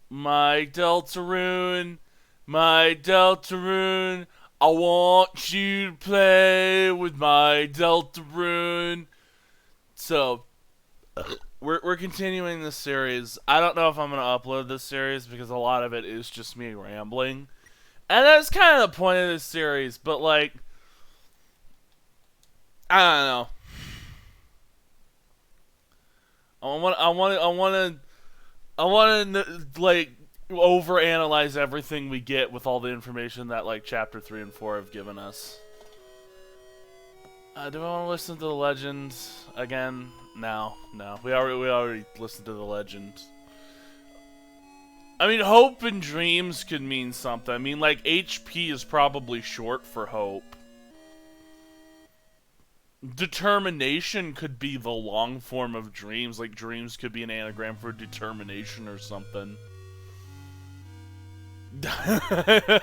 My Deltarune, my Deltarune, I want you to play with my Deltarune. So, we're continuing this series. I don't know if I'm going to upload this series because a lot of it is just me rambling. And that's kind of the point of this series, but like, I don't know. I want to like overanalyze everything we get with all the information that like chapter 3 and 4 have given us. Do I want to listen to the legend again? No. We already listened to the legend. I mean, hope and dreams could mean something. I mean, like HP is probably short for hope. Determination could be the long form of dreams. Like dreams could be an anagram for determination or something. I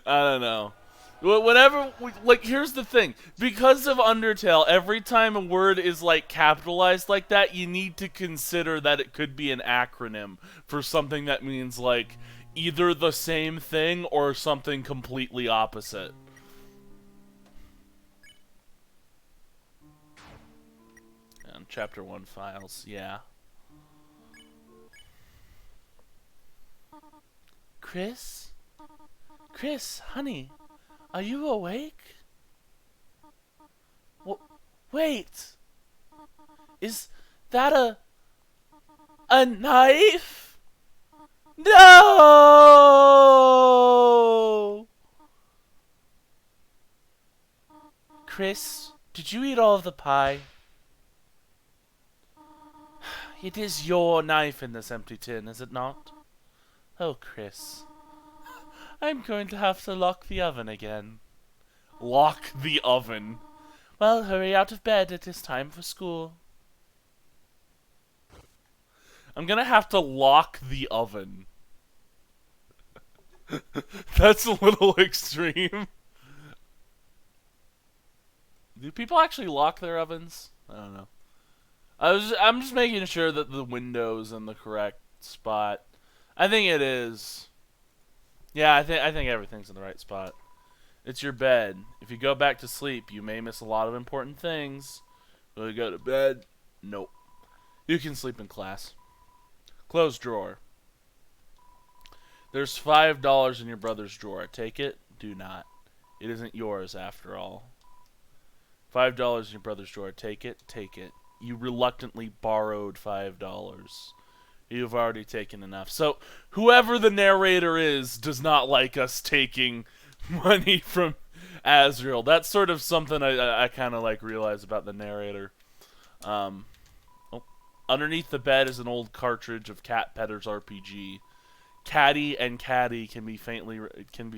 don't know. Whatever, like, here's the thing. Because of Undertale, every time a word is, like, capitalized like that, you need to consider that it could be an acronym for something that means, like, either the same thing or something completely opposite. And Chapter 1 files, yeah. Kris? Kris, honey, are you awake? Wait! Is that a knife? No! Kris, did you eat all of the pie? It is your knife in this empty tin, is it not? Oh, Kris. I'm going to have to lock the oven again. Lock the oven? Well, hurry out of bed. It is time for school. I'm gonna have to lock the oven. That's a little extreme. Do people actually lock their ovens? I don't know. I'm just making sure that the window's in the correct spot. I think it is. Yeah, I think everything's in the right spot. It's your bed. If you go back to sleep, you may miss a lot of important things. Will you go to bed? Nope. You can sleep in class. Close drawer. There's $5 in your brother's drawer. Take it? Do not. It isn't yours after all. $5 in your brother's drawer. Take it? Take it. You reluctantly borrowed $5. You've already taken enough. So, whoever the narrator is does not like us taking money from Asriel. That's sort of something I kind of like realize about the narrator. Oh, underneath the bed is an old cartridge of Cat Petter's RPG. Caddy and Caddy can be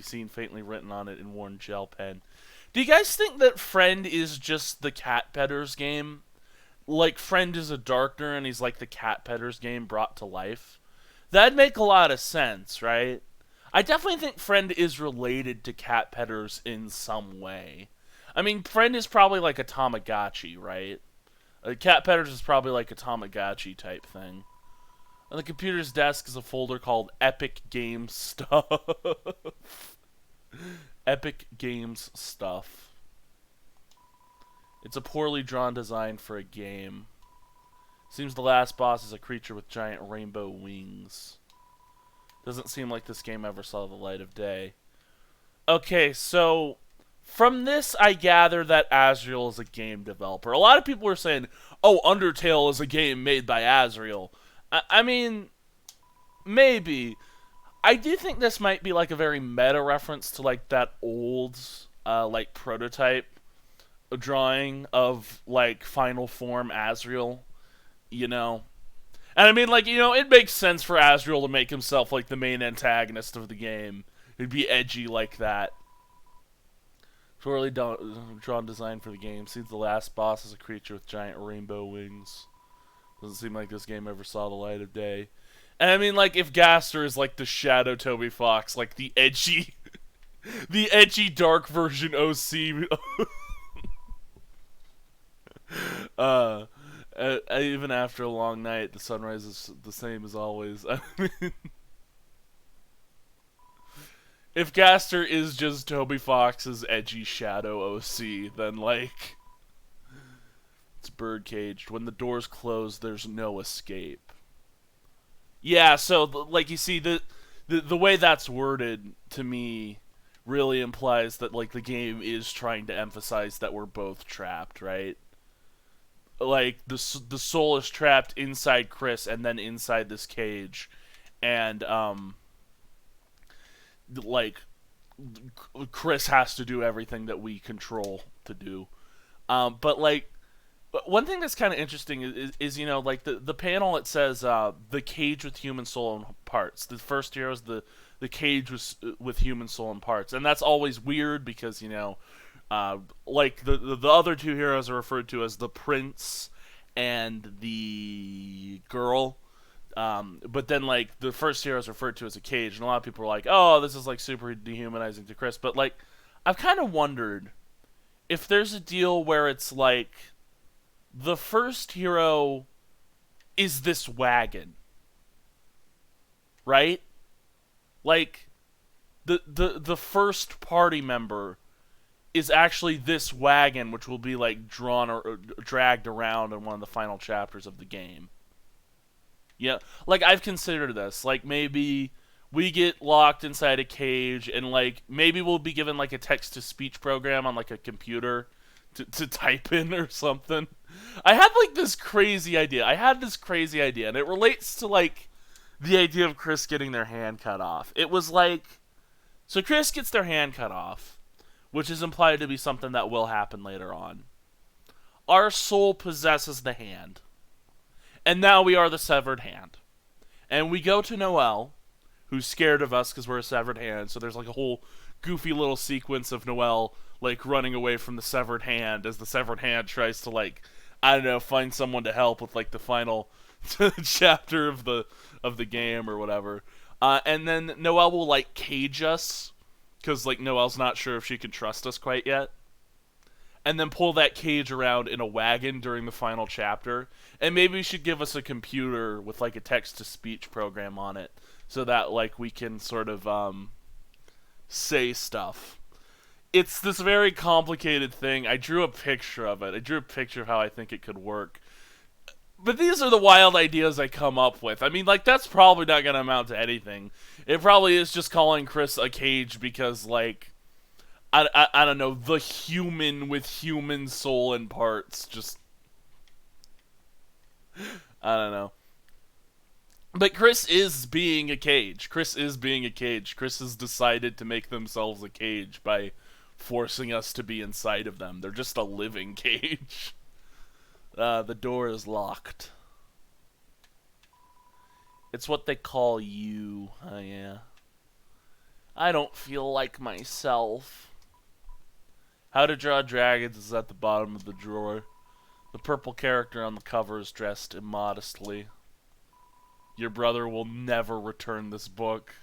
seen faintly written on it in worn gel pen. Do you guys think that Friend is just the Cat Petter's game? Like, Friend is a Darkner and he's like the Cat Petter's game brought to life? That'd make a lot of sense, right? I definitely think Friend is related to Cat Petters in some way. I mean, Friend is probably like a Tamagotchi, right? Cat Petters is probably like a Tamagotchi type thing. On the computer's desk is a folder called Epic Games Stuff. Epic Games Stuff. It's a poorly drawn design for a game. Seems the last boss is a creature with giant rainbow wings. Doesn't seem like this game ever saw the light of day. Okay, so from this I gather that Asriel is a game developer. A lot of people are saying, oh, Undertale is a game made by Asriel. I mean, maybe. I do think this might be like a very meta reference to like that old like prototype drawing of like final form Asriel, you know. And I mean, like, you know, it makes sense for Asriel to make himself like the main antagonist of the game. It'd be edgy like that. Poorly drawn design for the game. Seems the last boss is a creature with giant rainbow wings. Doesn't seem like this game ever saw the light of day. And I mean, like, if Gaster is like the Shadow Toby Fox, like the edgy, the edgy dark version OC. Even after a long night, the sunrise is the same as always. I mean, if Gaster is just Toby Fox's edgy shadow OC, then like it's birdcaged. When the doors close, there's no escape. Yeah, so like you see the way that's worded to me really implies that like the game is trying to emphasize that we're both trapped, right? Like the soul is trapped inside Kris and then inside this cage, and like Kris has to do everything that we control to do. But like one thing that's kind of interesting is you know like the panel, it says the cage with human soul and parts. The first hero is the cage with human soul and parts, and that's always weird because you know like the other two heroes are referred to as the prince and the girl. But then, like, the first hero is referred to as a cage, and a lot of people are like, oh, this is, like, super dehumanizing to Kris. But, like, I've kind of wondered if there's a deal where it's, like, the first hero is this wagon, right? Like, the first party member is actually this wagon, which will be, like, drawn or dragged around in one of the final chapters of the game. Yeah, like I've considered this. Like maybe we get locked inside a cage, and like maybe we'll be given like a text-to-speech program on like a computer to type in or something. I had like this crazy idea. And it relates to like the idea of Kris getting their hand cut off. It was like, so Kris gets their hand cut off, which is implied to be something that will happen later on. Our soul possesses the hand. And now we are the severed hand. And we go to Noelle, who's scared of us because we're a severed hand. So there's like a whole goofy little sequence of Noelle like running away from the severed hand as the severed hand tries to like, I don't know, find someone to help with like the final chapter of the game or whatever. And then Noelle will like cage us because like Noelle's not sure if she can trust us quite yet. And then pull that cage around in a wagon during the final chapter. And maybe she should give us a computer with like a text-to-speech program on it, so that like we can sort of say stuff. It's this very complicated thing. I drew a picture of it. I drew a picture of how I think it could work. But these are the wild ideas I come up with. I mean, like, that's probably not going to amount to anything. It probably is just calling Kris a cage because, like, I don't know, the human with human soul and parts, just, I don't know. But Kris is being a cage. Kris has decided to make themselves a cage by forcing us to be inside of them. They're just a living cage. The door is locked. It's what they call you. Oh, yeah. I don't feel like myself. How to Draw Dragons is at the bottom of the drawer. The purple character on the cover is dressed immodestly. Your brother will never return this book.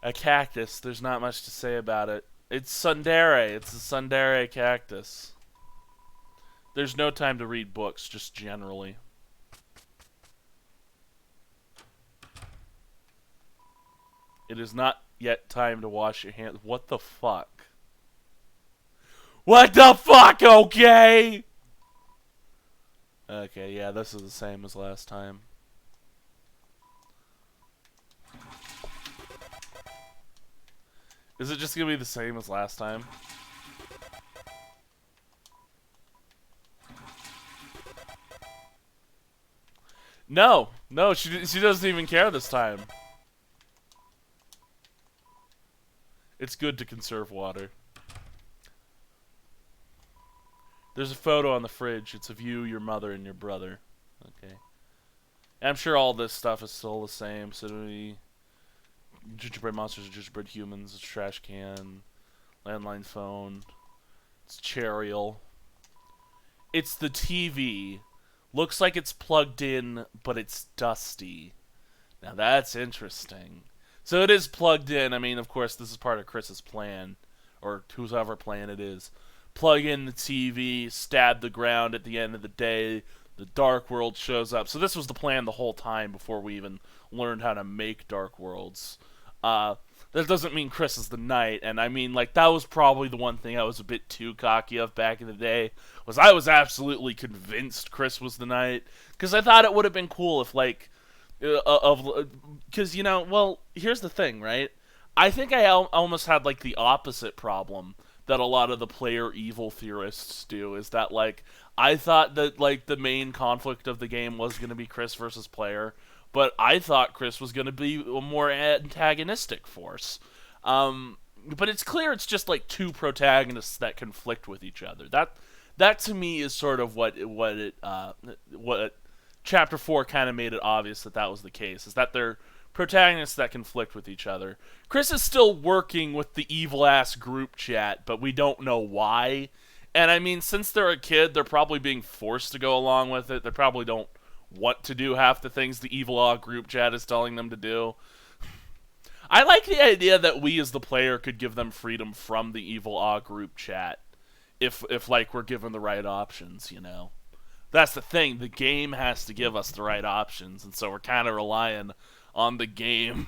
A cactus. There's not much to say about it. It's tsundere. It's a tsundere cactus. There's no time to read books, just generally. It is not yet time to wash your hands. What the fuck? What the fuck, okay? Okay, yeah, this is the same as last time. Is it just gonna be the same as last time? No, she doesn't even care this time. It's good to conserve water. There's a photo on the fridge. It's of you, your mother, and your brother. Okay. I'm sure all this stuff is still the same. So gingerbread monsters, gingerbread humans, it's trash can, landline phone, it's Chariel. It's the TV. Looks like it's plugged in, but it's dusty. Now that's interesting. So it is plugged in. I mean, of course, this is part of Kris's plan, or whoever plan it is. Plug in the TV, stab the ground at the end of the day. The Dark World shows up. So this was the plan the whole time before we even learned how to make Dark Worlds. Uh, that doesn't mean Kris is the knight, and I mean, like, that was probably the one thing I was a bit too cocky of back in the day, was I was absolutely convinced Kris was the knight, because I thought it would have been cool if, like, because, you know, well, here's the thing, right? I think I almost had, like, the opposite problem that a lot of the player evil theorists do, is that, like, I thought that, like, the main conflict of the game was going to be Kris versus player, but I thought Kris was going to be a more antagonistic force. But it's clear it's just like two protagonists that conflict with each other. That to me is sort of what Chapter 4 kind of made it obvious that was the case. Is that they're protagonists that conflict with each other. Kris is still working with the evil ass group chat, but we don't know why. And I mean, since they're a kid, they're probably being forced to go along with it. They probably don't want to do half the things the evil group chat is telling them to do. I like the idea that we as the player could give them freedom from the evil group chat if like we're given the right options, you know. That's the thing, the game has to give us the right options, and so we're kind of relying on the game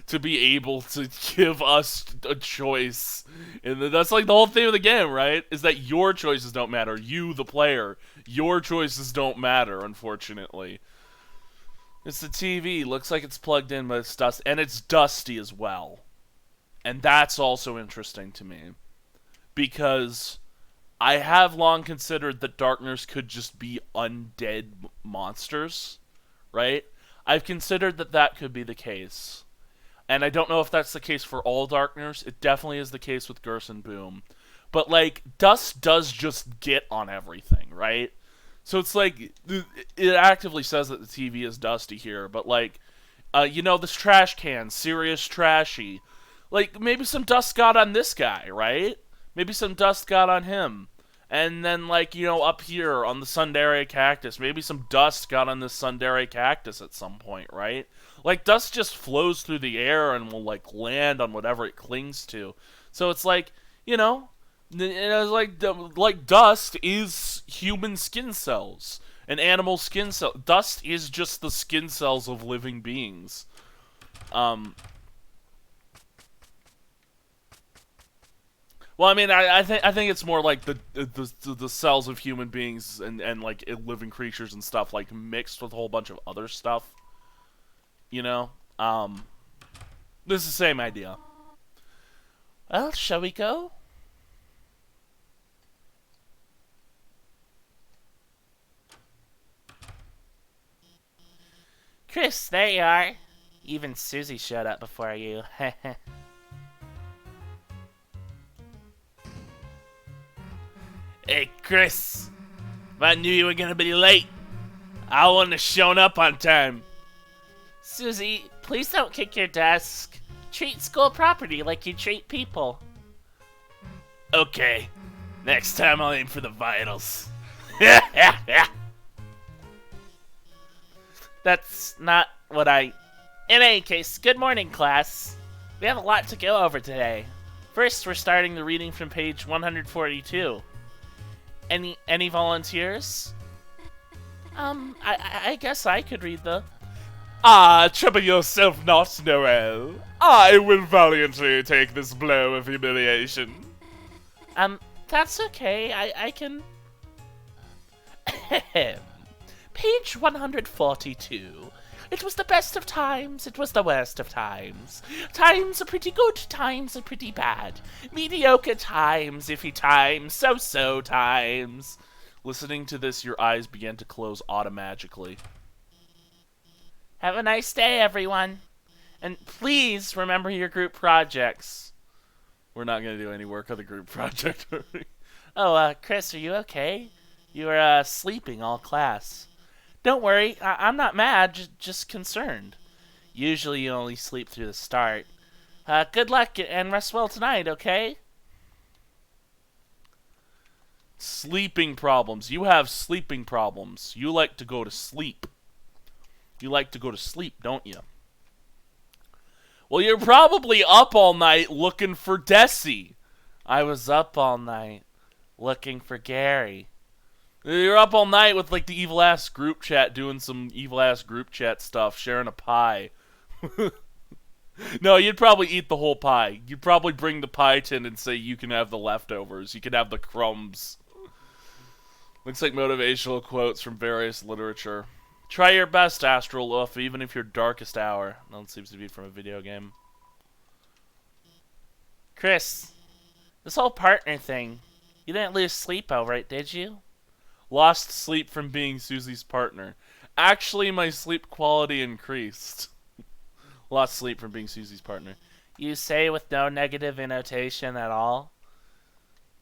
to be able to give us a choice. And that's like the whole thing of the game, right? Is that your choices don't matter. You, the player, your choices don't matter, unfortunately. It's the TV. Looks like it's plugged in, but it's dusty. And it's dusty as well. And that's also interesting to me. Because I have long considered that Darkness could just be undead monsters, right? I've considered that could be the case. And I don't know if that's the case for all Darkness. It definitely is the case with Gerson Boom. But, like, dust does just get on everything, right? So it's like, it actively says that the TV is dusty here. But, like, you know, this trash can, serious trashy. Like, maybe some dust got on this guy, right? Maybe some dust got on him. And then, like, you know, up here on the Sundere cactus, maybe some dust got on this Sundere cactus at some point, right? Like, dust just flows through the air and will, like, land on whatever it clings to. So it's like, you know, like dust is human skin cells. And animal skin cells. Dust is just the skin cells of living beings. Well, I mean, I think it's more like the cells of human beings and like living creatures and stuff, like, mixed with a whole bunch of other stuff. You know? This is the same idea. Well, shall we go? Kris, there you are. Even Susie showed up before you. Hey, Kris. If I knew you were gonna be late, I wouldn't have shown up on time. Susie, please don't kick your desk. Treat school property like you treat people. Okay. Next time I'll aim for the vitals. That's not what I... In any case, good morning, class. We have a lot to go over today. First, we're starting the reading from page 142. Any volunteers? I guess I could read the... Trouble yourself not, Noel. I will valiantly take this blow of humiliation. That's okay. I can... Page 142. It was the best of times, it was the worst of times. Times are pretty good, times are pretty bad. Mediocre times, iffy times, so-so times. Listening to this, your eyes began to close automatically. Have a nice day, everyone. And please remember your group projects. We're not going to do any work on the group project. Oh, Kris, are you okay? You were sleeping all class. Don't worry, I'm not mad, just concerned. Usually you only sleep through the start. Good luck and rest well tonight, okay? Sleeping problems. You have sleeping problems. You like to go to sleep. You like to go to sleep, don't you? Well, you're probably up all night looking for Desi. I was up all night looking for Gary. You're up all night with like the evil ass group chat, doing some evil ass group chat stuff, sharing a pie. No, you'd probably eat the whole pie. You'd probably bring the pie tin and say you can have the leftovers. You can have the crumbs. Looks like motivational quotes from various literature. Try your best, Astral Oof, even if your darkest hour. That seems to be from a video game. Kris, this whole partner thing, you didn't lose sleep over it, did you? Lost sleep from being Susie's partner. Actually, my sleep quality increased. Lost sleep from being Susie's partner. You say with no negative annotation at all?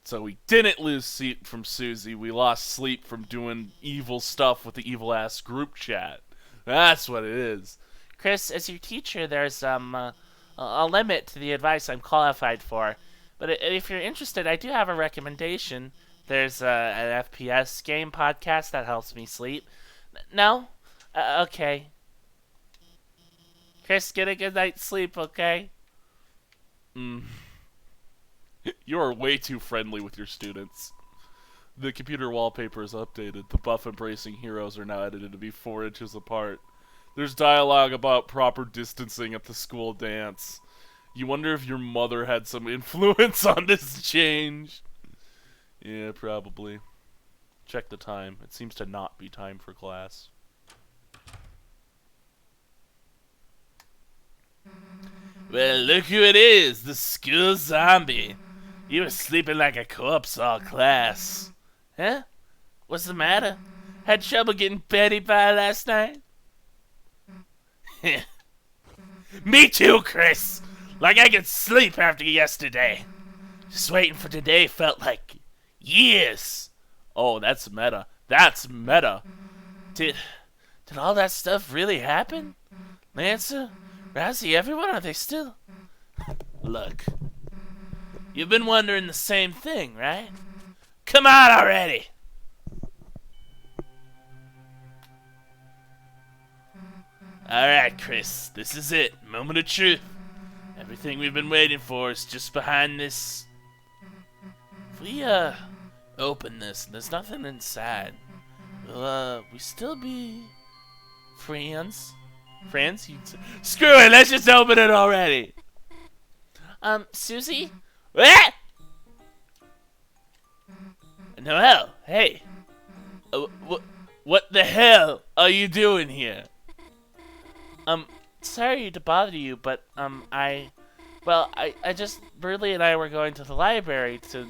So we didn't lose sleep from Susie. We lost sleep from doing evil stuff with the evil-ass group chat. That's what it is. Kris, as your teacher, there's a limit to the advice I'm qualified for. But if you're interested, I do have a recommendation. There's an FPS game podcast that helps me sleep. No? Okay. Kris, get a good night's sleep, okay? You are way too friendly with your students. The computer wallpaper is updated. The buff-embracing heroes are now edited to be 4 inches apart. There's dialogue about proper distancing at the school dance. You wonder if your mother had some influence on this change. Yeah, probably. Check the time. It seems to not be time for class. Well, look who it is, the school zombie. You were sleeping like a corpse all class. Huh? What's the matter? Had trouble getting Betty by last night? Me too, Kris. Like I could sleep after yesterday. Just waiting for today felt like years. Oh, that's meta. That's meta. Did all that stuff really happen? Lancer, Razzie, everyone, are they still... Look, you've been wondering the same thing, right? Come on already! Alright, Kris, this is it. Moment of truth. Everything we've been waiting for is just behind this. If we, open this and there's nothing inside, will, we still be friends? Friends? Screw it, let's just open it already! Susie? What? Noelle, hey. What the hell are you doing here? Sorry to bother you, but, I just, Burley and I were going to the library to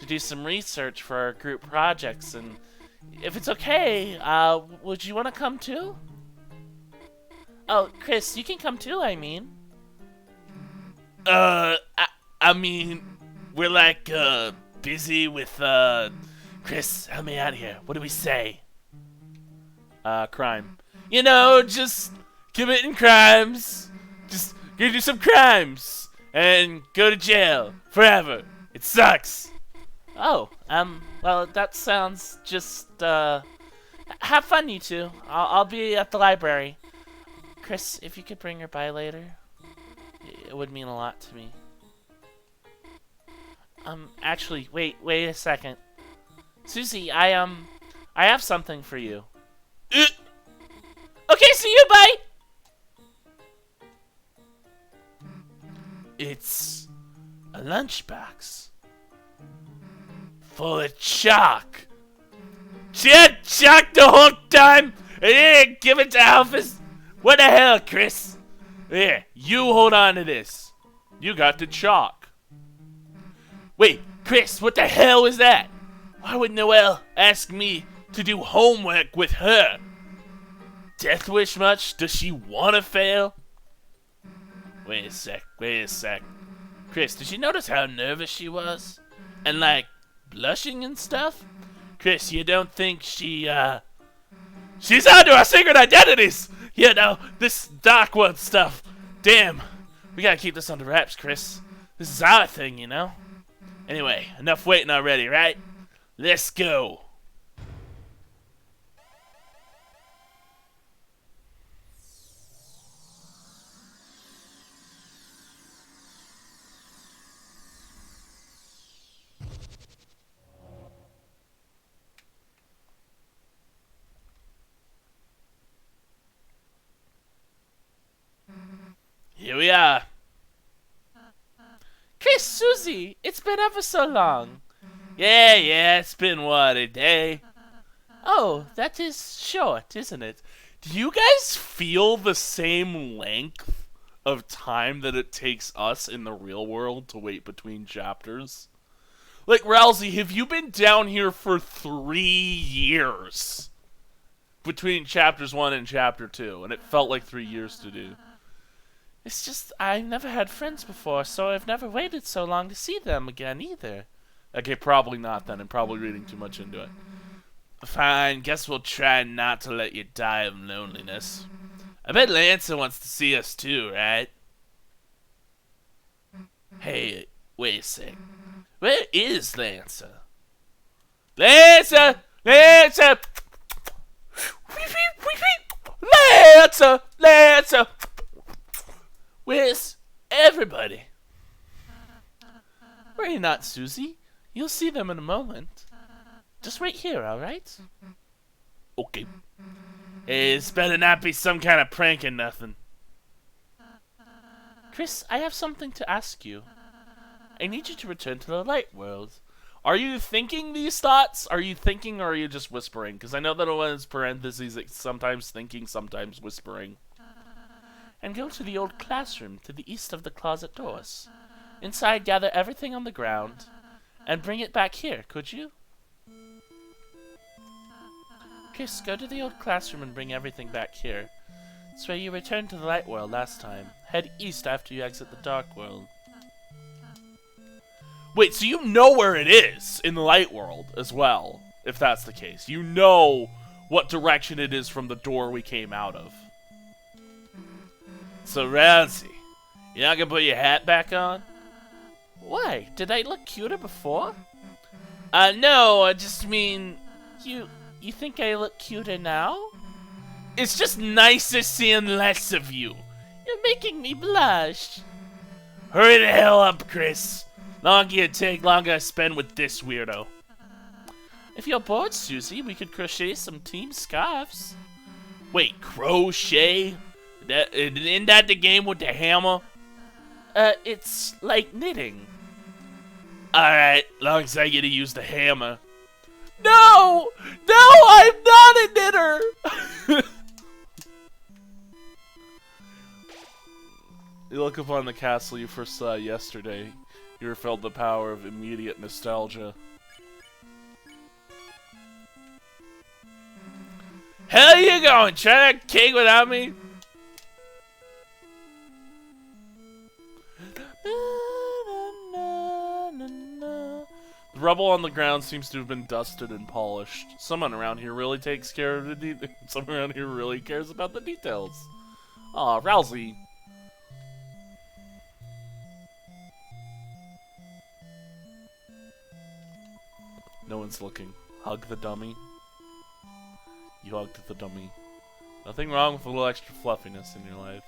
do some research for our group projects, and if it's okay, would you want to come too? Oh, Kris, you can come too, I mean. I mean, we're like, busy with, Kris, help me out here. What do we say? Crime. You know, just committing crimes. Just gonna do some crimes and go to jail forever. It sucks. Oh, well, that sounds just, have fun, you two. I'll be at the library. Kris, if you could bring her by later, it would mean a lot to me. Actually, wait a second. Susie, I have something for you. Okay, see you, bye! It's a lunchbox full of chalk. She had chalk the whole time and didn't give it to Alphys. What the hell, Kris? Here, you hold on to this. You got the chalk. Wait, Kris, what the hell was that? Why would Noelle ask me to do homework with her? Death wish much? Does she want to fail? Wait a sec. Kris, did you notice how nervous she was? And like, blushing and stuff? Kris, you don't think she's onto our secret identities! You know, this dark one stuff. Damn, we gotta keep this under wraps, Kris. This is our thing, you know? Anyway, enough waiting already, right? Let's go. we are. Kris, Susie, it's been ever so long. Yeah, it's been what, a day? Oh, that is short, isn't it? Do you guys feel the same length of time that it takes us in the real world to wait between chapters? Like, Rousey, have you been down here for 3 years between chapters 1 and chapter 2, and it felt like 3 years to do? It's just, I never had friends before, so I've never waited so long to see them again either. Okay, probably not then. I'm probably reading too much into it. Fine, guess we'll try not to let you die of loneliness. I bet Lancer wants to see us too, right? Hey, wait a sec. Where is Lancer? Lancer! Lancer! Lancer! Lancer! Where's everybody? Worry not, Susie. You'll see them in a moment. Just wait here, alright? Okay. Hey, this better not be some kind of prank or nothing. Kris, I have something to ask you. I need you to return to the light world. Are you thinking these thoughts? Are you thinking or are you just whispering? Because I know that when it's parentheses, it's sometimes thinking, sometimes whispering. And go to the old classroom to the east of the closet doors. Inside, gather everything on the ground and bring it back here, could you? Kris, go to the old classroom and bring everything back here. It's where you returned to the light world last time. Head east after you exit the dark world. Wait, so you know where it is in the light world as well, if that's the case. You know what direction it is from the door we came out of. So, Rousey, you're not gonna put your hat back on? Why? Did I look cuter before? No, I just mean, you think I look cuter now? It's just nicer seeing less of you. You're making me blush. Hurry the hell up, Kris. Longer you take, longer I spend with this weirdo. If you're bored, Susie, we could crochet some team scarves. Wait, crochet? Isn't that the game with the hammer? It's like knitting. Alright, long as I get to use the hammer. No! No, I'm not a knitter! You look upon the castle you first saw yesterday. You felt the power of immediate nostalgia. Hell you going? Try that cake without me? The rubble on the ground seems to have been dusted and polished. Someone around here really takes care of the someone around here really cares about the details. Aw, Rousey. No one's looking. Hug the dummy. You hugged the dummy. Nothing wrong with a little extra fluffiness in your life.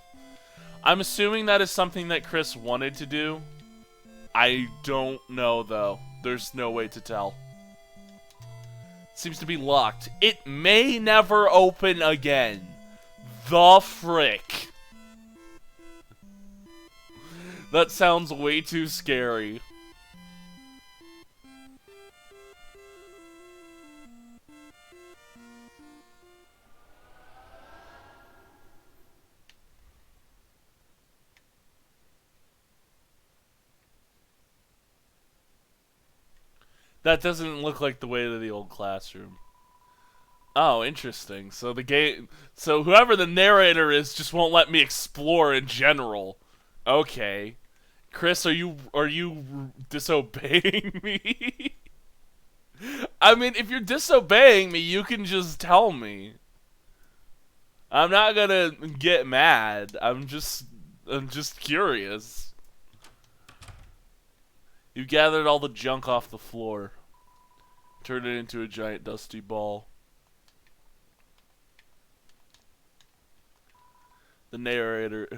I'm assuming that is something that Kris wanted to do. I don't know, though. There's no way to tell. It seems to be locked. It may never open again. The frick. That sounds way too scary. That doesn't look like the way to the old classroom. Oh, interesting. So the game, so whoever the narrator is just won't let me explore in general. Okay. Kris, are you disobeying me? I mean, if you're disobeying me, you can just tell me. I'm not gonna get mad. I'm just curious. You gathered all the junk off the floor. Turned it into a giant dusty ball. The narrator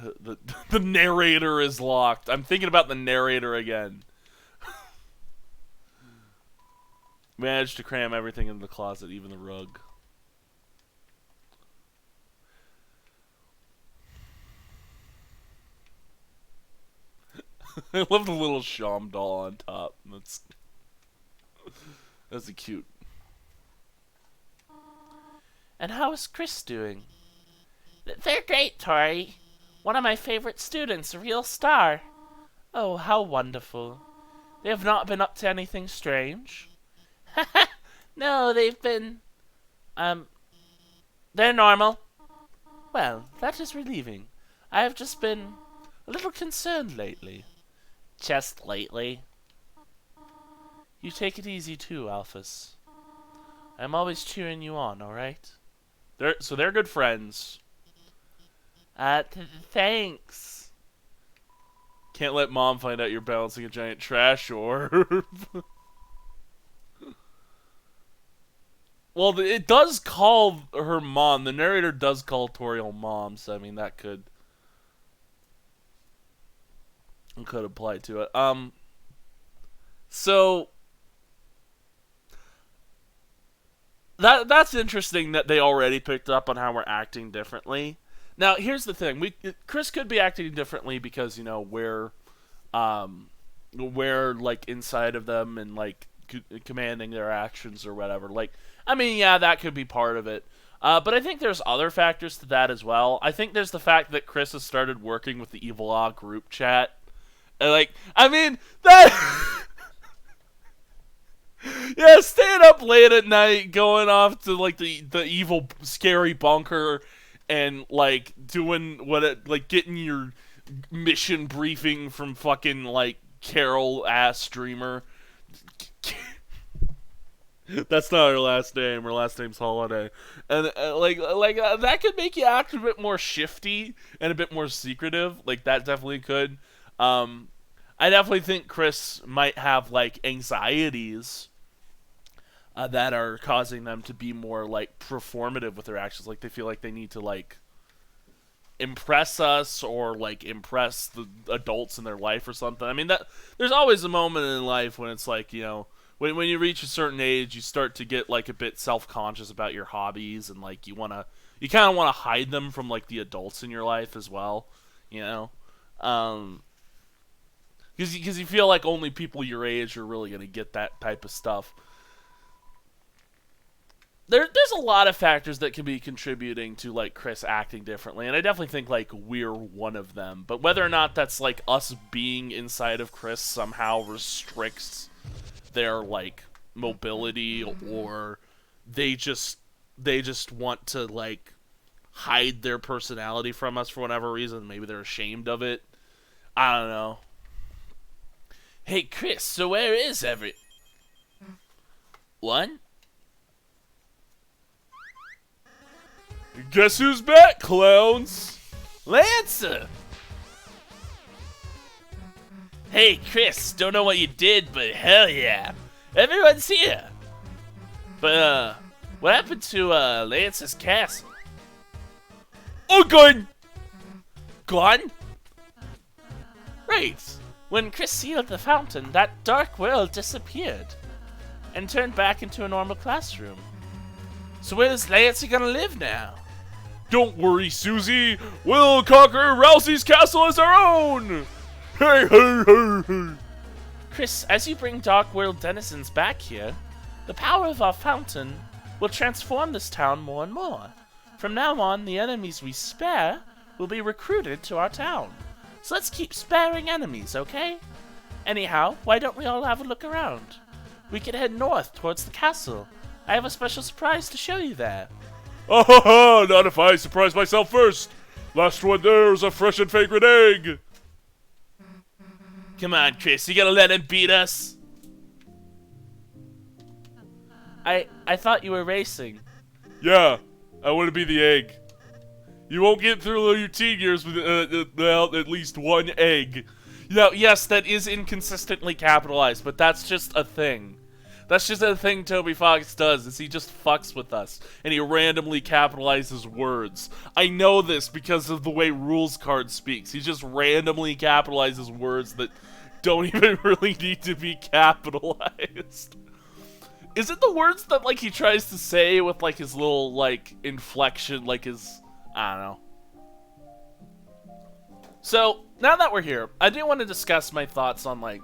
the narrator is locked. I'm thinking about the narrator again. Managed to cram everything in the closet, even the rug. I love the little Sham doll on top. That's a cute. And how is Kris doing? They're great, Tori. One of my favorite students, a real star. Oh, how wonderful. They have not been up to anything strange? No, they've been... they're normal. Well, that is relieving. I have just been a little concerned lately. Just lately? You take it easy too, Alphys. I'm always cheering you on, alright? So they're good friends. Thanks. Can't let Mom find out you're balancing a giant trash orb. Well, it does call her mom. The narrator does call Toriel mom, so I mean that could apply to it. So that's interesting that they already picked up on how we're acting differently. Now, here's the thing: Kris could be acting differently because we're like inside of them and like commanding their actions or whatever. Like, I mean, yeah, that could be part of it. But I think there's other factors to that as well. I think there's the fact that Kris has started working with the Evil Law group chat. And like, I mean, that... yeah, staying up late at night, going off to like the evil, scary bunker, and like doing getting your mission briefing from fucking like Carol ass streamer. That's not her last name. Her last name's Holiday, and that could make you act a bit more shifty and a bit more secretive. Like that definitely could. I definitely think Kris might have like anxieties that are causing them to be more like performative with their actions. Like they feel like they need to like impress us or like impress the adults in their life or something. I mean, that there's always a moment in life when it's like, when you reach a certain age, you start to get like a bit self-conscious about your hobbies, and like you kind of want to hide them from like the adults in your life as well, because you feel like only people your age are really gonna get that type of stuff. There's a lot of factors that can be contributing to like Kris acting differently, and I definitely think like we're one of them. But whether or not that's like us being inside of Kris somehow restricts their like mobility, or they just want to like hide their personality from us for whatever reason. Maybe they're ashamed of it. I don't know. Hey Kris, so where is what? Guess who's back, clowns? Lancer! Hey Kris, don't know what you did, but hell yeah, everyone's here. But what happened to Lancer's castle? Oh, gone! Gone? Right. When Kris sealed the fountain, that dark world disappeared and turned back into a normal classroom. So where's Lancer gonna live now? Don't worry, Susie. We'll conquer Rousey's castle as our own. Hey, hey, hey, hey. Kris, as you bring Dark World denizens back here, the power of our fountain will transform this town more and more. From now on, the enemies we spare will be recruited to our town. So let's keep sparing enemies, okay? Anyhow, why don't we all have a look around? We can head north towards the castle. I have a special surprise to show you there. Oh, ha, ha, not if I surprise myself first. Last one there's a fresh and fragrant egg. Come on, Kris, you gotta let him beat us. I thought you were racing. Yeah, I want to be the egg. You won't get through your teen years without at least one egg. Now, yes, that is inconsistently capitalized, but that's just a thing. That's just a thing Toby Fox does, is he just fucks with us, and he randomly capitalizes words. I know this because of the way Rules Card speaks. He just randomly capitalizes words that don't even really need to be capitalized. Is it the words that, like, he tries to say with, like, his little, like, inflection, like his... I don't know. So, now that we're here, I do want to discuss my thoughts on, like,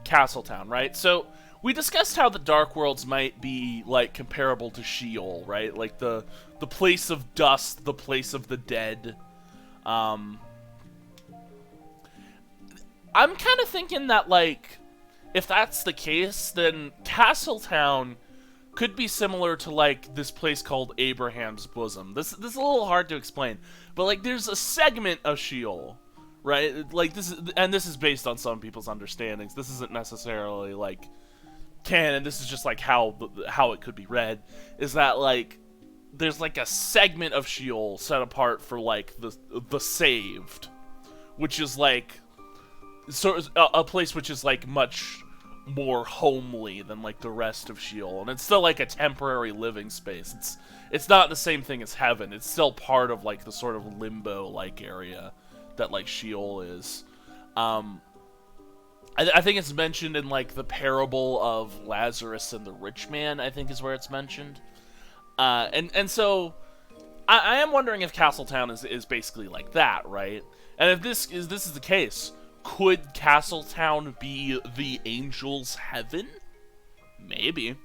Castletown, right? So, we discussed how the Dark Worlds might be, like, comparable to Sheol, right? Like, the place of dust, the place of the dead. I'm kind of thinking that, like, if that's the case, then Castletown could be similar to, like, this place called Abraham's Bosom. This is a little hard to explain, but, like, there's a segment of Sheol, right? Like, this is based on some people's understandings. This isn't necessarily, like, canon. This is just, like, how it could be read, is that, like, there's, like, a segment of Sheol set apart for, like, the saved, which is, like, sort of a place which is, like, much more homely than, like, the rest of Sheol, and it's still, like, a temporary living space. It's not the same thing as heaven. It's still part of, like, the sort of limbo-like area that, like, Sheol is. I think it's mentioned in, like, the parable of Lazarus and the rich man, I think is where it's mentioned. And so, I am wondering if Castletown is basically like that, right? And if this is the case, could Castletown be the angels' heaven? Maybe.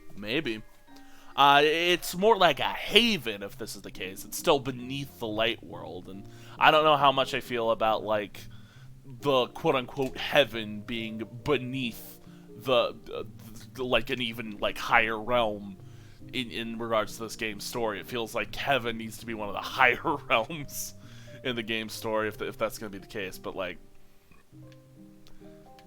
It's more like a haven if this is the case. It's still beneath the light world, and I don't know how much I feel about, like, the quote-unquote heaven being beneath the like, an even, like, higher realm in regards to this game's story. It feels like heaven needs to be one of the higher realms in the game's story if that's going to be the case, but, like,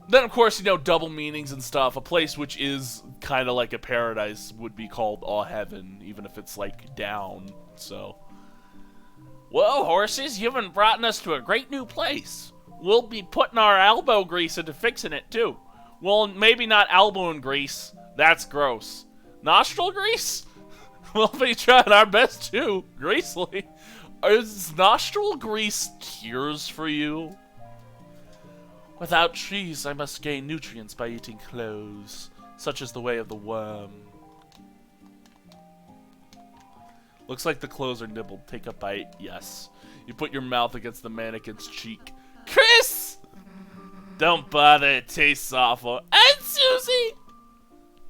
then, of course, you know, double meanings and stuff. A place which is kind of like a paradise would be called a heaven, even if it's, like, down, so. Whoa, horses, you've been brought us to a great new place. We'll be putting our elbow grease into fixing it, too. Well, maybe not elbow grease. That's gross. Nostril grease? We'll be trying our best, too. Greasely. Is nostril grease tears for you? Without trees, I must gain nutrients by eating clothes. Such is the way of the worm. Looks like the clothes are nibbled. Take a bite. Yes. You put your mouth against the mannequin's cheek. Kris! Don't bother. It tastes awful. And Susie!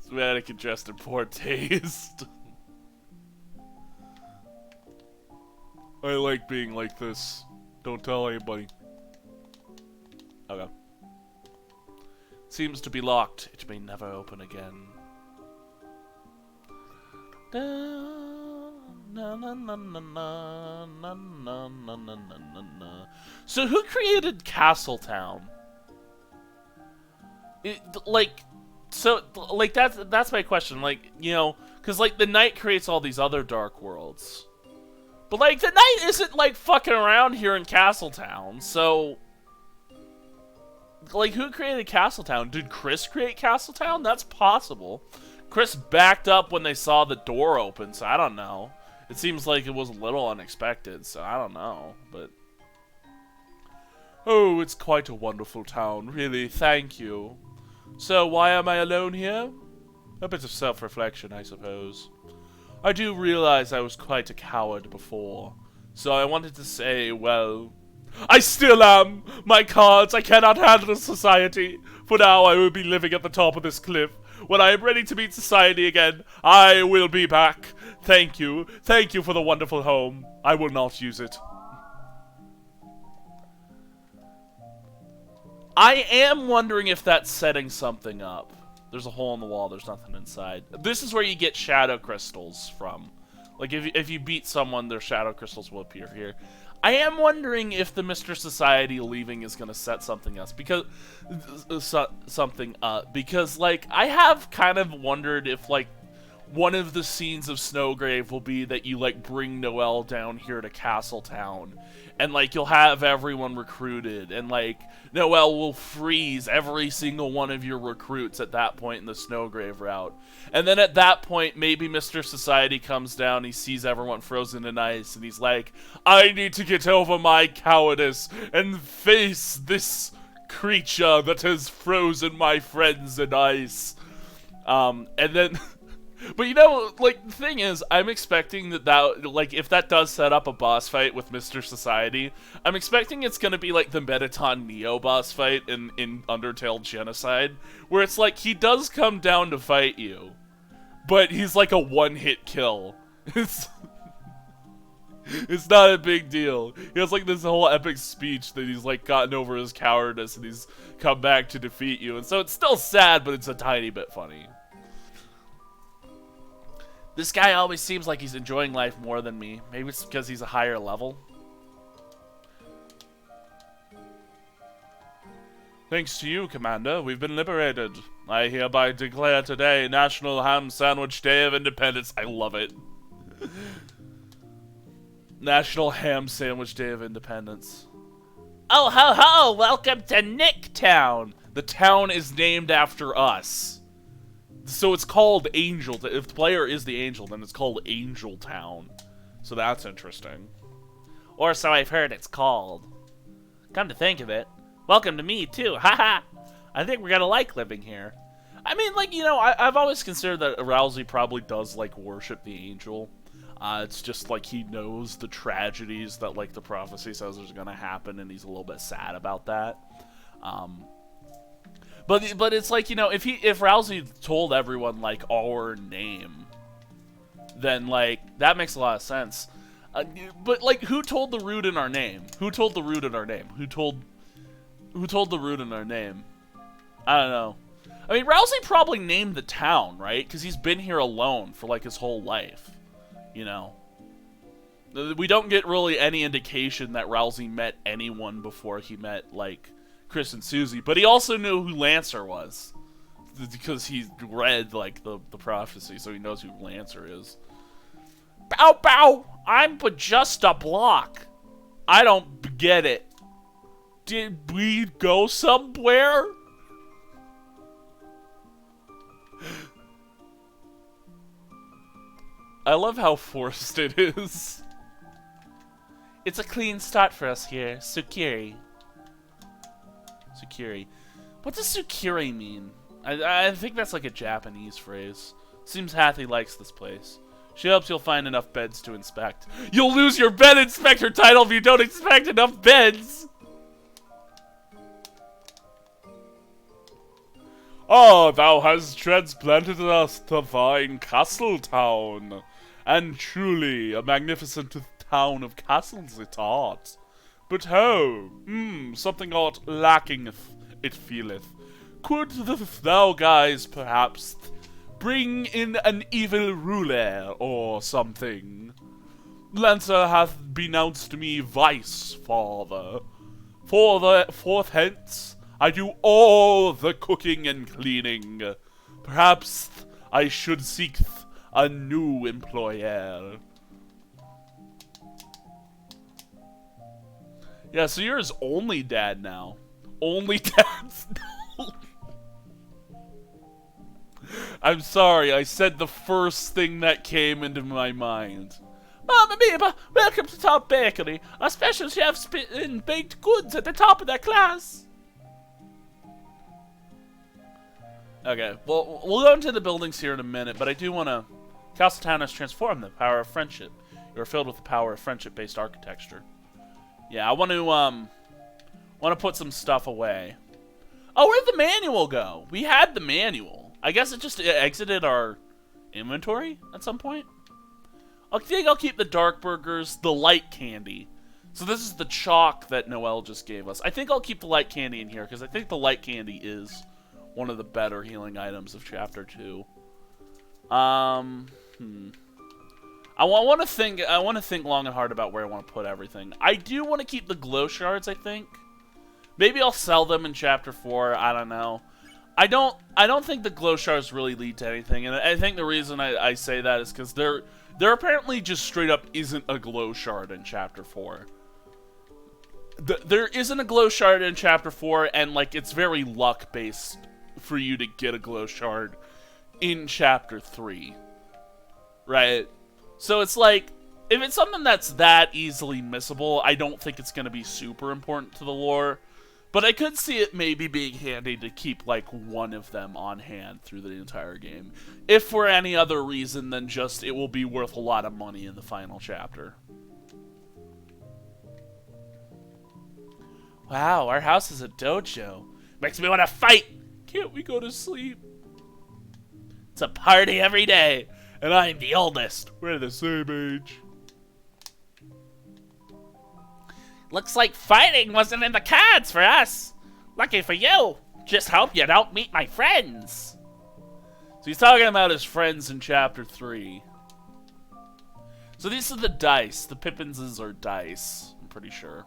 This mannequin dressed in poor taste. I like being like this. Don't tell anybody. Okay. Seems to be locked. It may never open again. So who created Castletown? That's my question. Like, you know, because, like, the Knight creates all these other Dark Worlds. But, like, the Knight isn't, like, fucking around here in Castletown, so, like, who created Castletown? Did Kris create Castletown? That's possible. Kris backed up when they saw the door open, so I don't know. It seems like it was a little unexpected, so I don't know, but... Oh, it's quite a wonderful town, really, thank you. So, why am I alone here? A bit of self-reflection, I suppose. I do realize I was quite a coward before, so I wanted to say, well... I still am! My cards, I cannot handle society. For now, I will be living at the top of this cliff. When I am ready to meet society again, I will be back. Thank you. Thank you for the wonderful home. I will not use it. I am wondering if that's setting something up. There's a hole in the wall. There's nothing inside. This is where you get shadow crystals from. Like, if you beat someone, their shadow crystals will appear here. I am wondering if the Mr. Society leaving is going to set something else, because like, I have kind of wondered if, like, one of the scenes of Snowgrave will be that you, like, bring Noelle down here to Castletown, and, like, you'll have everyone recruited, and, like, Noelle will freeze every single one of your recruits at that point in the Snowgrave route. And then at that point, maybe Mr. Society comes down, he sees everyone frozen in ice, and he's like, I need to get over my cowardice and face this creature that has frozen my friends in ice. And then... But you know, like, the thing is, I'm expecting that, like, if that does set up a boss fight with Mr. Society, I'm expecting it's gonna be like the Mettaton Neo boss fight in Undertale Genocide, where it's like, he does come down to fight you, but he's like a one-hit kill. It's not a big deal. He has like this whole epic speech that he's like gotten over his cowardice and he's come back to defeat you, and so it's still sad, but it's a tiny bit funny. This guy always seems like he's enjoying life more than me. Maybe it's because he's a higher level. Thanks to you, Commander, we've been liberated. I hereby declare today National Ham Sandwich Day of Independence. I love it. National Ham Sandwich Day of Independence. Oh, ho, ho! Welcome to Nicktown! The town is named after us. So it's called Angel. If the player is the angel, then it's called Angel Town. So that's interesting. Or so I've heard it's called. Come to think of it, welcome to me too. Haha. I think we're gonna like living here. I mean, like, you know, I've always considered that Rousey probably does like worship the angel. It's just like he knows the tragedies that like the prophecy says is gonna happen, and he's a little bit sad about that. But it's like, you know, if Rousey told everyone like our name, then like that makes a lot of sense. But like, who told the root in our name? Who told the root in our name? Who told the root in our name? I don't know. I mean, Rousey probably named the town, right? Because he's been here alone for like his whole life. You know, we don't get really any indication that Rousey met anyone before he met like Kris and Susie, but he also knew who Lancer was because he read like the prophecy, so he knows who Lancer is. Bow bow! I'm but just a block. I don't get it. Did we go somewhere? I love how forced it is. It's a clean start for us here, Sukiri. Sukiri. What does Sukiri mean? I think that's like a Japanese phrase. Seems Hathy likes this place. She hopes you'll find enough beds to inspect. You'll lose your bed inspector title if you don't inspect enough beds! Ah, thou hast transplanted us to thine castle town. And truly, a magnificent town of castles it art. But ho, something ought lackingeth, it feeleth. Could thou guys perhaps bring in an evil ruler or something? Lancer hath denounced me vice, father. Forth hence, I do all the cooking and cleaning. Perhaps I should seek a new employer. Yeah, so you're his only dad now. Only dads? I'm sorry, I said the first thing that came into my mind. Mamma mia, welcome to Top Bakery. Our special chef spitting baked goods at the top of their class. Okay, well, we'll go into the buildings here in a minute, but I do want to... Castle Town has transformed the power of friendship. You are filled with the power of friendship-based architecture. Yeah, I want to put some stuff away. Oh, where'd the manual go? We had the manual. I guess it just exited our inventory at some point. I think I'll keep the dark burgers, the light candy. So this is the chalk that Noelle just gave us. I think I'll keep the light candy in here because I think the light candy is one of the better healing items of Chapter 2. I want to think long and hard about where I want to put everything. I do want to keep the glow shards, I think. Maybe I'll sell them in Chapter 4, I don't know. I don't think the glow shards really lead to anything, and I think the reason I say that is because there apparently just straight up isn't a glow shard in Chapter 4. There isn't a glow shard in Chapter 4, and like it's very luck based for you to get a glow shard in Chapter 3. Right? So it's like, if it's something that's that easily missable, I don't think it's going to be super important to the lore. But I could see it maybe being handy to keep like one of them on hand through the entire game. If for any other reason than just it will be worth a lot of money in the final chapter. Wow, our house is a dojo. Makes me want to fight. Can't we go to sleep? It's a party every day, and I'm the oldest. We're the same age. Looks like fighting wasn't in the cards for us. Lucky for you. Just hope you don't meet my friends. So he's talking about his friends in chapter 3. So these are the dice. The Pippinses are dice, I'm pretty sure.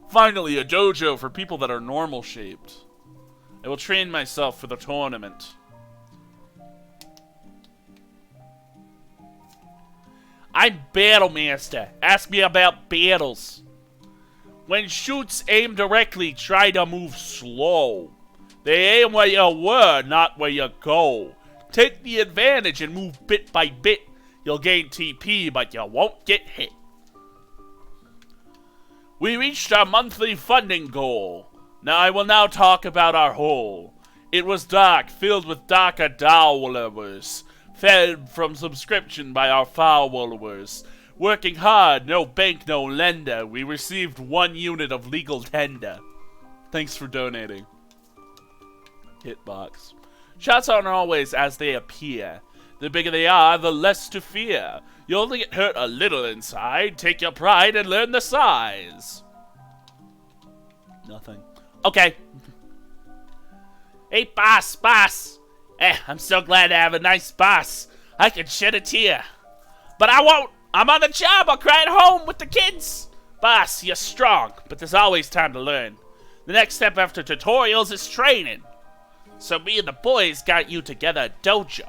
Finally, a dojo for people that are normal shaped. I will train myself for the tournament. I'm Battle Master. Ask me about battles. When shoots aim directly, try to move slow. They aim where you were, not where you go. Take the advantage and move bit by bit. You'll gain TP, but you won't get hit. We reached our monthly funding goal. I will now talk about our hole. It was dark, filled with darker followers, fed from subscription by our followers. Working hard, no bank, no lender. We received 1 unit of legal tender. Thanks for donating. Hitbox. Shots aren't always as they appear. The bigger they are, the less to fear. You only get hurt a little inside. Take your pride and learn the size. Nothing. Okay. Hey, boss. I'm so glad to have a nice boss. I can shed a tear. But I won't. I'm on the job. I'll cry at home with the kids. Boss, you're strong, but there's always time to learn. The next step after tutorials is training. So me and the boys got you together a dojo.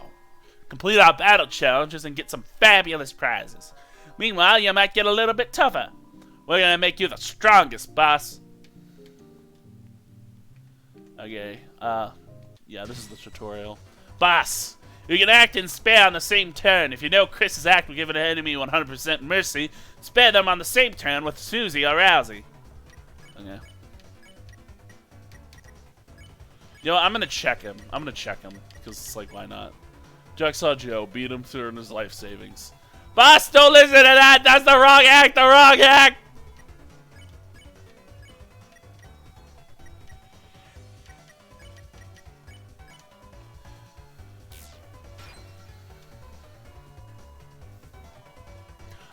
Complete our battle challenges and get some fabulous prizes. Meanwhile, you might get a little bit tougher. We're gonna make you the strongest, boss. Okay, yeah, this is the tutorial. Boss, you can act and spare on the same turn. If you know Kris's act will give an enemy 100% mercy, spare them on the same turn with Susie or Rousey. Okay. You know, I'm gonna check him. Because it's like, why not? Jigsaw Joe beat him through his life savings. Boss, don't listen to that! That's the wrong act!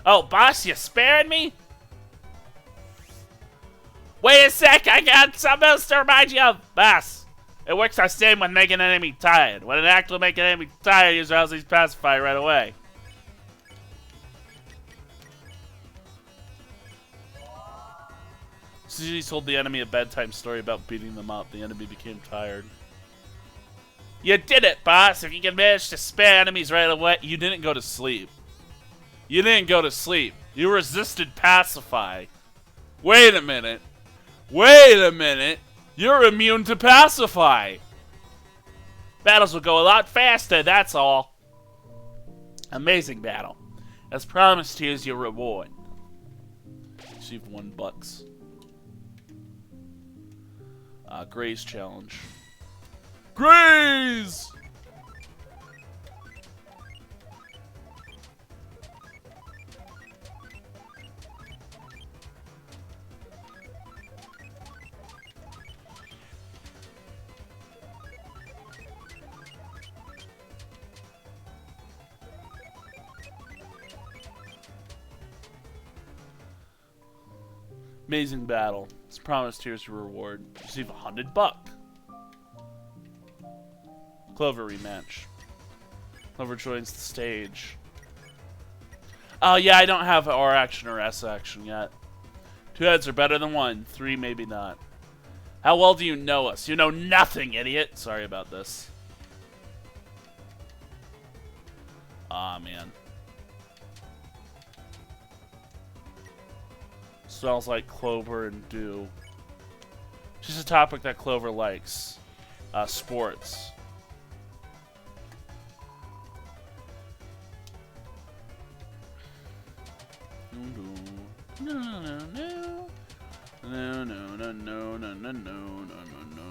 Oh, boss, you sparing me? Wait a sec, I got something else to remind you of. Boss, it works the same when making an enemy tired. When an act will make an enemy tired, use Rousey's pacify right away. Susie told the enemy a bedtime story about beating them up. The enemy became tired. You did it, boss. If you can manage to spare enemies right away. You didn't go to sleep. You resisted pacify. Wait a minute. You're immune to pacify. Battles will go a lot faster, that's all. Amazing battle. As promised, here's your reward. Received $1. Gray's challenge. Grays! Amazing battle. As promised, here's your reward. Receive $100. Clover rematch. Clover joins the stage. Oh yeah, I don't have R action or S action yet. 2 heads are better than 1. 3 maybe not. How well do you know us? You know nothing, idiot. Sorry about this. Aw, man. Smells like Clover and dew. She's a topic that Clover likes. Sports. No. no, no, no, no,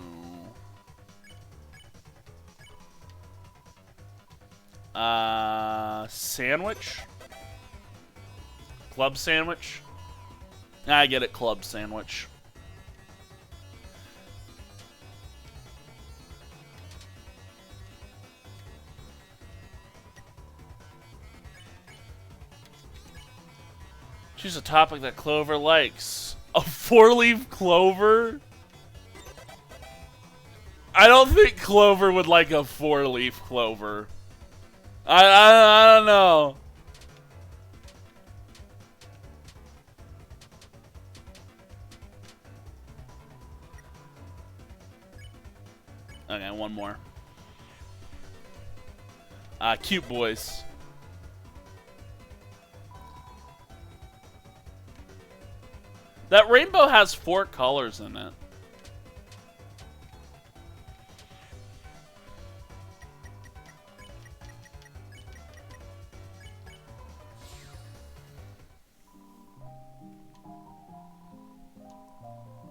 no. Sandwich? Club sandwich? I get it, club sandwich. Choose a topic that Clover likes. A 4-leaf clover? I don't think Clover would like a 4-leaf clover. I don't know. Okay, one more. Cute boys. That rainbow has 4 colors in it.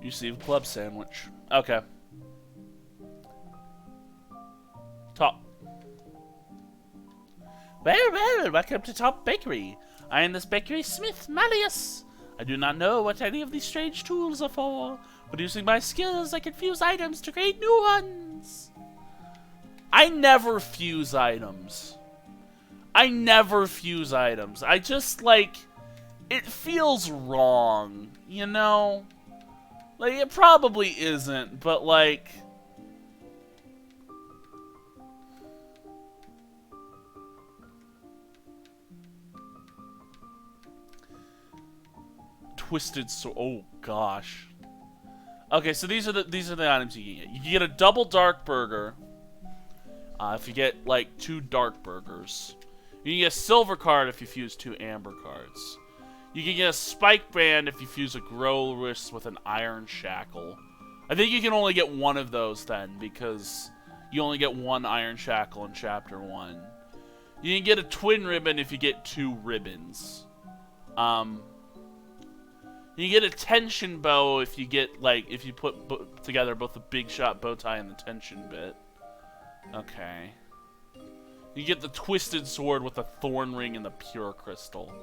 You see club sandwich. Okay. Top. Well, welcome to Top Bakery. I am this bakery smith, Malleus. I do not know what any of these strange tools are for, but using my skills, I can fuse items to create new ones. I never fuse items. I just, like, it feels wrong, you know? Like, it probably isn't, but, like... Twisted sword. Oh gosh. Okay, so these are the items you can get. You can get a double dark burger. If you get like 2 dark burgers. You can get a silver card if you fuse 2 amber cards. You can get a spike brand if you fuse a grow wrist with an iron shackle. I think you can only get 1 of those then, because you only get 1 iron shackle in chapter 1. You can get a twin ribbon if you get 2 ribbons. You get a tension bow if you get, like, if you put together both the big shot bow tie and the tension bit. Okay. You get the twisted sword with the thorn ring and the pure crystal.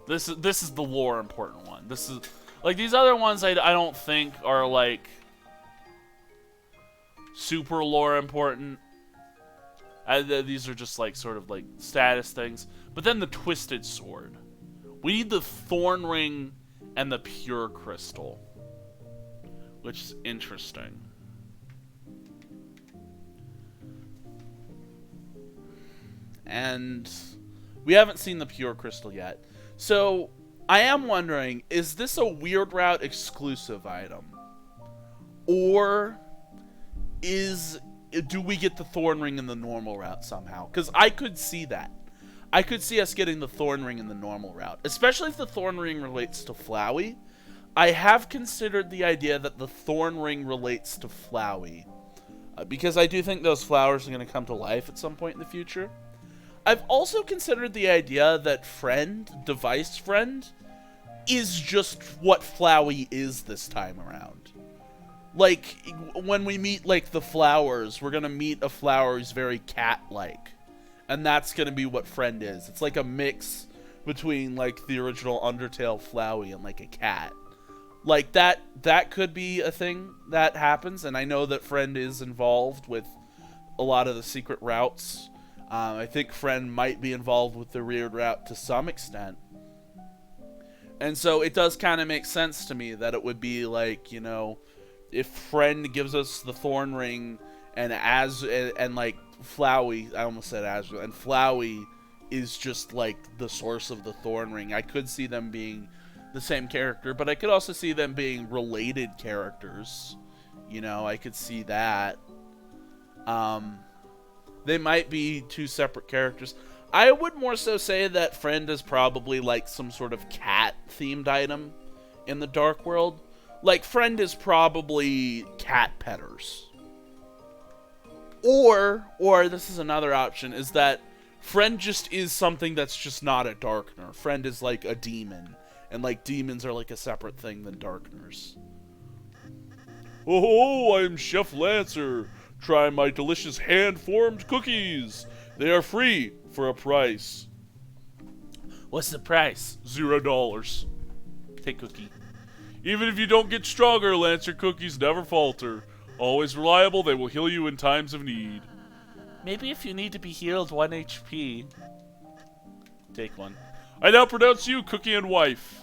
This is the lore important one. This is, like, these other ones I don't think are, like, super lore important. These are just, like, sort of, like, status things. But then the twisted sword. We need the thorn ring and the pure crystal, which is interesting. And we haven't seen the pure crystal yet. So I am wondering, is this a Weird Route exclusive item? Or do we get the thorn ring in the normal route somehow? Because I could see that. I could see us getting the thorn ring in the normal route, especially if the thorn ring relates to Flowey. I have considered the idea that the thorn ring relates to Flowey, because I do think those flowers are going to come to life at some point in the future. I've also considered the idea that device friend, is just what Flowey is this time around. Like, when we meet, like, the flowers, we're going to meet a flower who's very cat-like. And that's going to be what friend is. It's like a mix between, like, the original Undertale Flowey and, like, a cat. Like, that could be a thing that happens, and I know that friend is involved with a lot of the secret routes. I think friend might be involved with the Weird Route to some extent. And so it does kind of make sense to me that it would be, like, you know, if friend gives us the thorn ring, and like, Flowey, I almost said Asgore, and Flowey is just, like, the source of the thorn ring. I could see them being the same character, but I could also see them being related characters. You know, I could see that. They might be 2 separate characters. I would more so say that friend is probably, like, some sort of cat-themed item in the Dark World. Like, friend is probably cat petters. Or this is another option, is that friend just is something that's just not a darkener. Friend is like a demon, and like demons are like a separate thing than darkeners. Oh, I'm Chef Lancer. Try my delicious hand-formed cookies. They are free for a price. What's the price? $0. Take cookie. Even if you don't get stronger, Lancer cookies never falter. Always reliable, they will heal you in times of need. Maybe if you need to be healed 1 HP. Take one. I now pronounce you Cookie and Wife.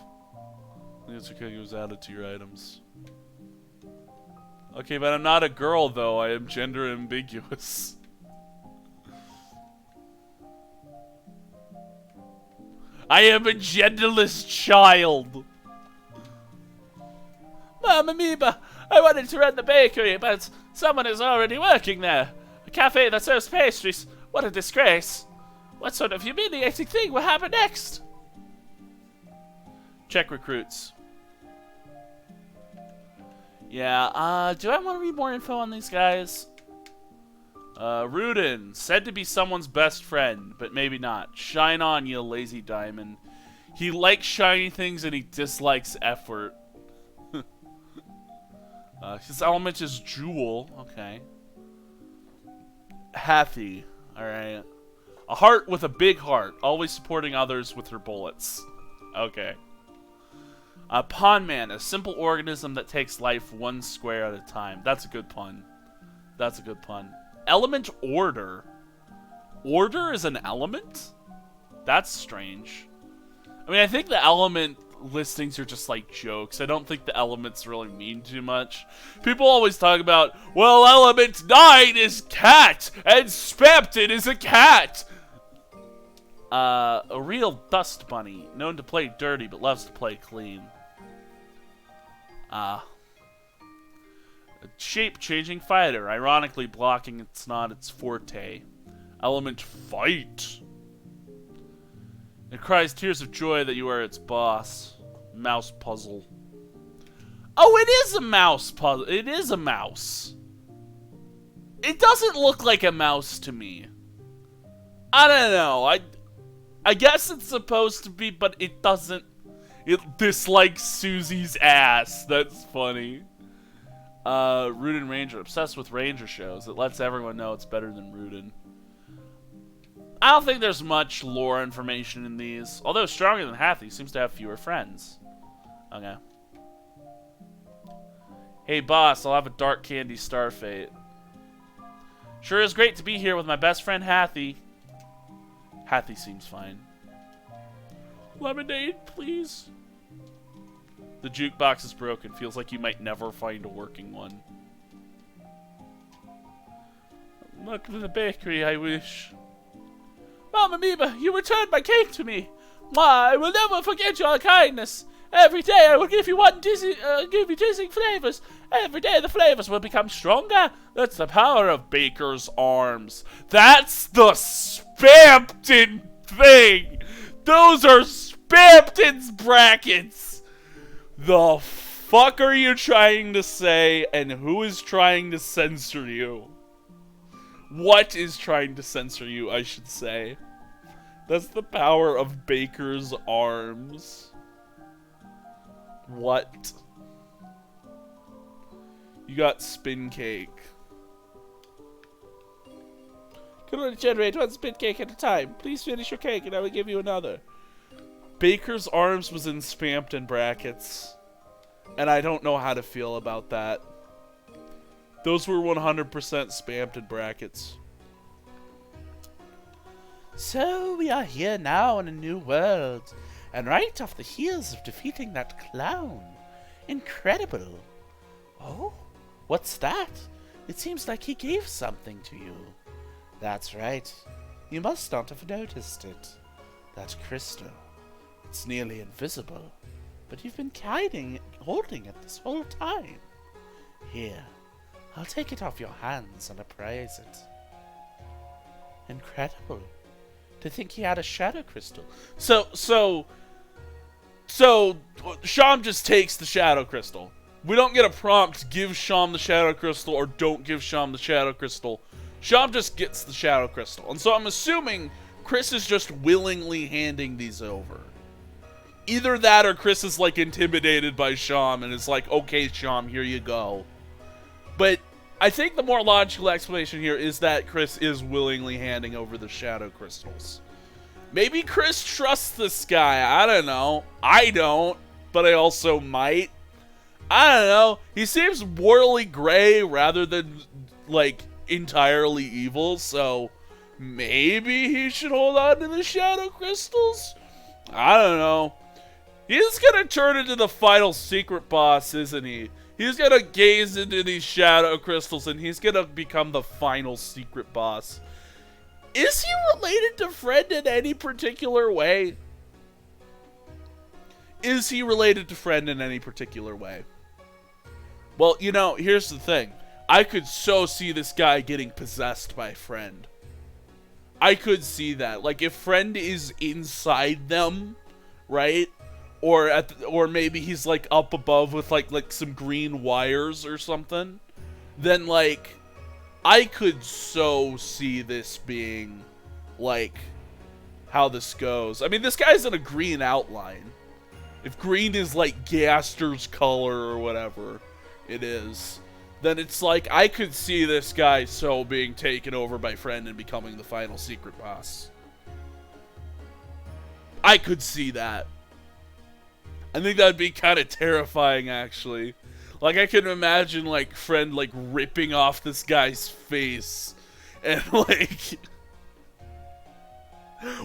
Lancer cookie was added to your items. Okay, but I'm not a girl, though. I am gender ambiguous. I am a genderless child. Mom Amoeba, I wanted to run the bakery, but someone is already working there. A cafe that serves pastries. What a disgrace. What sort of humiliating thing will happen next? Check recruits. Yeah, do I want to read more info on these guys? Rudin, said to be someone's best friend, but maybe not. Shine on, you lazy diamond. He likes shiny things and he dislikes effort. His element is jewel. Okay. Happy. Alright. A heart with a big heart. Always supporting others with her bullets. Okay. Pond Man, a simple organism that takes life 1 square at a time. That's a good pun. That's a good pun. Element Order. Order is an element? That's strange. I mean, I think the element listings are just like jokes. I don't think the elements really mean too much. People always talk about, well, element 9 is cat, and Spampton is a cat. A real dust bunny, known to play dirty but loves to play clean. A shape-changing fighter, ironically blocking it's not its forte. Element Fight. It cries tears of joy that you are its boss. Mouse puzzle. Oh, it is a mouse puzzle. It is a mouse. It doesn't look like a mouse to me. I don't know. I guess it's supposed to be, but it doesn't. It dislikes Susie's ass. That's funny. Rudin Ranger. Obsessed with Ranger shows. It lets everyone know it's better than Rudin. I don't think there's much lore information in these. Although stronger than Hathy, seems to have fewer friends. Okay. Hey boss, I'll have a dark candy Starfate. Sure is great to be here with my best friend Hathy. Hathy seems fine. Lemonade, please. The jukebox is broken. Feels like you might never find a working one. Welcome to the bakery, I wish. Mom Amoeba, you returned my cake to me. I will never forget your kindness. Every day I will give you dizzying flavors. Every day the flavors will become stronger. That's the power of Baker's arms. That's the Spampton thing. Those are Spampton's brackets. The fuck are you trying to say, and who is trying to censor you? What is trying to censor you, I should say. That's the power of Baker's arms. What? You got spin cake. Can only generate 1 spin cake at a time. Please finish your cake and I will give you another. Baker's arms was in Spampton brackets. And I don't know how to feel about that. Those were 100% Spampton brackets. So we are here now in a new world. And right off the heels of defeating that clown. Incredible. Oh, what's that? It seems like he gave something to you. That's right. You must not have noticed it. That crystal. It's nearly invisible. But you've been holding it this whole time. Here. I'll take it off your hands and appraise it. Incredible. To think he had a shadow crystal. So Sham just takes the shadow crystal. We don't get a prompt, give Sham the shadow crystal or don't give Sham the shadow crystal. Sham just gets the shadow crystal. And so I'm assuming Kris is just willingly handing these over. Either that or Kris is like intimidated by Sham and is like, okay, Sham, here you go. But I think the more logical explanation here is that Kris is willingly handing over the shadow crystals. Maybe Kris trusts this guy. I don't know. I don't, but I also might. I don't know. He seems morally gray rather than, like, entirely evil, so maybe he should hold on to the shadow crystals? I don't know. He's gonna turn into the final secret boss, isn't he? He's gonna gaze into these shadow crystals and he's gonna become the final secret boss. Is he related to Friend in any particular way? Is he related to Friend in any particular way? Well, you know, here's the thing. I could so see this guy getting possessed by Friend. I could see that. Like, if Friend is inside them, right? Or maybe he's, like, up above with, like some green wires or something. Then, like, I could so see this being, like, how this goes. I mean, this guy's in a green outline. If green is, like, Gaster's color or whatever it is, then it's like, I could see this guy so being taken over by Friend and becoming the final secret boss. I could see that. I think that'd be kind of terrifying, actually. Like, I can imagine, like, Friend, like, ripping off this guy's face. And, like...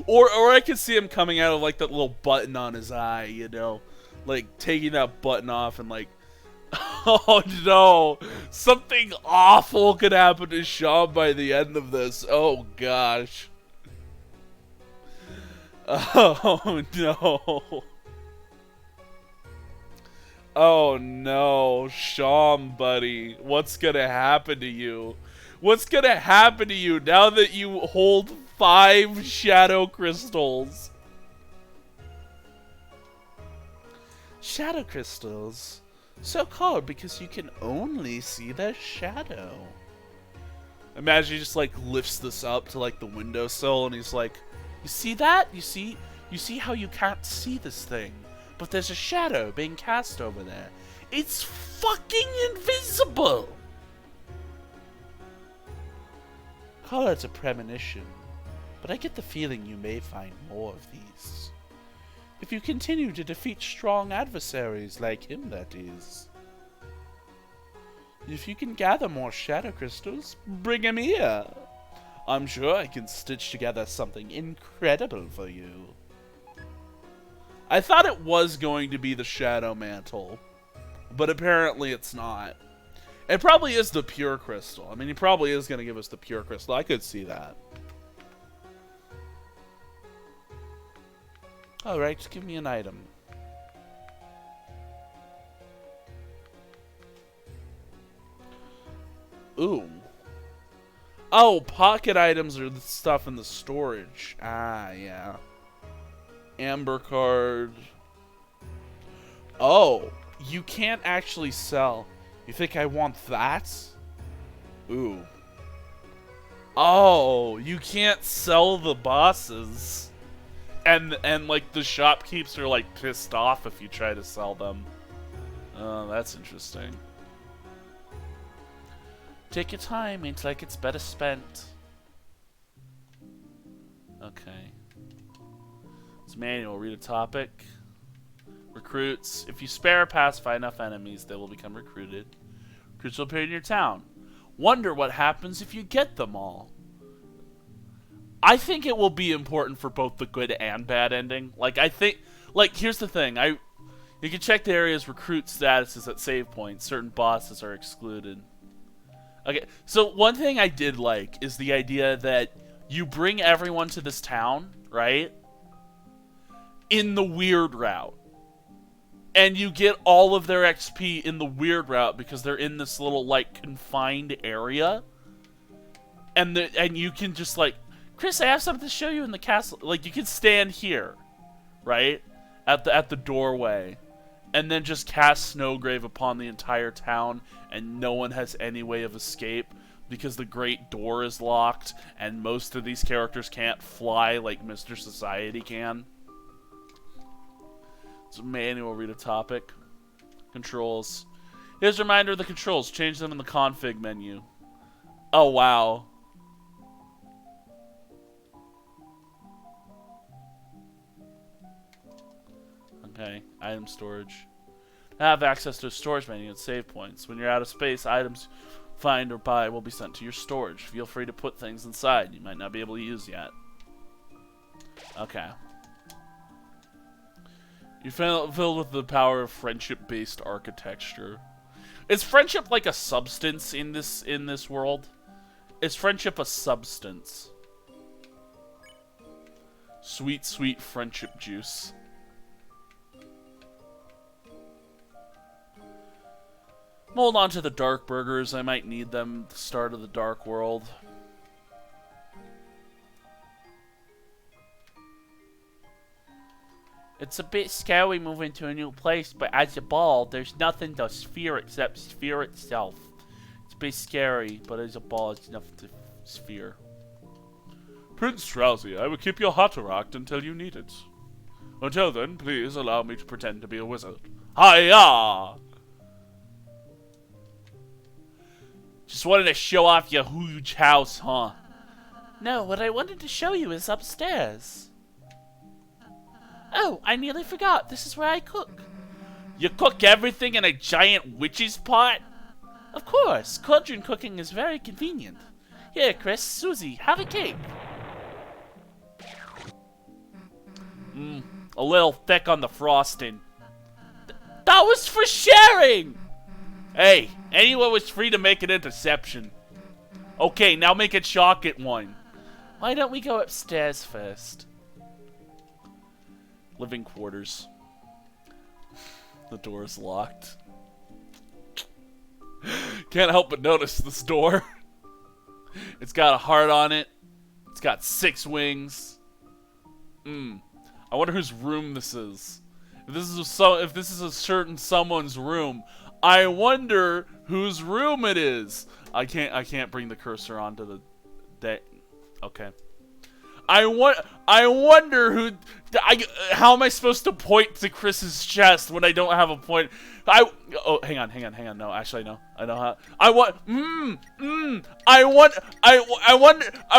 Or I could see him coming out of, like, that little button on his eye, you know? Like, taking that button off and, like... Oh, no! Something awful could happen to Sean by the end of this. Oh, gosh. Oh, no. Oh no, Sean, buddy. What's gonna happen to you? What's gonna happen to you now that you hold 5 shadow crystals? Shadow crystals? So called because you can only see their shadow. Imagine he just like lifts this up to like the windowsill and he's like, you see that? You see how you can't see this thing? But there's a shadow being cast over there. It's fucking invisible! Call it a premonition, but I get the feeling you may find more of these. If you continue to defeat strong adversaries like him, that is. If you can gather more shadow crystals, bring him here. I'm sure I can stitch together something incredible for you. I thought it was going to be the Shadow Mantle, but apparently it's not. It probably is the Pure Crystal. I mean, he probably is going to give us the Pure Crystal. I could see that. Alright, give me an item. Ooh. Oh, pocket items are the stuff in the storage. Ah, yeah. Amber card. Oh, you can't actually sell. You think I want that? Ooh. Oh, you can't sell the bosses. And like the shopkeepers are like pissed off if you try to sell them. Oh, that's interesting. Take your time, it's like it's better spent. Okay. It's manual, read a topic. Recruits. If you spare or pacify enough enemies, they will become recruited. Recruits will appear in your town. Wonder what happens if you get them all. I think it will be important for both the good and bad ending. Like, I think... Like, here's the thing. You can check the area's recruit statuses at save points. Certain bosses are excluded. Okay, so one thing I did like is the idea that you bring everyone to this town, right? In the weird route. And you get all of their XP in the weird route because they're in this little, like, confined area. And you can just, like, Kris, I have something to show you in the castle. Like, you can stand here, right? At the doorway. And then just cast Snowgrave upon the entire town, and no one has any way of escape because the great door is locked, and most of these characters can't fly like Mr. Society can. It's a manual, read a topic. Controls. Here's a reminder of the controls. Change them in the config menu. Oh, wow. Okay, item storage. Have access to a storage menu and save points. When you're out of space, items find or buy will be sent to your storage. Feel free to put things inside you might not be able to use yet. Okay. You're filled with the power of friendship-based architecture. Is friendship like a substance in this world? Is friendship a substance? Sweet, sweet friendship juice. Hold on to the dark burgers. I might need them at the start of the dark world. It's a bit scary moving to a new place, but as a ball, there's nothing to sphere except sphere itself. It's a bit scary, but as a ball, it's enough to sphere. Prince Drowsy, I will keep your Hatteract until you need it. Until then, please allow me to pretend to be a wizard. Hiya! Just wanted to show off your huge house, huh? No, what I wanted to show you is upstairs. Oh, I nearly forgot. This is where I cook. You cook everything in a giant witch's pot? Of course. Cauldron cooking is very convenient. Here, Kris, Susie, have a cake. A little thick on the frosting. That was for sharing! Hey, anyone was free to make an interception. Okay, now make a chocolate one. Why don't we go upstairs first? Living quarters. The door is locked. Can't help but notice this door. It's got a heart on it. It's got 6 wings. I wonder whose room this is. If this is a certain someone's room, I wonder whose room it is. I can't bring the cursor onto the okay. I wonder who. How am I supposed to point to Chris's chest when I don't have a point? Oh, hang on. No, actually, no. I know how. I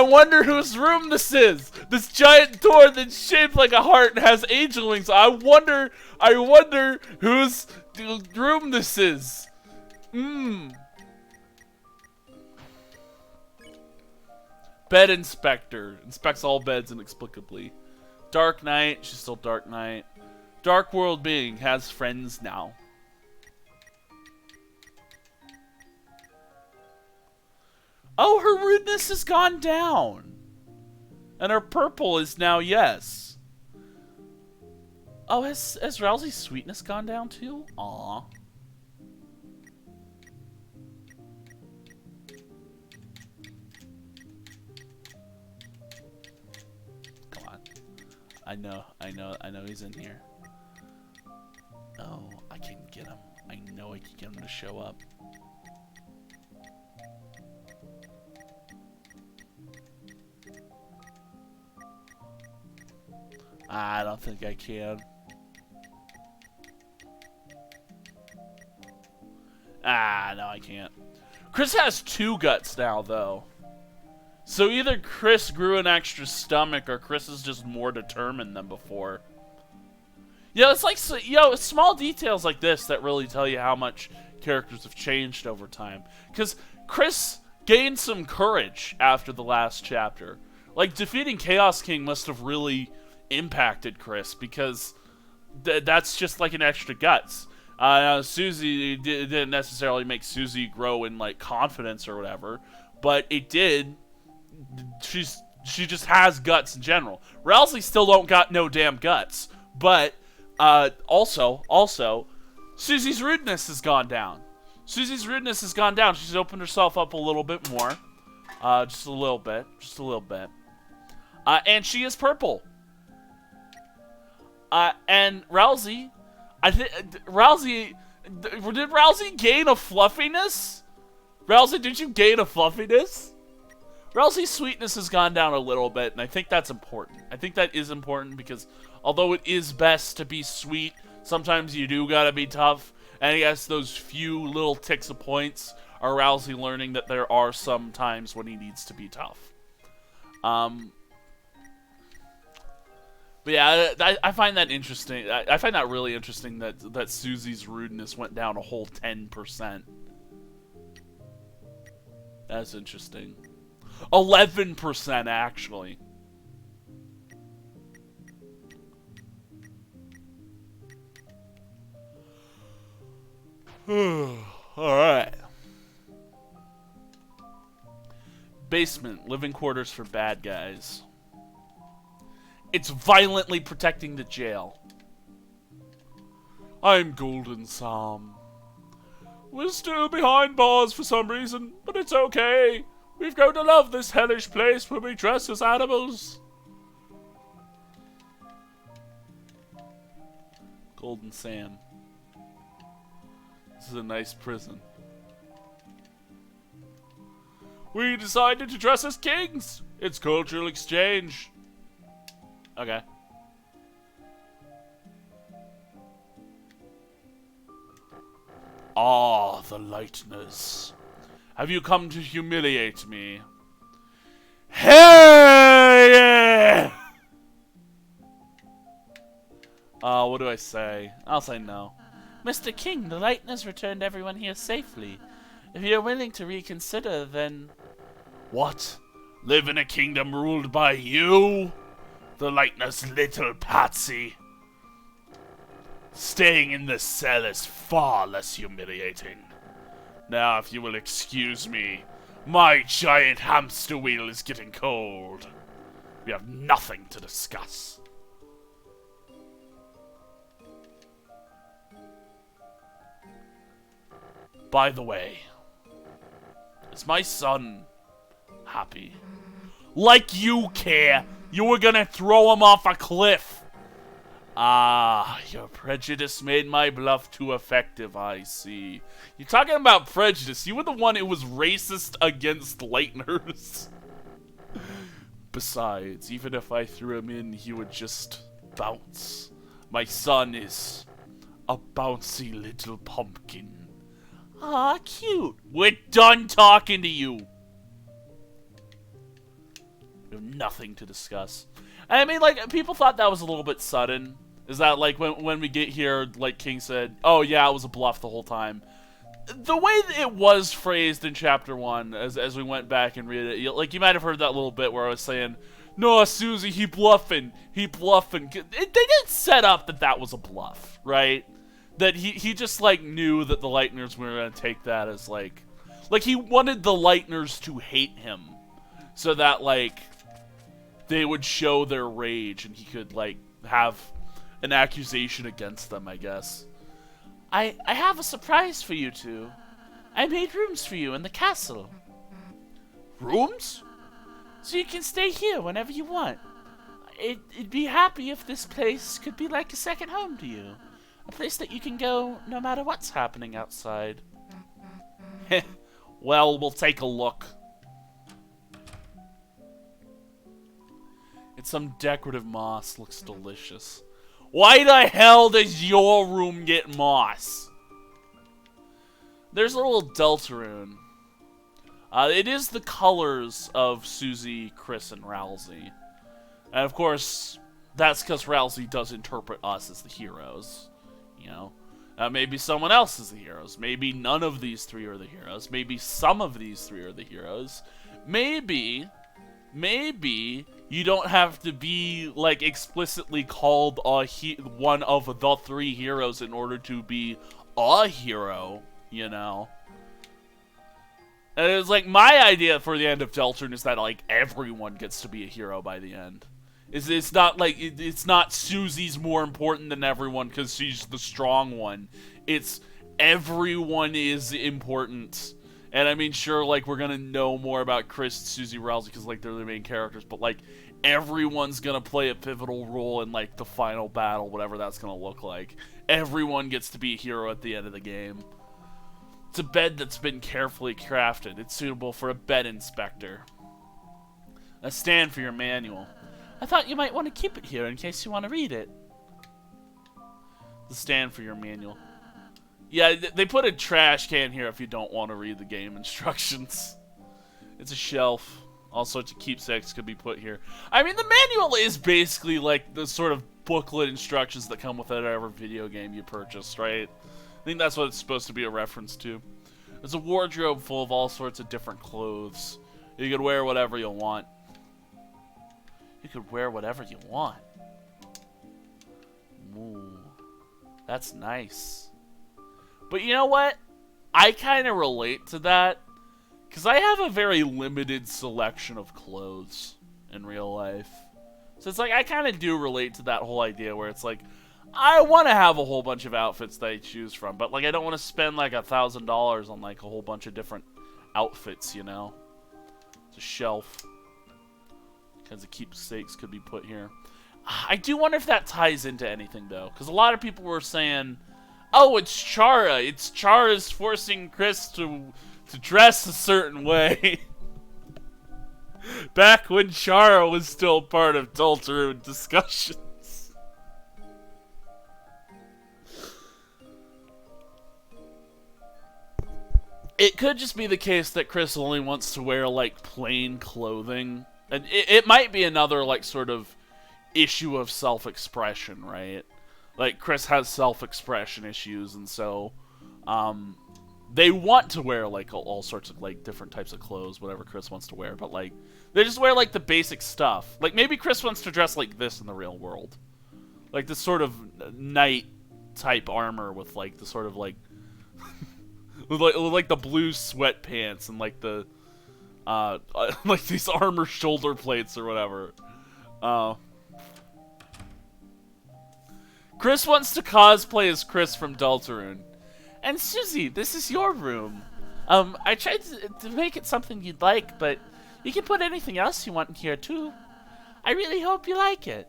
wonder whose room this is. This giant door that's shaped like a heart and has angel wings. I wonder whose room this is. Bed inspector. Inspects all beds inexplicably. Dark Knight. She's still Dark Knight. Dark world being. Has friends now. Oh, her rudeness has gone down. And her purple is now yes. Oh, has Rousey's sweetness gone down too? Aww. I know he's in here. Oh, I can get him. I know I can get him to show up. I don't think I can. No, I can't. Kris has 2 guts now, though. So either Kris grew an extra stomach or Kris is just more determined than before. It's like, small details like this that really tell you how much characters have changed over time. Because Kris gained some courage after the last chapter. Like, defeating Chaos King must have really impacted Kris because that's just like an extra guts. Susie didn't necessarily make Susie grow in, like, confidence or whatever, but it did. She just has guts in general. Rousey still don't got no damn guts. But also, Susie's rudeness has gone down. She's opened herself up a little bit more, just a little bit. And she is purple. And Rousey, did Rousey gain a fluffiness? Rousey, did you gain a fluffiness? Rousey's sweetness has gone down a little bit, and I think that's important. I think that is important because although it is best to be sweet, sometimes you do gotta be tough. And I guess those few little ticks of points are Rousey learning that there are some times when he needs to be tough. But yeah, I find that interesting. I find that really interesting that Susie's rudeness went down a whole 10%. That's interesting. 11% actually. Alright. Basement, living quarters for bad guys. It's violently protecting the jail. I'm Golden Sam. We're still behind bars for some reason, but it's okay. We've grown to love this hellish place where we dress as animals. Golden Sam. This is a nice prison. We decided to dress as kings. It's cultural exchange. Okay. Ah, the Lightners. Have you come to humiliate me? Hell yeah! What do I say? I'll say no. Mr. King, the Lightners returned everyone here safely. If you're willing to reconsider, then... What? Live in a kingdom ruled by you? The Lightner's little patsy. Staying in the cell is far less humiliating. Now, if you will excuse me, my giant hamster wheel is getting cold. We have nothing to discuss. By the way, is my son happy? Like you care! You were gonna throw him off a cliff! Ah, your prejudice made my bluff too effective, I see. You're talking about prejudice. You were the one who was racist against Lightners. Besides, even if I threw him in, he would just bounce. My son is a bouncy little pumpkin. Aw, cute. We're done talking to you. We have nothing to discuss. I mean, like, people thought that was a little bit sudden. Is that, like, when we get here, like King said, oh, yeah, it was a bluff the whole time. The way that it was phrased in Chapter 1, as we went back and read it, like, you might have heard that little bit where I was saying, no, Susie, he bluffing. They didn't set up that was a bluff, right? That he just, like, knew that the Lightners were going to take that as, like, he wanted the Lightners to hate him. So that, like, they would show their rage and he could, like, have an accusation against them, I guess. I have a surprise for you two. I made rooms for you in the castle. Rooms? So you can stay here whenever you want. It'd be happy if this place could be like a second home to you. A place that you can go no matter what's happening outside. Well, we'll take a look. It's some decorative moss. Looks delicious. Why the hell does your room get moss? There's a little Deltarune. It is the colors of Susie, Kris, and Rousey. And of course, that's because Rousey does interpret us as the heroes. You know? Maybe someone else is the heroes. Maybe none of these three are the heroes. Maybe some of these three are the heroes. Maybe you don't have to be, like, explicitly called one of the three heroes in order to be a hero, you know? And it's like, my idea for the end of Deltarune is that, like, everyone gets to be a hero by the end. It's not, like, it's not Susie's more important than everyone because she's the strong one. It's everyone is important. And I mean, sure, like, we're gonna know more about Kris, Susie, Rousey because, like, they're the main characters, but, like, everyone's gonna play a pivotal role in, like, the final battle, whatever that's gonna look like. Everyone gets to be a hero at the end of the game. It's a bed that's been carefully crafted. It's suitable for a bed inspector. A stand for your manual. I thought you might want to keep it here in case you want to read it. The stand for your manual. Yeah, they put a trash can here if you don't want to read the game instructions. It's a shelf. All sorts of keepsakes could be put here. I mean, the manual is basically like the sort of booklet instructions that come with whatever video game you purchase, right? I think that's what it's supposed to be a reference to. There's a wardrobe full of all sorts of different clothes. You could wear whatever you want. You could wear whatever you want. Ooh, that's nice. But you know what? I kind of relate to that. Because I have a very limited selection of clothes in real life. So it's like, I kind of do relate to that whole idea where it's like, I want to have a whole bunch of outfits that I choose from. But like, I don't want to spend like $1,000 on like a whole bunch of different outfits, you know? It's a shelf. Kinds of keepsakes could be put here. I do wonder if that ties into anything though. Because a lot of people were saying, oh, it's Chara. It's Chara's forcing Kris to dress a certain way. Back when Chara was still part of Deltarune discussions. It could just be the case that Kris only wants to wear, like, plain clothing. And it might be another, like, sort of issue of self-expression, right? Like, Kris has self-expression issues, and so, they want to wear, like, all sorts of, like, different types of clothes, whatever Kris wants to wear, but, like, they just wear, like, the basic stuff. Like, maybe Kris wants to dress like this in the real world. Like, this sort of knight-type armor with, like, the sort of, like, with, like, the blue sweatpants and, like, the, like, these armor shoulder plates or whatever. Kris wants to cosplay as Kris from Deltarune. And Susie, this is your room. I tried to make it something you'd like, but you can put anything else you want in here too. I really hope you like it.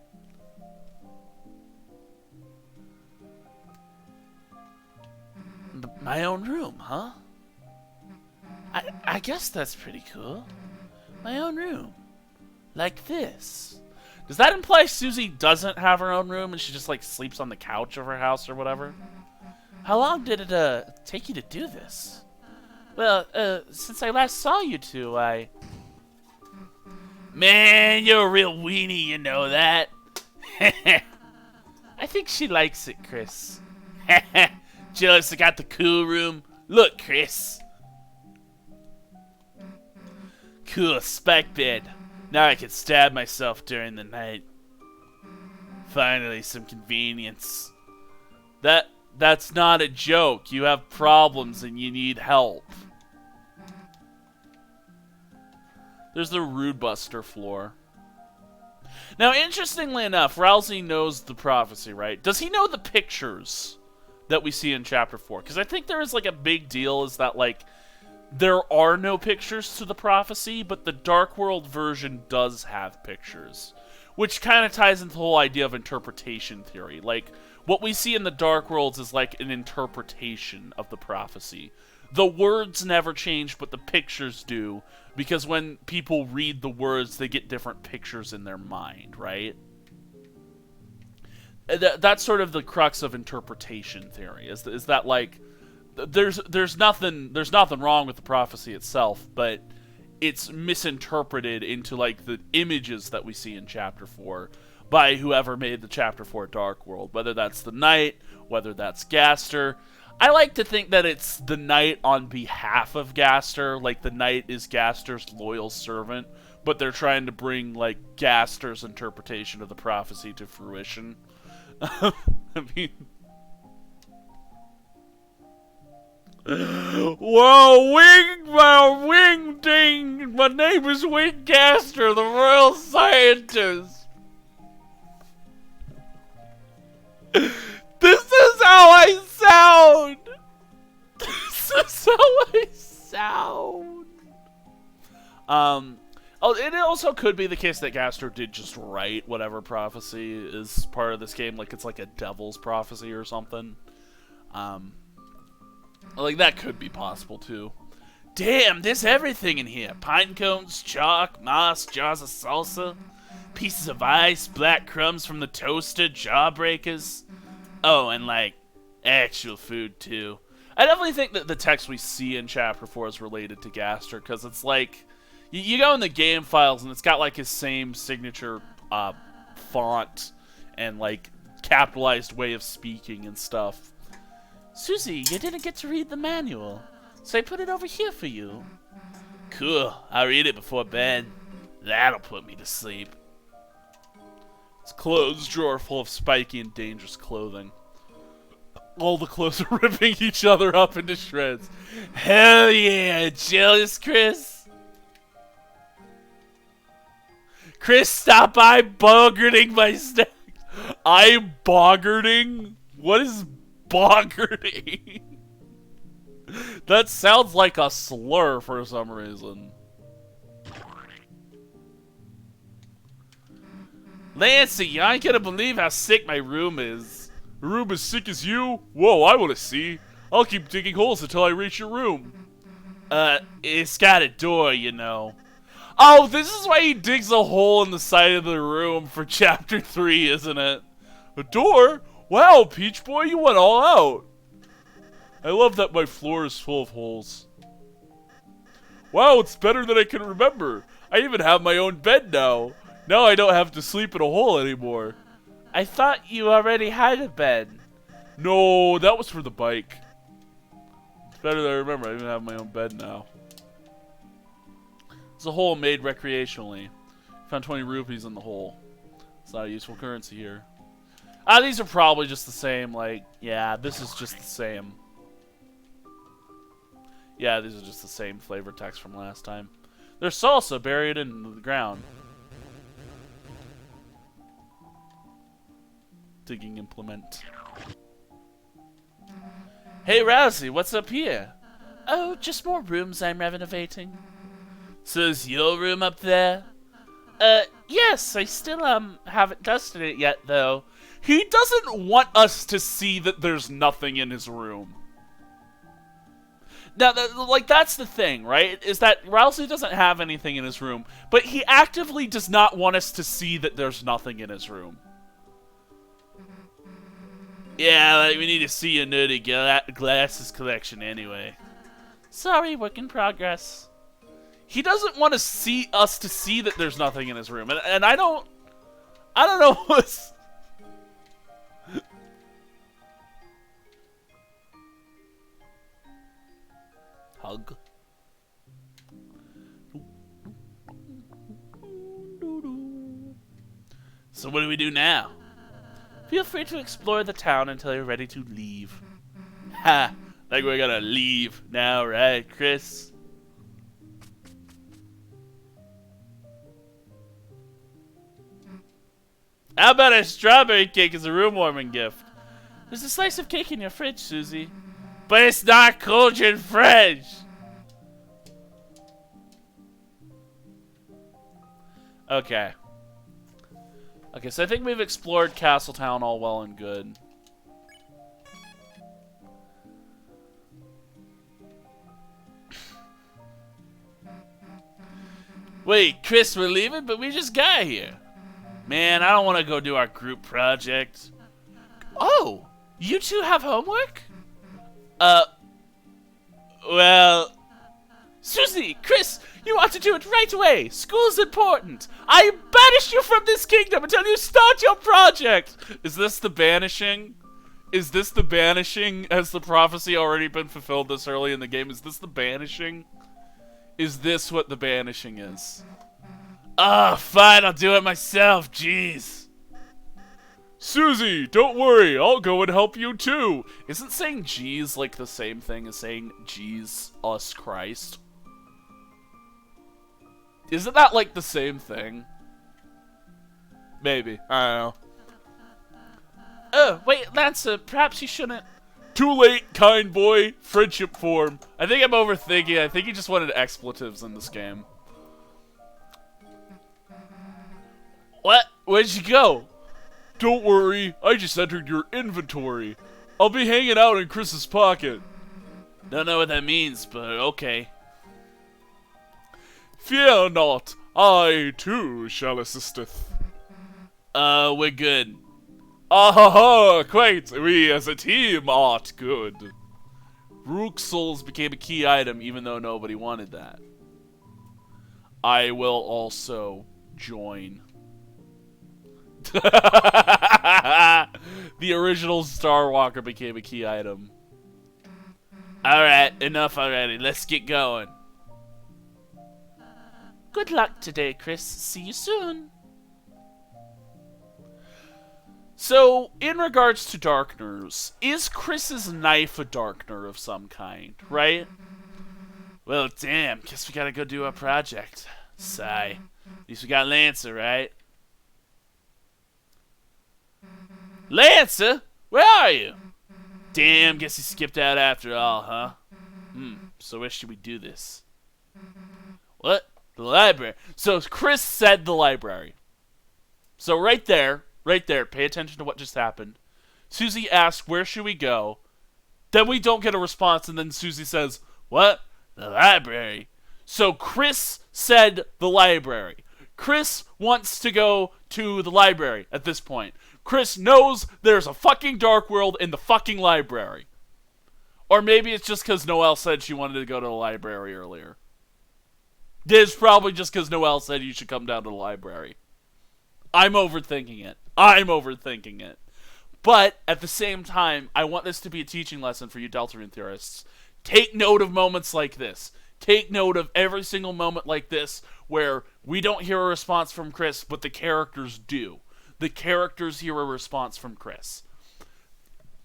My own room, huh? I guess that's pretty cool. My own room. Like this. Does that imply Susie doesn't have her own room and she just, like, sleeps on the couch of her house or whatever? How long did it, take you to do this? Well, since I last saw you two, Man, you're a real weenie, you know that. I think she likes it, Kris. Jealous I got the cool room? Look, Kris. Cool, spike bed. Now I can stab myself during the night. Finally, some convenience. That's not a joke. You have problems and you need help. There's the Rude Buster floor. Now, interestingly enough, Rousey knows the prophecy, right? Does he know the pictures that we see in Chapter 4? Because I think there is, like, a big deal is that, like, there are no pictures to the prophecy, but the Dark World version does have pictures. Which kind of ties into the whole idea of interpretation theory. Like, what we see in the Dark Worlds is like an interpretation of the prophecy. The words never change, but the pictures do. Because when people read the words, they get different pictures in their mind, right? That's sort of the crux of interpretation theory. Is that like, there's nothing wrong with the prophecy itself, but it's misinterpreted into like the images that we see in Chapter 4 by whoever made the Chapter 4 Dark World, whether that's the Knight, whether that's Gaster. I like to think that it's the Knight on behalf of Gaster, like the Knight is Gaster's loyal servant, but they're trying to bring like Gaster's interpretation of the prophecy to fruition. I mean, whoa, wing ding! My name is Wing Gaster, the royal scientist. This is how I sound. This is how I sound. Oh, it also could be the case that Gaster did just write whatever prophecy is part of this game, like it's like a devil's prophecy or something. Like that could be possible too. Damn, there's everything in here. Pine cones, chalk, moss, jars of salsa, pieces of ice, black crumbs from the toaster, jawbreakers. Oh, and like actual food too. I definitely think that the text we see in Chapter 4 is related to Gaster, because it's like, you go in the game files and it's got like his same signature font and like capitalized way of speaking and stuff. Susie, you didn't get to read the manual, so I put it over here for you. Cool, I'll read it before bed. That'll put me to sleep. It's a clothes drawer full of spiky and dangerous clothing. All the clothes are ripping each other up into shreds. Hell yeah, jealous, Kris? Kris, stop eye-boggerting my stack. Eye-boggerting? What is boggerting? That sounds like a slur for some reason. Lancy, you ain't gonna believe how sick my room is. Your room as sick as you? Whoa, I wanna see. I'll keep digging holes until I reach your room. It's got a door, you know. Oh, this is why he digs a hole in the side of the room for Chapter 3, isn't it? A door? Wow, Peach Boy, you went all out. I love that my floor is full of holes. Wow, it's better than I can remember. I even have my own bed now. Now I don't have to sleep in a hole anymore. I thought you already had a bed. No, that was for the bike. It's better than I remember. I even have my own bed now. It's a hole made recreationally. Found 20 rupees in the hole. It's not a useful currency here. These are probably just the same, like, yeah, this is just the same. Yeah, these are just the same flavor text from last time. There's salsa buried in the ground. Digging implement. Hey Rousey, what's up here? Oh, just more rooms I'm renovating. So is your room up there? Yes, I still haven't dusted it yet though. He doesn't want us to see that there's nothing in his room. Now, that's the thing, right? Is that Rousey doesn't have anything in his room, but he actively does not want us to see that there's nothing in his room. Yeah, like, we need to see your nerdy glasses collection anyway. Sorry, work in progress. He doesn't want to see us to see that there's nothing in his room, and I don't know what's... Hug. So what do we do now? Feel free to explore the town until you're ready to leave. Ha! Like we're gonna leave now, right, Kris? How about a strawberry cake as a room-warming gift? There's a slice of cake in your fridge, Susie. But it's not cauldron fridge! Okay. Okay, so I think we've explored Castletown all well and good. Wait, Kris, we're leaving? But we just got here. Man, I don't want to go do our group project. Oh, you two have homework? Well... Susie, Kris, you ought to do it right away. School's important. I banish you from this kingdom until you start your project. Is this the banishing? Is this the banishing? Has the prophecy already been fulfilled this early in the game? Is this the banishing? Is this what the banishing is? Ah, fine, I'll do it myself, jeez. Susie, don't worry, I'll go and help you too. Isn't saying jeez like the same thing as saying jeez us Christ? Isn't that like the same thing? Maybe, I don't know. Oh, wait, Lancer, perhaps you shouldn't... Too late, kind boy. Friendship form. I think I'm overthinking. I think he just wanted expletives in this game. What? Where'd you go? Don't worry. I just entered your inventory. I'll be hanging out in Kris's pocket. Don't know what that means, but okay. Fear not. I, too, shall assisteth. We're good. Ah ha ha! Quite! We as a team art good. Rook souls became a key item even though nobody wanted that. I will also join. The original Star Walker became a key item. Alright, enough already. Let's get going. Good luck today, Kris. See you soon. So, in regards to darkeners, is Kris's knife a darkener of some kind, right? Well, damn, guess we gotta go do our project. Sigh. At least we got Lancer, right? Lancer? Where are you? Damn, guess he skipped out after all, huh? So where should we do this? What? The library. So Kris said the library. So right there, pay attention to what just happened. Susie asks, where should we go? Then we don't get a response, and then Susie says, what? The library. So Kris said the library. Kris wants to go to the library at this point. Kris knows there's a fucking dark world in the fucking library. Or maybe it's just because Noelle said she wanted to go to the library earlier. It's probably just because Noelle said you should come down to the library. I'm overthinking it. But, at the same time, I want this to be a teaching lesson for you Deltarune theorists. Take note of moments like this. Take note of every single moment like this where we don't hear a response from Kris, but the characters do. The characters hear a response from Kris.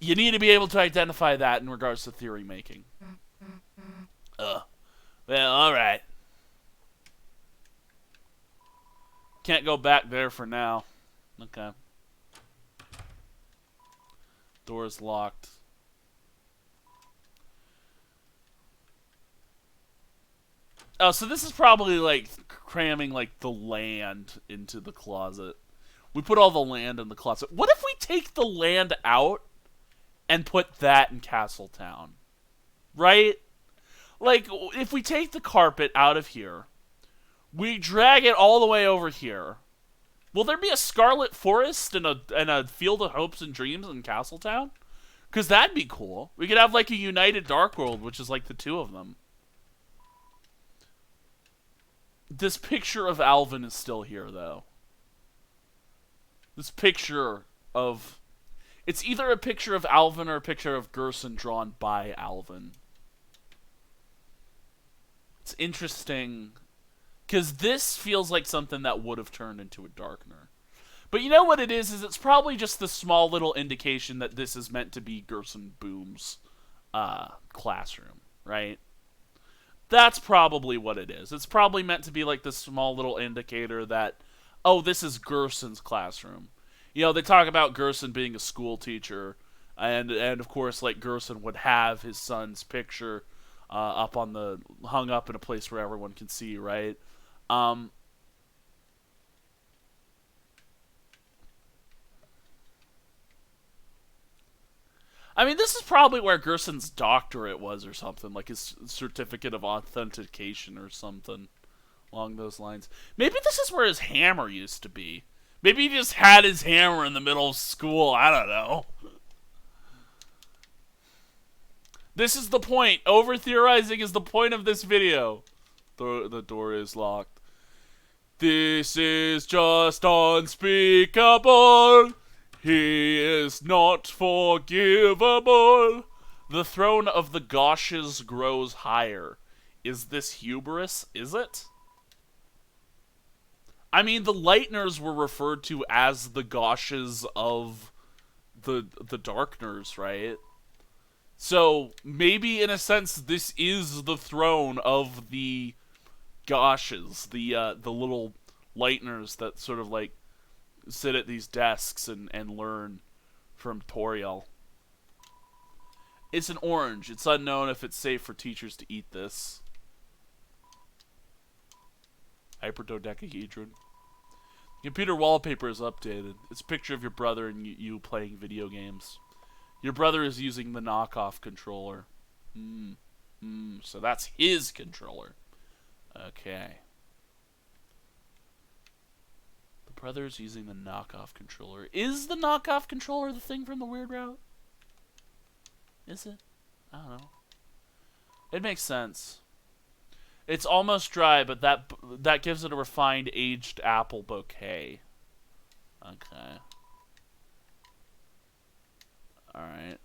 You need to be able to identify that in regards to theory making. Well, alright. Can't go back there for now. Okay. Door's locked. Oh, so this is probably like cramming like the land into the closet. We put all the land in the closet. What if we take the land out and put that in Castletown? Right? Like, if we take the carpet out of here, we drag it all the way over here. Will there be a Scarlet Forest and a Field of Hopes and Dreams in Castletown? Because that'd be cool. We could have like a United Dark World, which is like the two of them. This picture of Alvin is still here, though. This picture of... It's either a picture of Alvin or a picture of Gerson drawn by Alvin. It's interesting, because this feels like something that would have turned into a darkener. But you know what it is it's probably just the small little indication that this is meant to be Gerson Boom's classroom, right? That's probably what it is. It's probably meant to be like this small little indicator that, oh, this is Gerson's classroom. You know, they talk about Gerson being a school teacher, and of course, like, Gerson would have his son's picture hung up in a place where everyone can see, right? I mean, this is probably where Gerson's doctorate was or something, like his certificate of authentication or something along those lines. Maybe this is where his hammer used to be. Maybe he just had his hammer in the middle of school. I don't know. This is the point. Over-theorizing is the point of this video. The door is locked. This is just unspeakable. He is not forgivable. The throne of the Goshes grows higher. Is this hubris? Is it? I mean, the Lightners were referred to as the Goshes of the Darkners, right? So, maybe in a sense, this is the throne of the Goshes, the little Lightners that sort of, like, sit at these desks and learn from Toriel. It's an orange. It's unknown if it's safe for teachers to eat this. Hyperdodecahedron. Computer wallpaper is updated. It's a picture of your brother and you playing video games. Your brother is using the knockoff controller. So that's his controller. Okay. The brother is using the knockoff controller. Is the knockoff controller the thing from the Weird Route? Is it? I don't know. It makes sense. It's almost dry, but that gives it a refined, aged apple bouquet. Okay. Alright.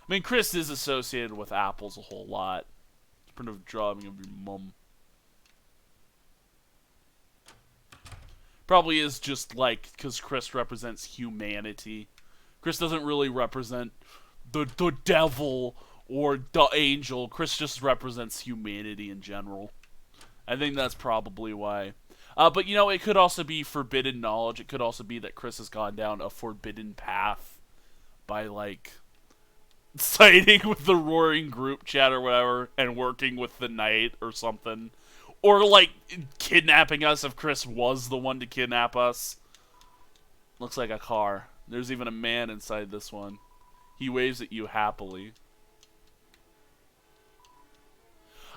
I mean, Kris is associated with apples a whole lot. It's part of drawing of your mum. Probably is just like, because Kris represents humanity. Kris doesn't really represent the devil or the angel. Kris just represents humanity in general. I think that's probably why. But, you know, it could also be forbidden knowledge. It could also be that Kris has gone down a forbidden path by, like, siding with the roaring group chat or whatever and working with the knight or something. Or, like, kidnapping us if Kris was the one to kidnap us. Looks like a car. There's even a man inside this one. He waves at you happily.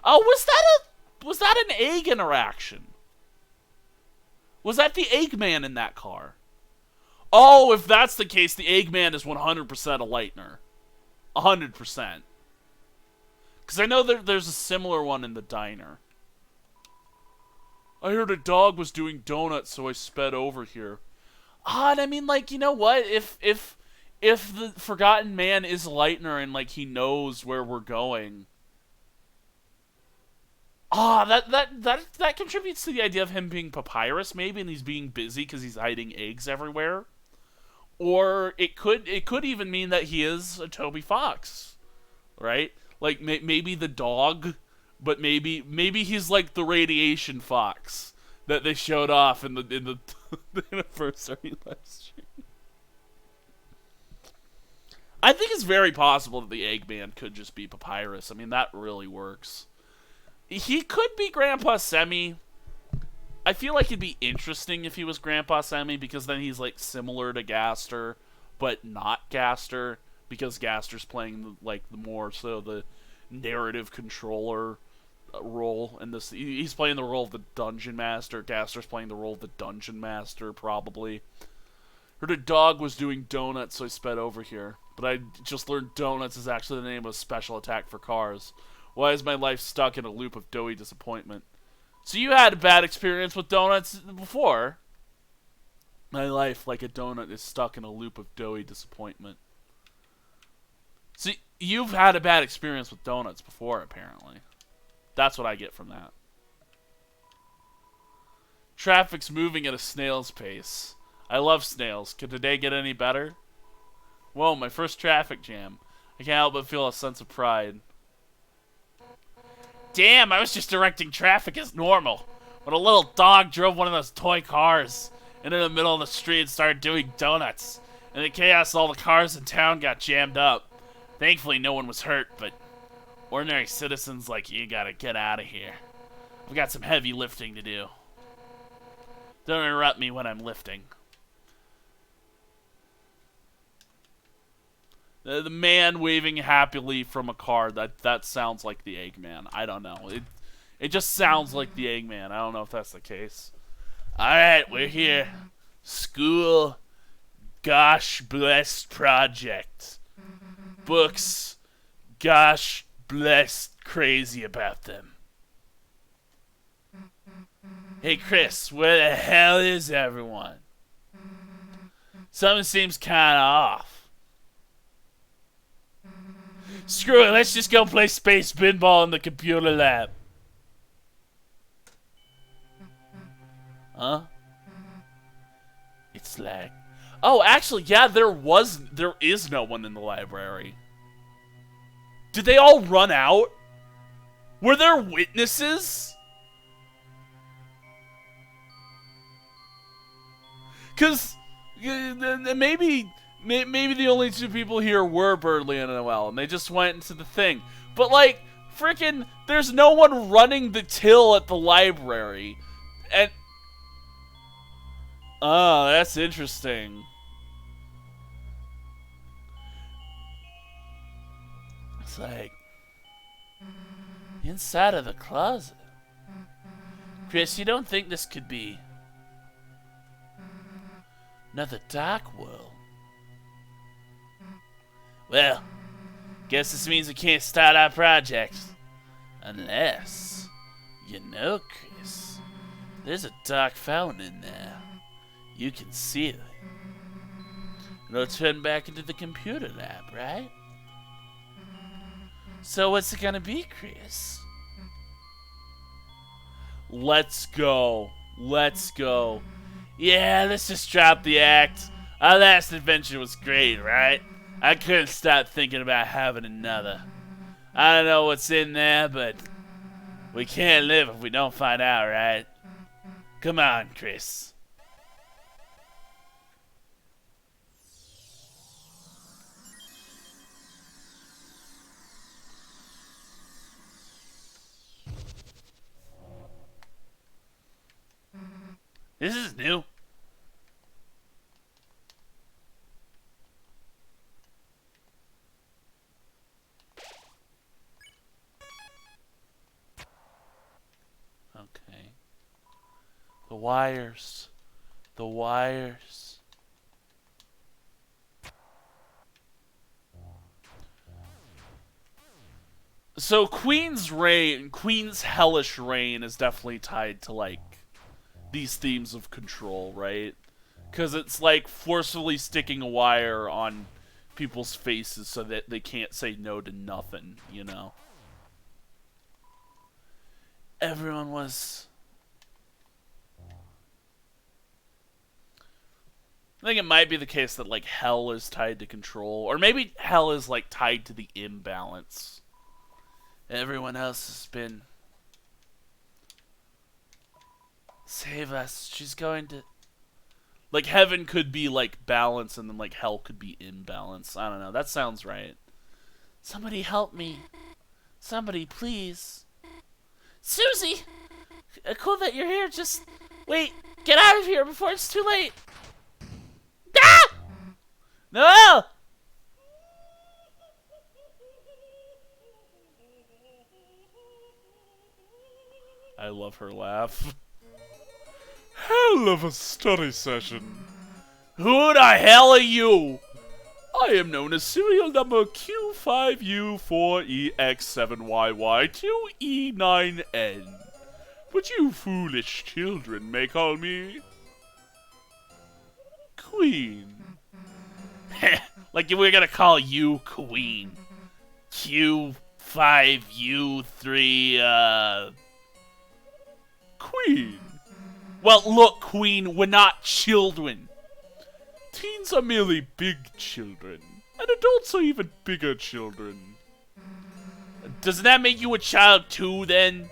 Oh, was that an egg interaction? Was that the Eggman in that car? Oh, if that's the case, the Eggman is 100% a Lightner. 100%. Because I know there's a similar one in the diner. I heard a dog was doing donuts, so I sped over here. And I mean, like, you know what? If the Forgotten Man is Lightner and, like, he knows where we're going... that contributes to the idea of him being Papyrus, maybe, and he's being busy because he's hiding eggs everywhere. Or it could even mean that he is a Toby Fox, right? Like maybe the dog, but maybe he's like the radiation fox that they showed off in the anniversary live stream. I think it's very possible that the Eggman could just be Papyrus. I mean, that really works. He could be Grandpa Semi. I feel like it'd be interesting if he was Grandpa Semi, because then he's, like, similar to Gaster, but not Gaster, because Gaster's playing, like, the more so the narrative controller role in this. He's playing the role of the Dungeon Master. Gaster's playing the role of the Dungeon Master, probably. Heard a dog was doing donuts, so I sped over here. But I just learned donuts is actually the name of a special attack for cars. Why is my life stuck in a loop of doughy disappointment? So you had a bad experience with donuts before. My life, like a donut, is stuck in a loop of doughy disappointment. So you've had a bad experience with donuts before, apparently. That's what I get from that. Traffic's moving at a snail's pace. I love snails. Could today get any better? Whoa, my first traffic jam. I can't help but feel a sense of pride. Damn, I was just directing traffic as normal when a little dog drove one of those toy cars into the middle of the street and started doing donuts. In the chaos, all the cars in town got jammed up. Thankfully, no one was hurt, but ordinary citizens like you gotta get out of here. I've got some heavy lifting to do. Don't interrupt me when I'm lifting. The man waving happily from a car, that sounds like the Eggman. I don't know. It just sounds like the Eggman. I don't know if that's the case. Alright, we're here. School, gosh blessed project. Books, gosh blessed crazy about them. Hey Kris, where the hell is everyone? Something seems kinda off. Screw it, let's just go play space pinball in the computer lab. Huh? It's like... Oh, actually, yeah, there is no one in the library. Did they all run out? Were there witnesses? Because maybe the only two people here were Birdly and Noelle, and they just went into the thing. But, like, frickin', there's no one running the till at the library. And... Oh, that's interesting. It's like... Inside of the closet. Kris, you don't think this could be... another dark world? Well, Guess this means we can't start our project. Unless, you know, Kris, there's a dark fountain in there. You can see it. It'll turn back into the computer lab, right? So what's it gonna be, Kris? Let's go. Let's go. Yeah, let's just drop the act. Our last adventure was great, right? I couldn't stop thinking about having another. I don't know what's in there, but we can't live if we don't find out, right? Come on, Kris. This is new. Okay. The wires. The wires. So Queen's hellish reign is definitely tied to, like, these themes of control, right? Because it's like forcefully sticking a wire on people's faces so that they can't say no to nothing, you know? Everyone was... I think it might be the case that, like, hell is tied to control. Or maybe hell is, like, tied to the imbalance. Everyone else has been... Save us. She's going to... Like, heaven could be, like, balance, and then, like, hell could be imbalance. I don't know. That sounds right. Somebody help me. Somebody, please. Susie! Cool that you're here. Just... Wait. Get out of here before it's too late. Ah! No! I love her laugh. Hell of a study session. Who the hell are you? I am known as serial number Q5U4EX7YY2E9N. But you foolish children may call me Queen. Like we're gonna call you Queen. Q5U3, Queen. Well, look, Queen, we're not children. Teens are merely big children, and adults are even bigger children. Doesn't that make you a child too, then?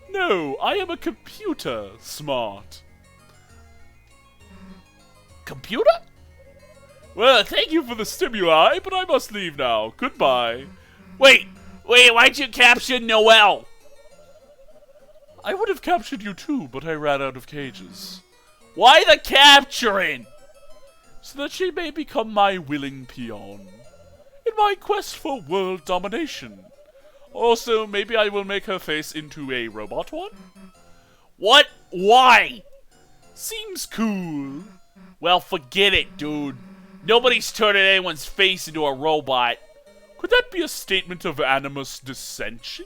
No, I am a computer smart. Computer? Well, thank you for the stimuli, but I must leave now. Goodbye. Wait, why'd you capture Noelle? I would have captured you too, but I ran out of cages. Why the capturing? So that she may become my willing peon in my quest for world domination. Also, maybe I will make her face into a robot one? What? Why? Seems cool. Well, forget it, dude. Nobody's turning anyone's face into a robot. Could that be a statement of animus dissension?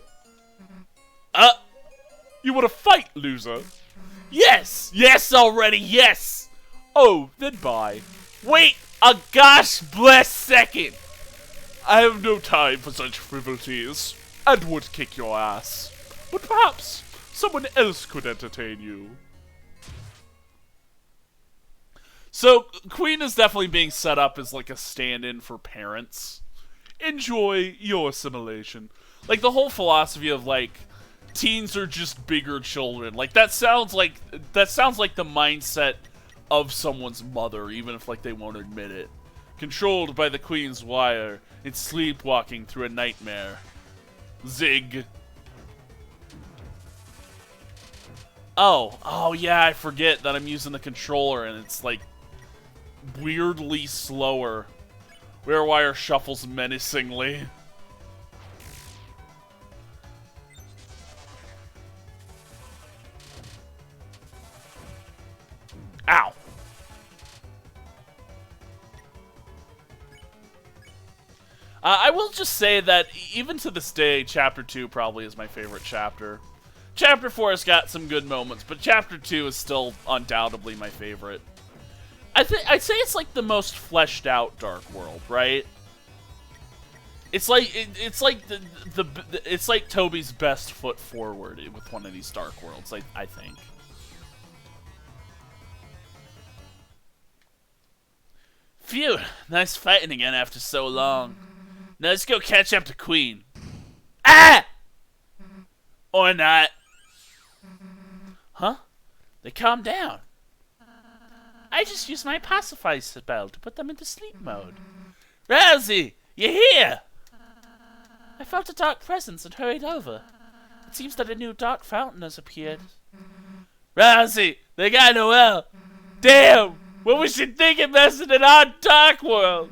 You want to fight, loser? Yes! Yes already, yes! Oh, then bye. Wait a gosh bless second! I have no time for such frivolities, and would kick your ass. But perhaps someone else could entertain you. So, Queen is definitely being set up as like a stand-in for parents. Enjoy your assimilation. Like, the whole philosophy of, like, teens are just bigger children. Like, that sounds like the mindset of someone's mother, even if, like, they won't admit it. Controlled by the Queen's wire, it's sleepwalking through a nightmare. Zig. Oh yeah, I forget that I'm using the controller and it's, like, weirdly slower. Wire shuffles menacingly. Ow! I will just say that even to this day, Chapter 2 probably is my favorite chapter. Chapter 4 has got some good moments, but Chapter 2 is still undoubtedly my favorite. I'd say it's like the most fleshed out Dark World, right? It's like it's like Toby's best foot forward with one of these Dark Worlds, I think. Phew, nice fighting again after so long. Now let's go catch up to Queen. Ah! Or not. Huh? They calmed down. I just used my pacify spell to put them into sleep mode. Rousey, you here? I felt a dark presence and hurried over. It seems that a new dark fountain has appeared. Rousey, they got Noelle. Damn, what was she thinking messing in our dark world?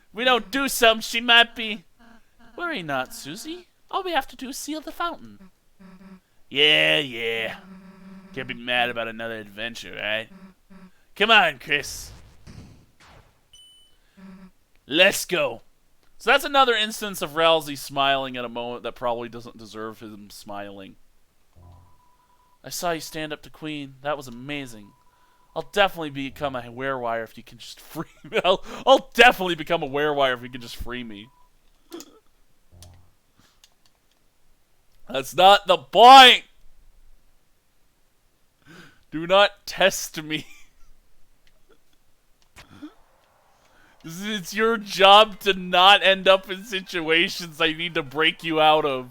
If we don't do something, she might be... Worry not, Susie. All we have to do is seal the fountain. Yeah. Can't be mad about another adventure, right? Come on, Kris. Let's go. So that's another instance of Rousey smiling at a moment that probably doesn't deserve him smiling. I saw you stand up to Queen. That was amazing. I'll definitely become a werewire if you can just free me. I'll definitely become a werewire if you can just free me. That's not the point! Do not test me. It's your job to not end up in situations I need to break you out of.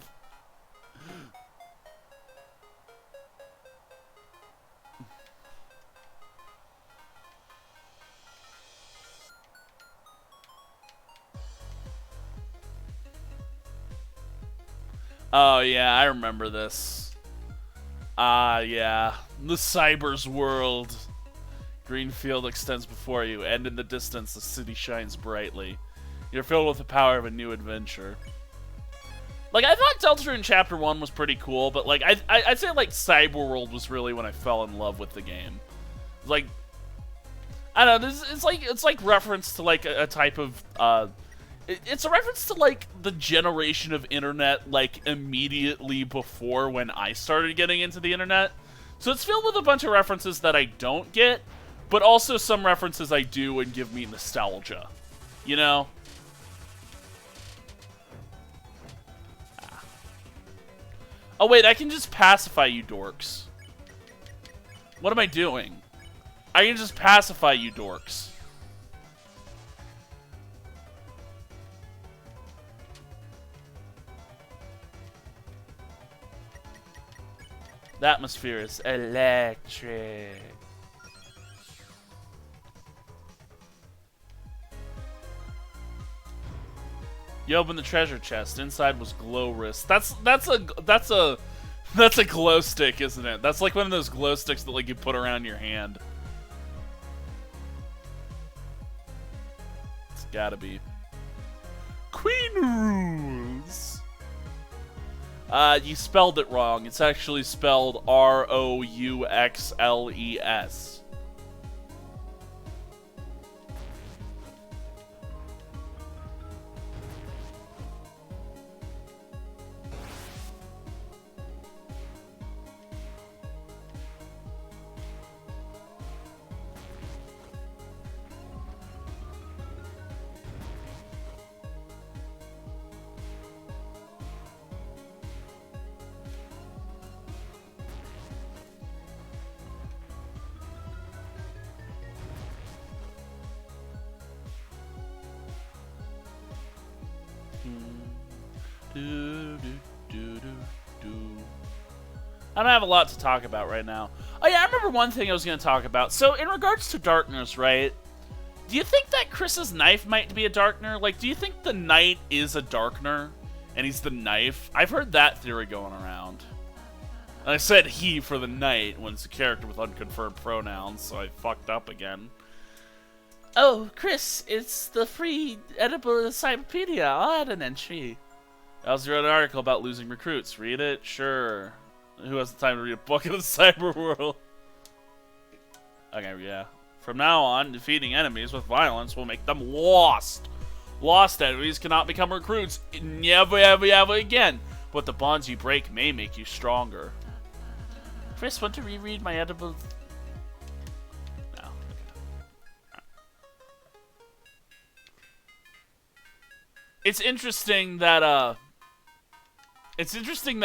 Oh yeah, I remember this. Yeah. The Cyber's world. Green field extends before you, and in the distance the city shines brightly. You're filled with the power of a new adventure. Like, I thought Deltarune Chapter 1 was pretty cool, but like, I'd say like Cyberworld was really when I fell in love with the game. Like, I don't know, it's like reference to like a type of, it's a reference to like the generation of internet like immediately before when I started getting into the internet. So it's filled with a bunch of references that I don't get, but also some references I do and give me nostalgia. You know? Oh wait, I can just pacify you dorks. What am I doing? I can just pacify you dorks. The atmosphere is electric. You open the treasure chest. Inside was glow wrist. That's a glow stick, isn't it? That's like one of those glow sticks that like you put around your hand. It's gotta be. Queen rules. You spelled it wrong. It's actually spelled R-O-U-X-L-E-S. I don't have a lot to talk about right now. Oh yeah, I remember one thing I was going to talk about. So in regards to darkness, right? Do you think that Chris's knife might be a darkener? Like, do you think the knight is a darkener and he's the knife? I've heard that theory going around. And I said he for the knight when it's a character with unconfirmed pronouns, so I fucked up again. Oh, Kris, it's the free edible encyclopedia. I'll add an entry. I also wrote an article about losing recruits. Read it? Sure. Who has the time to read a book in the cyber world? Okay, yeah. From now on, defeating enemies with violence will make them lost. Lost enemies cannot become recruits never, ever, ever again. But the bonds you break may make you stronger. Kris, want to reread my edible? No. Okay. It's interesting that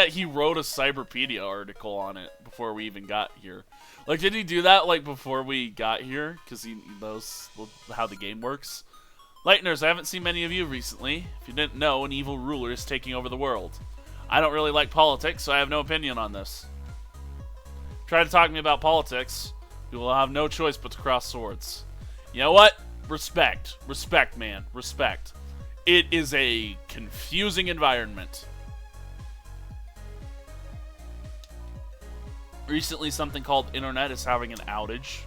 he wrote a Cyberpedia article on it before we even got here. Like, did he do that like before we got here? Because he knows how the game works. Lighteners, I haven't seen many of you recently. If you didn't know, an evil ruler is taking over the world. I don't really like politics, so I have no opinion on this. Try to talk to me about politics, you will have no choice but to cross swords. You know what? Respect. Respect, man. Respect. It is a confusing environment. Recently, something called internet is having an outage.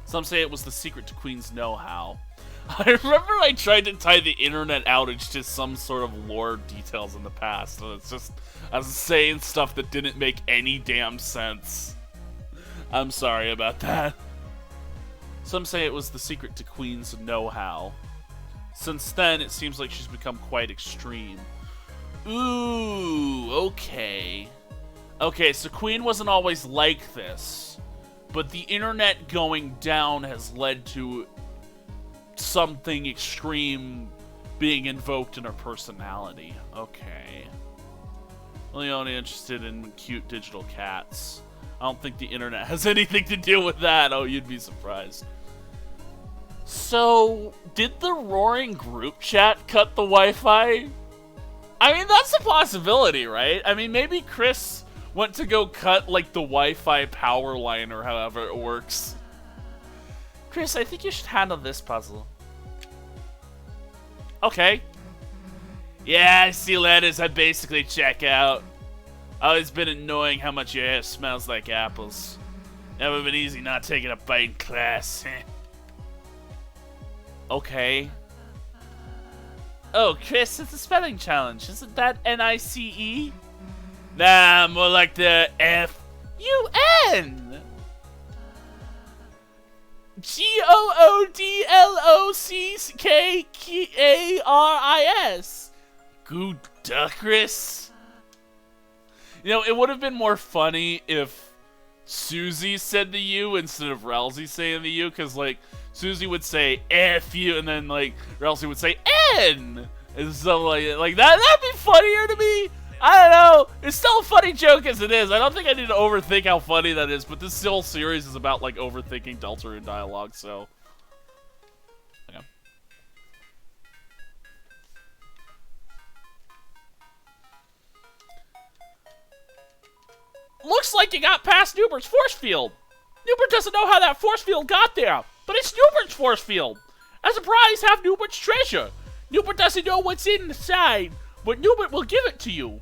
Some say it was the secret to Queen's know-how. I remember I tried to tie the internet outage to some sort of lore details in the past, and it's just, I was saying stuff that didn't make any damn sense. I'm sorry about that. Some say it was the secret to Queen's know-how. Since then, it seems like she's become quite extreme. Ooh, okay. Okay, so Queen wasn't always like this, but the internet going down has led to something extreme being invoked in her personality. Okay. Only interested in cute digital cats. I don't think the internet has anything to do with that. Oh, you'd be surprised. So, did the roaring group chat cut the Wi-Fi? I mean, that's a possibility, right? I mean, maybe Kris went to go cut, like, the Wi-Fi power line or however it works. Kris, I think you should handle this puzzle. Okay. Yeah, see you later as I basically check out. Always been annoying how much your hair smells like apples. Never been easy not taking a bite in class. Okay. Oh, Kris, it's a spelling challenge. Isn't that N-I-C-E? Nah, more like the F-U-N. G-O-O-D-L-O-C-K-A-R-I-S. Good duck, Kris. You know, it would have been more funny if Susie said the U instead of Rousey saying the U, because, like, Susie would say F you, and then, like, Rousey would say N, and stuff like that. That'd be funnier to me. I don't know. It's still a funny joke as it is. I don't think I need to overthink how funny that is, but this whole series is about, like, overthinking Deltarune dialogue, so. Okay. Looks like you got past Newbert's force field. Newbert doesn't know how that force field got there, but it's Newbert's force field. As a prize, have Newbert's treasure. Newbert doesn't know what's inside, but Newbert will give it to you.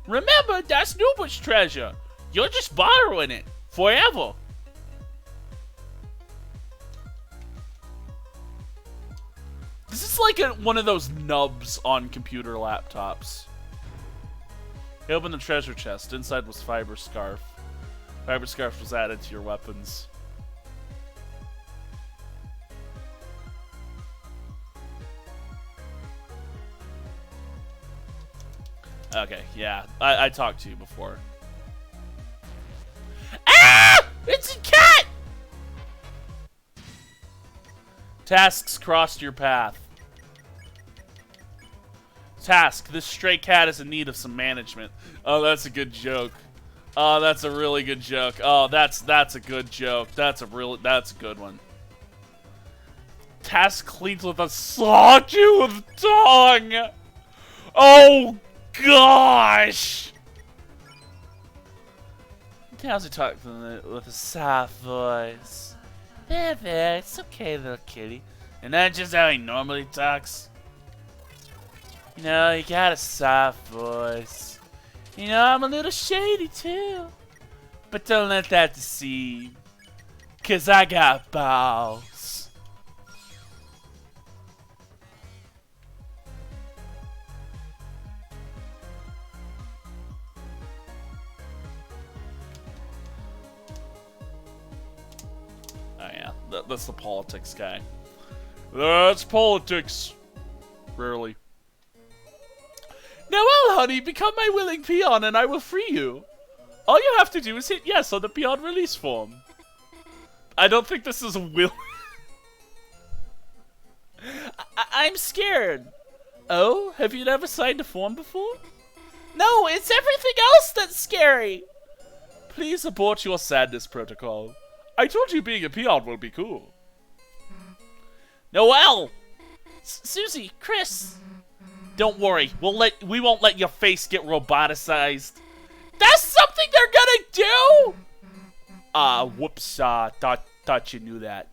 Remember, that's Newbert's treasure. You're just borrowing it. Forever. This is like one of those nubs on computer laptops. He opened the treasure chest. Inside was Fiber Scarf. Fiber Scarf was added to your weapons. Okay, yeah. I talked to you before. Ah! It's a cat! Tasks crossed your path. Task, this stray cat is in need of some management. Oh, that's a good joke. Oh, that's a really good joke. Oh, that's a good joke. That's a good one. Task cleans with a sawtooth tongue. Oh gosh! How's he talk with a soft voice? There, it's okay, little kitty. And that's just how he normally talks. You know, he got a soft voice. You know, I'm a little shady too. But don't let that deceive. 'Cause I got balls. Oh yeah, that's the politics guy. That's politics. Rarely. Noelle, honey, become my willing peon and I will free you. All you have to do is hit yes on the peon release form. I don't think this is a will. I'm scared. Oh, have you never signed a form before? No, it's everything else that's scary. Please abort your sadness protocol. I told you being a peon will be cool. Noelle! Susie, Kris. Don't worry, we won't let your face get roboticized. That's something they're gonna do? Whoops, thought you knew that.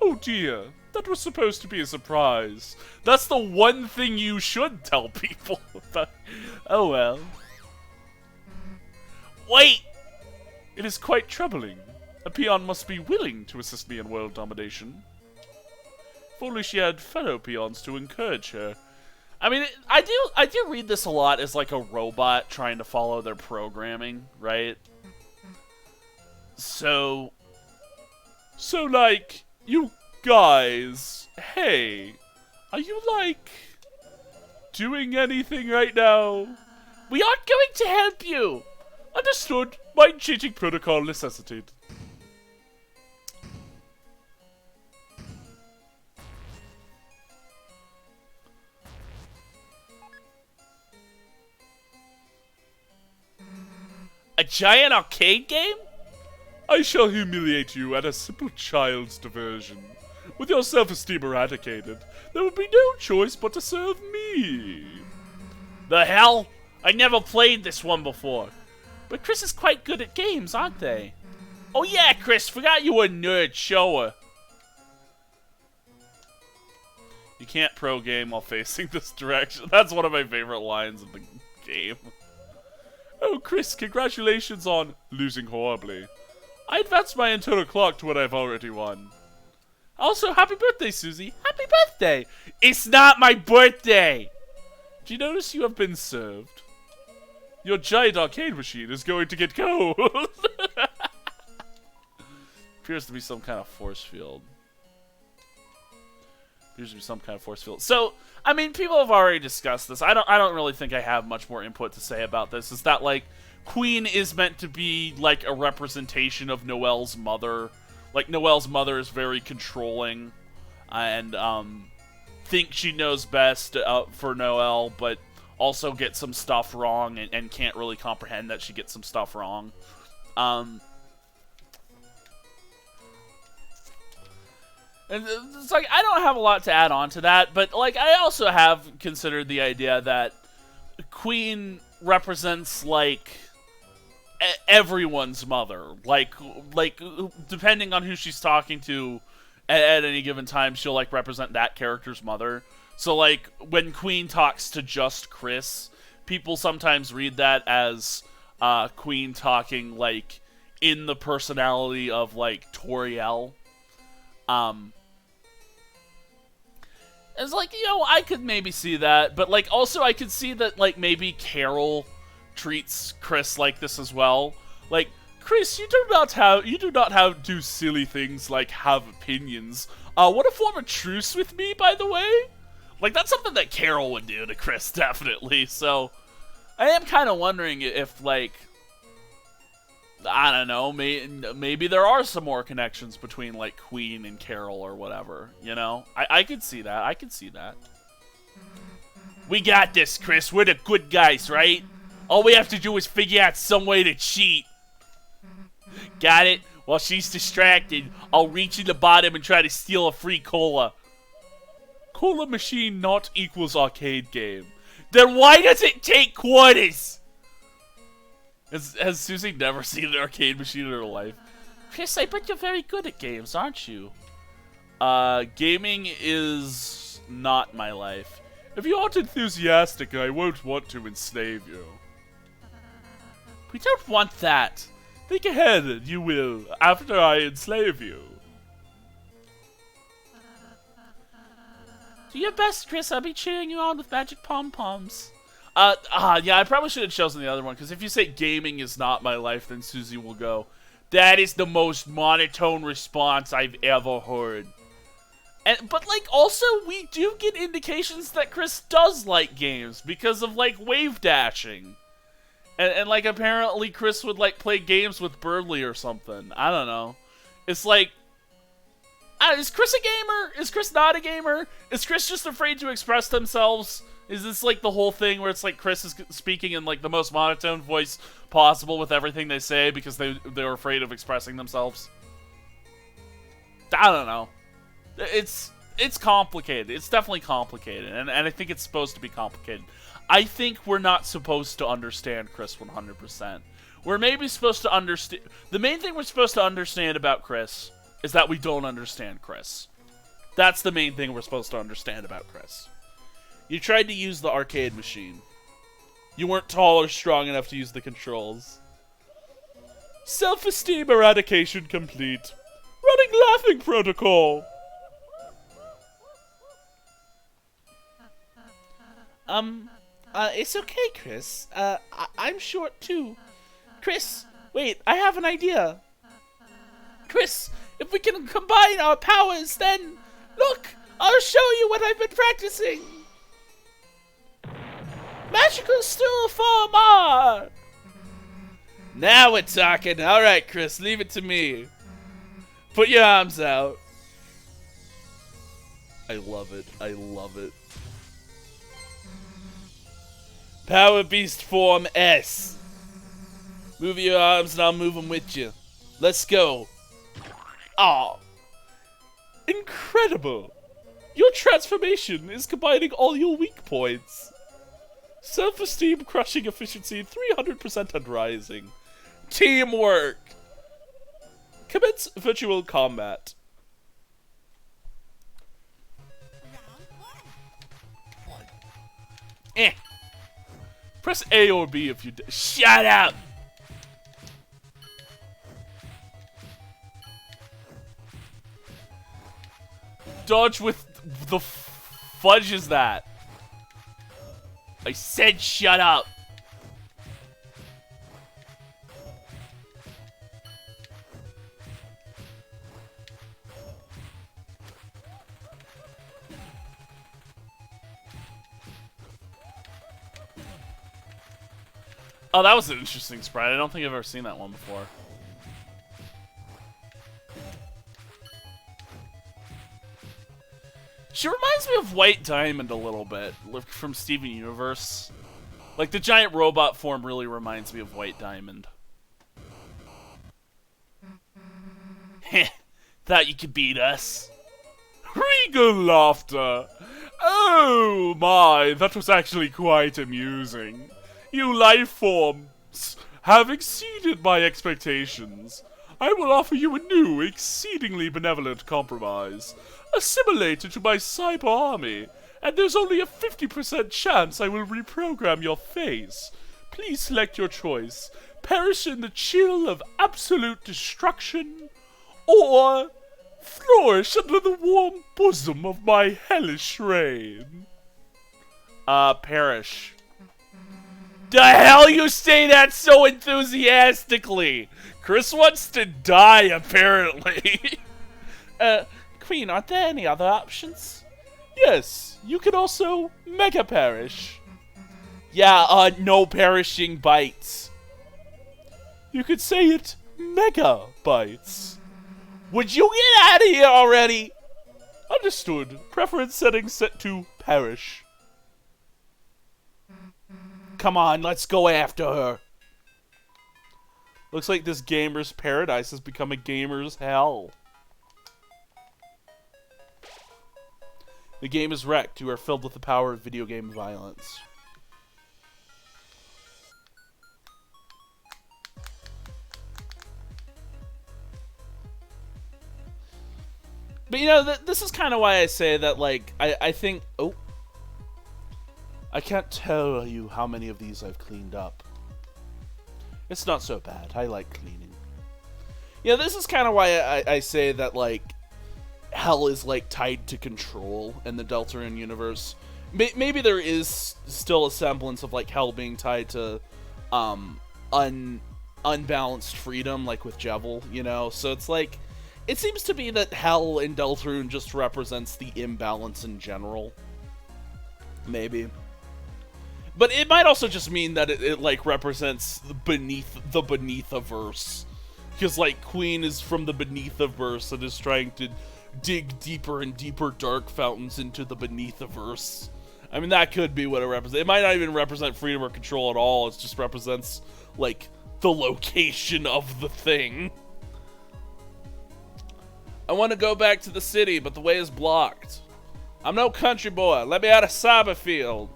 Oh dear, that was supposed to be a surprise. That's the one thing you should tell people. Oh well. Wait! It is quite troubling. A peon must be willing to assist me in world domination. If only she had fellow peons to encourage her. I mean, I do read this a lot as like a robot trying to follow their programming, right? So like, you guys, hey, are you like doing anything right now? We aren't going to help you. Understood. Mind-changing protocol necessitated. A giant arcade game? I shall humiliate you at a simple child's diversion. With your self-esteem eradicated, there will be no choice but to serve me. The hell? I never played this one before. But Kris is quite good at games, aren't they? Oh yeah, Kris, forgot you were a nerd. Show her. You can't pro game while facing this direction. That's one of my favorite lines of the game. Oh, Kris, congratulations on losing horribly. I advanced my internal clock to what I've already won. Also, happy birthday, Susie. Happy birthday. It's not my birthday. Do you notice you have been served? Your giant arcade machine is going to get cold. Appears to be some kind of force field. So, I mean, people have already discussed this. I don't really think I have much more input to say about this. Is that like Queen is meant to be like a representation of Noelle's mother. Like Noelle's mother is very controlling and thinks she knows best for Noelle, but also gets some stuff wrong and can't really comprehend that she gets some stuff wrong. And it's like, I don't have a lot to add on to that, but like, I also have considered the idea that Queen represents like everyone's mother. Like depending on who she's talking to at any given time, she'll like represent that character's mother. So like when Queen talks to just Kris, people sometimes read that as Queen talking like in the personality of like Toriel. It's like, you know, I could maybe see that, but like also I could see that like maybe Carol treats Kris like this as well. Like, Kris, you do not have to do silly things like have opinions. Want to form a truce with me, by the way? Like, that's something that Carol would do to Kris, definitely. So, I am kind of wondering if, like, I don't know, maybe there are some more connections between, like, Queen and Carol or whatever, you know? I could see that. I could see that. We got this, Kris. We're the good guys, right? All we have to do is figure out some way to cheat. Got it? While she's distracted, I'll reach in the bottom and try to steal a free cola. Cola machine not equals arcade game. Then why does it take quarters? Has Susie never seen an arcade machine in her life? Kris, I bet you're very good at games, aren't you? Gaming is not my life. If you aren't enthusiastic, I won't want to enslave you. We don't want that. Think ahead, you will, after I enslave you. Do your best, Kris. I'll be cheering you on with magic pom-poms. Yeah, I probably should have chosen the other one, because if you say gaming is not my life, then Susie will go, that is the most monotone response I've ever heard. But like also we do get indications that Kris does like games because of like wave dashing. And like apparently Kris would like play games with Birdly or something. I don't know. It's like is Kris a gamer? Is Kris not a gamer? Is Kris just afraid to express themselves? Is this like the whole thing where it's like Kris is speaking in like the most monotone voice possible with everything they say because they're afraid of expressing themselves? I don't know. It's complicated. It's definitely complicated, and I think it's supposed to be complicated. I think we're not supposed to understand Kris 100%. We're maybe supposed to understand. The main thing we're supposed to understand about Kris is that we don't understand Kris. That's the main thing we're supposed to understand about Kris. You tried to use the arcade machine. You weren't tall or strong enough to use the controls. Self-esteem eradication complete. Running laughing protocol. It's okay, Kris. I'm short too. Kris, wait, I have an idea. Kris, if we can combine our powers, then look, I'll show you what I've been practicing. Magical stool form R. Now we're talking. All right, Kris, leave it to me. Put your arms out. I love it. I love it. Power Beast Form S. Move your arms and I'll move them with you. Let's go. Ah. Incredible. Your transformation is combining all your weak points. Self-esteem, crushing efficiency, 300% and rising. Teamwork. Commence virtual combat. Press A or B if you Shut up! dodge with the fudge is that? I said shut up! Oh, that was an interesting sprite. I don't think I've ever seen that one before. She reminds me of White Diamond a little bit, from Steven Universe. Like, the giant robot form really reminds me of White Diamond. Heh, thought you could beat us. Regal laughter! Oh my, that was actually quite amusing. You life forms have exceeded my expectations. I will offer you a new, exceedingly benevolent compromise. Assimilate into my cyber army, and there's only a 50% chance I will reprogram your face. Please select your choice. Perish in the chill of absolute destruction, or flourish under the warm bosom of my hellish reign. Perish. The hell you say that so enthusiastically? Kris wants to die, apparently. Queen, aren't there any other options? Yes, you could also mega perish. Yeah, no perishing bites. You could say it mega bites. Would you get out of here already? Understood. Preference settings set to perish. Come on, let's go after her. Looks like this gamer's paradise has become a gamer's hell. The game is wrecked. You are filled with the power of video game violence. But you know, this is kind of why I say that, like, I think... Oh. I can't tell you how many of these I've cleaned up. It's not so bad. I like cleaning. Yeah, this is kind of why I say that, like, hell is, like, tied to control in the Deltarune universe. Maybe there is still a semblance of, like, hell being tied to unbalanced freedom, like with Jevil, you know? So it's like, It seems to be that hell in Deltarune just represents the imbalance in general. Maybe. But it might also just mean that it like, represents the Beneathiverse. Because, like, Queen is from the Beneathiverse and is trying to dig deeper and deeper dark fountains into the Beneathiverse. I mean, that could be what it represents. It might not even represent freedom or control at all. It just represents, like, the location of the thing. I want to go back to the city, but the way is blocked. I'm no country boy. Let me out of Cyberfield.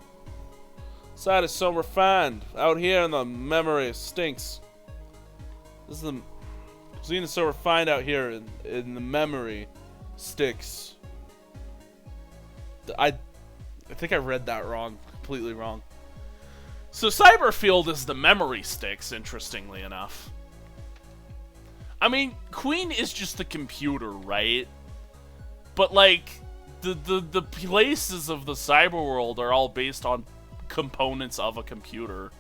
Side is so refined. Out here in the memory stinks. This is the cuisine is so refined out here in the memory sticks. I think I read that wrong. Completely wrong. So Cyberfield is the memory sticks, interestingly enough. I mean, Queen is just the computer, right? But like the places of the cyber world are all based on components of a computer.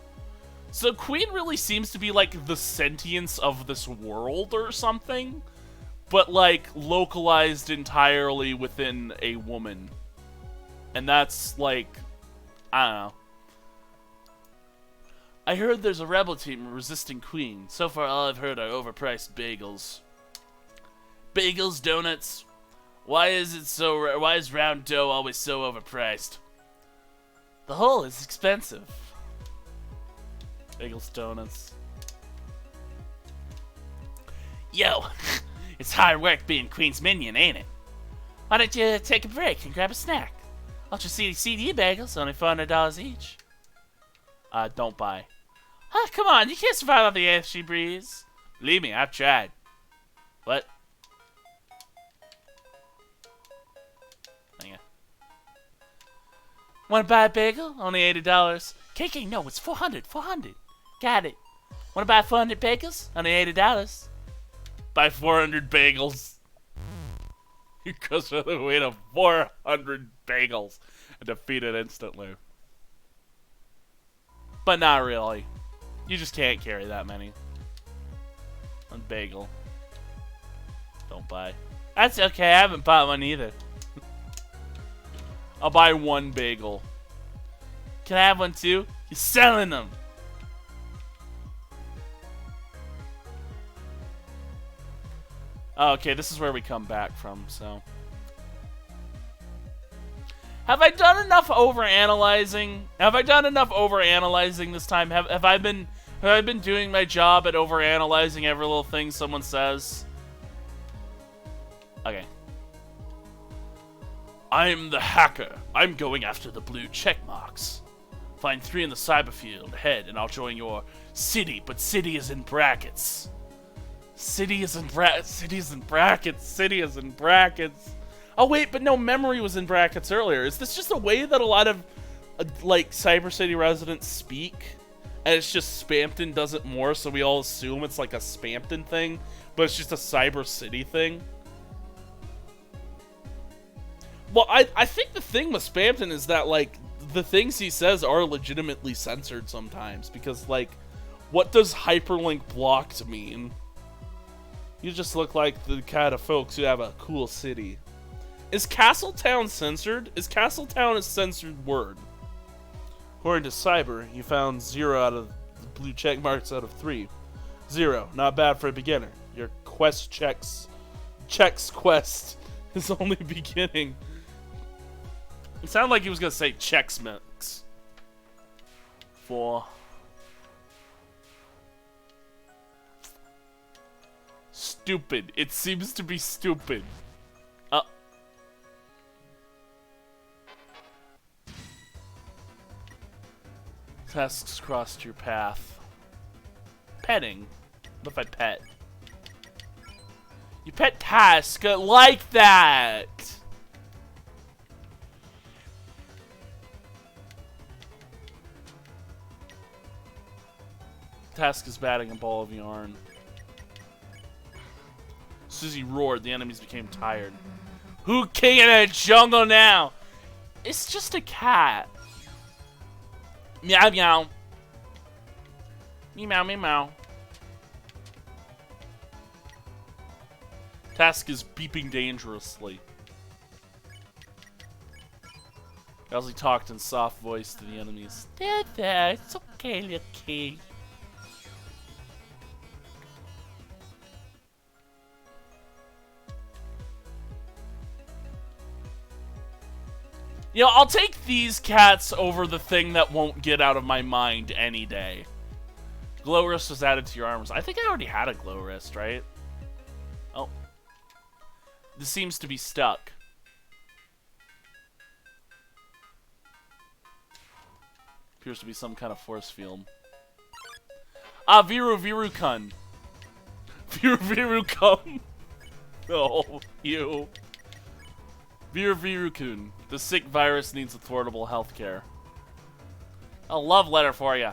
So Queen really seems to be like the sentience of this world or something, but like localized entirely within a woman. And that's like, I don't know. I heard there's a rebel team resisting Queen. So far all I've heard are overpriced bagels. Bagels, donuts. Why is round dough always so overpriced? The whole is expensive. Bagels, donuts. Yo, it's hard work being Queen's minion, ain't it? Why don't you take a break and grab a snack? Ultra CD bagels, only $400 each. Don't buy. Huh, come on, you can't survive on the AFC breeze. Believe me, I've tried. What? Hang on. Wanna buy a bagel? Only $80. KK, no, it's 400. Got it. Wanna buy 400 bagels? Only $80. Buy 400 bagels. You goes all the way to 400 bagels and defeat it instantly. But not really. You just can't carry that many. One bagel. Don't buy. That's okay, I haven't bought one either. I'll buy one bagel. Can I have one too? You're selling them! Oh, okay, this is where we come back from, so. Have I done enough overanalyzing? Have I done enough overanalyzing this time? Have I been doing my job at overanalyzing every little thing someone says? Okay. I'm the hacker. I'm going after the blue check marks. Find 3 in the cyberfield ahead, and I'll join your city. But city is in brackets. City is in brackets. Oh wait, but no, memory was in brackets earlier. Is this just a way that a lot of like Cyber City residents speak? And it's just Spampton does it more, so we all assume it's like a Spampton thing, but it's just a Cyber City thing? Well, I think the thing with Spampton is that, like, the things he says are legitimately censored sometimes, because, like, what does hyperlink blocked mean? You just look like the kind of folks who have a cool city. Is Castletown censored? Is Castletown a censored word? According to Cyber, you found 0 out of the blue check marks out of 3. 0, not bad for a beginner. Your checks quest is only beginning. It sounded like he was gonna say Chex Mix. 4. Stupid. It seems to be stupid. Tasks crossed your path. Petting? What if I pet? You pet task like that! Task is batting a ball of yarn. Susie roared, the enemies became tired. Who king in the jungle now? It's just a cat. Meow meow. Meow meow meow. Task is beeping dangerously. As he talked in soft voice to the enemies. There, it's okay, little kid. You know, I'll take these cats over the thing that won't get out of my mind any day. Glow wrist was added to your armors. I think I already had a glow wrist, right? Oh. This seems to be stuck. Appears to be some kind of force field. Ah, Viru-Viru-kun. Viru-Viru-kun. Oh, you. Viru-Viru-kun. The sick virus needs affordable healthcare. A love letter for you.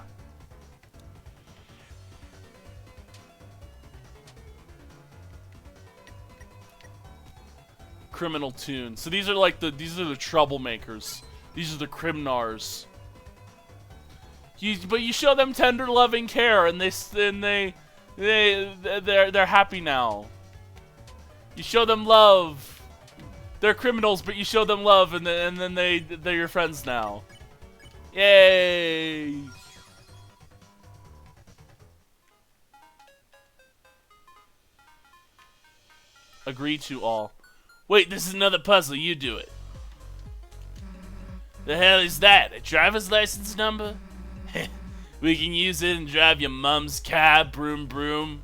Criminal tune. So these are like the troublemakers. These are the crimnars. But you show them tender, loving care, and they're happy now. You show them love. They're criminals, but you show them love, and then they're your friends now. Yay! Agree to all. Wait, this is another puzzle. You do it. The hell is that? A driver's license number? We can use it and drive your mom's car, broom broom.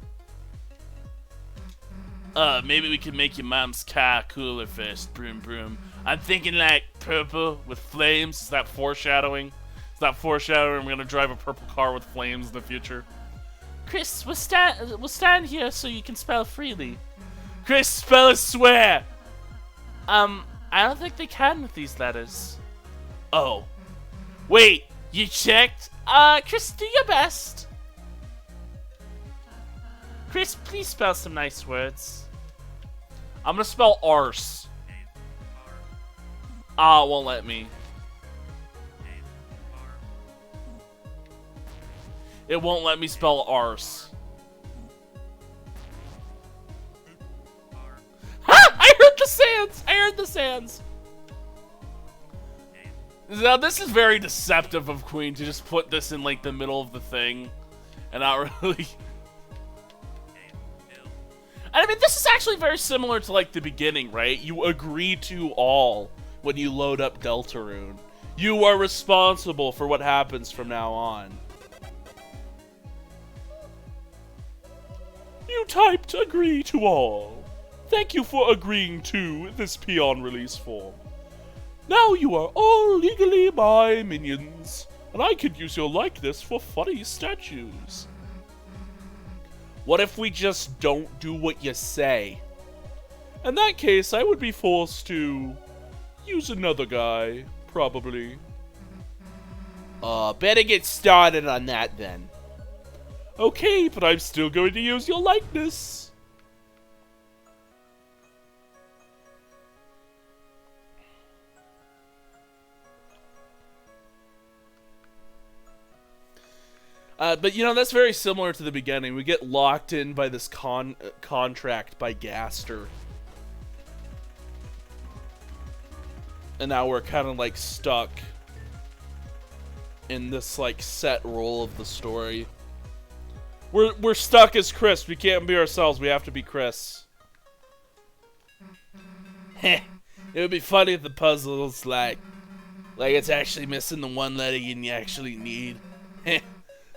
Maybe we can make your mom's car cooler first, broom broom. I'm thinking like purple with flames. Is that foreshadowing? Is that foreshadowing we're gonna drive a purple car with flames in the future? Kris, we'll stand here so you can spell freely. Kris, spell a swear! I don't think they can with these letters. Oh. Wait, you checked? Kris, do your best. Kris, please spell some nice words. I'm gonna spell arse. Ah, it won't let me. It won't let me spell arse. Ha! I heard the sands! I heard the sands! Now, this is very deceptive of Queen to just put this in, like, the middle of the thing. And not really... I mean, this is actually very similar to, like, the beginning, right? You agree to all when you load up Deltarune. You are responsible for what happens from now on. You typed agree to all. Thank you for agreeing to this peon release form. Now you are all legally my minions, and I could use your likeness for funny statues. What if we just don't do what you say? In that case, I would be forced to use another guy, probably. Better get started on that then. Okay, but I'm still going to use your likeness. But, you know, that's very similar to the beginning. We get locked in by this contract by Gaster. And now we're kind of, like, stuck in this, like, set role of the story. We're stuck as Kris. We can't be ourselves. We have to be Kris. Heh. It would be funny if the puzzle's like it's actually missing the one letter you actually need. Heh.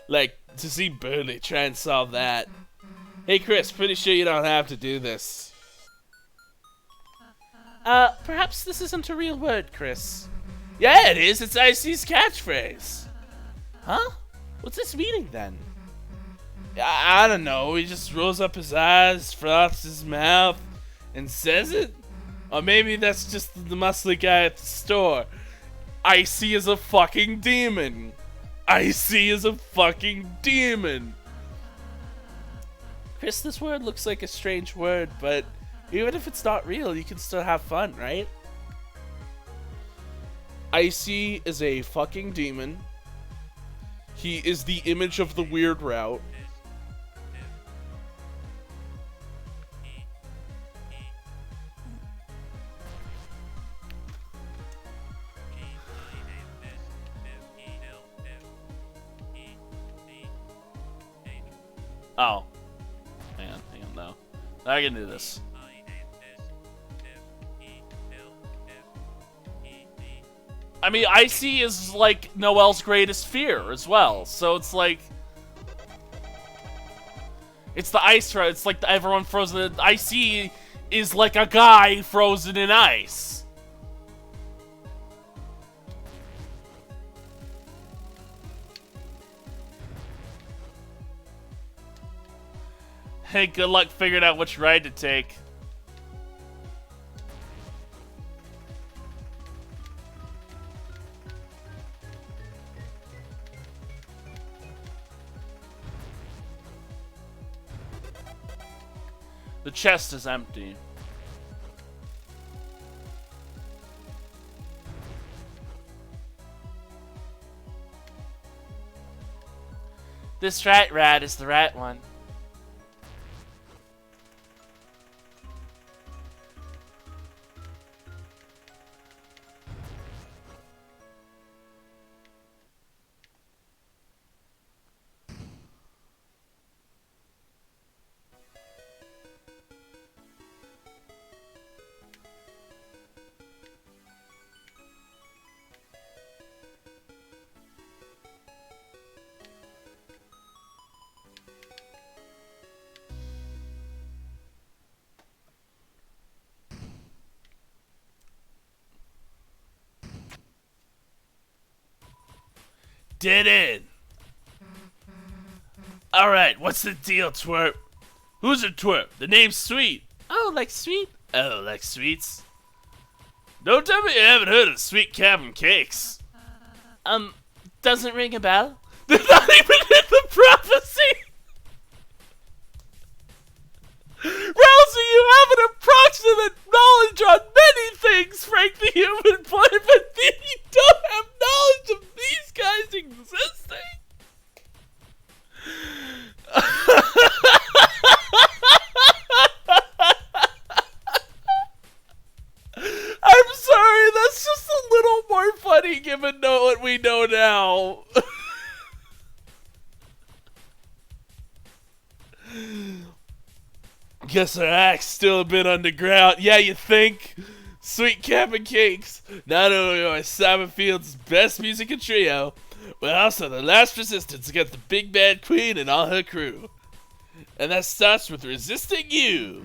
Like, to see Burley try and solve that. Hey, Kris, pretty sure you don't have to do this. Perhaps this isn't a real word, Kris. Yeah, it is. It's IC's catchphrase. Huh? What's this meaning, then? I don't know. He just rolls up his eyes, froths his mouth, and says it? Or maybe that's just the muscly guy at the store. Icy is a fucking demon. Icy is a fucking demon. Kris, this word looks like a strange word, but even if it's not real, you can still have fun, right? Icy is a fucking demon. He is the image of the weird route. Oh. Hang on, no. I can do this. I mean, Icy is like Noel's greatest fear as well, so it's like... It's the ice, it's like everyone frozen. Icy is like a guy frozen in ice. Hey, good luck figuring out which ride to take. The chest is empty. This right ride is the right one. Dead end. Alright, what's the deal, twerp? Who's a twerp? The name's Sweet. Oh, like sweet? Oh, like sweets? Don't tell me you haven't heard of Sweet Cabin Cakes. Doesn't ring a bell? They're not even in the prophecy! Rousey, you have an approximate knowledge on many things, Frank the Human Boy, but you don't have knowledge of these guys existing? I'm sorry, that's just a little more funny given what we know now. Guess our act's still a bit underground. Yeah, you think? Sweet Cabin Cakes, not only are Simon Fields' best musical trio, but also the last resistance against the big bad queen and all her crew. And that starts with resisting you.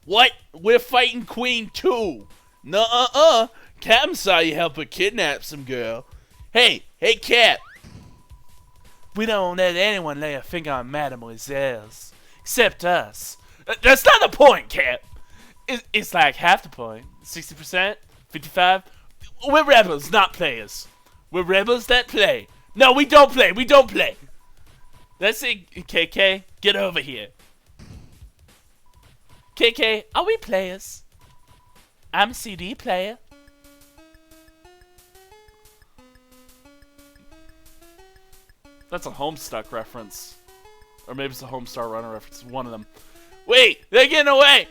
What? We're fighting Queen too. Nuh-uh-uh. Captain saw you help her kidnap some girl. Hey, Cap. We don't let anyone lay a finger on mademoiselles. Except us. That's not the point, Cap. It's like half the point. 60%? 55? We're rebels, not players. We're rebels that play. No, we don't play. We don't play. That's it, KK. Get over here. KK, are we players? I'm a CD player. That's a Homestuck reference. Or maybe it's a Homestar Runner reference. One of them. Wait! They're getting away!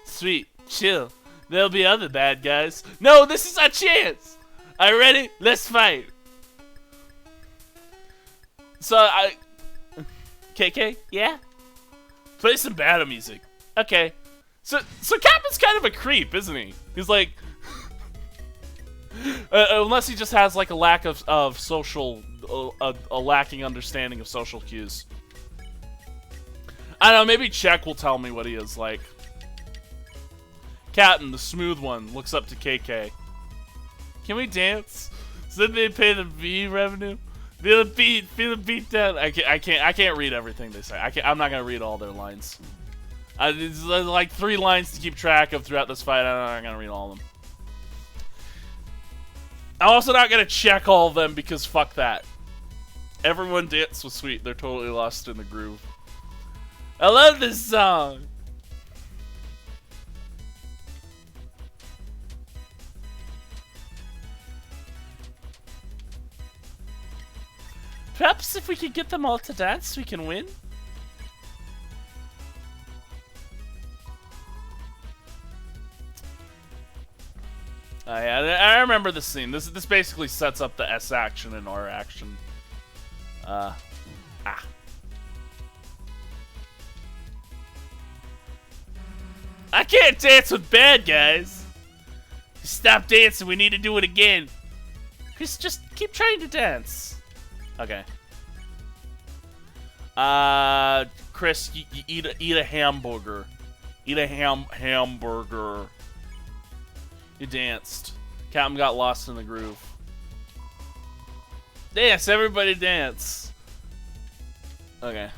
Sweet. Chill. There'll be other bad guys. No, this is our chance! Are you ready? Let's fight. So, KK? Yeah? Play some battle music. Okay. So Captain's kind of a creep, isn't he? He's like... unless he just has like a lack of social... a lacking understanding of social cues. I don't know, maybe Czech will tell me what he is like. Captain, the smooth one, looks up to KK. Can we dance? So they pay the V revenue? Feel the beat down. I can't read everything they say. I'm not gonna read all their lines. It's like 3 lines to keep track of throughout this fight. I'm not gonna read all of them. I'm also not gonna check all of them because fuck that. Everyone dance was sweet. They're totally lost in the groove. I love this song. Perhaps if we could get them all to dance, we can win. Yeah, I remember this scene. This basically sets up the S action and R action. I can't dance with bad guys. Stop dancing. We need to do it again. Chris, just keep trying to dance. Okay. Chris, you eat a hamburger. Eat a hamburger. You danced. Captain got lost in the groove. Dance, everybody dance. Okay.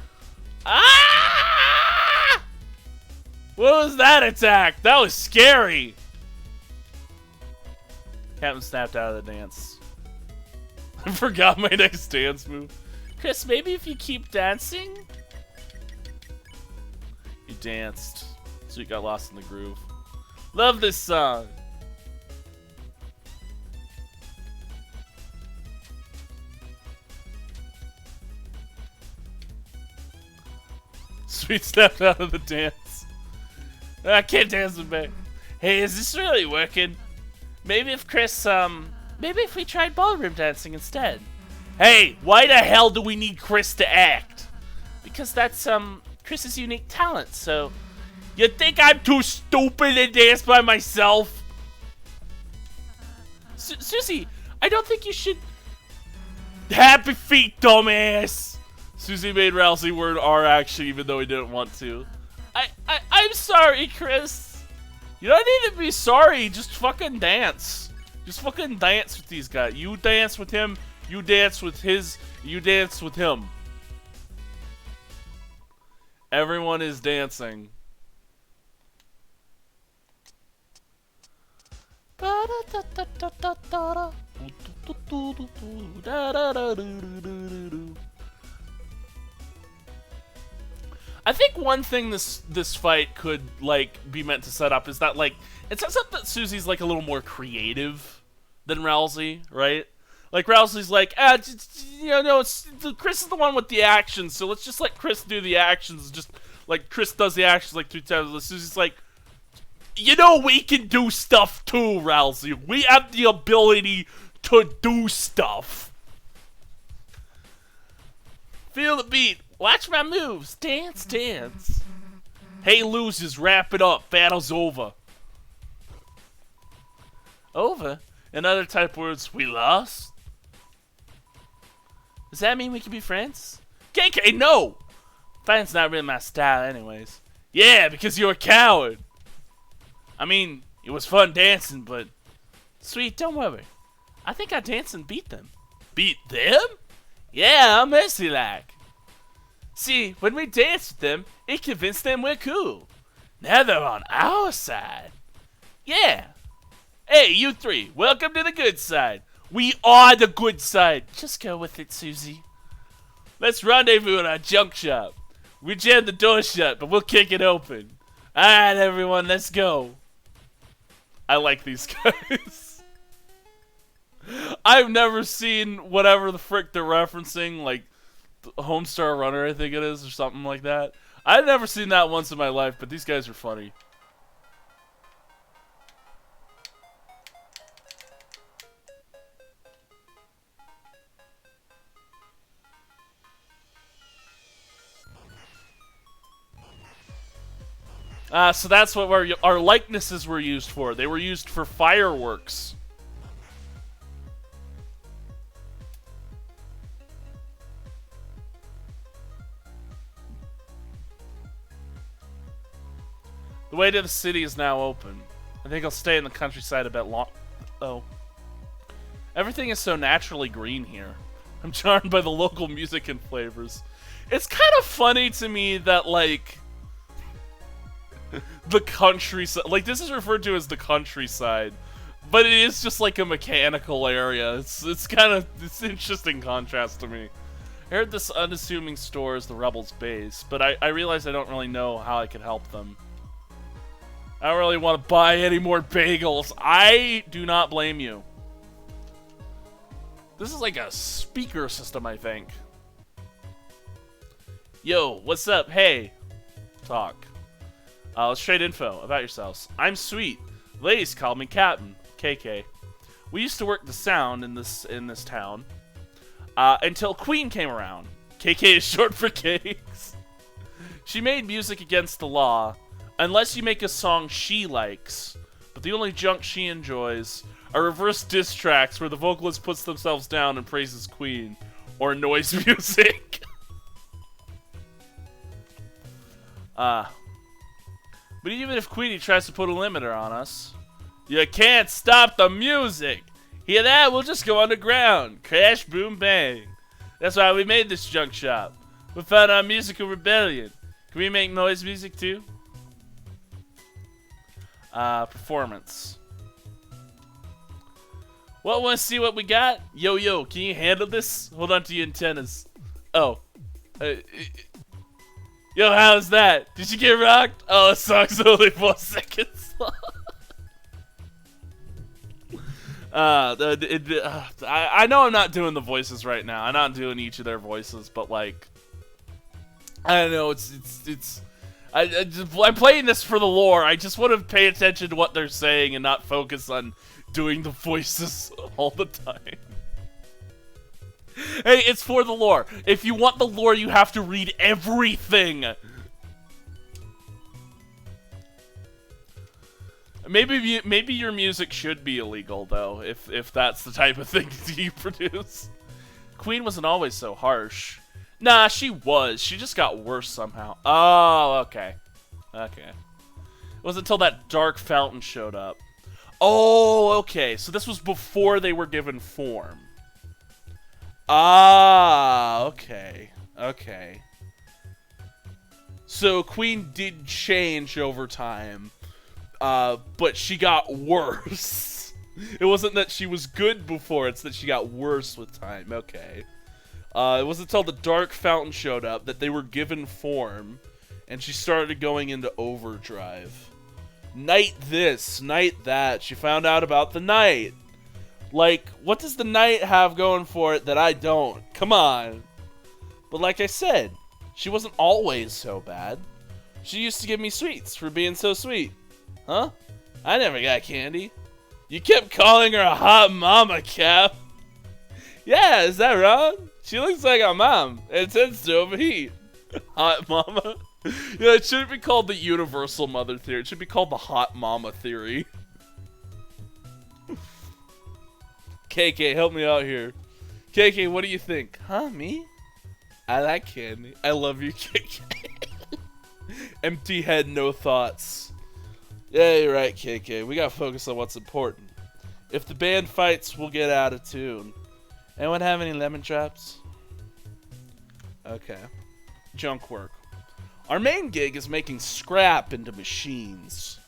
Ah! What was that attack? That was scary. Captain snapped out of the dance. I forgot my next dance move. Chris, maybe if you keep dancing? You danced. So you got lost in the groove. Love this song. Sweet stepped out of the dance. I can't dance with me. Hey, is this really working? Maybe if Chris, maybe if we tried ballroom dancing instead. Hey, why the hell do we need Chris to act? Because that's, Chris's unique talent, so... You think I'm too stupid to dance by myself? Susie, I don't think you should... Happy feet, dumbass! Susie made Rousey word R action even though he didn't want to. I'm sorry, Chris. You don't need to be sorry, just fucking dance. Just fucking dance with these guys. You dance with him, you dance with you dance with him. Everyone is dancing. I think one thing this fight could like be meant to set up is that like it sets up that Susie's like a little more creative than Rousey, right? Like Rousey's like, Chris is the one with the actions, so let's just let Chris do the actions. Just like Chris does the actions like 2 times. Susie's like, we can do stuff too, Rousey. We have the ability to do stuff. Feel the beat. Watch my moves. Dance, dance. Hey, losers, wrap it up. Battle's over. Over? In other type words, we lost? Does that mean we can be friends? KK, no! Fighting's not really my style anyways. Yeah, because you're a coward. I mean, it was fun dancing, but... Sweet, don't worry. I think I danced and beat them. Beat them? Yeah, I'm messy-like. See, when we danced with them, it convinced them we're cool. Now they're on our side. Yeah. Hey, you three, welcome to the good side. We are the good side. Just go with it, Susie. Let's rendezvous at our junk shop. We jammed the door shut, but we'll kick it open. Alright, everyone, let's go. I like these guys. I've never seen whatever the frick they're referencing, like Homestar Runner, I think it is, or something like that. I've never seen that once in my life, but these guys are funny. So that's what our likenesses were used for. They were used for fireworks. The way to the city is now open. I think I'll stay in the countryside a bit long. Oh. Everything is so naturally green here. I'm charmed by the local music and flavors. It's kind of funny to me that, like, the countryside, like, this is referred to as the countryside, but it is just like a mechanical area. It's kind of, it's an interesting contrast to me. I heard this unassuming store is the Rebels' base, but I realized I don't really know how I could help them. I don't really want to buy any more bagels. I do not blame you. This is like a speaker system, I think. Yo, what's up? Hey. Talk. Let's trade info about yourselves. I'm Sweet. Ladies call me Captain. KK. We used to work the sound in this town. Until Queen came around. KK is short for cakes. She made music against the law. Unless you make a song she likes, but the only junk she enjoys are reverse diss tracks where the vocalist puts themselves down and praises Queen, or noise music. But even if Queenie tries to put a limiter on us, you can't stop the music. Hear that? We'll just go underground. Crash, boom, bang. That's why we made this junk shop. We found our musical rebellion. Can we make noise music too? Performance. Well, want to see what we got? Yo, can you handle this? Hold on to your antennas. Oh. Yo, how's that? Did you get rocked? Oh, the song's only 4 seconds long. I know I'm not doing the voices right now. I'm not doing each of their voices, but like, I don't know. I'm playing this for the lore. I just want to pay attention to what they're saying and not focus on doing the voices all the time. Hey, it's for the lore. If you want the lore, you have to read everything. Maybe your music should be illegal though, if that's the type of thing you produce. Queen wasn't always so harsh. Nah, she was. She just got worse somehow. Oh, okay. Okay. It wasn't until that dark fountain showed up. Oh, okay. So this was before they were given form. Ah, okay. Okay. So Queen did change over time, but she got worse. It wasn't that she was good before, it's that she got worse with time. Okay. It wasn't until the dark fountain showed up that they were given form, and she started going into overdrive. Night this, night that. She found out about the night. Like, what does the night have going for it that I don't? Come on. But like I said, she wasn't always so bad. She used to give me sweets for being so sweet. Huh? I never got candy. You kept calling her a hot mama, Cap. Yeah, is that wrong? She looks like a mom. It tends to overheat. Hot mama? Yeah, it shouldn't be called the universal mother theory. It should be called the hot mama theory. KK, help me out here. KK, what do you think? Huh, me? I like candy. I love you, KK. Empty head, no thoughts. Yeah, you're right, KK. We gotta focus on what's important. If the band fights, we'll get out of tune. Anyone have any lemon drops? Okay. Junk work. Our main gig is making scrap into machines.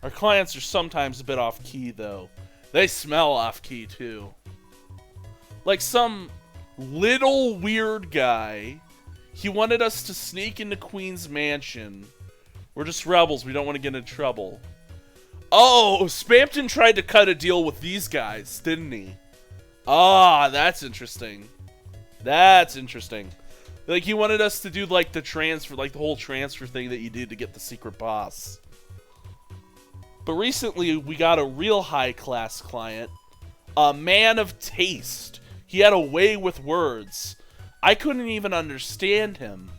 Our clients are sometimes a bit off key, though. They smell off key, too. Like some little weird guy. He wanted us to sneak into Queen's mansion. We're just rebels. We don't want to get into trouble. Oh, Spampton tried to cut a deal with these guys, didn't he? Ah, that's interesting. That's interesting. Like, he wanted us to do, like, the transfer, like, the whole transfer thing that you did to get the secret boss. But recently, we got a real high-class client. A man of taste. He had a way with words. I couldn't even understand him.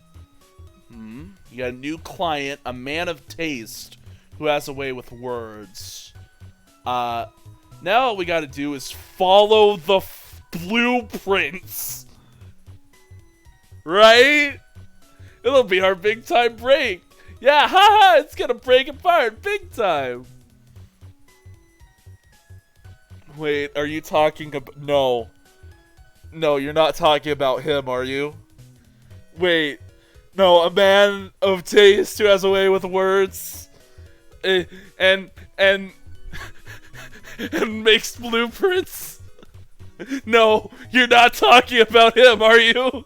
You got a new client, a man of taste, who has a way with words. Now what we gotta do is follow the blueprints. Right? It'll be our big time break. Yeah, haha, it's gonna break apart big time. Wait, are you talking about... No. No, you're not talking about him, are you? Wait. No, a man of taste who has a way with words. And makes blueprints. No, you're not talking about him, are you?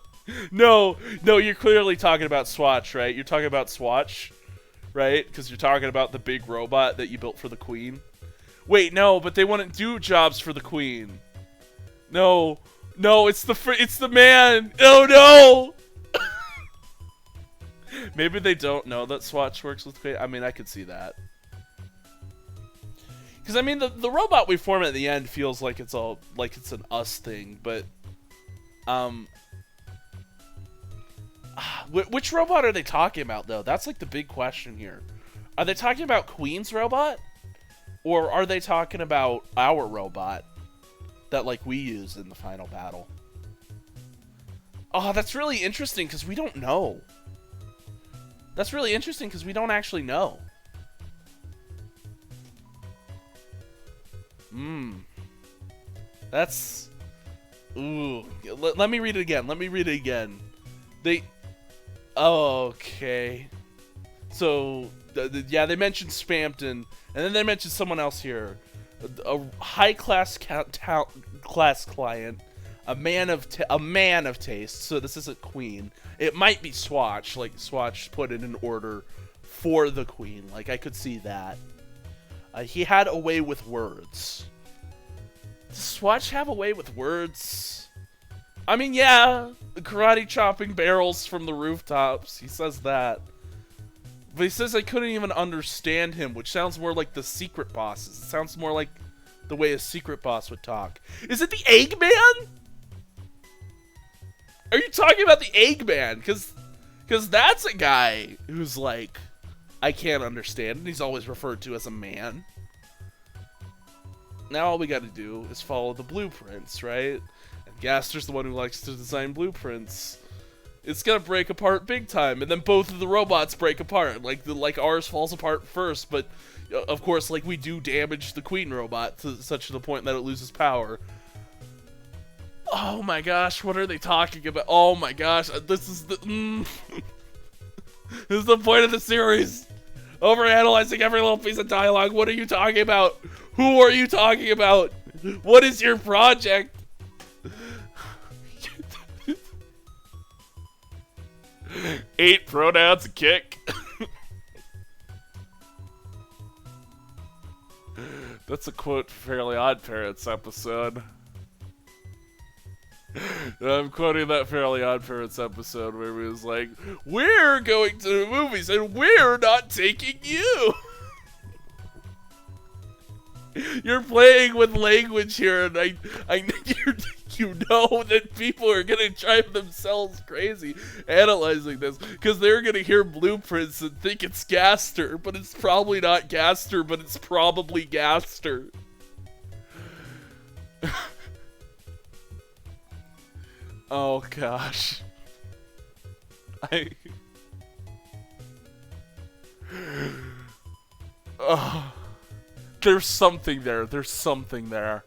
No, you're clearly talking about Swatch, right? You're talking about Swatch, right? Because you're talking about the big robot that you built for the Queen. Wait, no, but they wouldn't do jobs for the Queen. No, it's the man. Oh no! Maybe they don't know that Swatch works with Queen. I mean, I could see that. Because I mean, the robot we form at the end feels like it's all like it's an us thing, but which robot are they talking about though? That's like the big question here. Are they talking about Queen's robot? Or are they talking about our robot that, like, we use in the final battle? Oh, that's really interesting because we don't know. That's really interesting because we don't actually know. That's... Ooh. Let me read it again. Let me read it again. They... Okay. So, yeah, they mentioned Spampton, and then they mentioned someone else here. A high-class class client. A man of taste. So this isn't Queen. It might be Swatch. Like, Swatch put it in order for the Queen. Like, I could see that. He had a way with words. Does Swatch have a way with words? I mean, yeah, karate chopping barrels from the rooftops. He says that. But he says I couldn't even understand him, which sounds more like the secret bosses. It sounds more like the way a secret boss would talk. Is it the Eggman? Are you talking about the Eggman? Because that's a guy who's like, I can't understand, and he's always referred to as a man. Now all we gotta do is follow the blueprints, right? And Gaster's the one who likes to design blueprints. It's gonna break apart big time, and then both of the robots break apart. Like ours falls apart first, but of course, like, we do damage the Queen robot to such the point that it loses power. Oh my gosh, what are they talking about? Oh my gosh, this is the this is the point of the series. Overanalyzing every little piece of dialogue. What are you talking about? Who are you talking about? What is your project? Eight pronouns a kick. That's a quote from Fairly Odd Parents episode. I'm quoting that Fairly Odd Parents episode where he was like, we're going to the movies and we're not taking you. You're playing with language here, and you know that people are gonna drive themselves crazy analyzing this because they're gonna hear blueprints and think it's Gaster, but it's probably not Gaster, but it's probably Gaster. Oh gosh. Oh. There's something there. There's something there.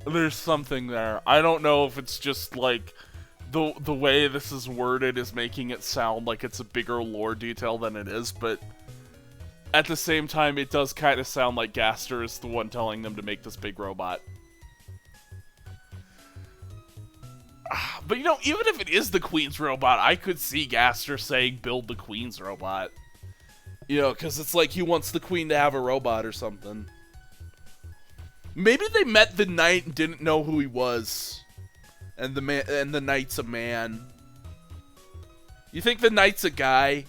There's something there. I don't know if it's just like the way this is worded is making it sound like it's a bigger lore detail than it is, but at the same time it does kind of sound like Gaster is the one telling them to make this big robot. But you know, even if it is the Queen's robot, I could see Gaster saying build the Queen's robot. You know, because it's like he wants the Queen to have a robot or something. Maybe they met the Knight and didn't know who he was. And the Knight's a man. You think the Knight's a guy?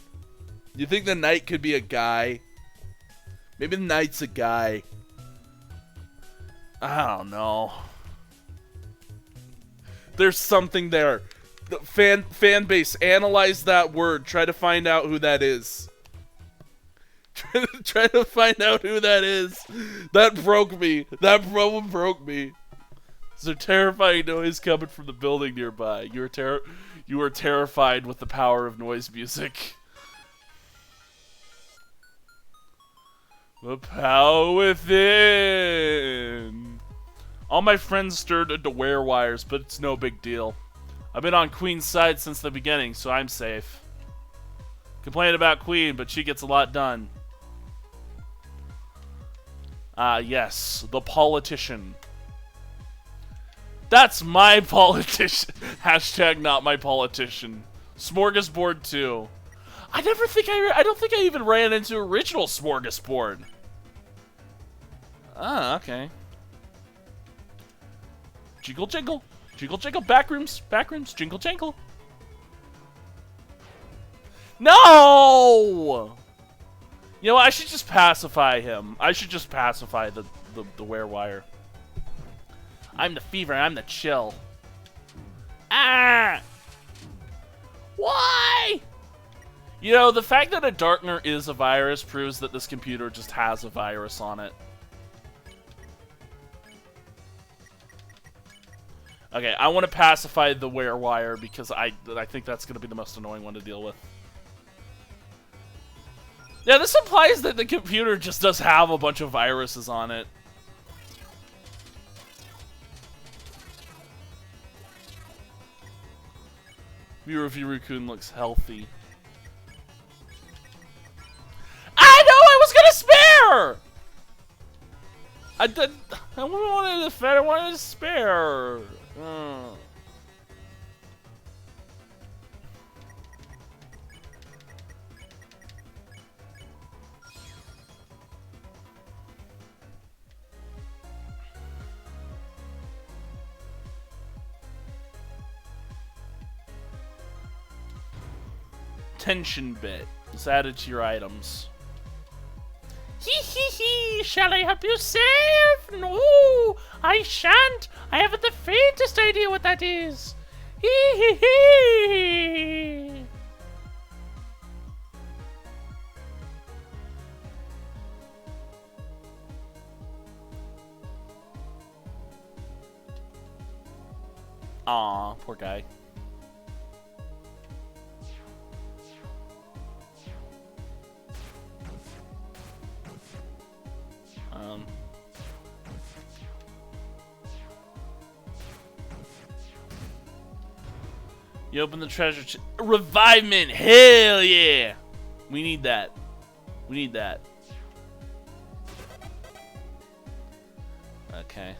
You think the Knight could be a guy? Maybe the Knight's a guy. I don't know. There's something there. The fan base, analyze that word. Try to find out who that is. Try to find out who that is. That broke me. That one broke me. There's a terrifying noise coming from the building nearby. You are terrified with the power of noise music. The power within. All my friends stirred into werewires, but it's no big deal. I've been on Queen's side since the beginning, so I'm safe. Complain about Queen, but she gets a lot done. Yes, the politician. That's my politician. Hashtag not my politician. Smorgasbord 2. I don't think I even ran into original Smorgasbord. Ah, okay. Jingle jingle. Jingle jingle. Backrooms. Backrooms. Jingle jingle. No! You know what? I should just pacify him. I should just pacify the werewire. I'm the fever. I'm the chill. Ah! Why? You know, the fact that a darkener is a virus proves that this computer just has a virus on it. Okay, I want to pacify the werewire because I think that's going to be the most annoying one to deal with. Yeah, this implies that the computer just does have a bunch of viruses on it. Viru-Kun looks healthy. I know I was gonna spare! I wanted to defend, I wanted to spare. Tension bit is added to your items. Hee hee hee! Shall I help you save? No, I shan't. I haven't the faintest idea what that is. Hee hee hee! Aw, poor guy. You open the treasure chest. Revivement! Hell yeah! We need that. We need that. Okay.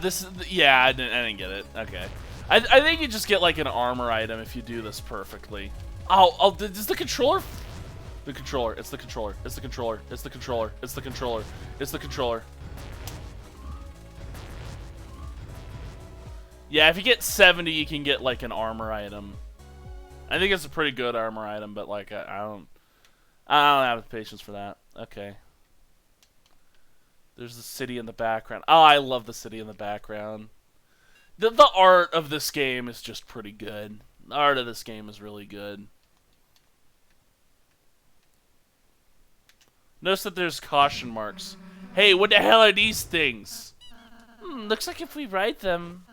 This is... Yeah, I didn't get it. Okay. I think you just get, like, an armor item if you do this perfectly. Does the controller... The controller, it's the controller, it's the controller, it's the controller, it's the controller, it's the controller. Yeah, if you get 70, you can get, like, an armor item. I think it's a pretty good armor item, but, like, I don't have the patience for that. Okay. There's the city in the background. Oh, I love the city in the background. The art of this game is just pretty good. The art of this game is really good. Notice that there's caution marks. Hey, what the hell are these things? Looks like if we ride them,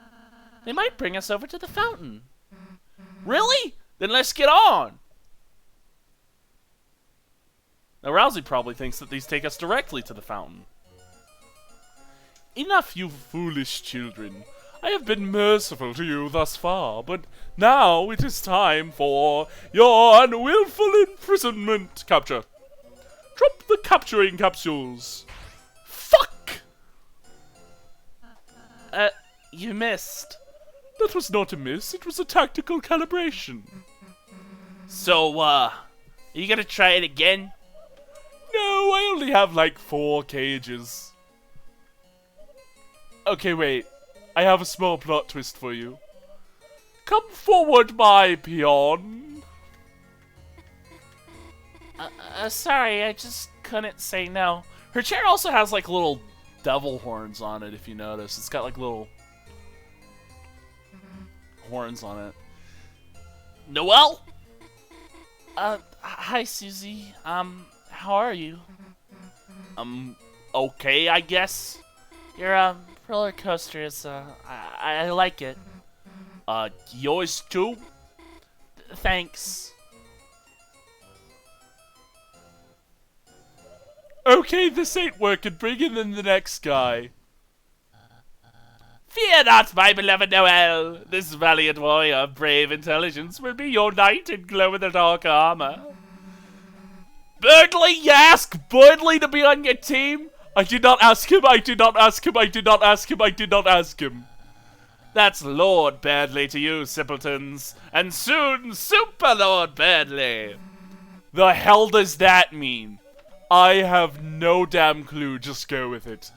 they might bring us over to the fountain. Really? Then let's get on! Now, Rousey probably thinks that these take us directly to the fountain. Enough, you foolish children. I have been merciful to you thus far, but now it is time for your unwillful imprisonment. Capture. Drop the capturing capsules. Fuck! You missed. That was not a miss, it was a tactical calibration. So, are you gonna try it again? No, I only have like 4 cages. Okay, wait. I have a small plot twist for you. Come forward, my peon. Sorry, I just couldn't say no. Her chair also has like little devil horns on it, if you notice. It's got like little horns on it. Noelle? Hi, Susie. How are you? Okay, I guess. Your, roller coaster is, I like it. Yours too? Thanks. Okay, this ain't working. Bring in the next guy. Fear not, my beloved Noelle. This valiant warrior of brave intelligence will be your knight in glow-in-the-dark armor. Burdley, you ask Burdley to be on your team? I did not ask him, I did not ask him, I did not ask him, I did not ask him. That's Lord Burdley to you, simpletons. And soon, Super Lord Burdley. The hell does that mean? I have no damn clue, just go with it.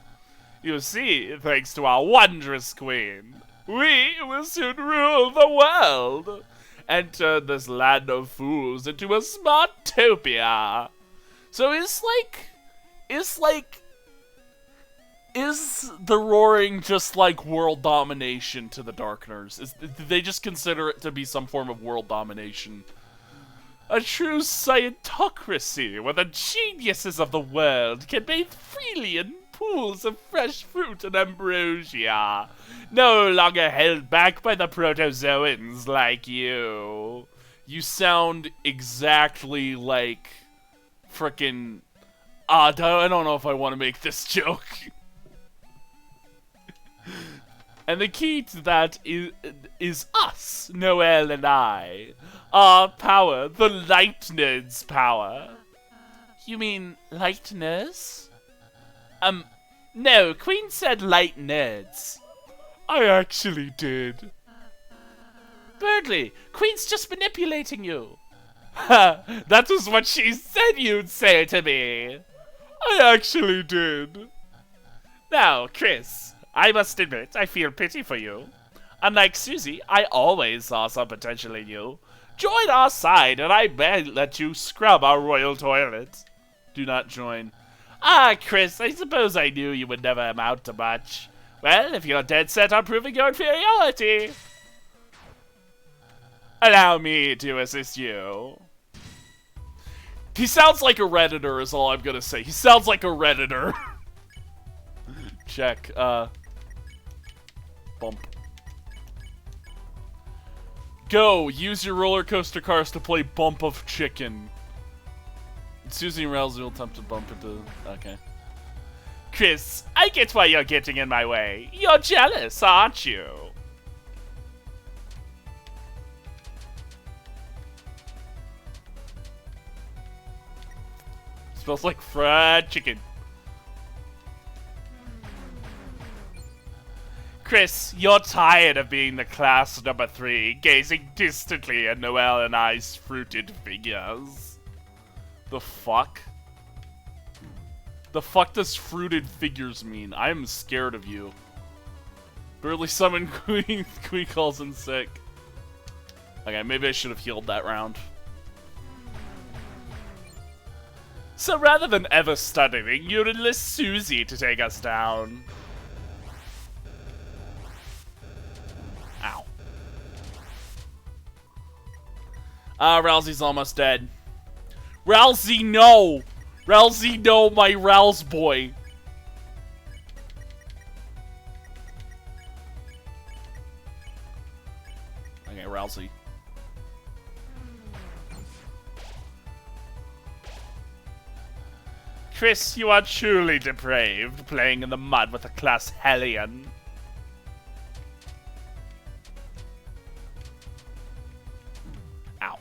You see, thanks to our wondrous queen, we will soon rule the world and turn this land of fools into a smartopia. So it's like Is the roaring just like world domination to the Darkners? Do they just consider it to be some form of world domination? A true scientocracy where the geniuses of the world can bathe freely in pools of fresh fruit and ambrosia, no longer held back by the protozoans like you. You sound exactly like frickin' I don't know if I want to make this joke. And the key to that is us, Noel and I. Our power, the light nerds' power. You mean light nerds? No, Queen said light nerds. I actually did. Birdley, Queen's just manipulating you. Ha! That was what she said you'd say to me. I actually did. Now, Kris, I must admit I feel pity for you. Unlike Susie, I always saw some potential in you. Join our side, and I may let you scrub our royal toilet. Do not join. Ah, Kris, I suppose I knew you would never amount to much. Well, if you're dead set on proving your inferiority, allow me to assist you. He sounds like a Redditor is all I'm gonna say. He sounds like a Redditor. Check, bump. Go! Use your roller coaster cars to play Bump of Chicken. Susie and Rousey will attempt to bump into... Okay. Kris, I get why you're getting in my way. You're jealous, aren't you? Smells like fried chicken. Kris, you're tired of being the class number 3, gazing distantly at Noel and I's fruited figures. The fuck? The fuck does fruited figures mean? I'm scared of you. Barely summoned Queen. Queen calls in sick. Okay, maybe I should have healed that round. So rather than ever studying, you'd enlist Susie to take us down. Ow. Rousey's almost dead. Rousey, no! Rousey, no, my Rouse boy. Okay, Rousey. Kris, you are truly depraved, playing in the mud with a class hellion. Ow.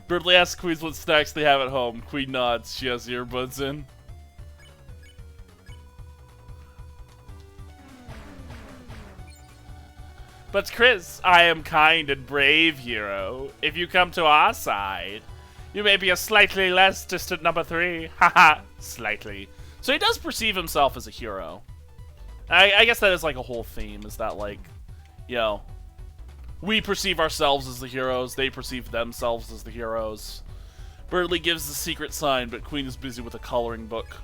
Birdley asks Queen what snacks they have at home. Queen nods. She has earbuds in. But Kris, I am kind and brave, hero. If you come to our side, you may be a slightly less distant number 3. Haha, slightly. So he does perceive himself as a hero. I guess that is like a whole theme, is that like, you know, we perceive ourselves as the heroes, they perceive themselves as the heroes. Birdley gives the secret sign, but Queen is busy with a coloring book.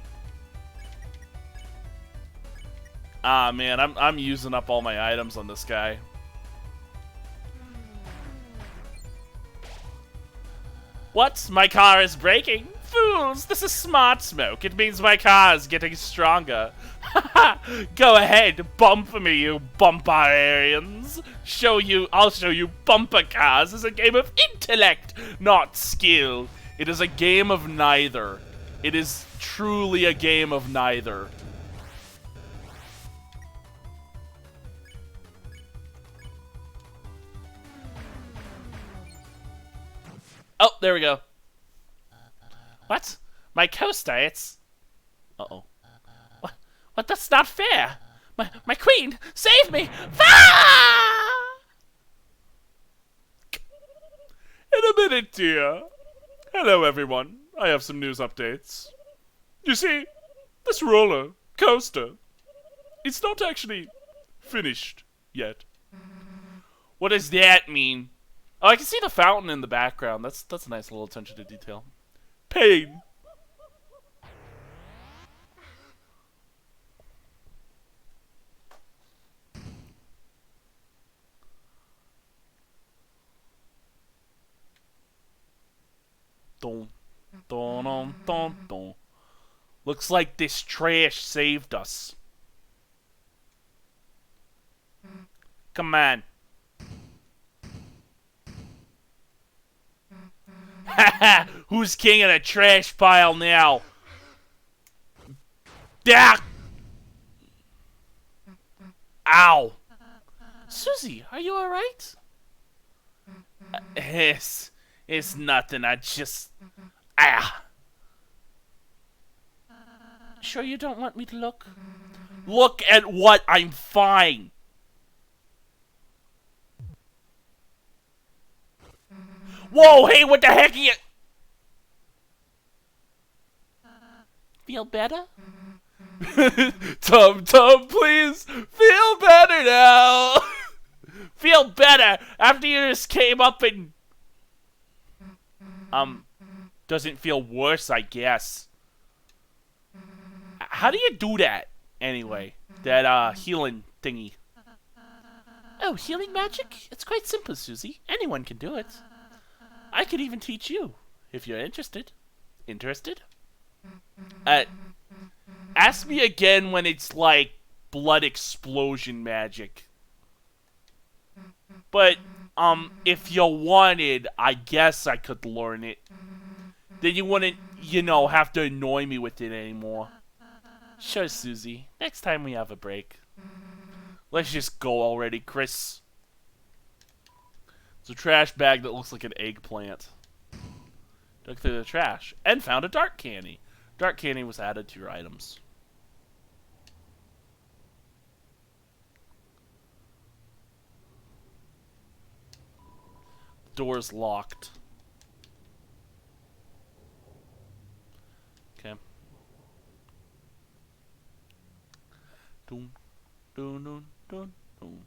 Ah man, I'm using up all my items on this guy. What? My car is braking? Fools! This is smart smoke. It means my car is getting stronger. Haha! Go ahead, bump me, you bumparians. I'll show you bumper cars is a game of intellect, not skill. It is a game of neither. It is truly a game of neither. Oh, there we go. What? My coaster, it's... Uh-oh. What? That's not fair! My queen! Save me! Ah! In a minute, dear. Hello, everyone. I have some news updates. You see, this roller coaster, it's not actually finished yet. What does that mean? Oh, I can see the fountain in the background. That's a nice little attention to detail. Pain. Dun, dun, dun, dun. Looks like this trash saved us. Come on. Haha! Who's king of the trash pile now? Yeah! Ow! Susie, are you alright? It's nothing. I just... Ah! Sure you don't want me to look? Look at what? I'm fine. Whoa, hey, what the heck are you... Feel better? Tum Tum, please, feel better now. Feel better after you just came up and... doesn't feel worse, I guess. How do you do that, anyway? That, healing thingy. Oh, healing magic? It's quite simple, Susie. Anyone can do it. I could even teach you, if you're interested. Interested? Ask me again when it's like blood explosion magic. But, if you wanted, I guess I could learn it. Then you wouldn't, you know, have to annoy me with it anymore. Sure, Susie. Next time we have a break. Let's just go already, Kris. It's a trash bag that looks like an eggplant. Dug through the trash and found a dark candy. Dark candy was added to your items. Door's locked. Okay. Dun, dun, dun, dun, dun.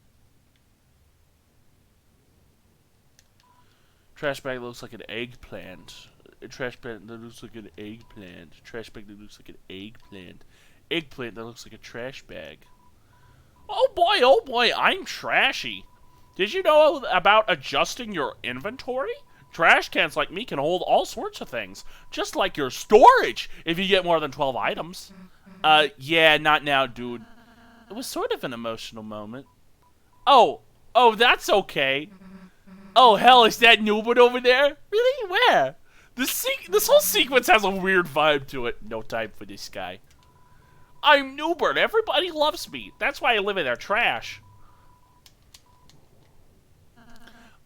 Trash bag looks like an eggplant. A trash bag that looks like an eggplant. Trash bag that looks like an eggplant. Eggplant that looks like a trash bag. Oh boy, I'm trashy. Did you know about adjusting your inventory? Trash cans like me can hold all sorts of things. Just like your storage, if you get more than 12 items. Yeah, not now, dude. It was sort of an emotional moment. Oh, that's okay. Oh, hell, is that Newbert over there? Really? Where? This whole sequence has a weird vibe to it. No time for this guy. I'm Newbert. Everybody loves me. That's why I live in their trash.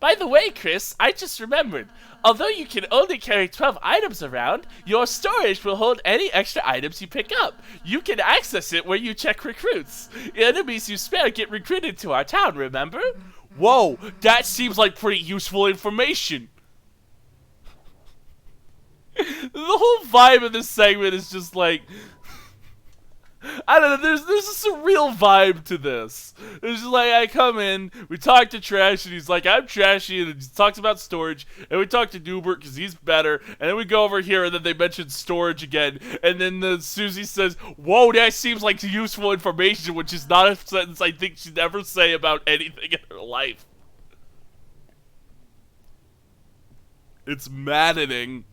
By the way, Kris, I just remembered. Although you can only carry 12 items around, your storage will hold any extra items you pick up. You can access it where you check recruits. Enemies you spare get recruited to our town, remember? Whoa, that seems like pretty useful information. The whole vibe of this segment is just like... I don't know, there's a surreal vibe to this. It's just like, I come in, we talk to Trash, and he's like, I'm trashy, and he talks about storage, and we talk to Newbert, because he's better, and then we go over here, and then they mention storage again, and then Susie says, whoa, that seems like useful information, which is not a sentence I think she'd ever say about anything in her life. It's maddening.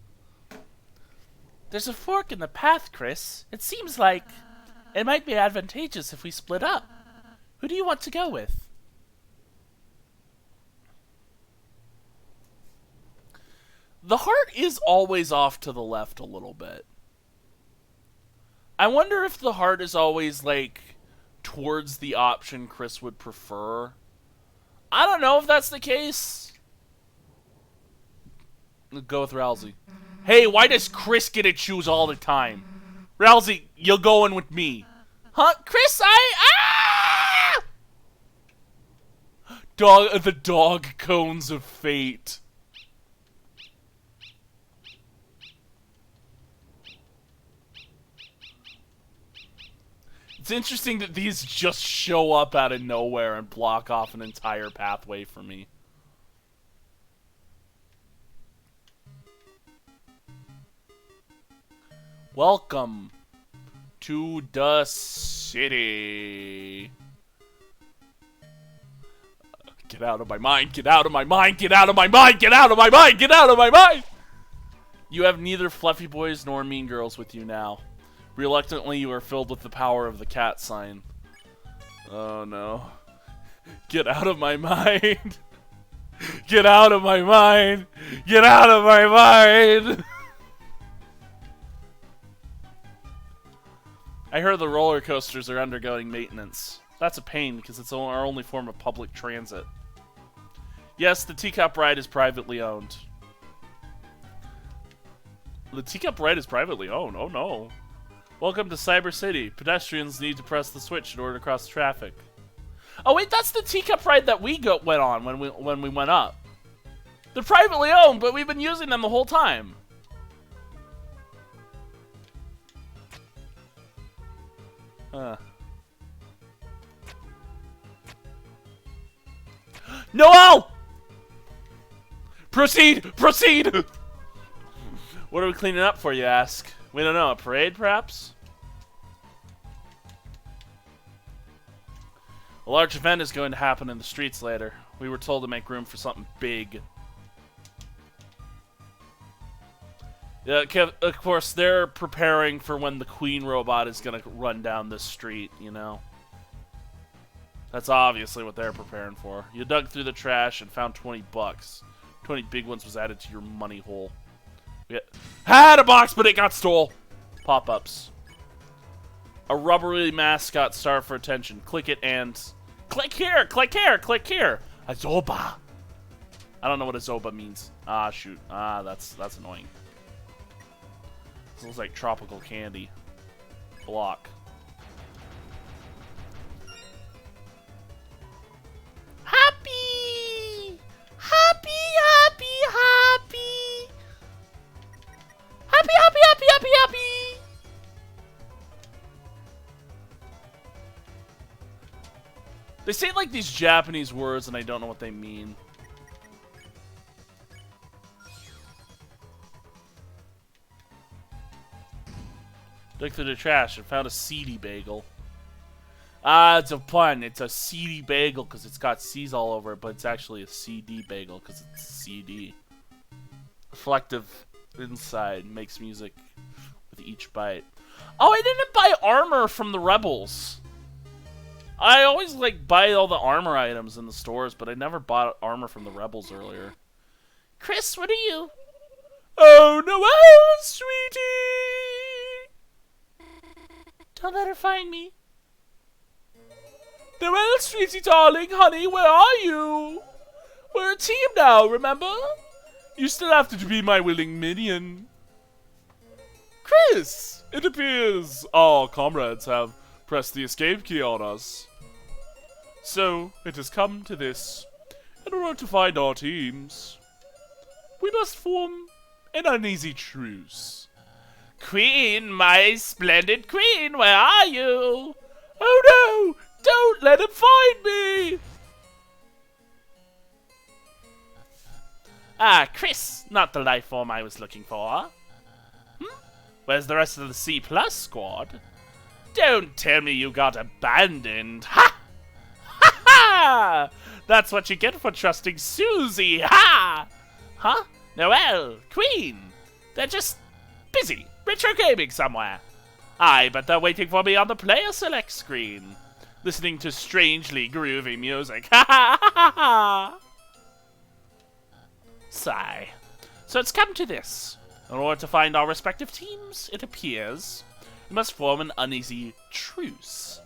There's a fork in the path, Kris. It seems like... it might be advantageous if we split up. Who do you want to go with? The heart is always off to the left a little bit. I wonder if the heart is always, like, towards the option Kris would prefer. I don't know if that's the case. Let's go with Rousey. Hey, why does Kris get to choose all the time? Rousey, you're going with me. Huh? Kris, the dog cones of fate. It's interesting that these just show up out of nowhere and block off an entire pathway for me. Welcome to the city. Get out of my mind, get out of my mind, get out of my mind, get out of my mind, get out of my mind! You have neither fluffy boys nor mean girls with you now. Reluctantly, you are filled with the power of the cat sign. Oh no. Get out of my mind. Get out of my mind. Get out of my mind. I heard the roller coasters are undergoing maintenance. That's a pain because it's our only form of public transit. Yes, the teacup ride is privately owned. The teacup ride is privately owned? Oh no. Welcome to Cyber City. Pedestrians need to press the switch in order to cross traffic. Oh wait, that's the teacup ride that we went on when we went up. They're privately owned, but we've been using them the whole time. Noel! Proceed! Proceed! What are we cleaning up for, you ask? We don't know. A parade, perhaps? A large event is going to happen in the streets later. We were told to make room for something big. Yeah, of course, they're preparing for when the Queen robot is going to run down this street, you know? That's obviously what they're preparing for. You dug through the trash and found 20 bucks. 20 big ones was added to your money hole. We had a box, but it got stole. Pop-ups. A rubbery mascot starved for attention. Click it and... Click here! Click here! Click here! A Zoba! I don't know what a Zoba means. Ah, shoot. Ah, that's annoying. This looks like tropical candy. Block. Happy! Happy, happy, happy! Happy, happy, happy, happy, happy! They say like these Japanese words and I don't know what they mean. Dug through the trash and found a seedy bagel. Ah, it's a pun. It's a seedy bagel because it's got C's all over it, but it's actually a CD bagel because it's CD. Reflective inside makes music with each bite. Oh, I didn't buy armor from the Rebels. I always like buy all the armor items in the stores, but I never bought armor from the Rebels earlier. Kris, what are you? Oh, Noel, sweetie! Don't let her find me. Noel, sweetie darling, honey, where are you? We're a team now, remember? You still have to be my willing minion. Kris, it appears our comrades have pressed the escape key on us. So, it has come to this. In order to find our teams, we must form an uneasy truce. Queen, my splendid queen, where are you? Oh no! Don't let him find me! Ah, Kris, not the life form I was looking for. Where's the rest of the C+ squad? Don't tell me you got abandoned. Ha! Ha ha! That's what you get for trusting Susie. Ha! Huh? Noel, Queen. They're just busy retro gaming somewhere. Aye, but they're waiting for me on the player select screen, listening to strangely groovy music. Ha ha ha ha! Sigh. So it's come to this. In order to find our respective teams, it appears we must form an uneasy truce.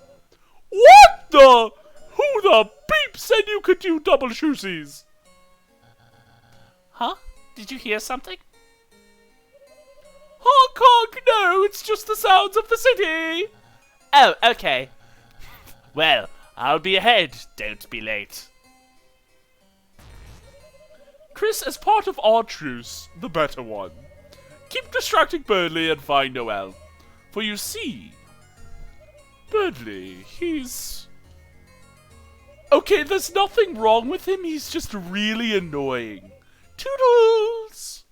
What the? Who the beep said you could do double shoesies? Huh? Did you hear something? Honk honk, no, it's just the sounds of the city. Oh, okay. Well, I'll be ahead, don't be late. Kris, as part of our truce, the better one, keep distracting Birdly and find Noel. For you see, Birdly, he's... Okay, there's nothing wrong with him, he's just really annoying. Toodles!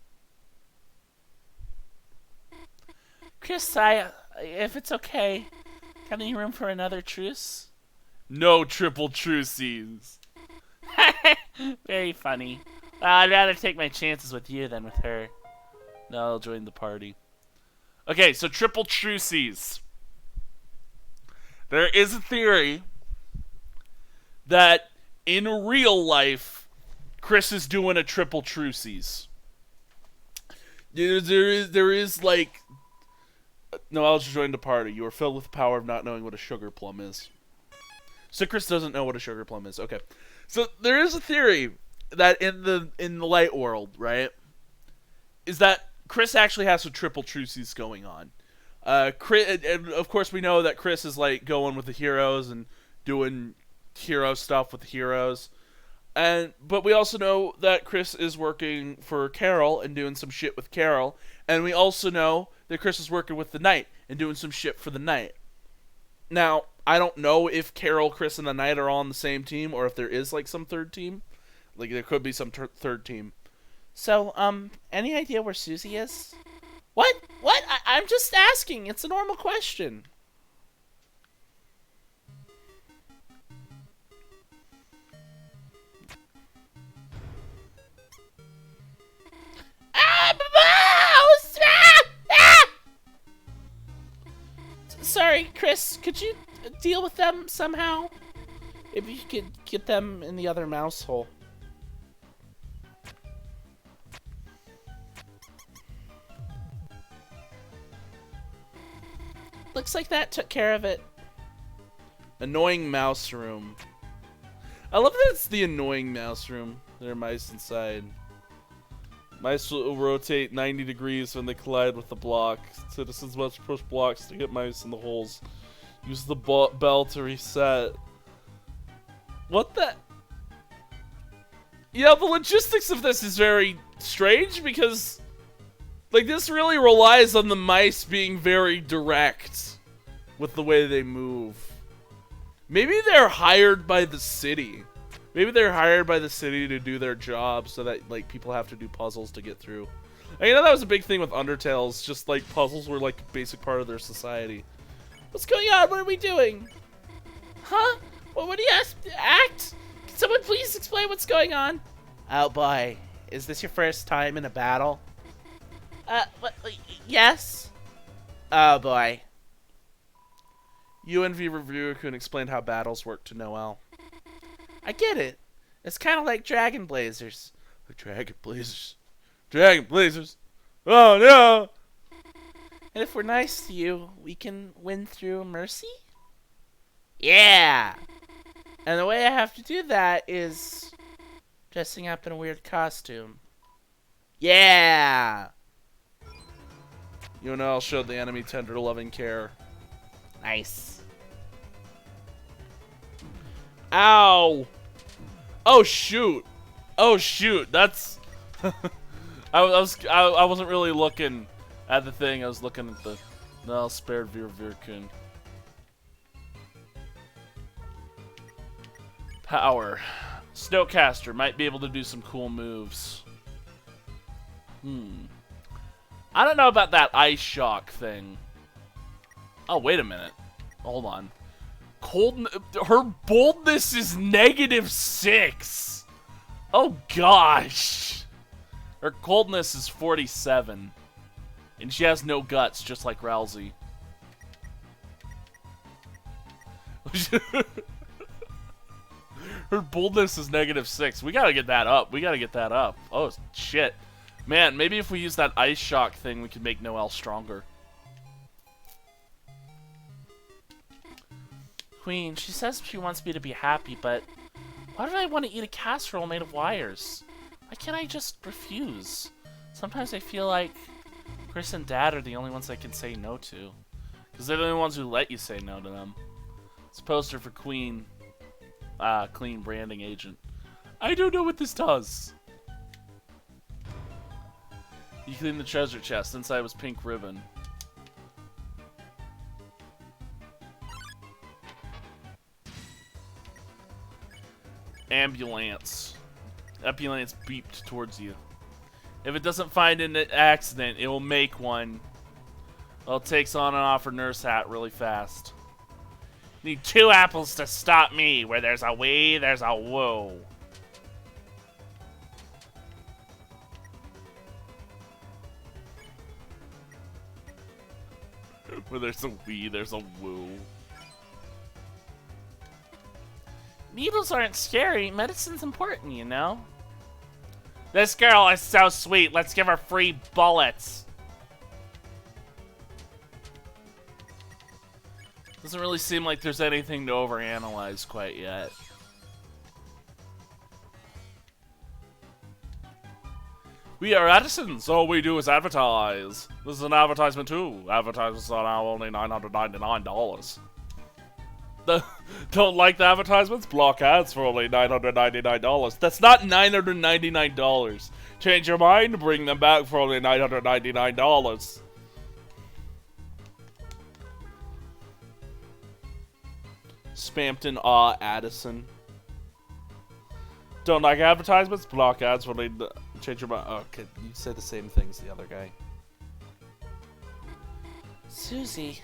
Kris, if it's okay, got any room for another truce? No triple truces. Very funny. I'd rather take my chances with you than with her. Now I'll join the party. Okay, so triple truces. There is a theory that in real life, Kris is doing a triple truces. There is like... No, I'll just join the party. You are filled with the power of not knowing what a sugar plum is. So Kris doesn't know what a sugar plum is. Okay. So there is a theory that in the light world, right, is that Kris actually has some triple truces going on. Kris, and of course we know that Kris is like going with the heroes and doing hero stuff with the heroes. But we also know that Kris is working for Carol and doing some shit with Carol. And we also know that Kris is working with the Knight and doing some shit for the Knight. Now, I don't know if Carol, Kris, and the Knight are all on the same team, or if there is like some third team. Like there could be some third team. So, any idea where Susie is? What? What? I'm just asking. It's a normal question. Sorry, Kris, could you deal with them somehow? If you could get them in the other mouse hole. Looks like that took care of it. Annoying mouse room. I love that it's the annoying mouse room. There are mice inside. Mice will rotate 90 degrees when they collide with the block. Citizens must push blocks to get mice in the holes. Use the bell to reset. What the? Yeah, the logistics of this is very strange because, like, this really relies on the mice being very direct with the way they move. Maybe they're hired by the city. Maybe they're hired by the city to do their job so that, like, people have to do puzzles to get through. And, you know, that was a big thing with Undertales. Just, like, puzzles were, like, a basic part of their society. What's going on? What are we doing? Huh? What do you act? Can someone please explain what's going on? Oh, boy. Is this your first time in a battle? Yes? Oh, boy. UNV reviewer can explain how battles work to Noelle. I get it. It's kind of like Dragon Blazers. Dragon Blazers. Dragon Blazers. Oh, no. And if we're nice to you, we can win through mercy? Yeah. And the way I have to do that is dressing up in a weird costume. Yeah. UNL showed the enemy tender loving care. Nice. Ow. Oh shoot! Oh shoot! That's I wasn't really looking at the thing. I was looking at the no spared Virkun. Power. Snowcaster might be able to do some cool moves. I don't know about that ice shock thing. Oh wait a minute. Hold on. Her boldness is -6. Oh gosh. Her coldness is 47. And she has no guts, just like Rousey. Her boldness is -6. We gotta get that up. We gotta get that up. Oh shit. Man, maybe if we use that ice shock thing, we can make Noelle stronger. Queen, she says she wants me to be happy, but why do I want to eat a casserole made of wires? Why can't I just refuse? Sometimes I feel like Kris and Dad are the only ones I can say no to. Because they're the only ones who let you say no to them. It's a poster for Queen. Clean branding agent. I don't know what this does. You clean the treasure chest. Inside was pink ribbon. Ambulance. Ambulance beeped towards you. If it doesn't find an accident, it will make one. Well, it takes on and off her nurse hat really fast. Need 2 apples to stop me. Where there's a we, there's a woo. Where there's a we, there's a woo. Needles aren't scary. Medicine's important, you know? This girl is so sweet. Let's give her free bullets. Doesn't really seem like there's anything to overanalyze quite yet. We are Edison's. All we do is advertise. This is an advertisement too. Advertisements are now only $999. Don't like the advertisements? Block ads for only $999. That's not $999. Change your mind? Bring them back for only $999. Spampton, Addison. Don't like advertisements? Block ads for only... Change your mind. Oh, okay, you said the same things the other guy. Susie.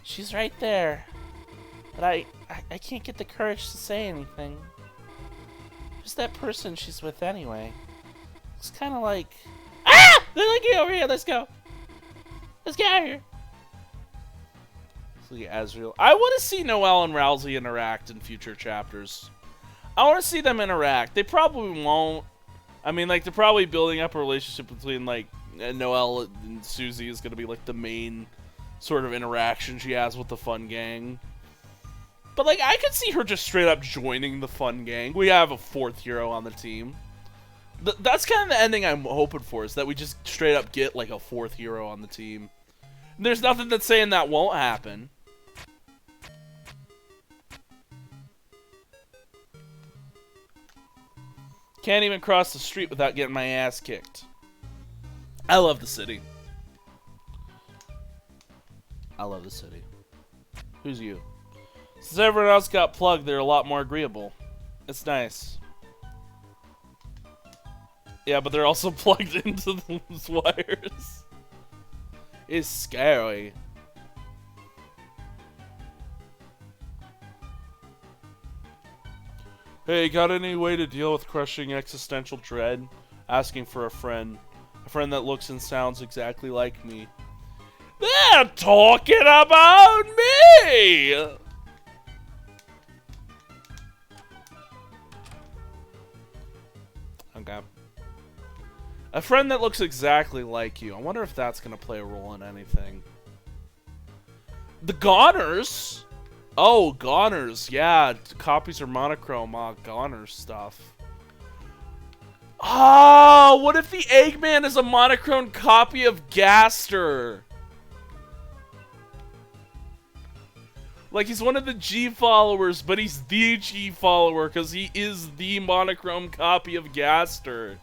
She's right there. But I can't get the courage to say anything. Who's that person she's with anyway? It's kind of like... Ah! They're looking over here. Let's go. Let's get out of here. Let's look at Azrael. I want to see Noelle and Rousey interact in future chapters. I want to see them interact. They probably won't. I mean, like, they're probably building up a relationship between, like, Noelle and Susie is going to be, like, the main sort of interaction she has with the Fun Gang. But, like, I could see her just straight up joining the Fun Gang. We have a fourth hero on the team. That's kind of the ending I'm hoping for, is that we just straight up get, like, a fourth hero on the team. And there's nothing that's saying that won't happen. Can't even cross the street without getting my ass kicked. I love the city. I love the city. Who's you? Since everyone else got plugged, they're a lot more agreeable. It's nice. Yeah, but they're also plugged into those wires. It's scary. Hey, got any way to deal with crushing existential dread? Asking for a friend. A friend that looks and sounds exactly like me. They're talking about me! Okay. A friend that looks exactly like you. I wonder if that's going to play a role in anything. The Goners? Oh, Goners. Yeah, copies are monochrome. Goners stuff. Oh, what if the Eggman is a monochrome copy of Gaster? Like, he's one of the G followers, but he's the G follower because he is the monochrome copy of Gaster.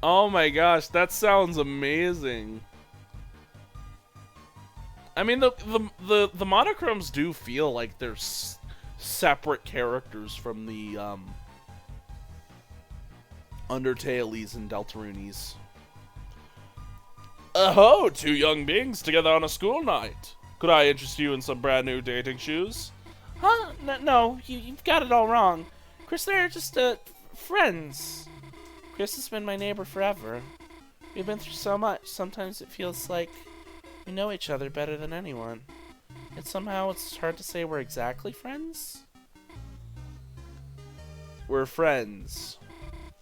Oh my gosh, that sounds amazing. I mean, the monochromes do feel like they're separate characters from the Undertale's and Deltarunes. Oh, two young beings together on a school night. Could I interest you in some brand new dating shoes? Huh? No, you've got it all wrong. Kris, they're just friends. Kris has been my neighbor forever. We've been through so much. Sometimes it feels like we know each other better than anyone. And somehow it's hard to say we're exactly friends. We're friends.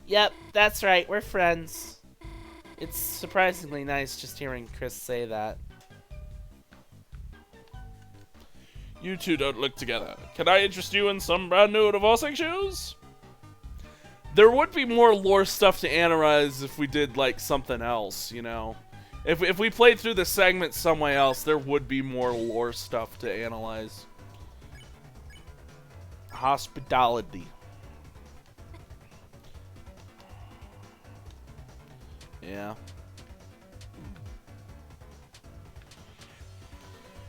Yep, that's right. We're friends. It's surprisingly nice just hearing Kris say that. You two don't look together. Can I interest you in some brand new divorcing shoes? There would be more lore stuff to analyze if we did, like, something else, you know? If we played through the segment somewhere else, there would be more lore stuff to analyze. Hospitality. Yeah.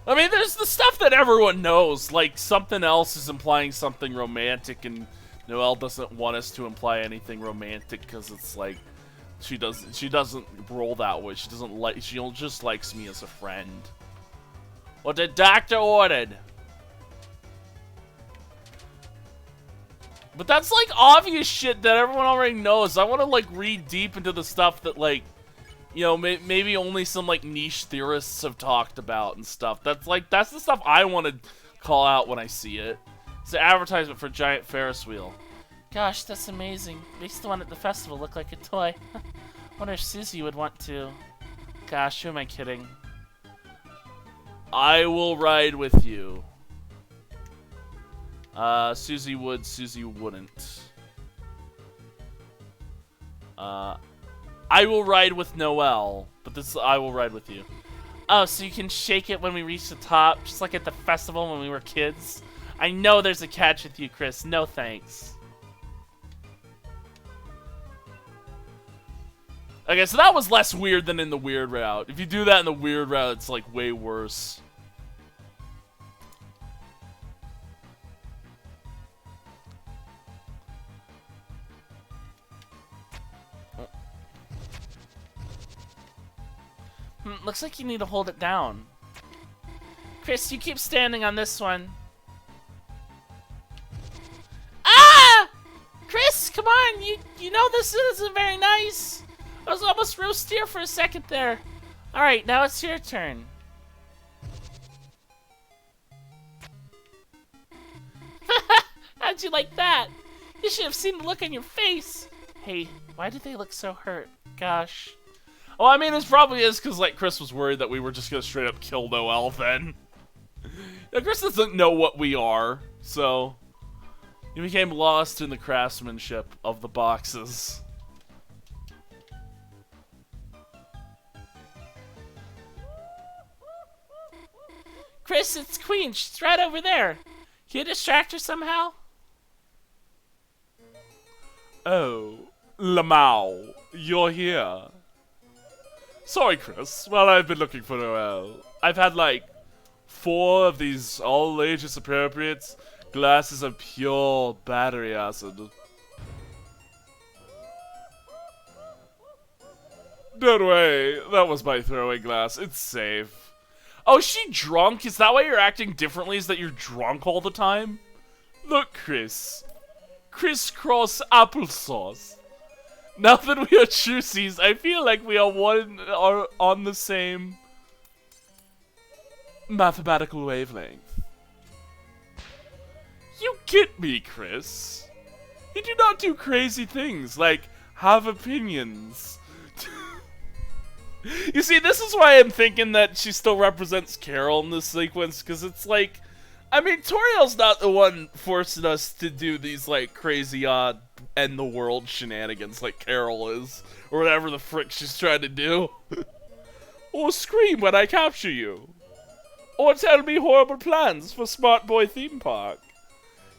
I mean, there's the stuff that everyone knows, like something else is implying something romantic, and Noelle doesn't want us to imply anything romantic because it's like she doesn't roll that way. She just likes me as a friend. What the doctor ordered. But that's like obvious shit that everyone already knows. I want to like read deep into the stuff that like you know, maybe only some like niche theorists have talked about and stuff. That's the stuff I want to call out when I see it. It's an advertisement for a giant Ferris wheel. Gosh, that's amazing. Makes the one at the festival look like a toy. Wonder if Susie would want to. Gosh, who am I kidding? I will ride with you. Susie would, Susie wouldn't. I will ride with Noelle, but I will ride with you. Oh, so you can shake it when we reach the top, just like at the festival when we were kids? I know there's a catch with you, Kris. No thanks. Okay, so that was less weird than in the weird route. If you do that in the weird route, it's like way worse. Looks like you need to hold it down. Kris, you keep standing on this one. Ah! Kris, come on! You know this isn't very nice. I was almost roast here for a second there. Alright, now it's your turn. How'd you like that? You should have seen the look on your face. Hey, why did they look so hurt? Gosh. Well, I mean, it probably is because, like, Kris was worried that we were just going to straight up kill Noelle then. Now, Kris doesn't know what we are, so he became lost in the craftsmanship of the boxes. Kris, it's Queen. She's right over there. Can you distract her somehow? Oh, Lamau, you're here. Sorry, Kris. Well, I've been looking for Noelle. I've had, like, 4 of these all ages appropriate glasses of pure battery acid. Don't worry, that was my throwing glass. It's safe. Oh, is she drunk? Is that why you're acting differently? Is that you're drunk all the time? Look, Kris. Crisscross applesauce. Now that we are trucies, I feel like we are on the same mathematical wavelength. You get me, Kris. You do not do crazy things like have opinions. You see, this is why I'm thinking that she still represents Carol in this sequence, because it's like, I mean, Toriel's not the one forcing us to do these, like, crazy, end the world shenanigans like Carol is, or whatever the frick she's trying to do. Or scream when I capture you. Or tell me horrible plans for Smart Boy Theme Park.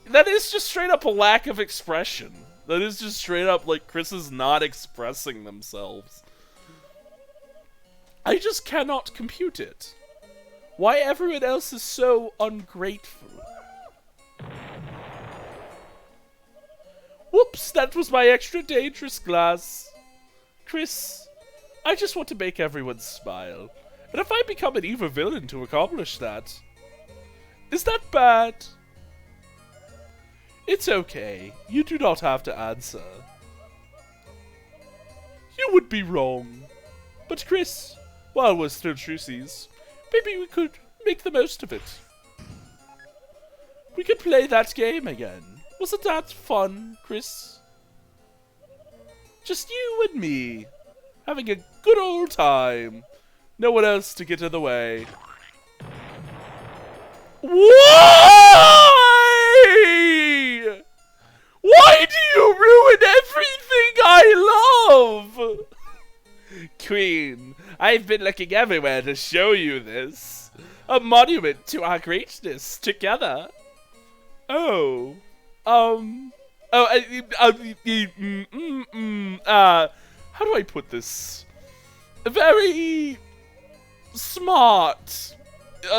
That is just straight up a lack of expression. That is just straight up, like, Kris is not expressing themselves. I just cannot compute it. Why everyone else is so ungrateful. Whoops, that was my extra dangerous glass. Kris, I just want to make everyone smile. And if I become an evil villain to accomplish that, is that bad? It's okay. You do not have to answer. You would be wrong. But Kris, while we're still trucies, maybe we could make the most of it. We could play that game again. Wasn't that fun, Kris? Just you and me, having a good old time. No one else to get in the way. Why? Why do you ruin everything I love? Queen, I've been looking everywhere to show you this. A monument to our greatness together. Oh. How do I put this? Very smart.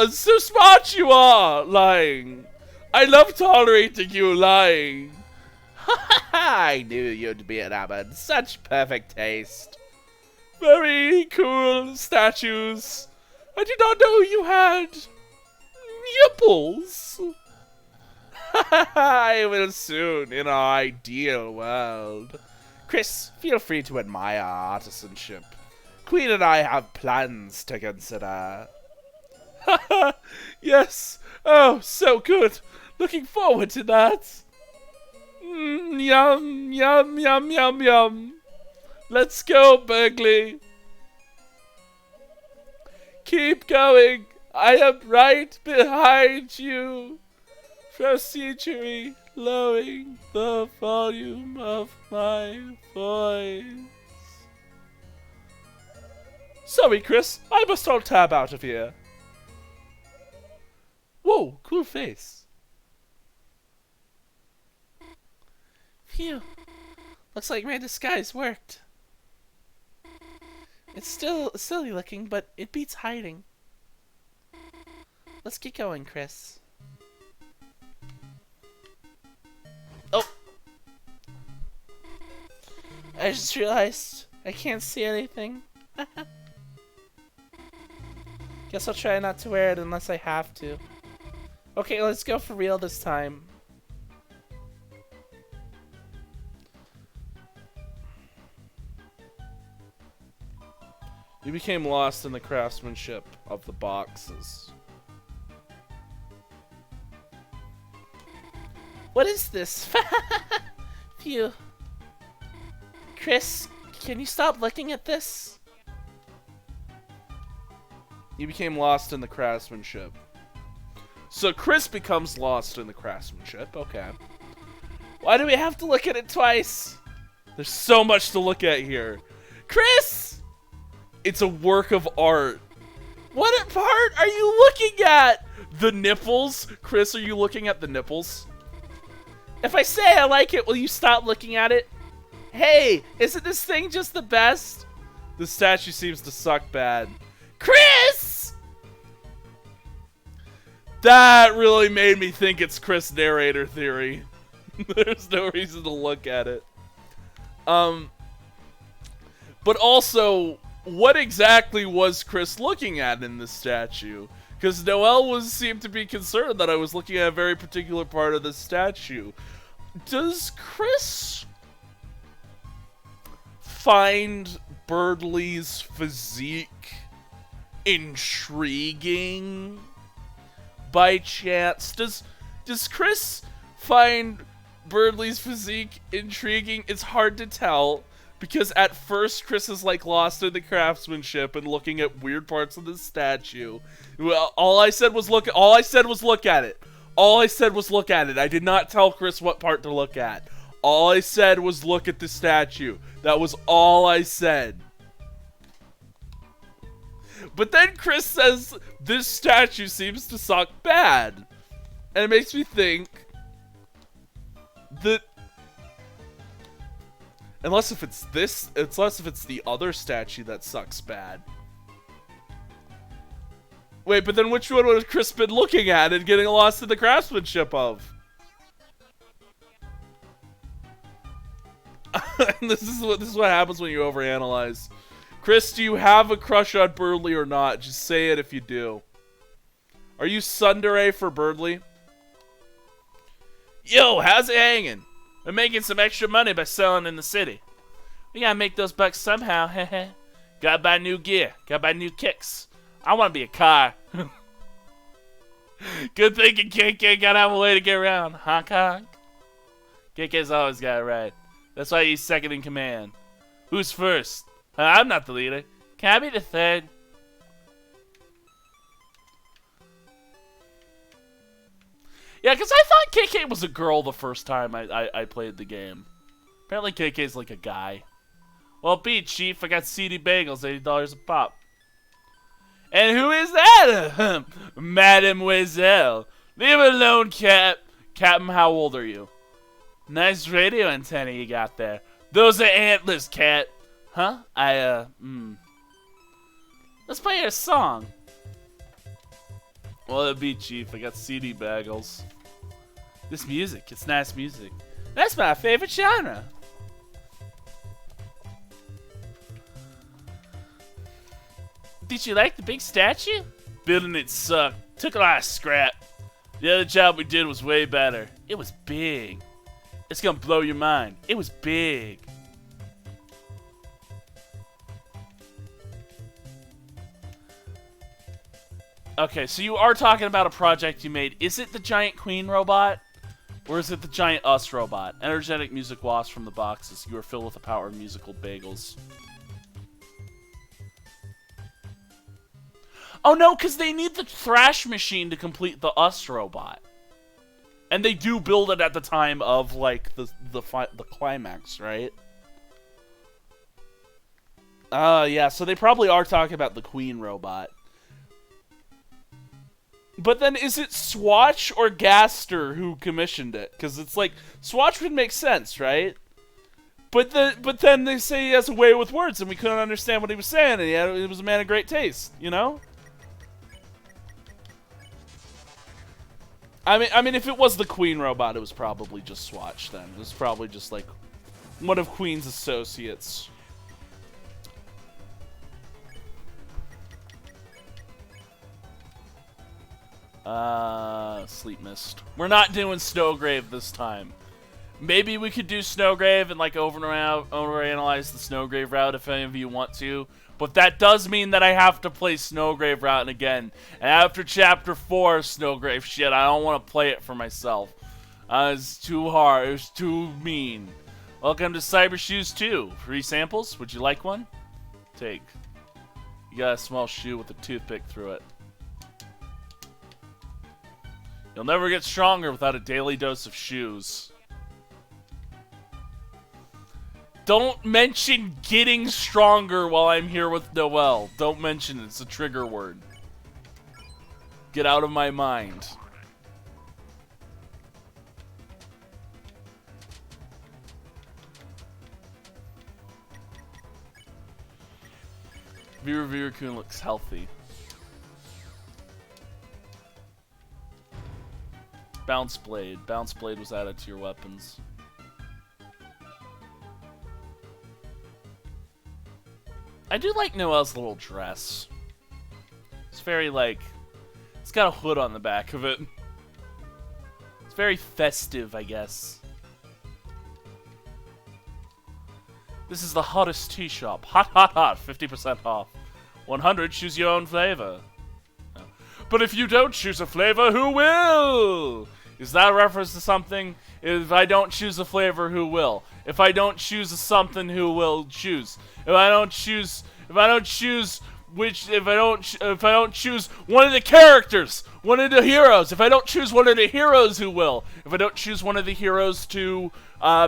So smart you are, lying. I love tolerating you lying. I knew you'd be enamored. Such perfect taste. Very cool statues. I did not know you had nipples. I will soon in our ideal world. Kris, feel free to admire our artisanship. Queen and I have plans to consider. Haha, yes. Oh, so good. Looking forward to that. Yum, yum, yum, yum, yum. Let's go, Berkeley. Keep going. I am right behind you. Procedurally lowering the volume of my voice. Sorry, Kris. I must all tab out of here. Whoa, cool face. Phew. Looks like my disguise worked. It's still silly looking, but it beats hiding. Let's get going, Kris. Oh! I just realized I can't see anything. Guess I'll try not to wear it unless I have to. Okay, let's go for real this time. You became lost in the craftsmanship of the boxes. What is this? Phew. Kris, can you stop looking at this? You became lost in the craftsmanship. So Kris becomes lost in the craftsmanship. Okay. Why do we have to look at it twice? There's so much to look at here. Kris! It's a work of art. What part are you looking at? The nipples? Kris, are you looking at the nipples? If I say I like it, will you stop looking at it? Hey, isn't this thing just the best? The statue seems to suck bad. Kris! That really made me think it's Kris narrator theory. There's no reason to look at it. But also, what exactly was Kris looking at in this statue? Because Noelle seemed to be concerned that I was looking at a very particular part of the statue. Does Kris find Birdley's physique intriguing by chance? Does Kris find Birdley's physique intriguing? It's hard to tell. Because at first, Kris is like lost in the craftsmanship and looking at weird parts of the statue. Well, all I said was look at it. All I said was look at it. I did not tell Kris what part to look at. All I said was look at the statue. That was all I said. But then Kris says this statue seems to suck bad. And it makes me think that unless if it's the other statue that sucks bad. Wait, but then which one would Kris been looking at and getting lost in the craftsmanship of? This is what happens when you overanalyze. Kris, do you have a crush on Birdley or not? Just say it if you do. Are you tsundere for Birdley? Yo, how's it hanging? We're making some extra money by selling in the city. We gotta make those bucks somehow, heh. Gotta buy new gear. Gotta buy new kicks. I wanna be a car. Good thinking, KK. Gotta have a way to get around. Honk honk. KK's always got it right. That's why he's second in command. Who's first? I'm not the leader. Can I be the third? Yeah, because I thought KK was a girl the first time I played the game. Apparently KK's like a guy. Well, beat, Chief. I got seedy bagels, $80 a pop. And who is that? Mademoiselle. Leave it alone, Cap. Captain, how old are you? Nice radio antenna you got there. Those are antlers, Cat. Huh? Let's play a song. Well, it'd be Chief. I got CD bagels. This music, it's nice music. That's my favorite genre. Did you like the big statue? Building it sucked. Took a lot of scrap. The other job we did was way better. It was big. It's gonna blow your mind. It was big. Okay, so you are talking about a project you made. Is it the giant queen robot? Or is it the giant us robot? Energetic music wafts from the boxes. You are filled with the power of musical bagels. Oh no, because they need the thrash machine to complete the us robot. And they do build it at the time of, like, the climax, right? Yeah, so they probably are talking about the queen robot. But then, is it Swatch or Gaster who commissioned it? Because it's like, Swatch would make sense, right? But then they say he has a way with words, and we couldn't understand what he was saying, and he was a man of great taste, you know? I mean, if it was the Queen robot, it was probably just Swatch then. It was probably just, like, one of Queen's associates. Sleep Mist. We're not doing Snowgrave this time. Maybe we could do Snowgrave and, like, overanalyze the Snowgrave route if any of you want to. But that does mean that I have to play Snowgrave route again. And after Chapter 4 Snowgrave shit, I don't want to play it for myself. It's too hard. It's too mean. Welcome to Cyber Shoes 2. Free samples? Would you like one? Take. You got a small shoe with a toothpick through it. You'll never get stronger without a daily dose of shoes. Don't mention getting stronger while I'm here with Noelle. Don't mention it. It's a trigger word. Get out of my mind. Vera-Kun looks healthy. Bounce Blade. Bounce Blade was added to your weapons. I do like Noelle's little dress. It's very, like... It's got a hood on the back of it. It's very festive, I guess. This is the hottest tea shop. Hot, hot, hot. 50% off. 100, choose your own flavor. Oh. But if you don't choose a flavor, who will? Is that a reference to something? If I don't choose a flavor, who will? If I don't choose something, who will choose? If I don't choose one of the characters, one of the heroes. If I don't choose one of the heroes, who will? If I don't choose one of the heroes to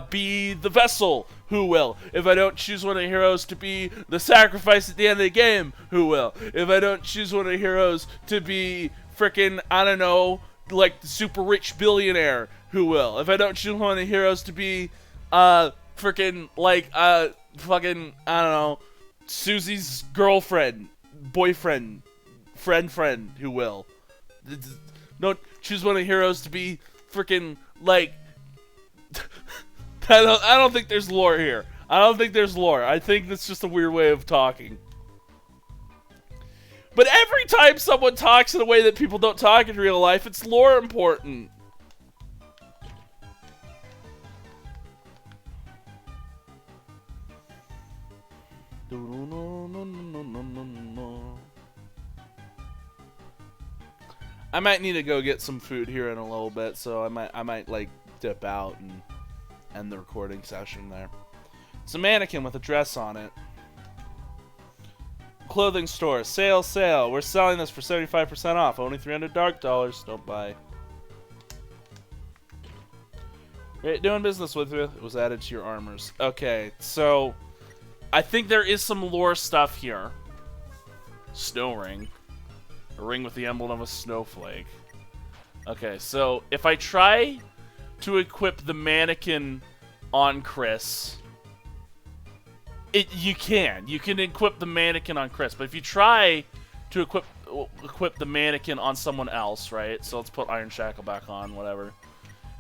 be the vessel, who will? If I don't choose one of the heroes to be the sacrifice at the end of the game, who will? If I don't choose one of the heroes to be frickin', I don't know, like the super rich billionaire, who will? If I don't choose one of the heroes to be frickin', like fucking, I don't know, Susie's girlfriend, boyfriend, friend, who will? Don't choose one of the heroes to be frickin', like, I don't think there's lore here. I don't think there's lore. I think that's just a weird way of talking. But every time someone talks in a way that people don't talk in real life, it's lore important. I might need to go get some food here in a little bit, so I might like dip out and end the recording session there. It's a mannequin with a dress on it. Clothing store, sale. We're selling this for 75% off. Only 300 dark dollars. Don't buy. Great doing business with you. It was added to your armors. Okay, so I think there is some lore stuff here. Snow ring. A ring with the emblem of a snowflake. Okay, so if I try to equip the mannequin on Kris, you can equip the mannequin on Kris, but if you try to equip the mannequin on someone else, right? So let's put Iron Shackle back on, whatever.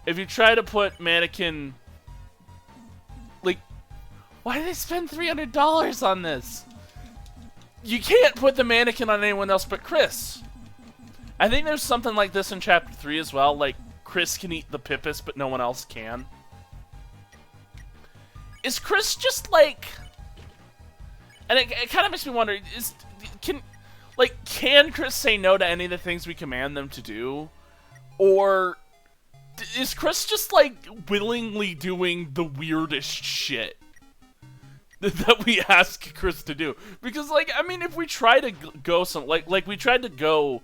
If you try to put mannequin, like, why did they spend $300 on this? You can't put the mannequin on anyone else but Kris. I think there's something like this in Chapter 3 as well, like Kris can eat the Pippus, but no one else can. Is Kris just like... And it kind of makes me wonder, like, can Kris say no to any of the things we command them to do? Or is Kris just, like, willingly doing the weirdest shit that we ask Kris to do? Because, like, I mean, if we try to go some, like we tried to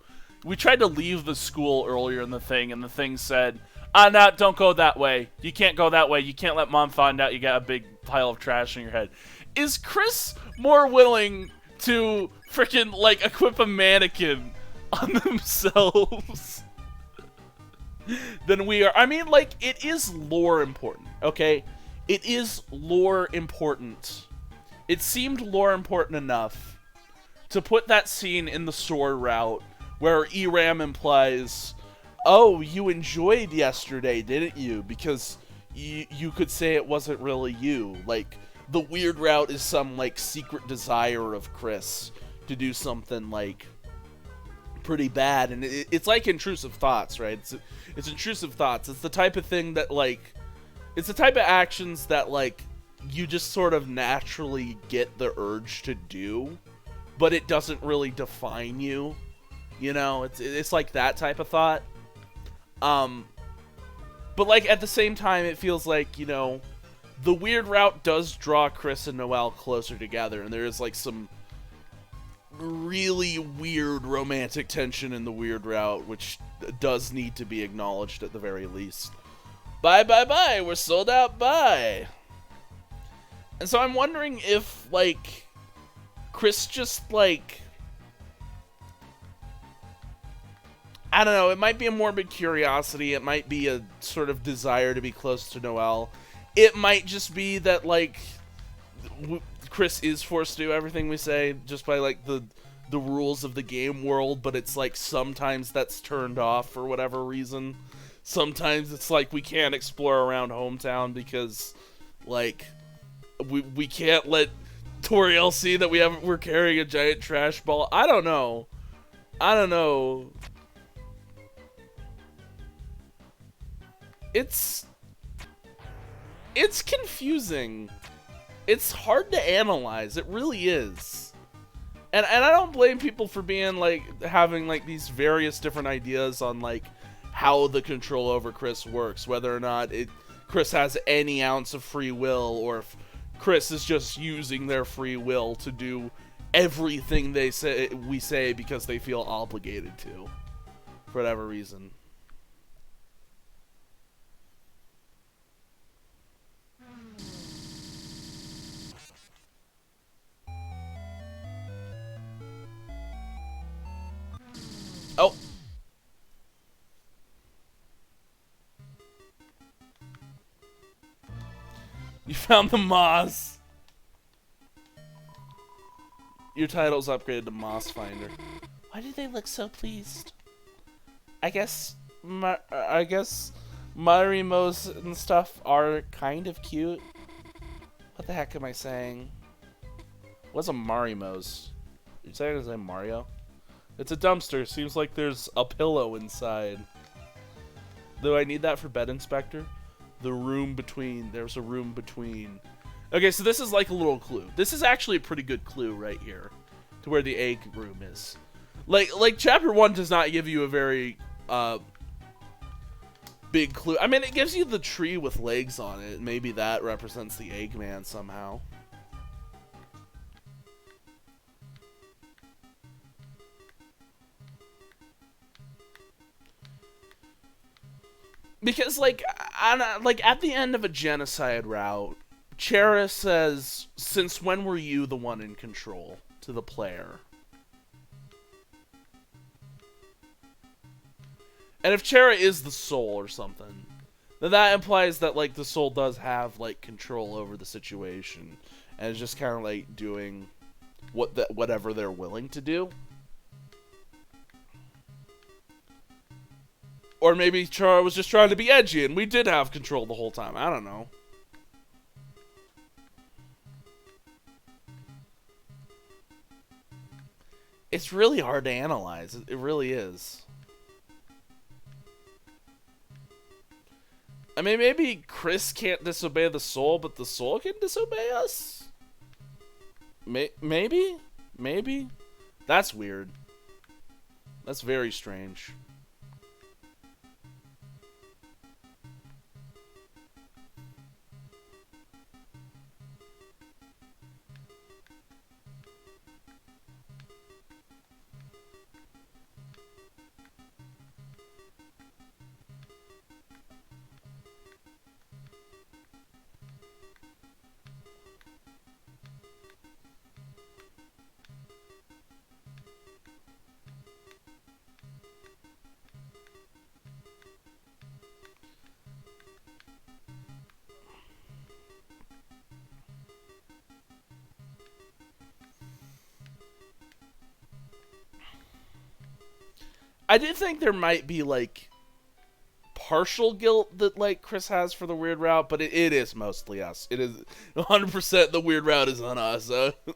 leave the school earlier in the thing, and the thing said, no, don't go that way. You can't go that way. You can't let Mom find out you got a big pile of trash in your head. Is Kris more willing to freaking, like, equip a mannequin on themselves than we are? I mean, like, it is lore important, okay? It is lore important. It seemed lore important enough to put that scene in the sword route where Eram implies, oh, you enjoyed yesterday, didn't you? Because you could say it wasn't really you. Like, the weird route is some, like, secret desire of Kris to do something, like, pretty bad. And it's like intrusive thoughts, right? It's intrusive thoughts. It's the type of thing that, like, it's the type of actions that, like, you just sort of naturally get the urge to do, but it doesn't really define you. You know, it's like that type of thought. But, like, at the same time, it feels like, you know, the weird route does draw Kris and Noelle closer together, and there is, like, some really weird romantic tension in the weird route, which does need to be acknowledged at the very least. Bye, bye, bye, we're sold out, bye. And so I'm wondering if, like, Kris just, like, I don't know, it might be a morbid curiosity, it might be a sort of desire to be close to Noelle. It might just be that, like, Kris is forced to do everything we say just by, like, the rules of the game world, but it's like sometimes that's turned off for whatever reason. Sometimes it's like we can't explore around hometown because, like, we can't let Toriel see that we're carrying a giant trash ball. I don't know. It's confusing. It's hard to analyze. It really is. And I don't blame people for being, like, having, like, these various different ideas on, like, how the control over Kris works. Whether or not Kris has any ounce of free will, or if Kris is just using their free will to do everything we say because they feel obligated to, for whatever reason. Oh. You found the Moss. Your title's upgraded to Moss Finder. Why do they look so pleased? I guess Marimos and stuff are kind of cute. What the heck am I saying? What's a Marimos? You saying his name Mario? It's a dumpster. Seems like there's a pillow inside. Do I need that for bed inspector? The room between. There's a room between. Okay, so this is like a little clue. This is actually a pretty good clue right here to where the egg room is. Like chapter 1 does not give you a very big clue. I mean, it gives you the tree with legs on it. Maybe that represents the Eggman somehow. Because, like, at the end of a genocide route, Chera says, "Since when were you the one in control?" to the player. And if Chera is the soul or something, then that implies that, like, the soul does have, like, control over the situation, and is just kind of, like, doing whatever they're willing to do. Or maybe Chara was just trying to be edgy and we did have control the whole time. I don't know. It's really hard to analyze. It really is. I mean, maybe Kris can't disobey the soul, but the soul can disobey us? Maybe? Maybe? That's weird. That's very strange. I do think there might be, like, partial guilt that, like, Kris has for the weird route, but it is mostly us. It is 100% the weird route is on us,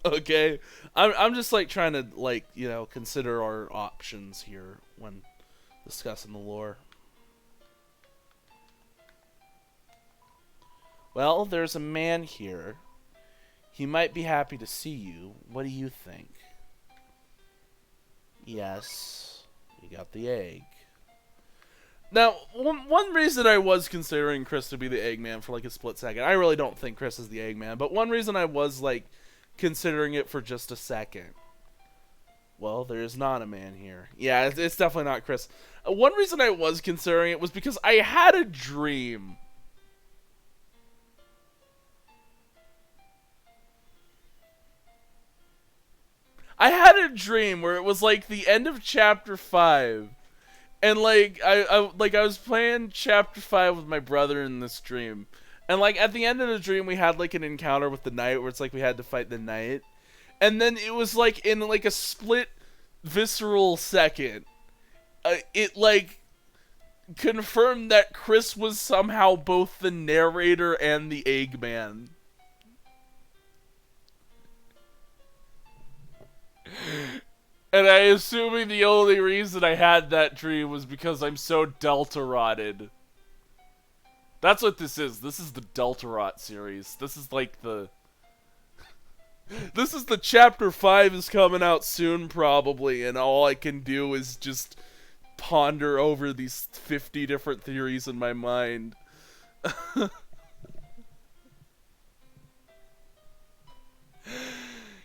okay? I'm just, like, trying to, like, you know, consider our options here when discussing the lore. Well, there's a man here. He might be happy to see you. What do you think? Yes. You got the egg. Now, one reason I was considering Kris to be the Eggman for like a split second, I really don't think Kris is the Eggman, but one reason I was like considering it for just a second. Well, there is not a man here. Yeah, it's definitely not Kris. One reason I was considering it was because I had a dream. I had a dream where it was like the end of chapter 5. And like I was playing chapter 5 with my brother in this dream. And like at the end of the dream we had like an encounter with the knight where it's like we had to fight the knight. And then it was like in like a split visceral second it like confirmed that Kris was somehow both the narrator and the Eggman. And I assuming the only reason I had that dream was because I'm so Deltarotted. That's what this is. This is the Deltarot series. This is like the... This is the chapter 5 is coming out soon probably, and all I can do is just ponder over these 50 different theories in my mind.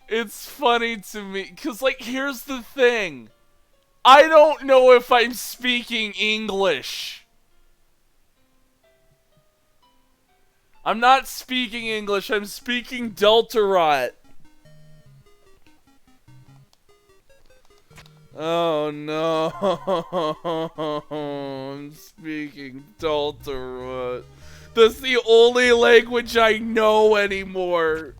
It's funny to me, because, like, here's the thing. I don't know if I'm speaking English. I'm not speaking English, I'm speaking Deltarot. Oh no, I'm speaking Deltarot. That's the only language I know anymore.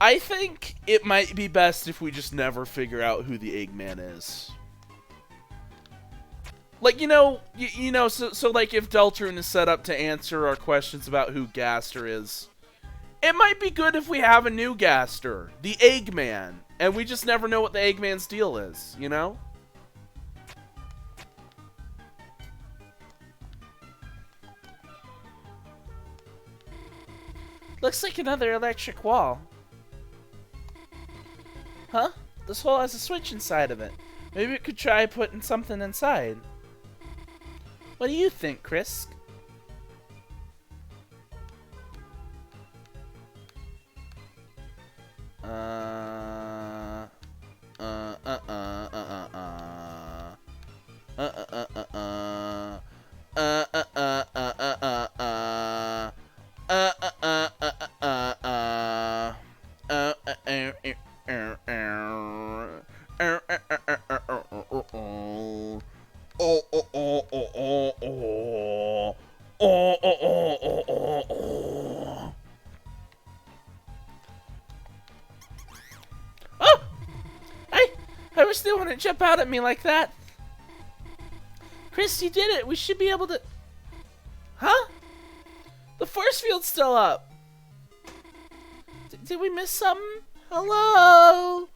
I think it might be best if we just never figure out who the Eggman is. Like, you know, so like if Deltarune is set up to answer our questions about who Gaster is, it might be good if we have a new Gaster, the Eggman, and we just never know what the Eggman's deal is, you know? Looks like another electric wall. Huh? This hole has a switch inside of it. Maybe we could try putting something inside. What do you think, Kris? I wish they wouldn't jump out at me like that. Kris, you did it. We should be able to... Huh? The force field's still up. Did we miss something? Hello?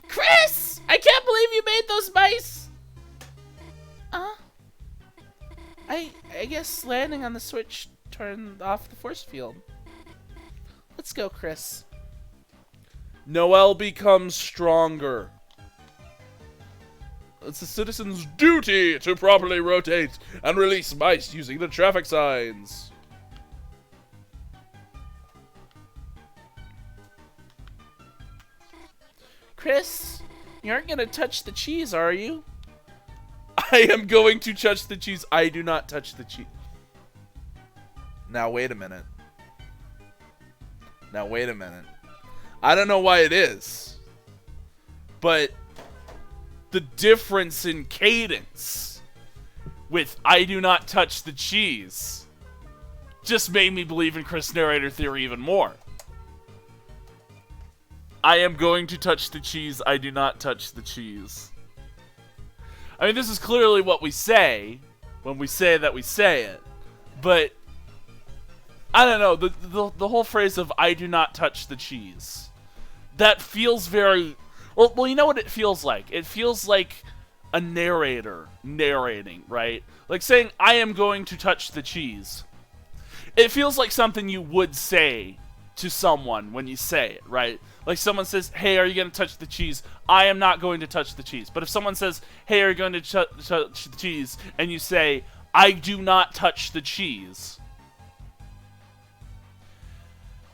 Kris! I can't believe you made those mice! I guess landing on the switch turned off the force field. Let's go, Kris. Noelle becomes stronger. It's a citizen's duty to properly rotate and release mice using the traffic signs. Kris, you aren't gonna touch the cheese, are you? I am going to touch the cheese. I do not touch the cheese. Now, wait a minute. I don't know why it is, but the difference in cadence with I do not touch the cheese just made me believe in Kris narrator theory even more. I am going to touch the cheese. I do not touch the cheese. I mean, this is clearly what we say when we say that we say it, but I don't know, the whole phrase of I do not touch the cheese, that feels very, well, you know what it feels like? It feels like a narrator narrating, right? Like saying, I am going to touch the cheese. It feels like something you would say to someone when you say it, right? Like someone says, hey, are you going to touch the cheese? I am not going to touch the cheese. But if someone says, hey, are you going to touch the cheese? And you say, I do not touch the cheese.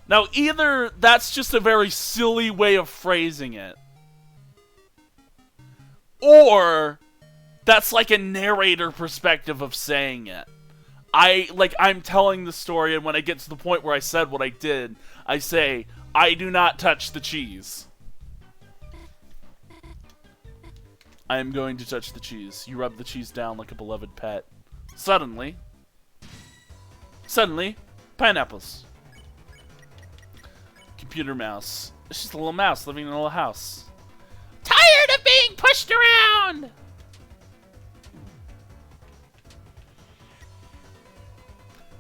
Now, either that's just a very silly way of phrasing it, or that's like a narrator perspective of saying it. I'm telling the story, and when I get to the point where I said what I did, I say, I do not touch the cheese. I am going to touch the cheese. You rub the cheese down like a beloved pet. Suddenly, pineapples. Computer mouse. It's just a little mouse living in a little house. Tired of being pushed around!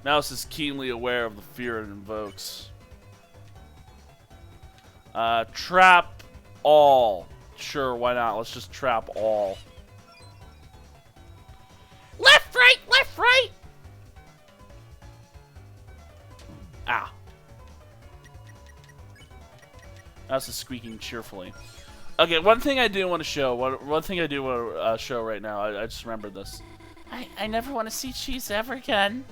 Mouse is keenly aware of the fear it invokes. Trap all. Sure, why not? Let's just trap all. Left, right, left, right! Ah. Mouse is squeaking cheerfully. Okay, one thing I do want to show. One thing I do want to show right now. I just remembered this. I never want to see cheese ever again.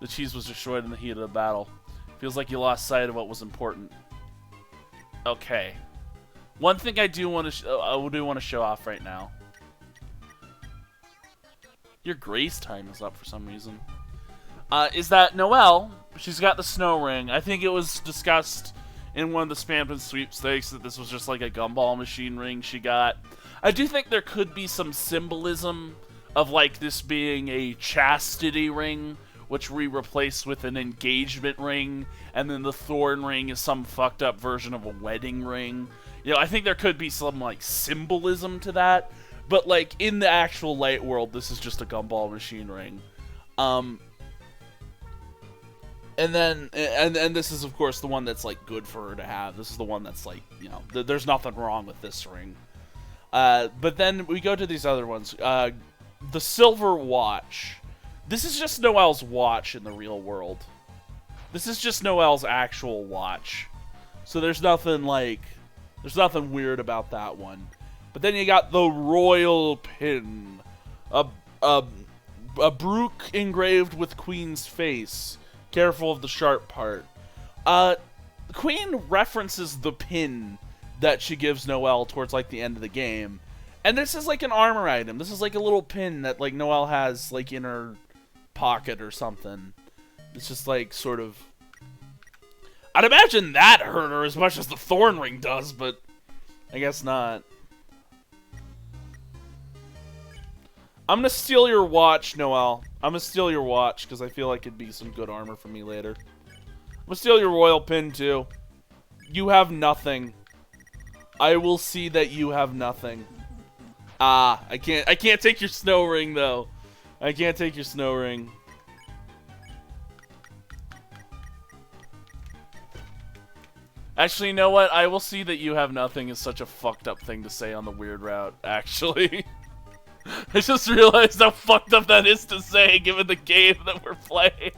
The cheese was destroyed in the heat of the battle. Feels like you lost sight of what was important. Okay. One thing I do want to show off right now. Your grace time is up for some reason. Is that Noelle? She's got the snow ring. I think it was discussed in one of the Spampin' sweepstakes that this was just like a gumball machine ring she got. I do think there could be some symbolism of like this being a chastity ring, which we replace with an engagement ring, and then the thorn ring is some fucked up version of a wedding ring. You know, I think there could be some like symbolism to that, but like in the actual light world, this is just a gumball machine ring. And then, and this is of course the one that's like good for her to have. This is the one that's like, you know, there's nothing wrong with this ring. But then we go to these other ones. The silver watch. This is just Noelle's watch in the real world. This is just Noelle's actual watch. So there's nothing weird about that one. But then you got the royal pin. A brook engraved with Queen's face. Careful of the sharp part. Queen references the pin that she gives Noelle towards like the end of the game. And this is like an armor item. This is like a little pin that like Noelle has like in her pocket or something. It's just like sort of, I'd imagine that hurt her as much as the thorn ring does, but I guess not. I'm gonna steal your watch, Noelle. I'm gonna steal your watch because I feel like it'd be some good armor for me later. I'm gonna steal your royal pin too. You have nothing. I will see that you have nothing. Ah, I can't take your snow ring though. I can't take your snow ring. Actually, you know what? I will see that you have nothing is such a fucked up thing to say on the weird route, actually. I just realized how fucked up that is to say, given the game that we're playing.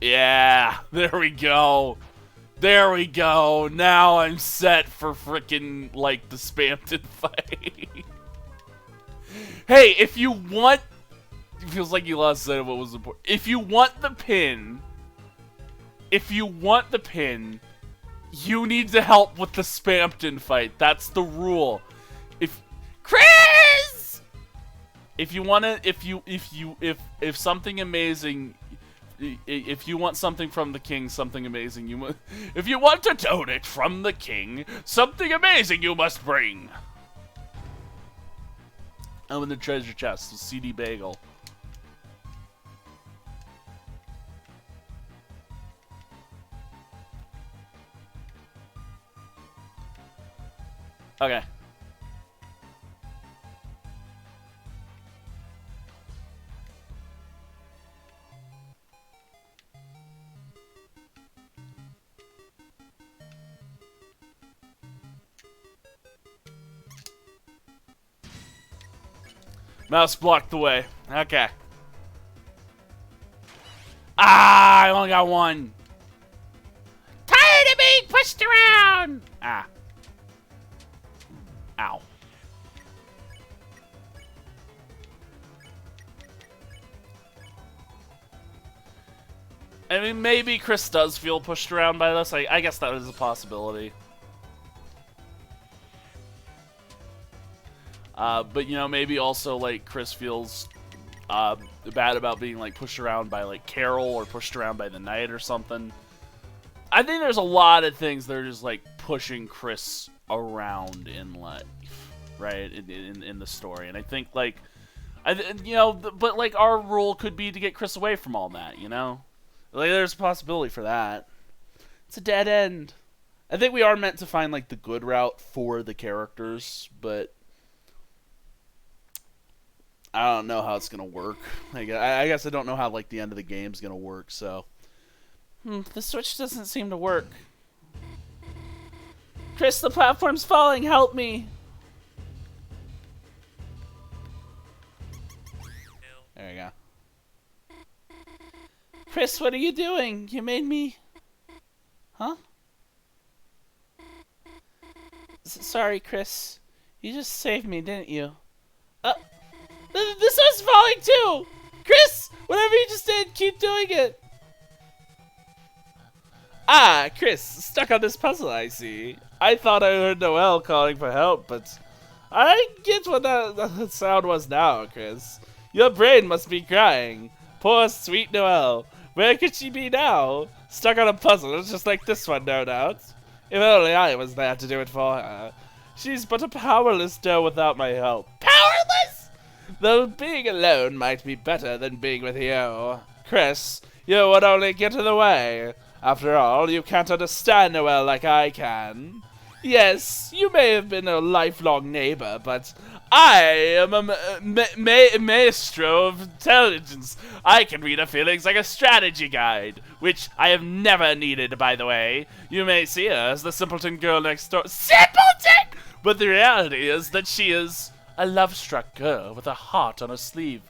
Yeah, there we go. There we go. Now I'm set for frickin' like the Spamton fight. Hey, if you want, it feels like you lost sight of what was important. If you want the pin, you need to help with the Spamton fight. That's the rule. If Kris, if you want to, if something amazing. If you want something from the king, something amazing you must. If you want to donate from the king, something amazing you must bring. Oh, in the treasure chest, the CD bagel. Okay. Mouse blocked the way. Okay. Ah, I only got one. Tired of being pushed around! Ah. Ow. I mean, maybe Kris does feel pushed around by this. I guess that is a possibility. But, you know, maybe also, like, Kris feels bad about being, like, pushed around by, like, Carol or pushed around by the Knight or something. I think there's a lot of things that are just, like, pushing Kris around in life, right, in the story. And I think, like, you know, but, like, our rule could be to get Kris away from all that, you know? Like, there's a possibility for that. It's a dead end. I think we are meant to find, like, the good route for the characters, but I don't know how it's gonna work. Like, I guess I don't know how, like, the end of the game's gonna work, so. The switch doesn't seem to work. Kris, the platform's falling. Help me. There you go. Kris, what are you doing? You made me... Huh? Sorry, Kris. You just saved me, didn't you? This one's falling too! Kris! Whatever you just did, keep doing it! Ah, Kris, stuck on this puzzle, I see. I thought I heard Noelle calling for help, but I get what that sound was now, Kris. Your brain must be crying. Poor sweet Noelle. Where could she be now? Stuck on a puzzle just like this one, no doubt. If only I was there to do it for her. She's but a powerless doe without my help. Powerless? Though being alone might be better than being with you. Kris, you would only get in the way. After all, you can't understand Noelle like I can. Yes, you may have been a lifelong neighbor, but I am a maestro of intelligence. I can read her feelings like a strategy guide, which I have never needed, by the way. You may see her as the simpleton girl next door. Simpleton! But the reality is that she is a love-struck girl with a heart on her sleeve.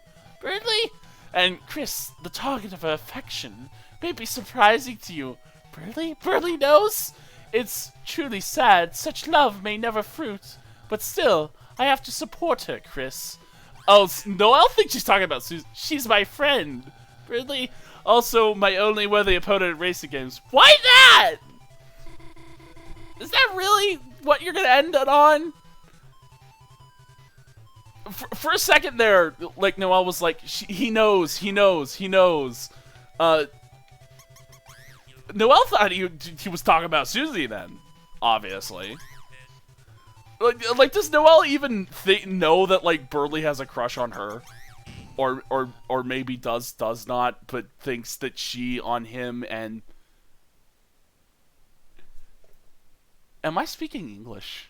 Really? And Kris, the target of her affection, may be surprising to you. Really? Burley knows? It's truly sad. Such love may never fruit. But still, I have to support her, Kris. Oh, Noelle thinks she's talking about Susan. She's my friend. Really? Also, my only worthy opponent at racing games. Why that? Is that really what you're going to end it on? For a second there, like, Noelle was like, he knows. Noelle thought he was talking about Susie then, obviously. Like does Noelle even know that, like, Burley has a crush on her? Or maybe does not, but thinks that she on him, and... Am I speaking English?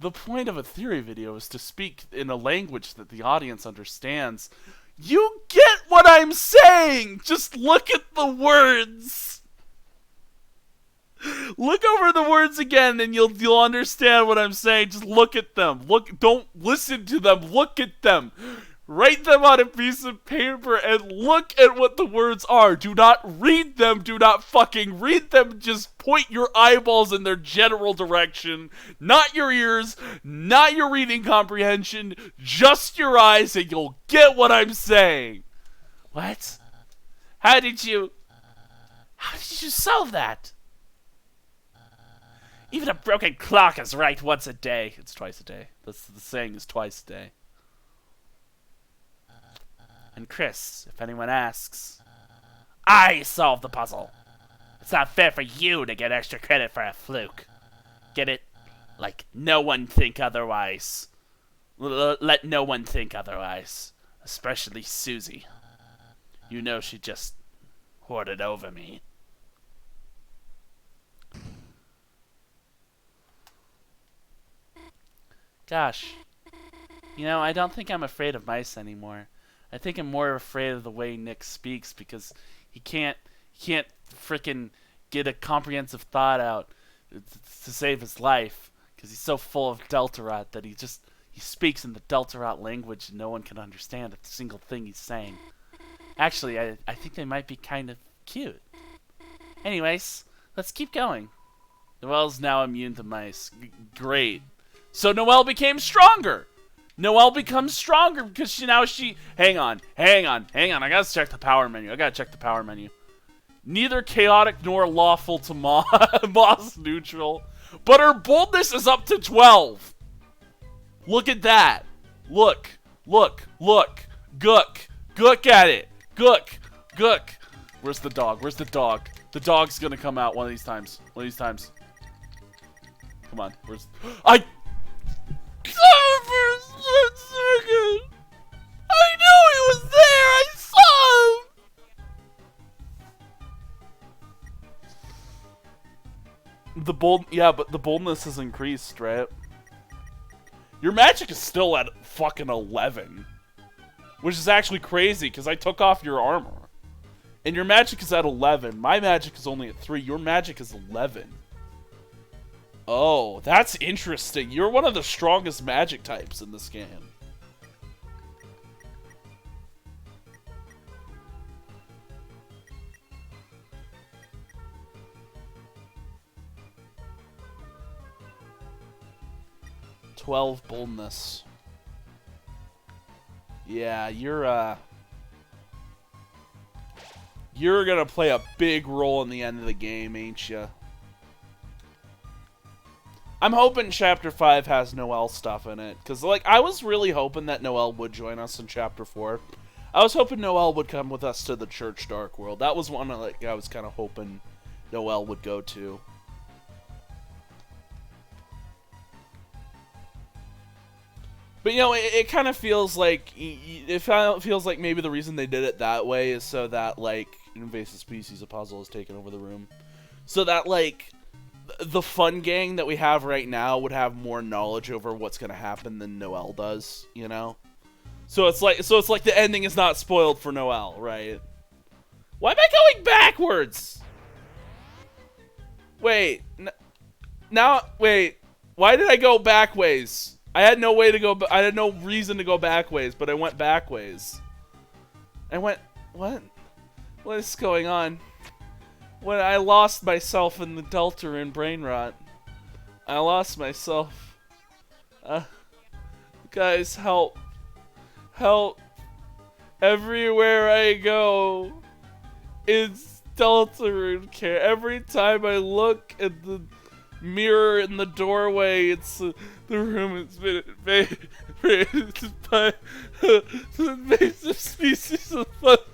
The point of a theory video is to speak in a language that the audience understands. You get what I'm saying! Just look at the words! Look over the words again, and you'll understand what I'm saying. Just look at them. Don't listen to them. Look at them. Write them on a piece of paper and look at what the words are. Do not read them. Do not fucking read them. Just point your eyeballs in their general direction. Not your ears. Not your reading comprehension. Just your eyes, and you'll get what I'm saying. What? How did you solve that? Even a broken clock is right once a day. It's twice a day. That's the saying is twice a day. And Kris, if anyone asks, I solved the puzzle. It's not fair for you to get extra credit for a fluke. Get it? Like no one think otherwise. Let no one think otherwise. Especially Susie. You know she just hoarded over me. Gosh. You know, I don't think I'm afraid of mice anymore. I think I'm more afraid of the way Nick speaks because he can't frickin' get a comprehensive thought out to save his life because he's so full of Deltarune that he speaks in the Deltarune language and no one can understand a single thing he's saying. Actually, I think they might be kind of cute. Anyways, let's keep going. Noelle's now immune to mice. Great. So Noelle became stronger. Noelle becomes stronger because she hang on. I gotta check the power menu. Neither chaotic nor lawful to Moss neutral. But her boldness is up to 12. Look at that. Look. Gook at it. Gook. Where's the dog? The dog's gonna come out one of these times. Come on. I knew he was there! I saw him! But the boldness has increased, right? Your magic is still at fucking 11. Which is actually crazy, because I took off your armor. And your magic is at 11. My magic is only at 3. Your magic is 11. Oh, that's interesting. You're one of the strongest magic types in this game. "12 boldness. Yeah, you're gonna play a big role in the end of the game, ain't ya? I'm hoping Chapter 5 has Noelle stuff in it. Because, like, I was really hoping that Noelle would join us in Chapter 4. I was hoping Noelle would come with us to the Church Dark World. That was one I was kind of hoping Noelle would go to. But, you know, it kind of feels like... It feels like maybe the reason they did it that way is so that, like, invasive species of puzzle has taken over the room. So that, like... the fun gang that we have right now would have more knowledge over what's gonna happen than Noelle does, you know? So it's like the ending is not spoiled for Noelle, right? Why am I going backwards? Wait, why did I go backways? I had no way to go, I had no reason to go backways, but I went backways. What? What is going on? When I lost myself in the Deltarune brain rot. I lost myself. Guys, help. Help. Everywhere I go, it's Deltarune care. Every time I look at the mirror in the doorway, it's the room has been invaded by the invasive species of puzzle.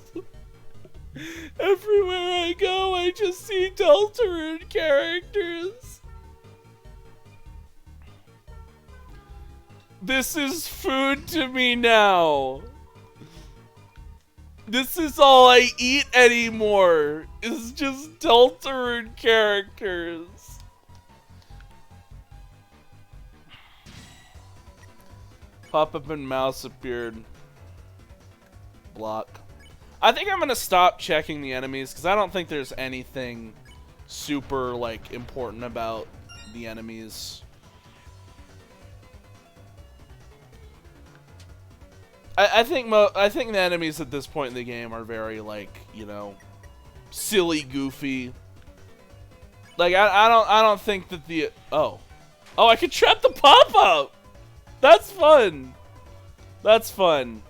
Everywhere I go, I just see Deltarune characters. This is food to me now. This is all I eat anymore. It's just Deltarune characters. Pop-up and mouse appeared. Block. I think I'm gonna stop checking the enemies because I don't think there's anything super like important about the enemies. I think the enemies at this point in the game are very like, you know, silly, goofy. Like I don't think that the I can trap the pop-up. That's fun. That's fun.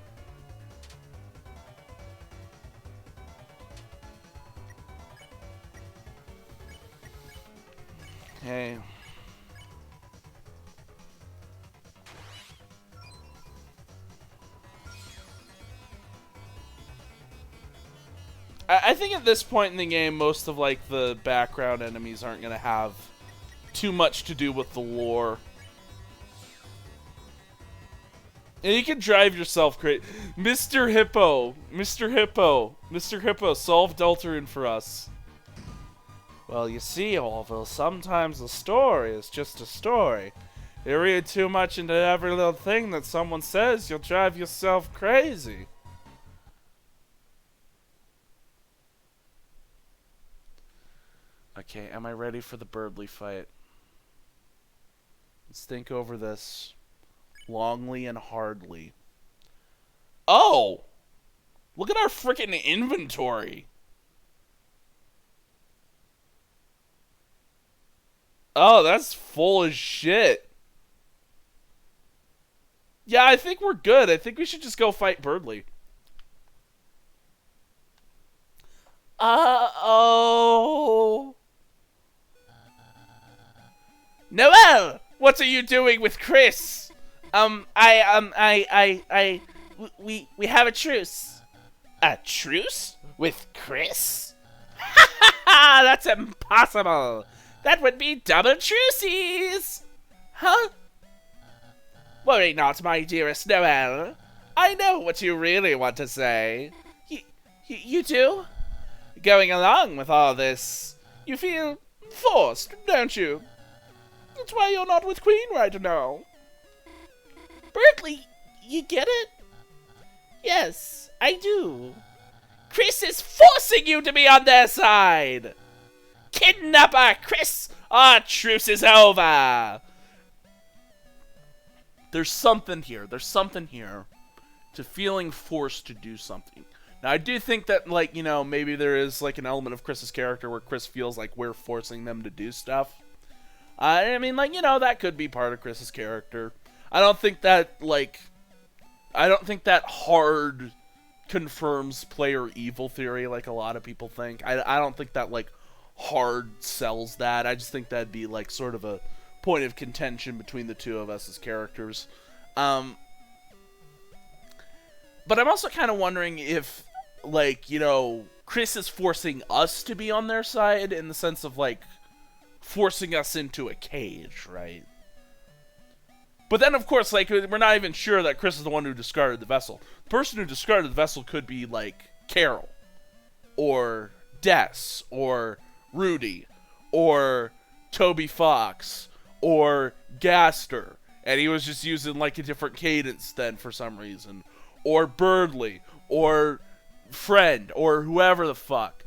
Okay. I think at this point in the game, most of like the background enemies aren't gonna have too much to do with the lore. And you can drive yourself crazy. Mr. Hippo, solve Deltarune for us. Well, you see, Orville, sometimes a story is just a story. You read too much into every little thing that someone says, you'll drive yourself crazy. Okay, am I ready for the Birdly fight? Let's think over this longly and hardly. Oh! Look at our freaking inventory! Oh, that's full as shit. Yeah, I think we're good. I think we should just go fight Birdly. Uh-oh. Noelle! What are you doing with Kris? We have a truce. A truce? With Kris? Ha ha ha! That's impossible! That would be double truces! Huh? Worry not, my dearest Noelle. I know what you really want to say. You do? Going along with all this, you feel forced, don't you? That's why you're not with Queen right now. Berkeley, you get it? Yes, I do. Kris is forcing you to be on their side. Kidnapper, Kris, our truce is over. There's something here. There's something here to feeling forced to do something. Now, I do think that, like, you know, maybe there is, like, an element of Kris's character where Kris feels like we're forcing them to do stuff. I mean, like, you know, that could be part of Kris's character. I don't think that, like, hard confirms player evil theory like a lot of people think. I don't think that, like, hard sells that. I just think that'd be, like, sort of a point of contention between the two of us as characters. But I'm also kind of wondering if, like, you know, Kris is forcing us to be on their side in the sense of, like, forcing us into a cage, right? But then, of course, like, we're not even sure that Kris is the one who discarded the vessel. The person who discarded the vessel could be, like, Carol, or Des, or Rudy, or Toby Fox, or Gaster, and he was just using, like, a different cadence then for some reason, or Birdly, or Friend, or whoever the fuck.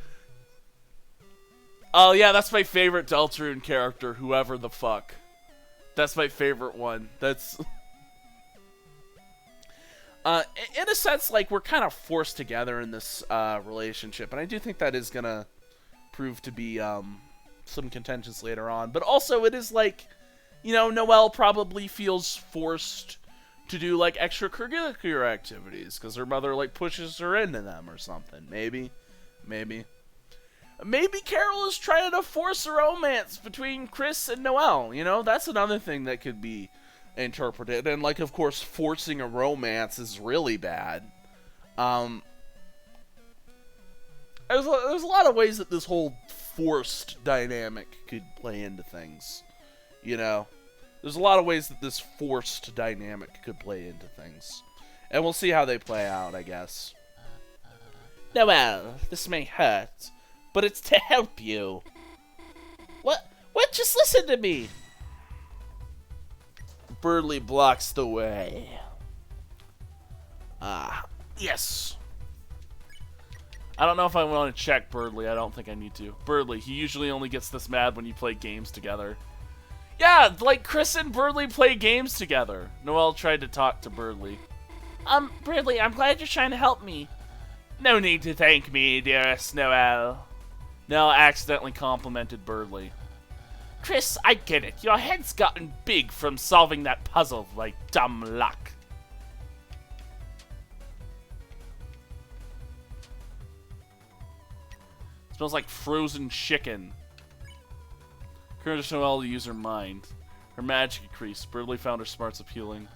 Oh, yeah, that's my favorite Deltarune character, whoever the fuck. That's my favorite one. That's... in a sense, like, we're kind of forced together in this relationship, and I do think that is gonna prove to be some contentions later on. But also, it is like, you know, Noelle probably feels forced to do, like, extracurricular activities, because her mother, like, pushes her into them or something. Maybe. Maybe Carol is trying to force a romance between Kris and Noelle, you know? That's another thing that could be interpreted. And, like, of course, forcing a romance is really bad. There's a lot of ways that this whole forced dynamic could play into things, you know? There's a lot of ways that this forced dynamic could play into things. And we'll see how they play out, I guess. Noelle, this may hurt, but it's to help you. What? Just listen to me. Birdly blocks the way. Ah, yes. I don't know if I want to check Birdly. I don't think I need to. Birdly, he usually only gets this mad when you play games together. Yeah, like Kris and Birdly play games together. Noelle tried to talk to Birdly. Birdly, I'm glad you're trying to help me. No need to thank me, dearest Noelle. Noelle accidentally complimented Birdly. Kris, I get it. Your head's gotten big from solving that puzzle like dumb luck. Smells like frozen chicken. Encourage Noelle to use her mind. Her magic increased. Birdly found her smarts appealing.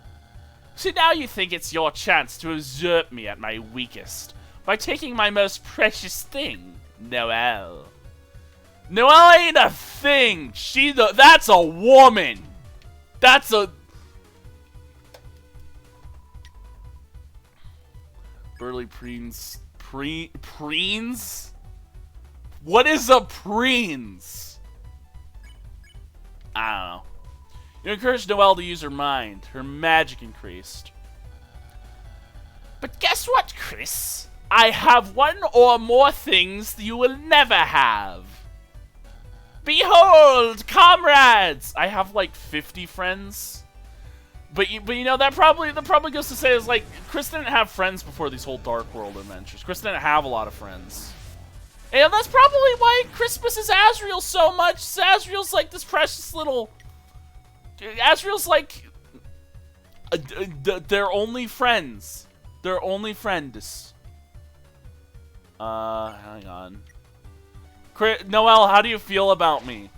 So now you think it's your chance to usurp me at my weakest by taking my most precious thing, Noelle. Noelle ain't a thing. That's a woman. That's a... Birdly preens... Preens? What is a preens? I don't know. You encouraged Noelle to use her mind. Her magic increased. But guess what, Kris? I have one or more things you will never have. Behold, comrades! I have like 50 friends. But you know, that probably goes to say is like, Kris didn't have friends before these whole Dark World adventures. Kris didn't have a lot of friends. And that's probably why Kris misses Asriel so much. Asriel's like this precious little... Asriel's like... they're only friends. They're only friends. Hang on. Noelle, how do you feel about me?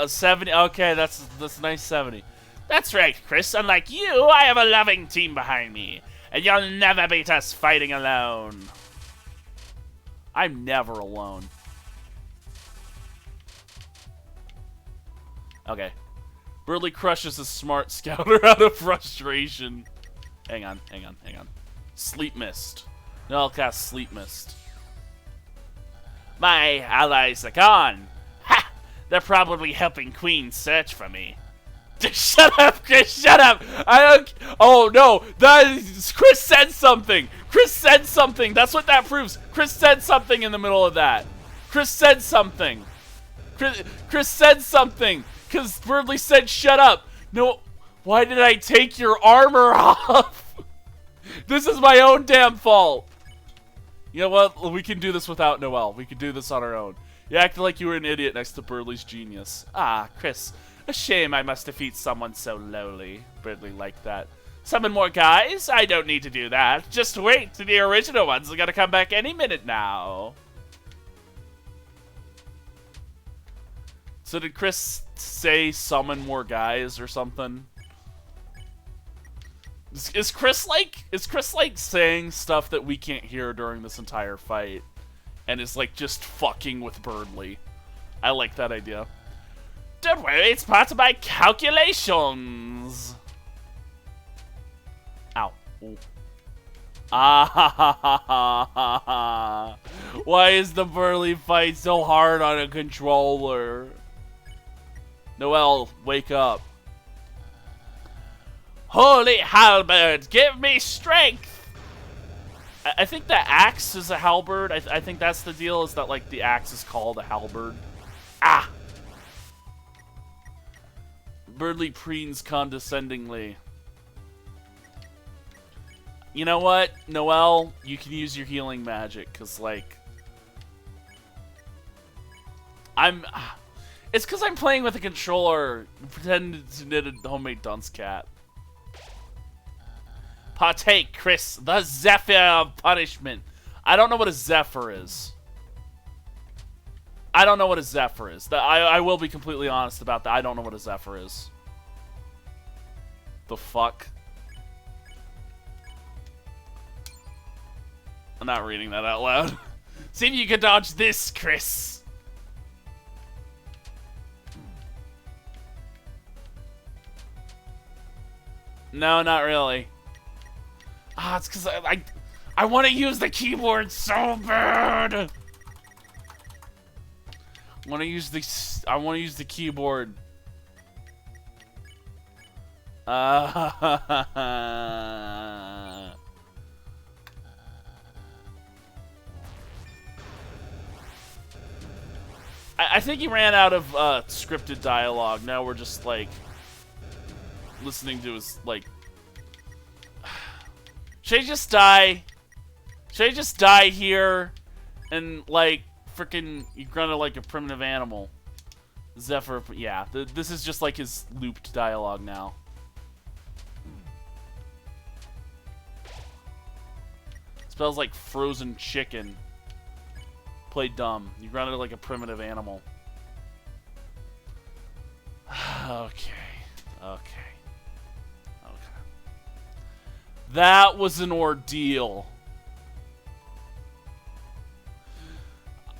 70. Okay, that's a nice 70. That's right, Kris. Unlike you, I have a loving team behind me. And you'll never beat us fighting alone. I'm never alone. Okay. Birdly crushes a smart scouter out of frustration. Hang on. Sleep Mist. No, I'll cast Sleep Mist. My allies are gone. Ha! They're probably helping Queen search for me. Shut up, Kris, shut up! Oh no, Kris said something! Kris said something, that's what that proves! Kris said something in the middle of that. Kris said something. Kris said something, because Birdly said shut up. No, why did I take your armor off? This is my own damn fault. You know what, we can do this without Noelle. We can do this on our own. You acted like you were an idiot next to Birdly's genius. Ah, Kris. A shame I must defeat someone so lowly. Birdly liked that. Summon more guys? I don't need to do that. Just wait. The original ones are gonna come back any minute now. So did Kris say summon more guys or something? Is Kris like saying stuff that we can't hear during this entire fight? And is like just fucking with Birdly? I like that idea. Don't worry, it's part of my calculations. Ow. Ooh. Ah ha ha ha ha ha ha. Why is the Birdly fight so hard on a controller? Noelle, wake up. Holy halberd, give me strength! I think the axe is a halberd. I think that's the deal, is that like the axe is called a halberd. Ah! Birdly preens condescendingly. You know what, Noelle? You can use your healing magic, because, like... It's because I'm playing with a controller, pretending to knit a homemade dunce cat. Partake, Kris, the Zephyr of punishment. I don't know what a Zephyr is. I don't know what a Zephyr is. I will be completely honest about that. I don't know what a Zephyr is. The fuck? I'm not reading that out loud. See if you can dodge this, Kris. No, not really. Ah, it's because I want to use the keyboard so bad. I want to use the keyboard. I think he ran out of scripted dialogue. Now we're just like listening to his like. Should I just die? Should I just die here and like freaking you grunted like a primitive animal? Zephyr, yeah. This is just like his looped dialogue now. Spells like frozen chicken. Play dumb. You grunted like a primitive animal. Okay. That was an ordeal.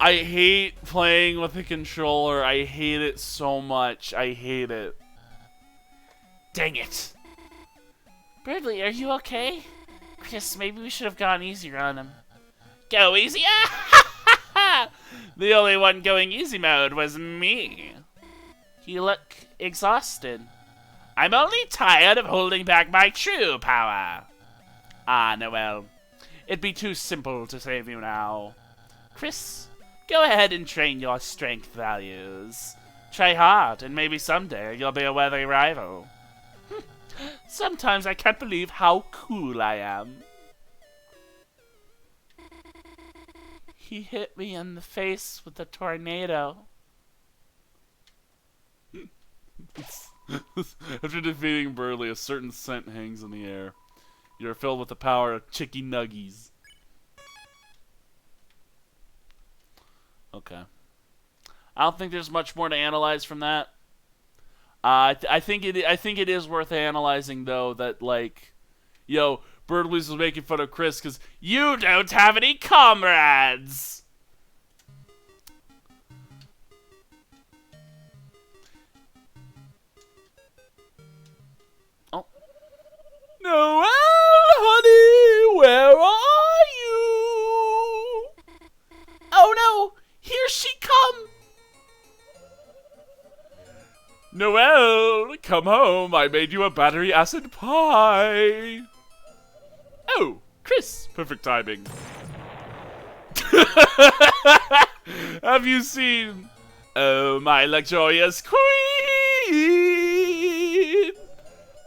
I hate playing with a controller. I hate it so much. I hate it. Dang it. Bradley, are you okay? Kris, maybe we should have gone easier on him. Go easy? The only one going easy mode was me. You look exhausted. I'm only tired of holding back my true power. Ah, Noelle. It'd be too simple to save you now. Kris, go ahead and train your strength values. Try hard, and maybe someday you'll be a worthy rival. Sometimes I can't believe how cool I am. He hit me in the face with a tornado. After defeating Burley, a certain scent hangs in the air. You are filled with the power of chicky nuggies. Okay. I don't think there's much more to analyze from that. I think it is worth analyzing though that like, yo, Birdleys was making fun of Kris because you don't have any comrades. Oh, Noelle, honey, where are you? Oh no, here she come. Noelle, come home. I made you a battery acid pie. Oh, Kris, perfect timing. Have you seen? Oh, my luxurious queen.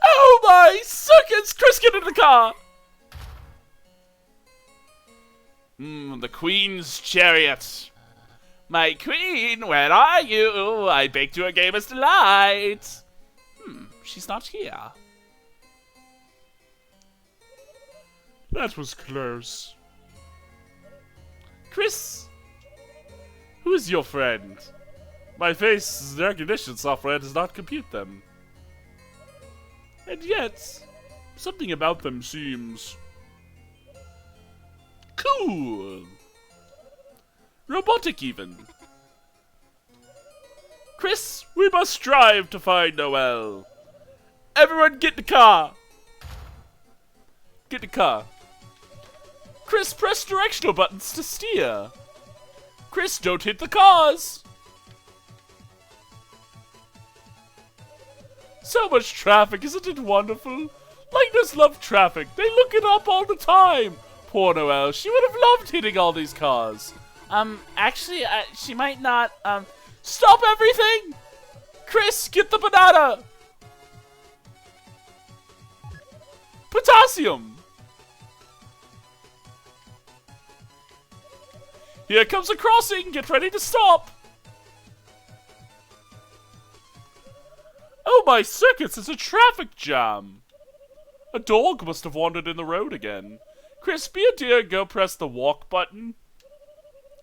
Oh, my circuits. Kris, get in the car. The queen's chariot. My queen, where are you? I baked you a gamer's delight. She's not here. That was close. Kris, who is your friend? My face recognition software does not compute them. And yet, something about them seems cool. Robotic, even. Kris, we must strive to find Noelle. Everyone get in the car. Get in the car. Kris, press directional buttons to steer. Kris, don't hit the cars. So much traffic, isn't it wonderful? Lightners love traffic. They look it up all the time. Poor Noelle, she would have loved hitting all these cars. Actually, she might not, Stop everything! Kris, get the banana! Potassium! Here comes a crossing! Get ready to stop! Oh my circuits, it's a traffic jam! A dog must have wandered in the road again. Kris, be a dear, go press the walk button.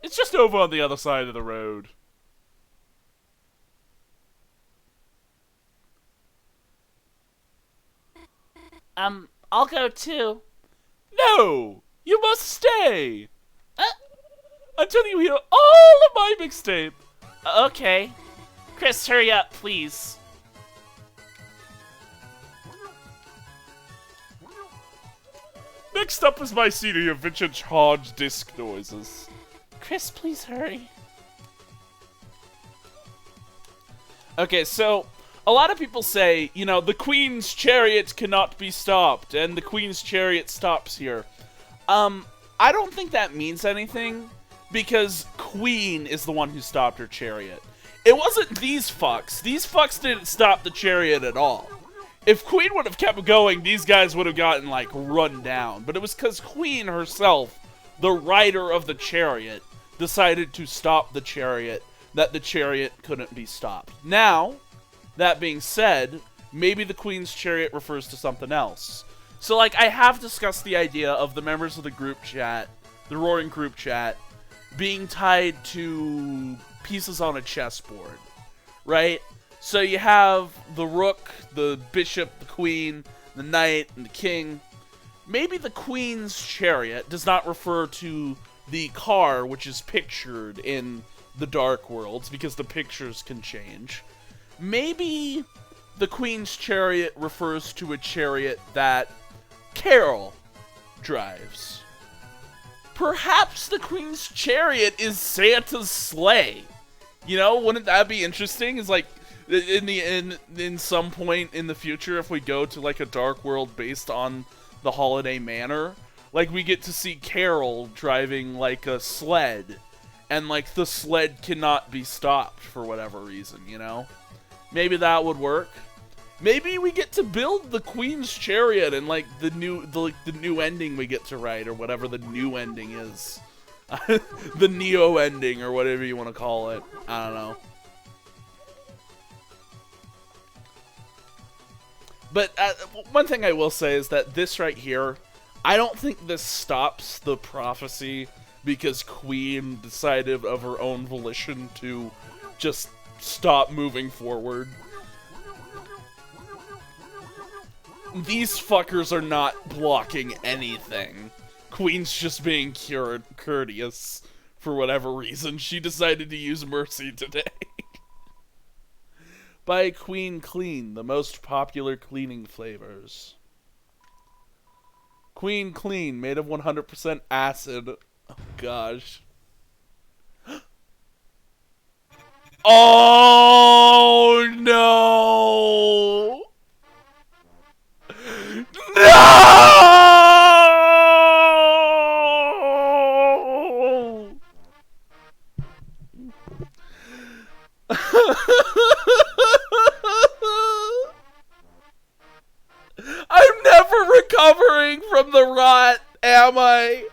It's just over on the other side of the road. I'll go too. No! You must stay! Until you hear all of my mixtape. Okay. Kris, hurry up, please. Next up is my CD of vintage hard disc noises. Kris, please hurry. Okay, so a lot of people say, you know, the Queen's chariot cannot be stopped, and the Queen's chariot stops here. I don't think that means anything, because Queen is the one who stopped her chariot. It wasn't these fucks. These fucks didn't stop the chariot at all. If Queen would have kept going, these guys would have gotten, like, run down. But it was because Queen herself, the rider of the chariot, decided to stop the chariot, that the chariot couldn't be stopped. Now, that being said, maybe the Queen's chariot refers to something else. So, like, I have discussed the idea of the members of the group chat, the Roaring group chat, being tied to pieces on a chessboard, right? So you have the rook, the bishop, the queen, the knight, and the king. Maybe the Queen's chariot does not refer to the car which is pictured in the Dark Worlds, because the pictures can change. Maybe the Queen's chariot refers to a chariot that Carol drives. Perhaps the Queen's chariot is Santa's sleigh. You know, wouldn't that be interesting? It's like, in some point in the future, if we go to like a Dark World based on the Holiday Manor, like we get to see Carol driving like a sled, and like the sled cannot be stopped for whatever reason, you know? Maybe that would work. Maybe we get to build the Queen's chariot and like the new ending we get to write, or whatever the new ending is. The Neo ending, or whatever you want to call it. I don't know. But one thing I will say is that this right here, I don't think this stops the prophecy because Queen decided of her own volition to just stop moving forward. These fuckers are not blocking anything. Queen's just being courteous for whatever reason. She decided to use mercy today. By Queen Clean, the most popular cleaning flavors. Queen Clean, made of 100% acid. Oh, gosh. Oh, no! No! I'm never recovering from the rot, am I?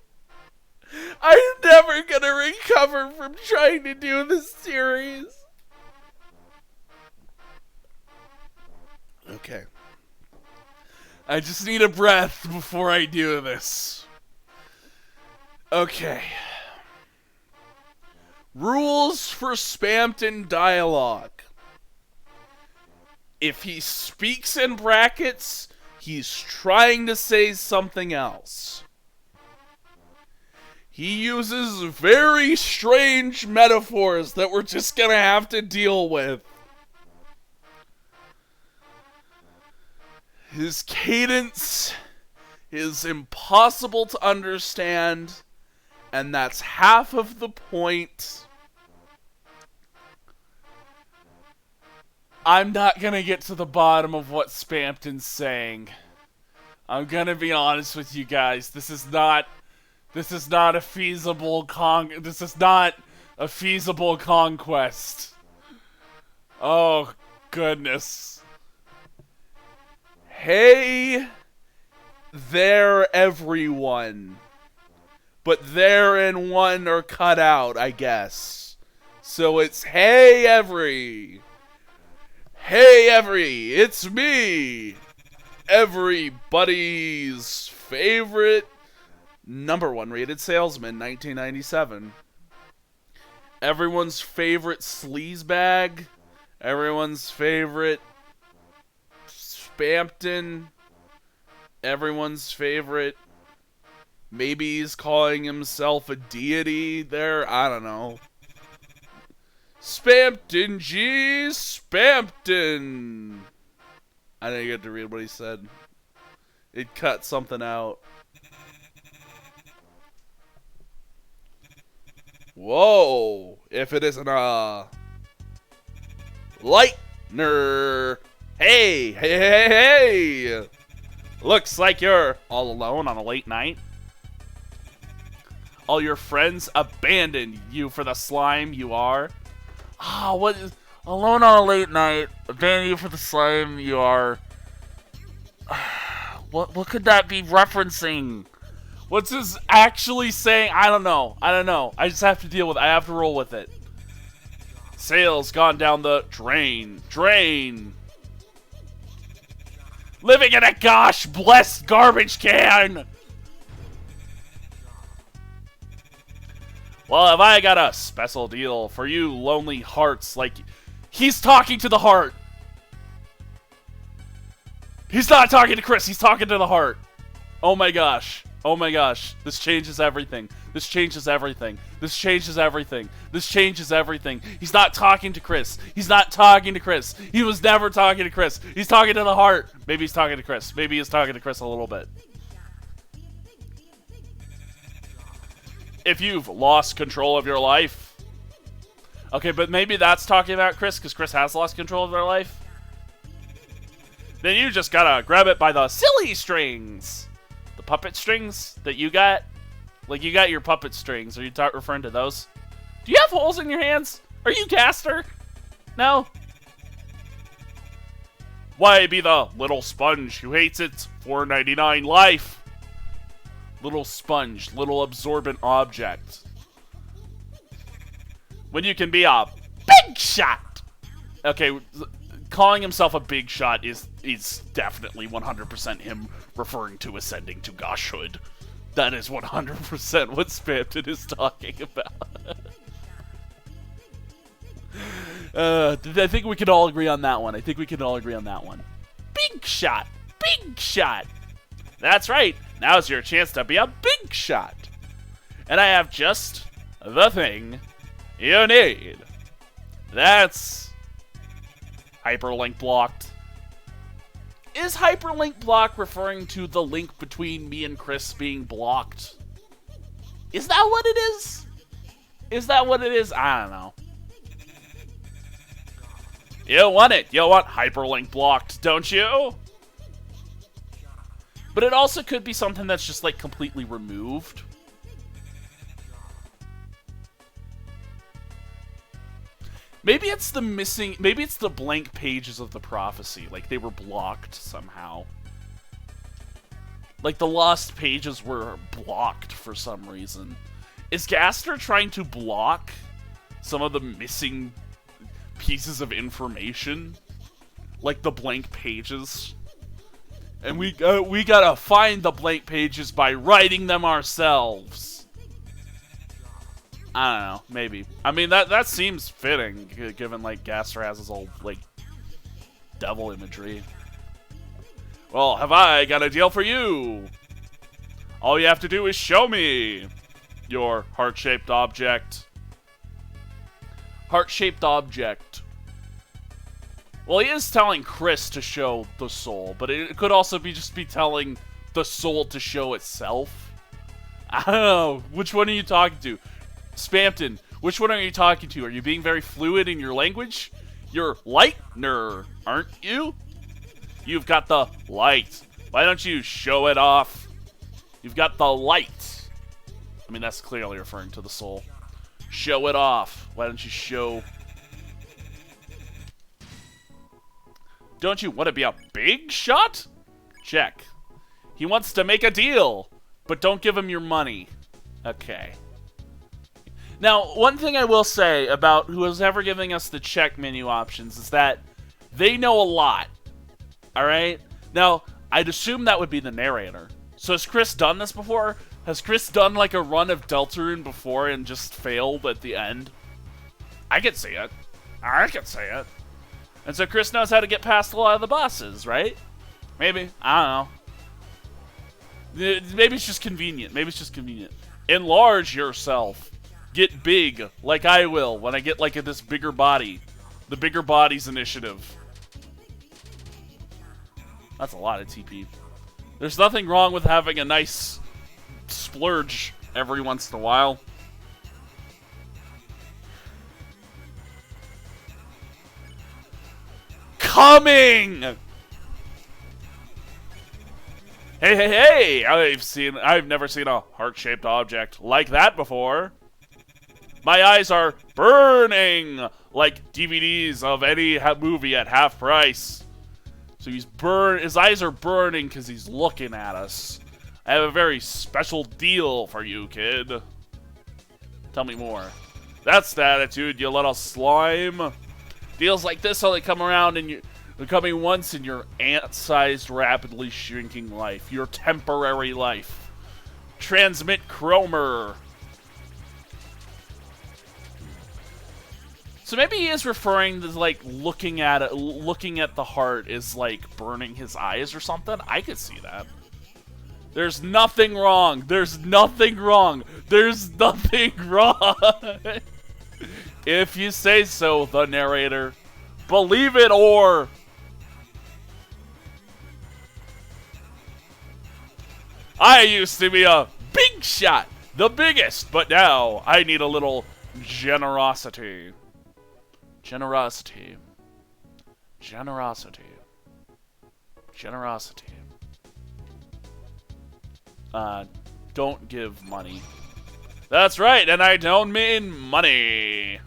I'm never gonna recover from trying to do this series. Okay. I just need a breath before I do this. Okay. Rules for Spampton dialogue. If he speaks in brackets, he's trying to say something else. He uses very strange metaphors that we're just gonna have to deal with. His cadence is impossible to understand, and that's half of the point. I'm not gonna get to the bottom of what Spampton's saying. I'm gonna be honest with you guys. This is not a feasible conquest. Oh, goodness. Hey there, everyone. But there and one are cut out, I guess. So it's hey every. Hey every, it's me. Everybody's favorite #1 rated salesman, 1997. Everyone's favorite sleazebag. Everyone's favorite Spampton. Everyone's favorite. Maybe he's calling himself a deity there. I don't know. Spampton G. Spampton. I didn't get to read what he said. It cut something out. Whoa. If it isn't a Lightner. Hey, hey, hey, hey. Looks like you're all alone on a late night. All your friends abandoned you for the slime you are. Ah, Alone on a late night. Ban you for the slime. You are. What could that be referencing? What's this actually saying? I don't know. I just have to deal with it. I have to roll with it. Sales gone down the drain. Living in a gosh blessed garbage can. Well, have I got a special deal for you lonely hearts like... He's talking to the heart. He's not talking to Kris. He's talking to the heart. Oh my gosh. Oh my gosh. This changes everything. This changes everything. This changes everything. This changes everything. He's not talking to Kris. He's not talking to Kris. He was never talking to Kris. He's talking to the heart. Maybe he's talking to Kris. Maybe he's talking to Kris a little bit. If you've lost control of your life. Okay, but maybe that's talking about Kris, because Kris has lost control of their life. Then you just gotta grab it by the silly strings. The puppet strings that you got. Like, you got your puppet strings. Are you referring to those? Do you have holes in your hands? Are you Gaster? No? Why be the little sponge who hates its $4.99 life? Little sponge, little absorbent object. When you can be a big shot. Okay, calling himself a big shot is definitely 100% him referring to ascending to goshhood. That is 100% what Spampton is talking about. I think we can all agree on that one. Big shot. Big shot. That's right. Now's your chance to be a big shot. And I have just the thing you need. That's hyperlink blocked. Is hyperlink block referring to the link between me and Kris being blocked? Is that what it is? I don't know. You want it. You want hyperlink blocked, don't you? But it also could be something that's just, like, completely removed. Maybe it's the blank pages of the prophecy. Like, they were blocked somehow. Like, the lost pages were blocked for some reason. Is Gaster trying to block some of the missing pieces of information? Like the blank pages? And we gotta find the blank pages by writing them ourselves. I don't know, maybe. I mean, that seems fitting, given, like, Gaster has his old, like, devil imagery. Well, have I got a deal for you? All you have to do is show me your heart-shaped object. Heart-shaped object. Well, he is telling Kris to show the soul, but it could also be telling the soul to show itself. I don't know. Which one are you talking to? Spampton, which one are you talking to? Are you being very fluid in your language? You're Lightner, aren't you? You've got the light. Why don't you show it off? You've got the light. I mean, that's clearly referring to the soul. Show it off. Why don't you show... Don't you want to be a big shot? Check. He wants to make a deal, but don't give him your money. Okay. Now, one thing I will say about who's ever giving us the check menu options is that they know a lot. Alright? Now, I'd assume that would be the narrator. So has Kris done this before? Has Kris done like a run of Deltarune before and just failed at the end? I could see it. And so Kris knows how to get past a lot of the bosses, right? Maybe. I don't know. Maybe it's just convenient. Enlarge yourself. Get big, like I will, when I get, like, this bigger body. The Bigger Bodies Initiative. That's a lot of TP. There's nothing wrong with having a nice splurge every once in a while. Coming! Hey! I've never seen a heart-shaped object like that before. My eyes are burning like DVDs of any movie at half price. So his eyes are burning because he's looking at us. I have a very special deal for you, kid. Tell me more. That's the attitude, you little slime. Deals like this only come around and they're coming once in your ant-sized, rapidly shrinking life. Your temporary life. Transmit Cromer. So maybe he is referring to, like, looking at the heart is, like, burning his eyes or something. I could see that. There's nothing wrong. There's nothing wrong. There's nothing wrong. If you say so, the narrator. Believe it or... I used to be a big shot. The biggest. But now I need a little generosity. Generosity. Generosity. Generosity. Don't give money. That's right, and I don't mean money.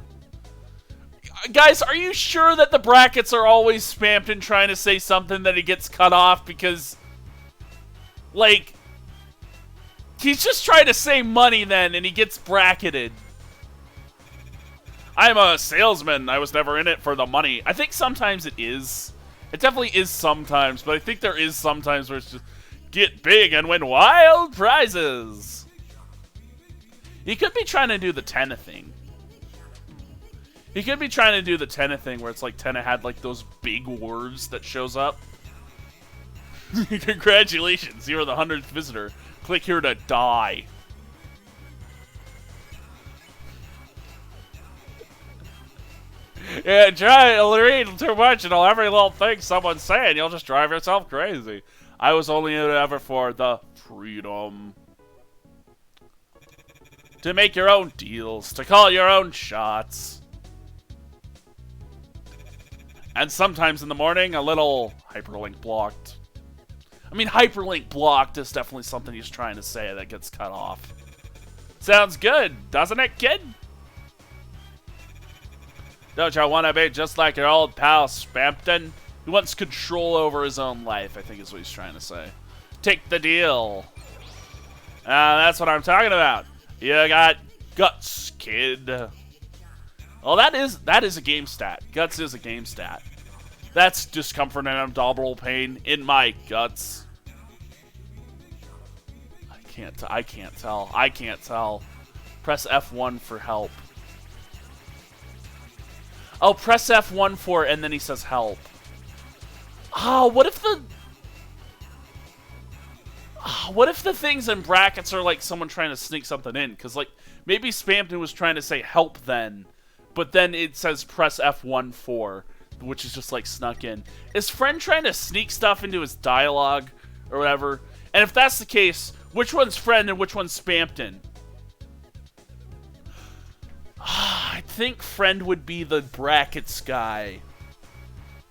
Guys, are you sure that the brackets are always spammed and trying to say something that he gets cut off? Because, like, he's just trying to say money then, and he gets bracketed. I'm a salesman. I was never in it for the money. I think sometimes it is. It definitely is sometimes, but I think there is sometimes where it's just get big and win wild prizes. He could be trying to do the Tenna thing. He could be trying to do the Tenna thing where it's like Tenna had like those big words that shows up. Congratulations, you are the 100th visitor. Click here to die. Yeah, try to read too much and every little thing someone's saying, you'll just drive yourself crazy. I was only ever for the freedom. To make your own deals, to call your own shots. And sometimes in the morning, a little hyperlink blocked. I mean, hyperlink blocked is definitely something he's trying to say that gets cut off. Sounds good, doesn't it, kid? Don't you want to be just like your old pal Spampton? He wants control over his own life, I think is what he's trying to say. Take the deal. That's what I'm talking about. You got guts, kid. Well, that is a game stat. Guts is a game stat. That's discomfort and abdominal pain in my guts. I can't tell. Press F1 for help. Oh, press F1 for it, and then he says help. Oh, what if the things in brackets are like someone trying to sneak something in? Because, like, maybe Spampton was trying to say help then, but then it says press F1 for, which is just, like, snuck in. Is Friend trying to sneak stuff into his dialogue or whatever? And if that's the case, which one's Friend and which one's Spampton? I think Friend would be the brackets guy,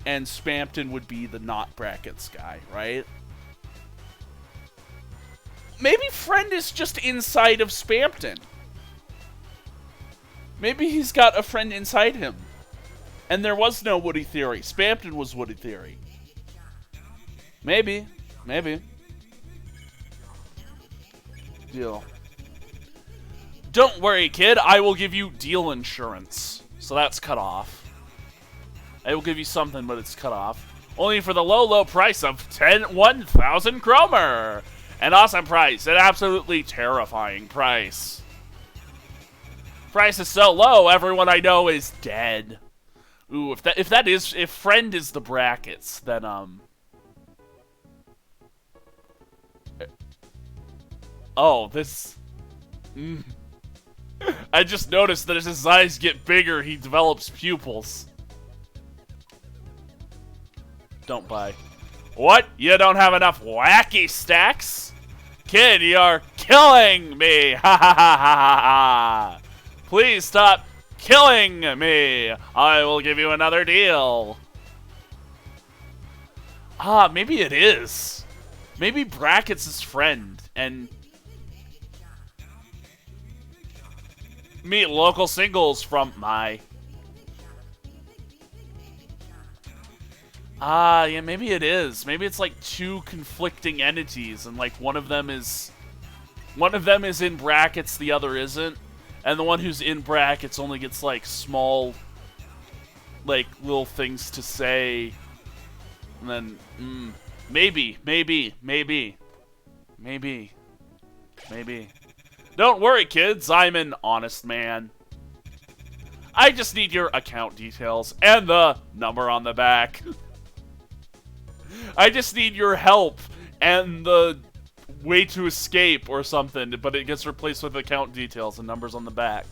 and Spampton would be the not brackets guy, right? Maybe Friend is just inside of Spampton. Maybe he's got a friend inside him. And there was no Woody Theory. Spampton was Woody Theory. Maybe. Deal. Don't worry, kid. I will give you deal insurance. So that's cut off. I will give you something, but it's cut off. Only for the low, low price of 1,000 Cromer. An awesome price. An absolutely terrifying price. Price is so low, everyone I know is dead. Ooh, if Friend is the brackets, then oh, this. I just noticed that as his eyes get bigger, he develops pupils. Don't buy. What? You don't have enough wacky stacks? Kid, you're killing me! Ha ha ha ha ha ha! Please stop killing me! I will give you another deal. Ah, maybe it is. Maybe Brackets is Friend, and meet local singles from my Ah, yeah, maybe it is. Maybe it's like two conflicting entities, and like one of them is in brackets, the other isn't, and the one who's in brackets only gets like small, like little things to say, and then maybe. Don't worry, kids. I'm an honest man. I just need your account details and the number on the back. I just need your help and the way to escape or something, but it gets replaced with account details and numbers on the back.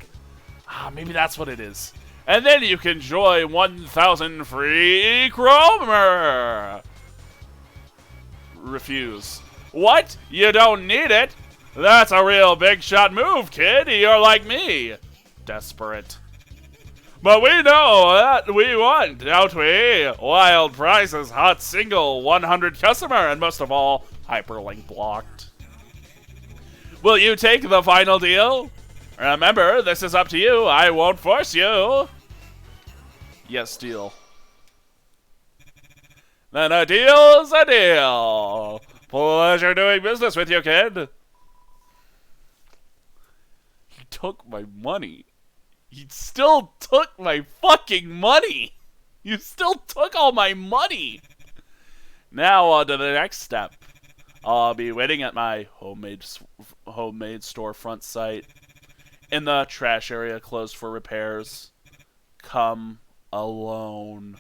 Ah, maybe that's what it is. And then you can enjoy 1,000 free Chromer. Refuse. What? You don't need it? That's a real big shot move, kid. You're like me. Desperate. But we know that we want, don't we? Wild prizes, hot single, 100 customer, and most of all, hyperlink blocked. Will you take the final deal? Remember, this is up to you. I won't force you. Yes, deal. Then a deal's a deal. Pleasure doing business with you, kid. He took my money. You still took my fucking money! You still took all my money! Now on to the next step. I'll be waiting at my homemade storefront site. In the trash area closed for repairs. Come alone.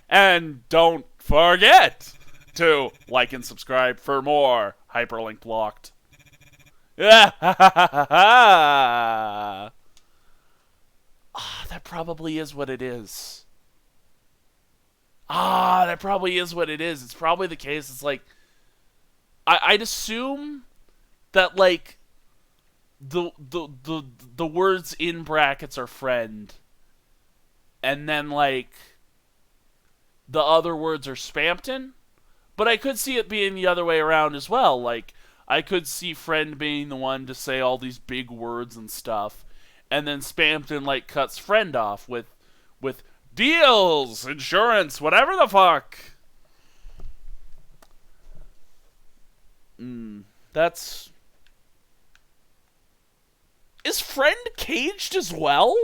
And don't forget to like and subscribe for more hyperlink blocked. Yeah, that probably is what it is. That probably is what it is. It's probably the case. It's like, I'd assume that like the words in brackets are friend, and then like the other words are Spampton. But I could see it being the other way around as well. Like I could see friend being the one to say all these big words and stuff. And then Spampton like cuts friend off with deals, insurance, whatever the fuck. That's... Is friend caged as well?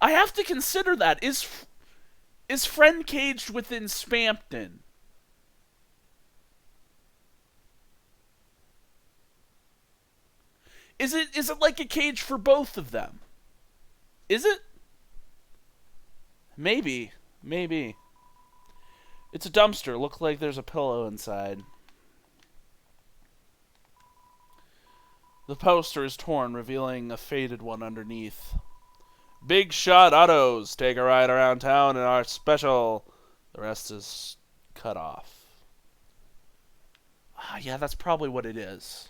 I have to consider that. Is friend caged within Spampton? Is it like a cage for both of them? Is it? Maybe. It's a dumpster. Looks like there's a pillow inside. The poster is torn, revealing a faded one underneath. Big Shot Autos. Take a ride around town in our special. The rest is cut off. Yeah, that's probably what it is.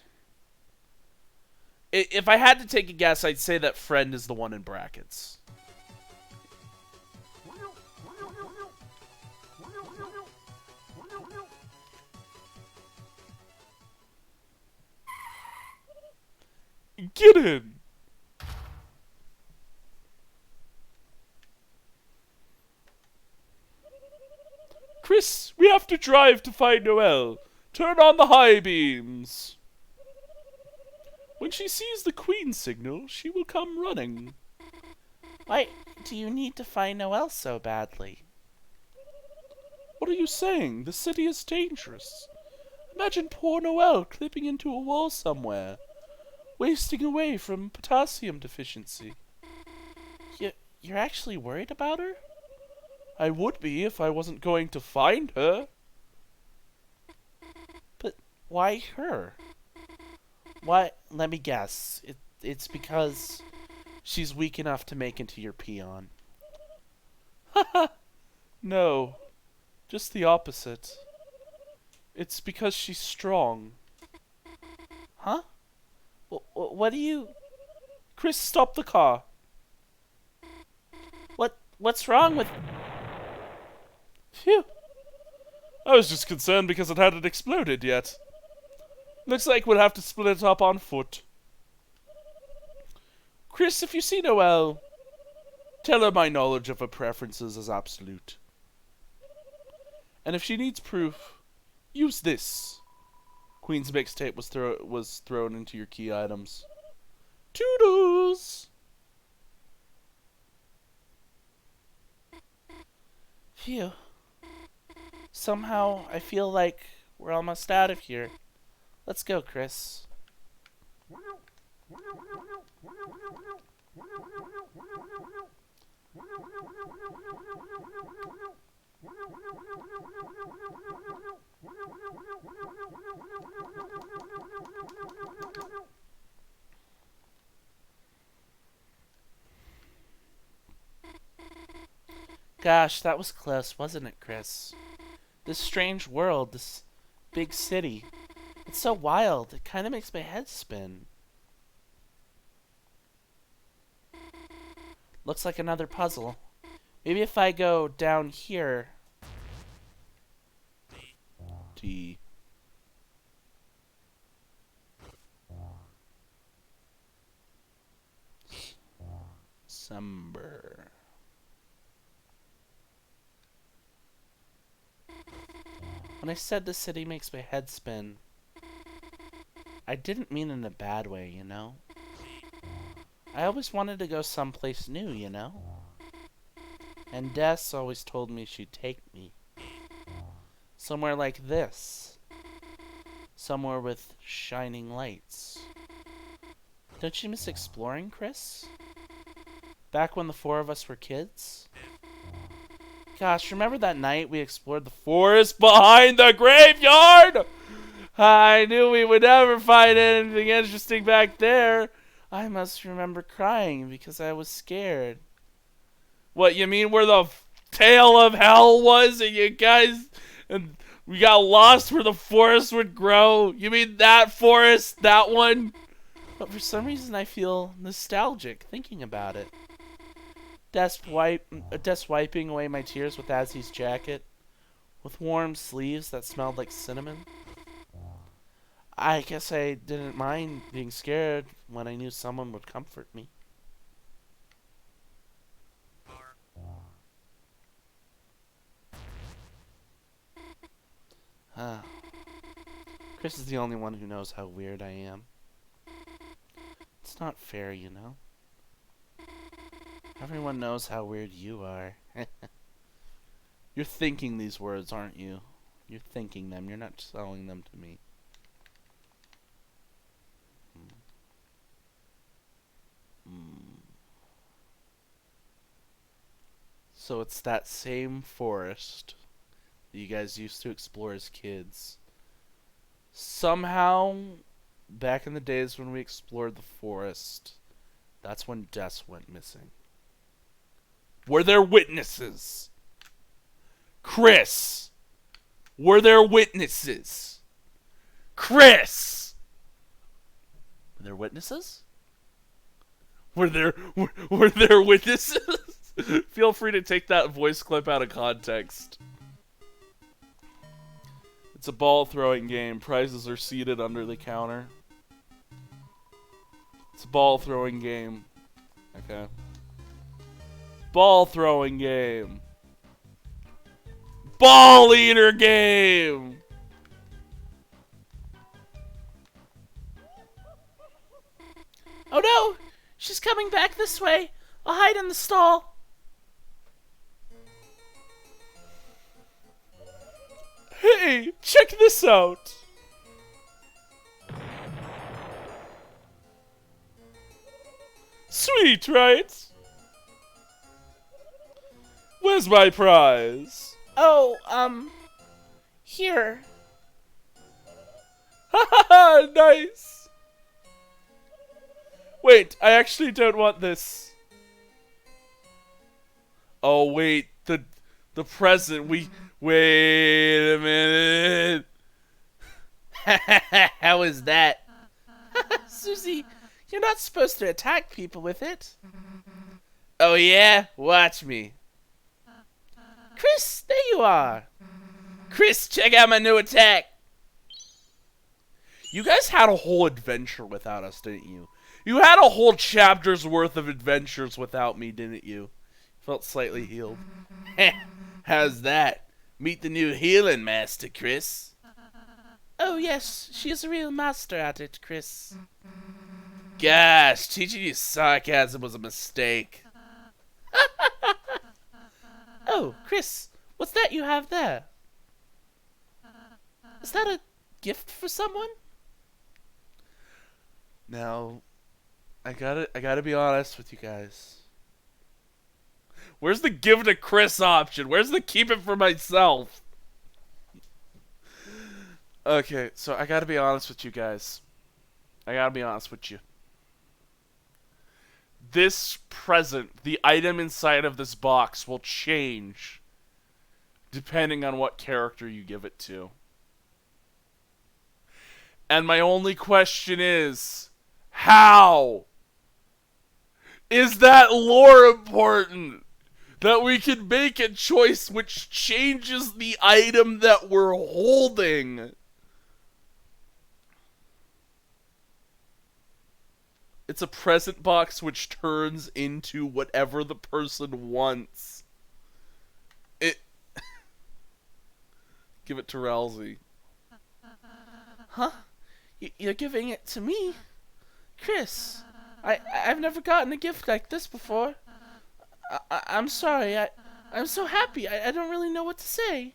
If I had to take a guess, I'd say that friend is the one in brackets. Get in! Kris, we have to drive to find Noelle. Turn on the high beams. When she sees the Queen signal, she will come running. Why do you need to find Noelle so badly? What are you saying? The city is dangerous. Imagine poor Noelle clipping into a wall somewhere, wasting away from potassium deficiency. You're actually worried about her? I would be if I wasn't going to find her. But why her? Why? Let me guess. It's because she's weak enough to make into your peon. Haha. No. Just the opposite. It's because she's strong. Huh? What do you... Kris, stop the car. What's wrong with... Phew. I was just concerned because it hadn't exploded yet. Looks like we'll have to split it up on foot. Kris, if you see Noelle... Tell her my knowledge of her preferences is absolute. And if she needs proof, use this. Queen's mixtape was thrown into your key items. Toodles! Phew. Somehow, I feel like we're almost out of here. Let's go, Kris. Gosh, that was close, wasn't it, Kris? This strange world, this big city. It's so wild, it kind of makes my head spin. Looks like another puzzle. Maybe if I go down here... D. December. When I said the city makes my head spin, I didn't mean in a bad way, you know? I always wanted to go someplace new, you know? And Des always told me she'd take me. Somewhere like this. Somewhere with shining lights. Don't you miss exploring, Kris? Back when the four of us were kids? Gosh, remember that night we explored the forest behind the graveyard? I knew we would never find anything interesting back there. I must remember crying because I was scared. What, you mean where the tail of hell was and you guys... and we got lost where the forest would grow? You mean that forest? That one? But for some reason I feel nostalgic thinking about it. Des wiping away my tears with Azzy's jacket, with warm sleeves that smelled like cinnamon. I guess I didn't mind being scared when I knew someone would comfort me. Kris is the only one who knows how weird I am. It's not fair, you know? Everyone knows how weird you are. You're thinking these words, aren't you? You're thinking them. You're not telling them to me. So it's that same forest that you guys used to explore as kids. Somehow, back in the days when we explored the forest, that's when Des went missing. Were there witnesses? Kris! Were there witnesses? Kris! Were there witnesses? Were there witnesses? Feel free to take that voice clip out of context. It's a ball throwing game. Prizes are seated under the counter. It's a ball throwing game. Okay. Ball throwing game. Ball eater game. Oh no! She's coming back this way. I'll hide in the stall. Hey, check this out. Sweet, right? Where's my prize? Oh, here. Haha, nice. Wait, I actually don't want this. Oh, wait, the present, wait a minute. How is that? Susie, you're not supposed to attack people with it. Oh yeah? Watch me. Kris, there you are. Kris, check out my new attack. You guys had a whole adventure without us, didn't you? You had a whole chapter's worth of adventures without me, didn't you? Felt slightly healed. How's that? Meet the new healing master, Kris. Oh yes, she is a real master at it, Kris. Gosh, teaching you sarcasm was a mistake. Oh, Kris, what's that you have there? Is that a gift for someone? Now, I gotta be honest with you guys. Where's the give to Kris option? Where's the keep it for myself? Okay, so I gotta be honest with you guys. I gotta be honest with you. This present, the item inside of this box, will change depending on what character you give it to. And my only question is, how? Is that lore important? That we can make a choice which changes the item that we're holding? It's a present box which turns into whatever the person wants. Give it to Ralsei. Huh? You're giving it to me? Kris, I've never gotten a gift like this before. I'm sorry, I'm so happy, I don't really know what to say.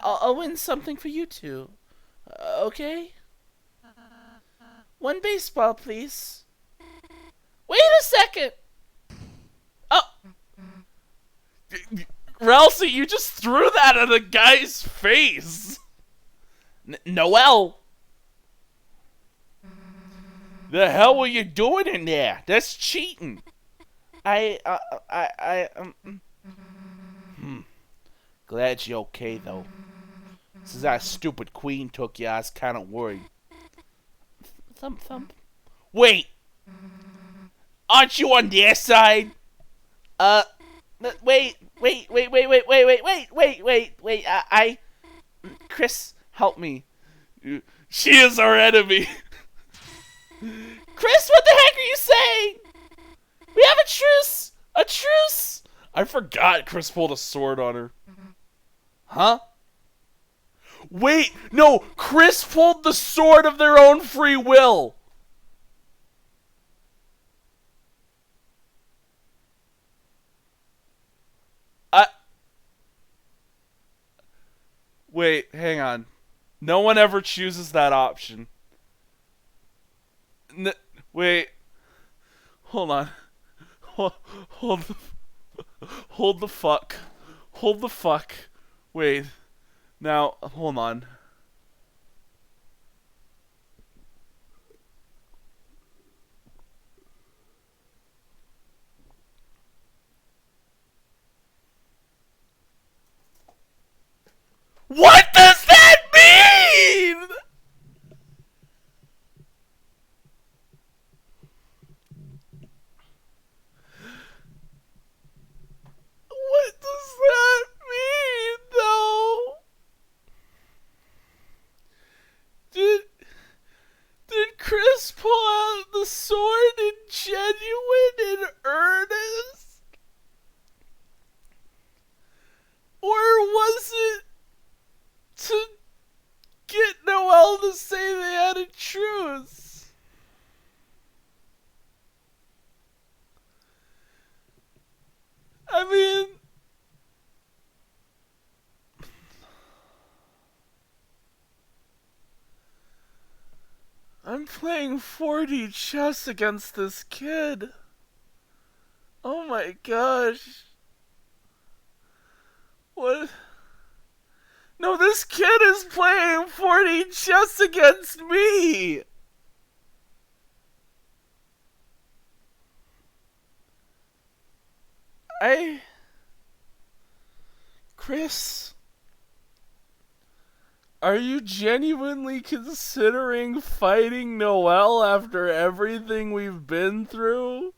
I'll win something for you two. Okay? One baseball, please. Wait a second! Oh! Ralsei, you just threw that at a guy's face! Noelle! The hell were you doing in there? That's cheating! Glad you're okay, though. Since our stupid queen took you, I was kinda worried. Thump thump. Wait! Aren't you on their side? Wait, Kris, help me. She is our enemy! Kris, what the heck are you saying? We have a truce! A truce! I forgot Kris pulled a sword on her. Huh? Wait, no! Kris pulled the sword of their own free will! Wait, hang on. No one ever chooses that option. Wait. Hold on. Hold the fuck. Hold the fuck. Wait. Now, hold on. What does that mean? What does that mean, though? Did Kris pull out the sword in genuine and earnest? Or was it to get Noelle to say they had a truce? I mean, I'm playing 4D chess against this kid. Oh my gosh. What? No, this kid is playing 4D chess against me! Kris? Are you genuinely considering fighting Noelle after everything we've been through?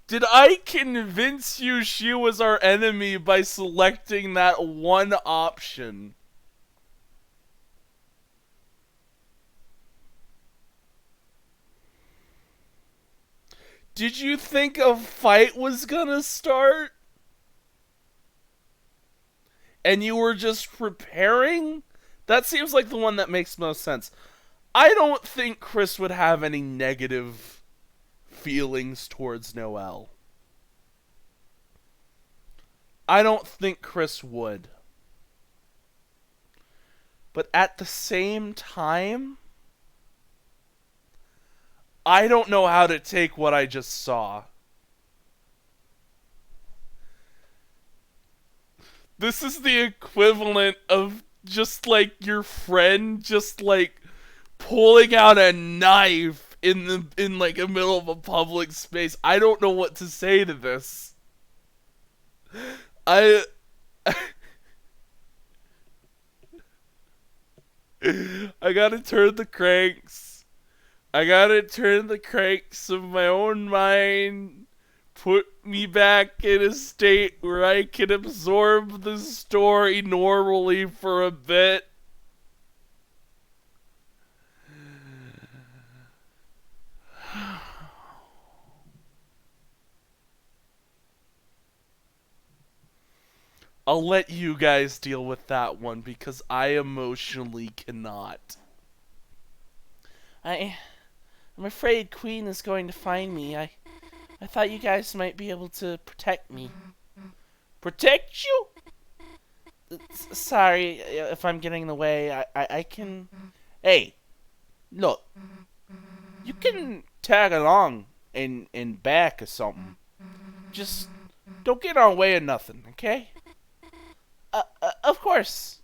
Did I convince you she was our enemy by selecting that one option? Did you think a fight was gonna start? And you were just preparing? That seems like the one that makes most sense. I don't think Kris would have any negative feelings towards Noelle. I don't think Kris would. But at the same time, I don't know how to take what I just saw. This is the equivalent of just like your friend just like pulling out a knife in like the middle of a public space. I don't know what to say to this. I gotta turn the cranks. I gotta turn the cranks of my own mind. Put me back in a state where I can absorb the story normally for a bit. I'll let you guys deal with that one because I emotionally cannot. I'm afraid Queen is going to find me. I thought you guys might be able to protect me. Protect you? Sorry if I'm getting in the way. I can... Hey, look. You can tag along in back or something. Just don't get in our way of nothing, okay? Of course.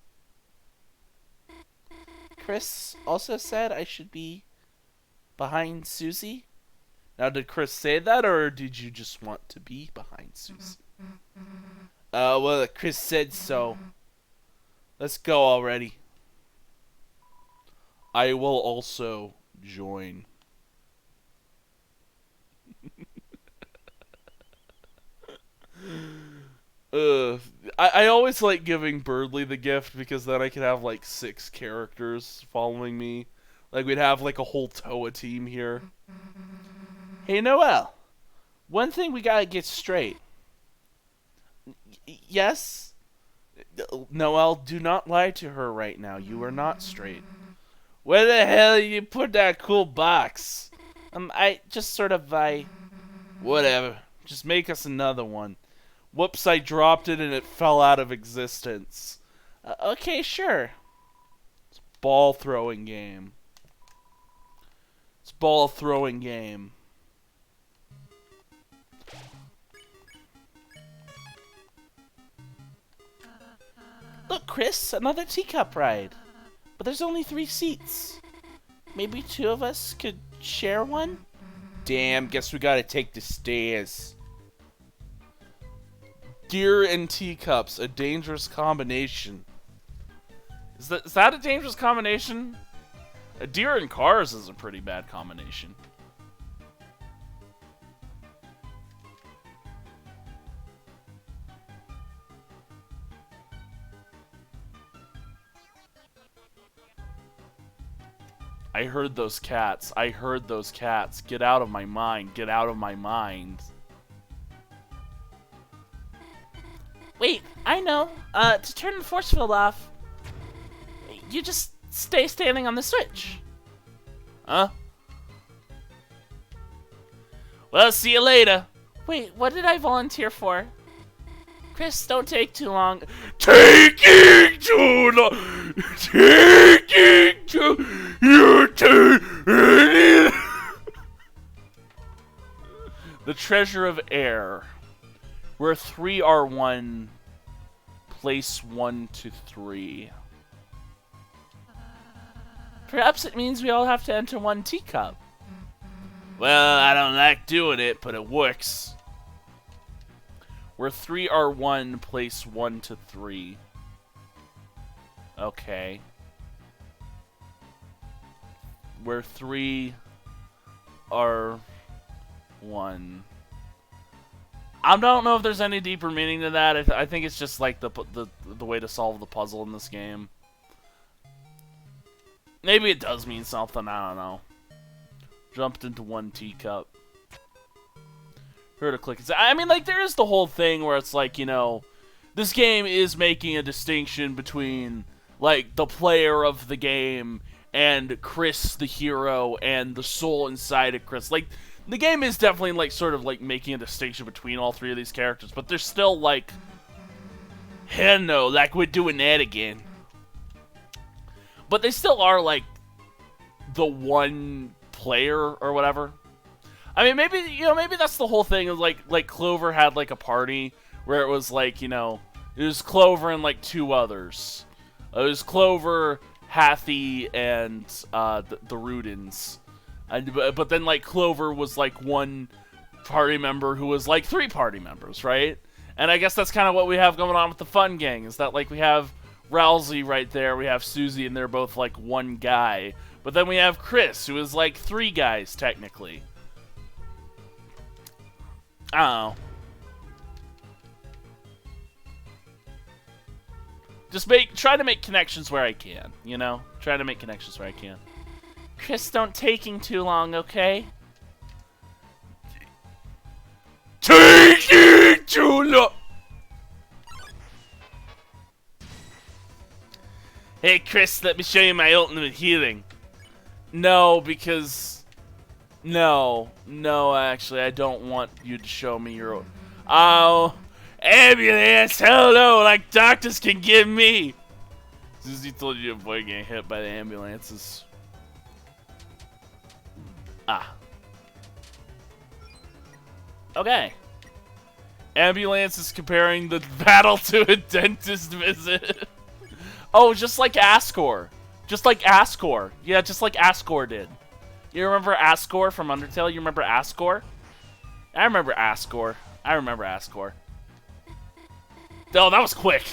Kris also said I should be behind Susie. Now, did Kris say that, or did you just want to be behind Susie? Well, Kris said so. Let's go already. I will also join. I always like giving Birdly the gift because then I can have like 6 characters following me. Like we'd have like a whole Toa team here. Hey, Noelle. One thing we gotta get straight. Yes? Noelle, do not lie to her right now. You are not straight. Where the hell did you put that cool box? I just sort of, Whatever. Just make us another one. Whoops, I dropped it and it fell out of existence. Okay, sure. It's ball throwing game. It's ball throwing game. Look, Kris, another teacup ride. But there's only 3 seats. Maybe 2 of us could share one? Damn, guess we gotta take the stairs. Deer and teacups, a dangerous combination. Is that a dangerous combination? A deer and cars is a pretty bad combination. I heard those cats. I heard those cats. Get out of my mind. Get out of my mind. Wait, I know. To turn the force field off, you just stay standing on the switch. Huh? Well, see you later. Wait, what did I volunteer for? Kris, don't take too long. Taking too long. Taking too. You too. The Treasure of Air. Where 3 are 1, place 1 to 3. Perhaps it means we all have to enter 1 teacup. Well, I don't like doing it, but it works. Where 3 are 1, place 1 to 3. Okay. Where 3 are 1. I don't know if there's any deeper meaning to that. I think it's just like the way to solve the puzzle in this game. Maybe it does mean something. I don't know. Jumped into 1 teacup. her to click. I mean, like, there is the whole thing where it's like, you know, this game is making a distinction between, like, the player of the game and Kris, the hero, and the soul inside of Kris. Like, the game is definitely, like, sort of, like, making a distinction between all three of these characters, but there's still, like, hell no, like, we're doing that again. But they still are, like, the one player or whatever. I mean, maybe, you know, maybe that's the whole thing. Of like Clover had, like, a party where it was, like, you know, it was Clover and, like, 2 others. It was Clover, Hathy, and the Rudins. But then, like, Clover was, like, one party member who was, like, 3 party members, right? And I guess that's kind of what we have going on with the Fun Gang, is that, like, we have Rousey right there, we have Susie, and they're both, like, one guy. But then we have Kris, who is, like, 3 guys, technically. I don't know. Just try to make connections where I can, you know? Try to make connections where I can. Kris, don't taking too long, okay? Taking too long! Hey, Kris, let me show you my ultimate healing. No, because... No, actually, I don't want you to show me your... Oh, ambulance, hello, like doctors can give me. Susie told you to avoid getting hit by the ambulances. Ah. Okay. Ambulance is comparing the battle to a dentist visit. Oh, just like Asgore. Just like Asgore. Yeah, just like Asgore did. You remember Asgore from Undertale? You remember Asgore? I remember Asgore. I remember Asgore. Oh, that was quick.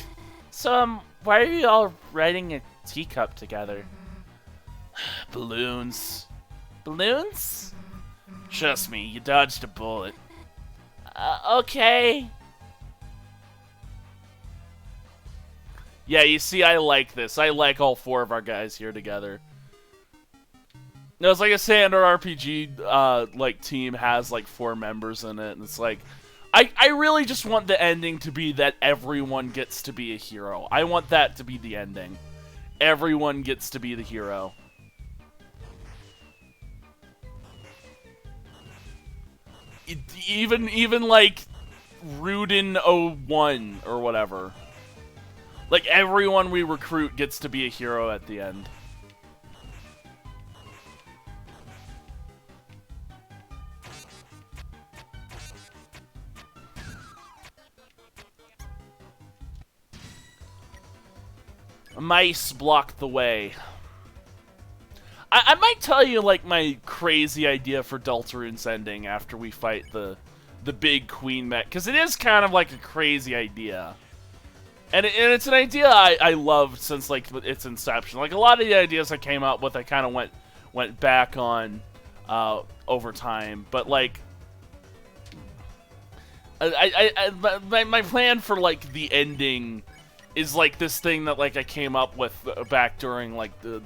So, why are you all riding a teacup together? Balloons. Balloons? Trust me, you dodged a bullet. Okay. Yeah, you see, I like this. I like all 4 of our guys here together. No, it's like a standard RPG, like, team has, like, 4 members in it, and it's like, I really just want the ending to be that everyone gets to be a hero. I want that to be the ending. Everyone gets to be the hero. Even like, Rudin 01 or whatever. Like, everyone we recruit gets to be a hero at the end. Mice block the way. I might tell you, like, my crazy idea for Deltarune's ending after we fight the big queen mech, because it is kind of like a crazy idea. And it's an idea I loved since, like, its inception. Like, a lot of the ideas I came up with, I kind of went back on over time. But, like, my plan for, like, the ending is, like, this thing that, like, I came up with back during, like, the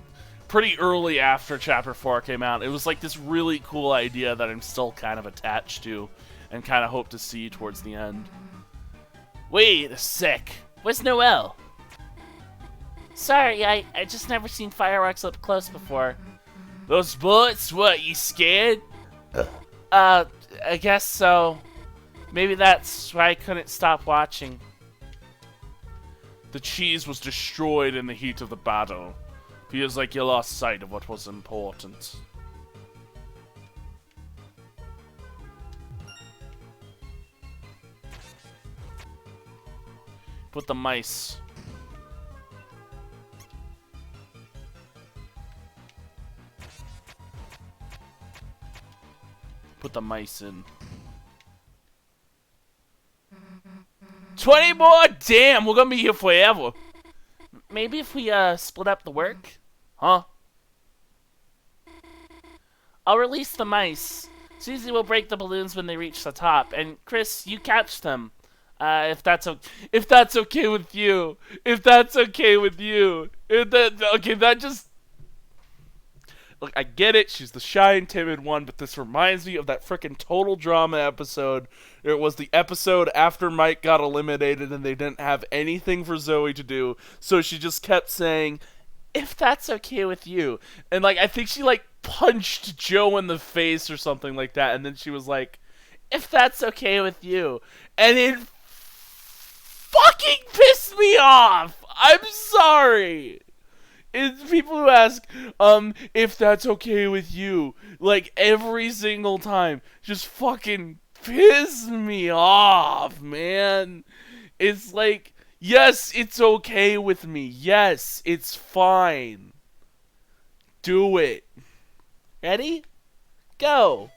pretty early after Chapter 4 came out. It was, like, this really cool idea that I'm still kind of attached to and kind of hope to see towards the end. Wait a sec. Where's Noelle? Sorry, I just never seen fireworks up close before. Those bullets, what, you scared? I guess so. Maybe that's why I couldn't stop watching. The cheese was destroyed in the heat of the battle. Feels like you lost sight of what was important. Put the mice. Put the mice in. 20 more? Damn, we're gonna be here forever. Maybe if we split up the work? Huh? I'll release the mice. Susie will break the balloons when they reach the top, and Kris, you catch them. If that's okay with you. If that's okay with you. Okay, Look, I get it. She's the shy and timid one, but this reminds me of that frickin' Total Drama episode. It was the episode after Mike got eliminated and they didn't have anything for Zoe to do, so she just kept saying, "If that's okay with you." And, like, I think she, like, punched Joe in the face or something like that, and then she was like, "If that's okay with you." And it fucking pissed me off! I'm sorry! It's people who ask, if that's okay with you, like, every single time, just fucking piss me off, man. It's like, yes, it's okay with me. Yes, it's fine. Do it. Ready? Go.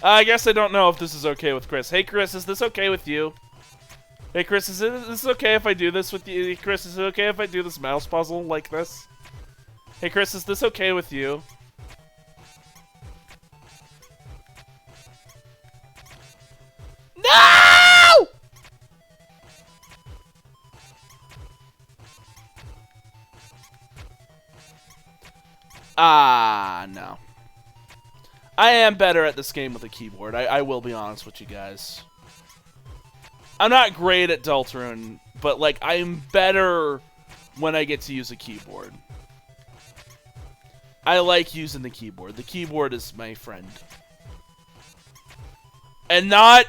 I guess I don't know if this is okay with Kris. Hey, Kris, is this okay with you? Hey, Kris, is this okay if I do this with you? Kris, is it okay if I do this mouse puzzle like this? Hey, Kris, is this okay with you? No! No. I am better at this game with a keyboard. I will be honest with you guys. I'm not great at Deltarune, but, like, I'm better when I get to use a keyboard. I like using the keyboard. The keyboard is my friend. And not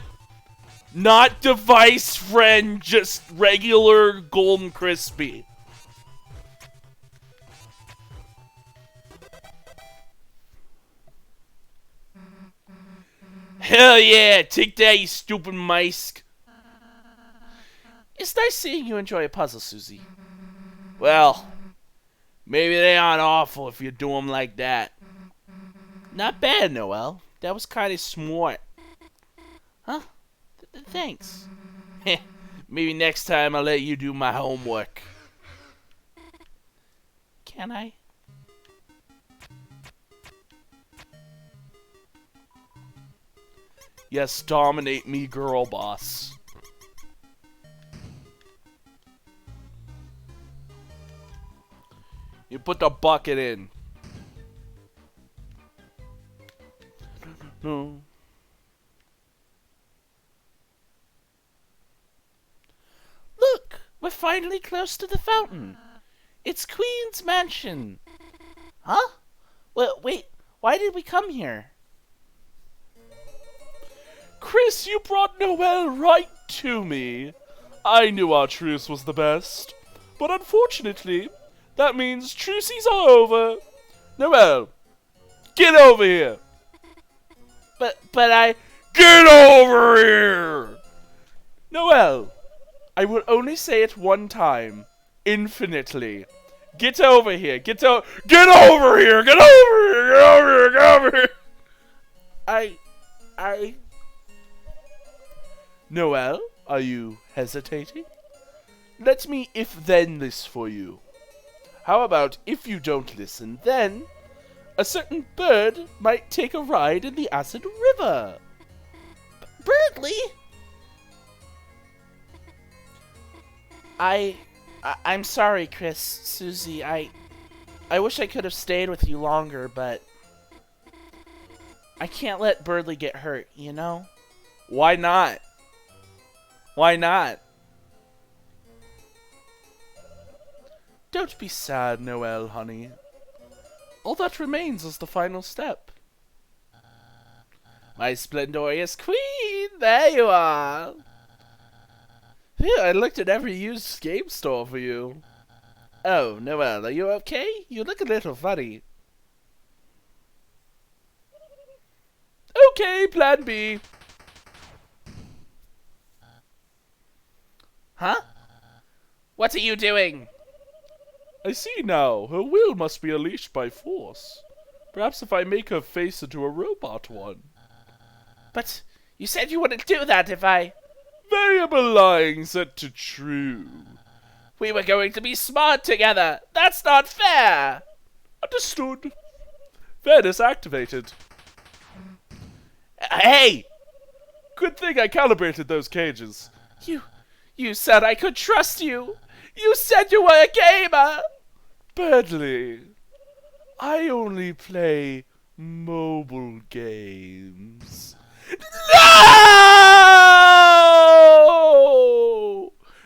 device friend, just regular Golden Crispy. Hell yeah, take that, you stupid mice. It's nice seeing you enjoy a puzzle, Susie. Well, maybe they aren't awful if you do them like that. Not bad, Noelle. That was kind of smart. Huh? Thanks. Maybe next time I'll let you do my homework. Can I? Yes, dominate me, girl boss. You put the bucket in. No. Look, we're finally close to the fountain. It's Queen's Mansion. Huh? Well, wait, why did we come here? Kris, you brought Noelle right to me. I knew our truce was the best, but unfortunately, that means truces are over. Noelle, get over here. But I... Get over here! Noelle, I will only say it one time. Infinitely. Get over here. Get over here! Get over here! Get over here! Get over here! I... Noelle, are you hesitating? Let me if-then this for you. How about if you don't listen, then a certain bird might take a ride in the acid river. Birdly? I'm sorry, Kris, Susie. I wish I could have stayed with you longer, but I can't let Birdly get hurt, you know? Why not? Why not? Don't be sad, Noelle, honey. All that remains is the final step. My splendorous queen, there you are. Phew, I looked at every used game store for you. Oh, Noelle, are you okay? You look a little funny. Okay, plan B. Huh? What are you doing? I see now. Her will must be unleashed by force. Perhaps if I make her face into a robot one. But you said you wouldn't do that if I... Variable lying set to true. We were going to be smart together. That's not fair. Understood. Fairness activated. Hey! Good thing I calibrated those cages. You said I could trust you. You said you were a gamer! Badly. I only play mobile games. No!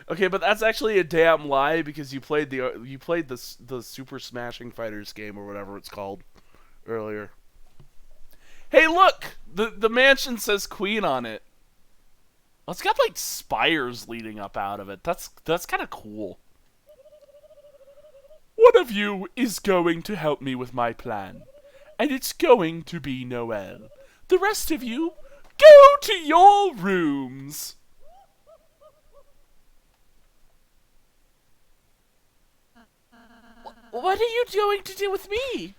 Okay, but that's actually a damn lie because you played the Super Smashing Fighters game or whatever it's called earlier. Hey, look! The mansion says Queen on it. Well, it's got like spires leading up out of it. That's kind of cool. One of you is going to help me with my plan, and it's going to be Noelle. The rest of you, go to your rooms. What are you going to do with me?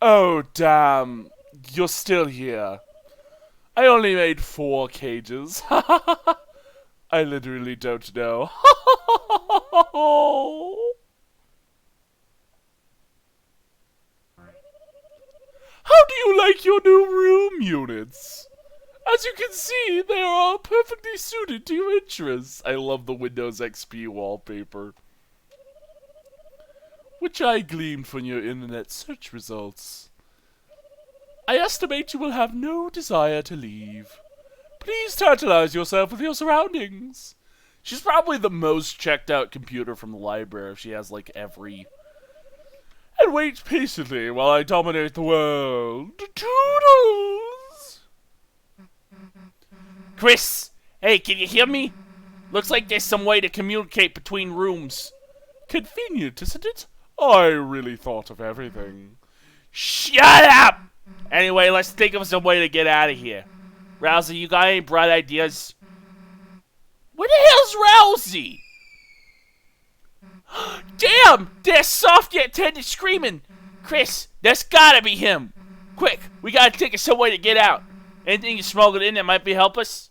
Oh, damn. You're still here. I only made 4 cages. I literally don't know. How do you like your new room units? As you can see, they are all perfectly suited to your interests. I love the Windows XP wallpaper, which I gleaned from your internet search results. I estimate you will have no desire to leave. Please tantalize yourself with your surroundings. She's probably the most checked out computer from the library if she has like every... And wait patiently while I dominate the world. Toodles! Kris! Hey, can you hear me? Looks like there's some way to communicate between rooms. Convenient, isn't it? I really thought of everything. Shut up! Anyway, let's think of some way to get out of here. Rousey, you got any bright ideas? Where the hell's Rousey? Damn! There's soft yet tender screaming. Kris, that's gotta be him. Quick, we gotta think of some way to get out. Anything you smuggled in that might be help us?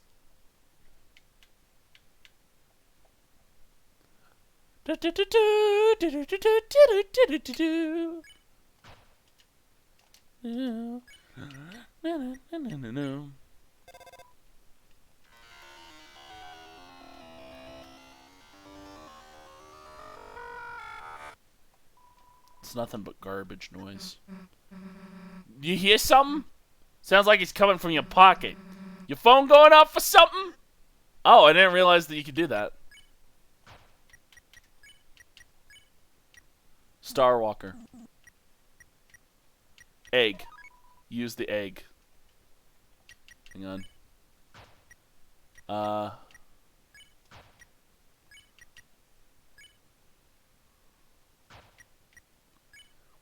It's nothing but garbage noise. You hear something? Sounds like it's coming from your pocket. Your phone going off for something? Oh, I didn't realize that you could do that. Star Walker. Egg. Use the egg. Hang on.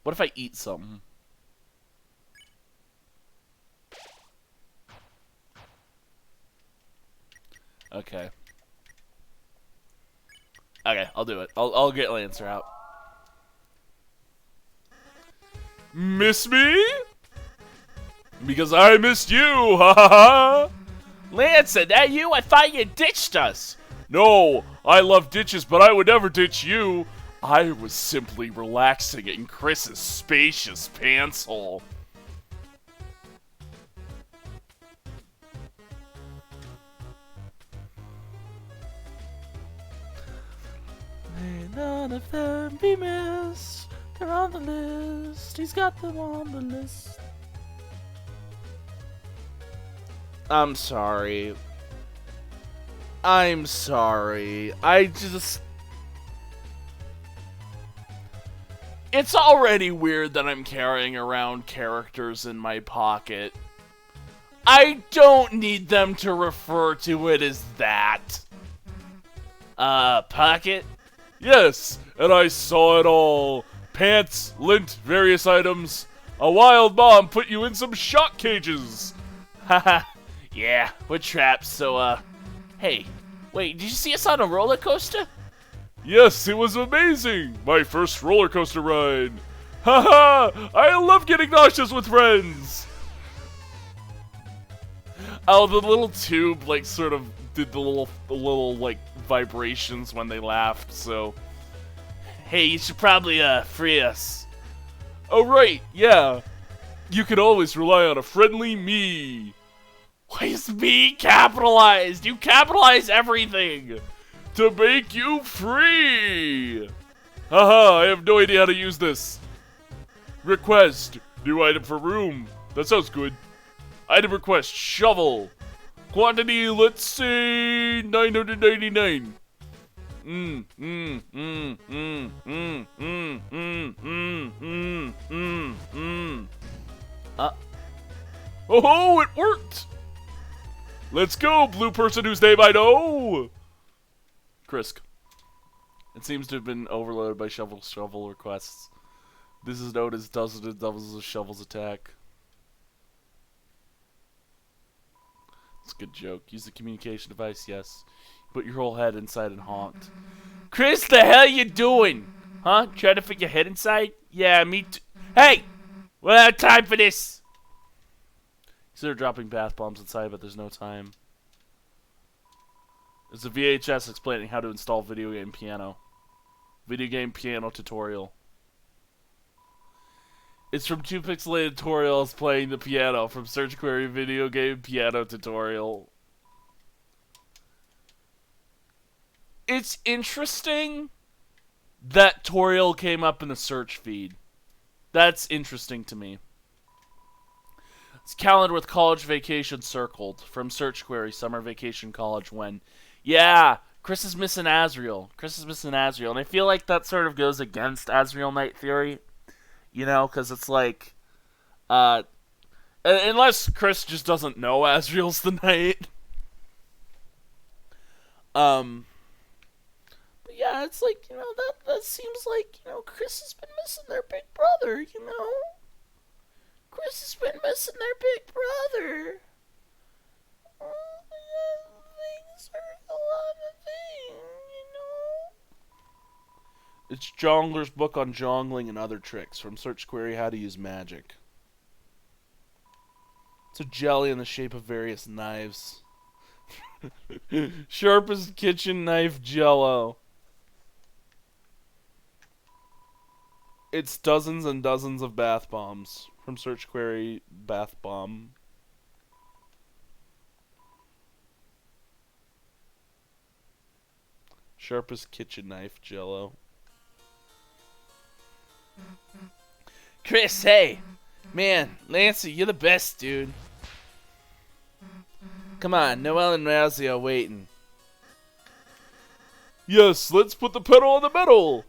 What if I eat something? Okay. Okay, I'll do it. I'll get Lancer out. Miss me? Because I missed you, ha ha ha! Lancer, that you? I thought you ditched us. No, I love ditches, but I would never ditch you. I was simply relaxing in Kris's spacious pants hole. May none of them be missed. They're on the list. He's got them on the list. I'm sorry. I'm sorry. It's already weird that I'm carrying around characters in my pocket. I don't need them to refer to it as that. Pocket? Yes, and I saw it all. Pants, lint, various items. A wild mom put you in some shock cages. Haha. Yeah, we're trapped, so, hey, wait, did you see us on a roller coaster? Yes, it was amazing. My first roller coaster ride. Haha, I love getting nauseous with friends. Oh, the little tube, like, sort of did the little, like, vibrations when they laughed, so. Hey, you should probably, free us. Oh, right, yeah. You can always rely on a friendly me. Why is me capitalized? You capitalize everything. to make you free. Haha, I have no idea how to use this. Request, new item for room. That sounds good. Item request, shovel. Quantity, let's say 999. Oh, it worked! Let's go, blue person whose name I know! Krisk. It seems to have been overloaded by shovel requests. This is known as dozens and dozens of shovels attack. It's a good joke. Use the communication device, yes. Put your whole head inside and honked. Kris, the hell you doing? Huh? Trying to fit your head inside? Yeah, me too. Hey! We don't have time for this! They're dropping bath bombs inside, but there's no time. It's a VHS explaining how to install video game piano. Video game piano tutorial. It's from 2 pixelated tutorials playing the piano from search query video game piano tutorial. It's interesting that tutorial came up in the search feed. That's interesting to me. It's calendar with college vacation circled from search query summer vacation college when. Yeah, Kris is missing Asriel. Kris is missing Asriel. And I feel like that sort of goes against Asriel Knight theory. You know, because it's like, unless Kris just doesn't know Asriel's the Knight. But yeah, it's like, you know, that seems like, you know, Kris has been missing their big brother, you know? Kris has been missing their big brother. Oh, yeah, things are a lot of things, you know? It's Jongler's book on jongling and other tricks from search query how to use magic. It's a jelly in the shape of various knives. Sharpest kitchen knife jello. It's dozens and dozens of bath bombs from search query bath bomb. Sharpest kitchen knife jello. Kris, hey! Man, Lancy, you're the best, dude. Come on, Noelle and Rousey are waiting. Yes, let's put the pedal on the metal!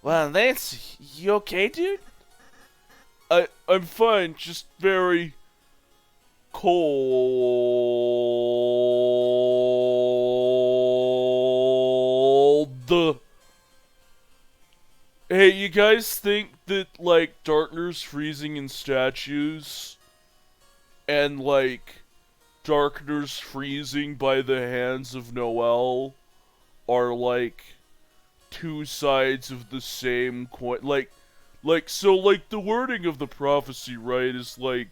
Wow, Lancy, you okay, dude? I'm fine, just very cold. Hey, you guys think that, like, Darkner's freezing in statues and, like, Darkner's freezing by the hands of Noelle are, like, two sides of the same coin? So, the wording of the prophecy, right, is, like,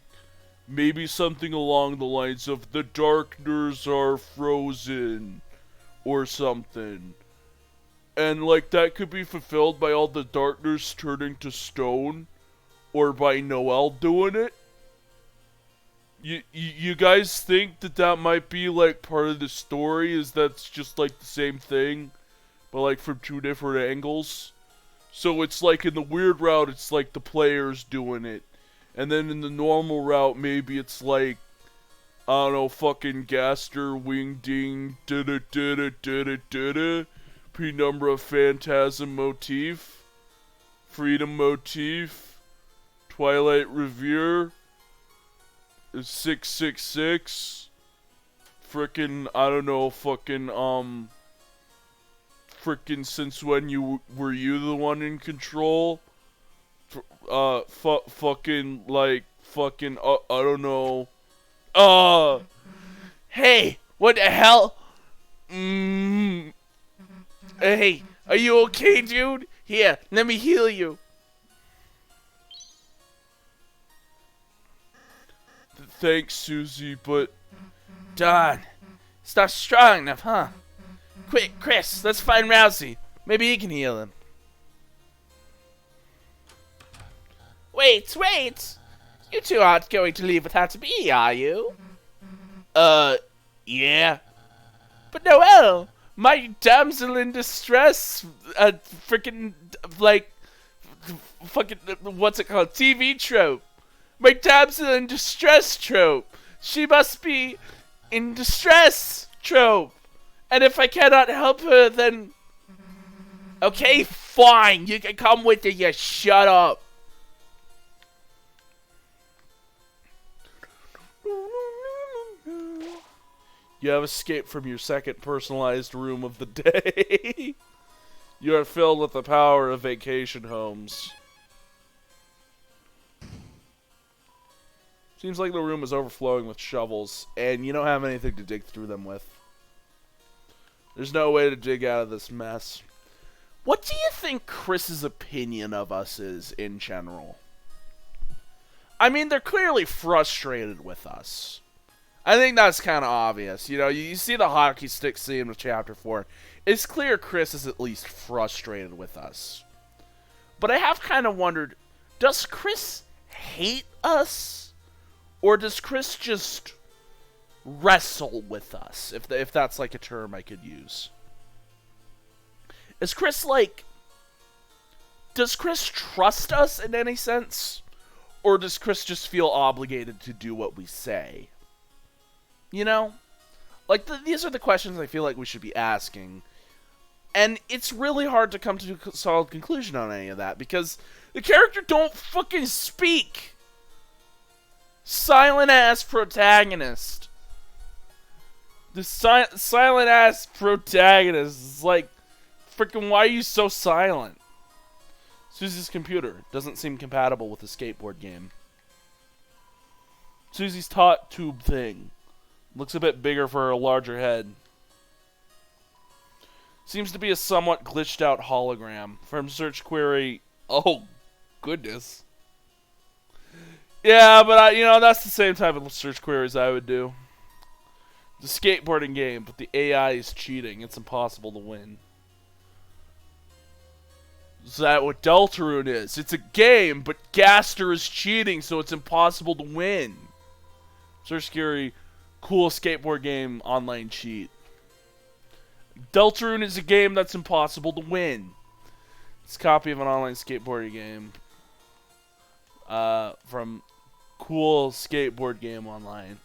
maybe something along the lines of the Darkners are frozen or something. And, like, that could be fulfilled by all the Darkners turning to stone or by Noelle doing it. You guys think that might be, like, part of the story? Is that's just, like, the same thing, but, like, from two different angles? So it's, like, in the weird route, it's, like, the players doing it. And then in the normal route, maybe it's, like, I don't know, fucking Gaster, Wing Ding, da-da-da-da-da-da-da, Penumbra Phantasm motif, Freedom motif, Twilight Revere, 666, frickin', I don't know, fucking, frickin' since when were you the one in control? Fucking, like, fucking, I don't know. Hey, what the hell? Hey, are you okay, dude? Here, let me heal you. Thanks, Susie, but... Darn. It's not strong enough, huh? Quick, Kris, let's find Rousey. Maybe he can heal him. Wait! You two aren't going to leave without me, are you? Yeah. But Noel, my damsel in distress, freaking, like, fucking, what's it called? TV trope. My damsel in distress trope. She must be in distress trope. And if I cannot help her, then... Okay, fine. You can come with her, you shut up. You have escaped from your second personalized room of the day. You are filled with the power of vacation homes. Seems like the room is overflowing with shovels, and you don't have anything to dig through them with. There's no way to dig out of this mess. What do you think Kris's opinion of us is in general? I mean, they're clearly frustrated with us. I think that's kind of obvious. You know, you see the hockey stick scene with Chapter 4. It's clear Kris is at least frustrated with us. But I have kind of wondered, does Kris hate us? Or does Kris just wrestle with us, if that's like a term I could use? Is Kris like... Does Kris trust us in any sense? Or does Kris just feel obligated to do what we say? You know? Like, these are the questions I feel like we should be asking. And it's really hard to come to a solid conclusion on any of that, because the character don't fucking speak! Silent-ass protagonist. The silent-ass protagonist is like, freaking, why are you so silent? Susie's computer doesn't seem compatible with the skateboard game. Susie's tot tube thing looks a bit bigger for her larger head. Seems to be a somewhat glitched out hologram. From search query, oh goodness. Yeah, but that's the same type of search queries I would do. The skateboarding game, but the AI is cheating. It's impossible to win. Is that what Deltarune is? It's a game, but Gaster is cheating, so it's impossible to win. Search query, cool skateboard game, online cheat. Deltarune is a game that's impossible to win. It's a copy of an online skateboarding game. From cool skateboard game online.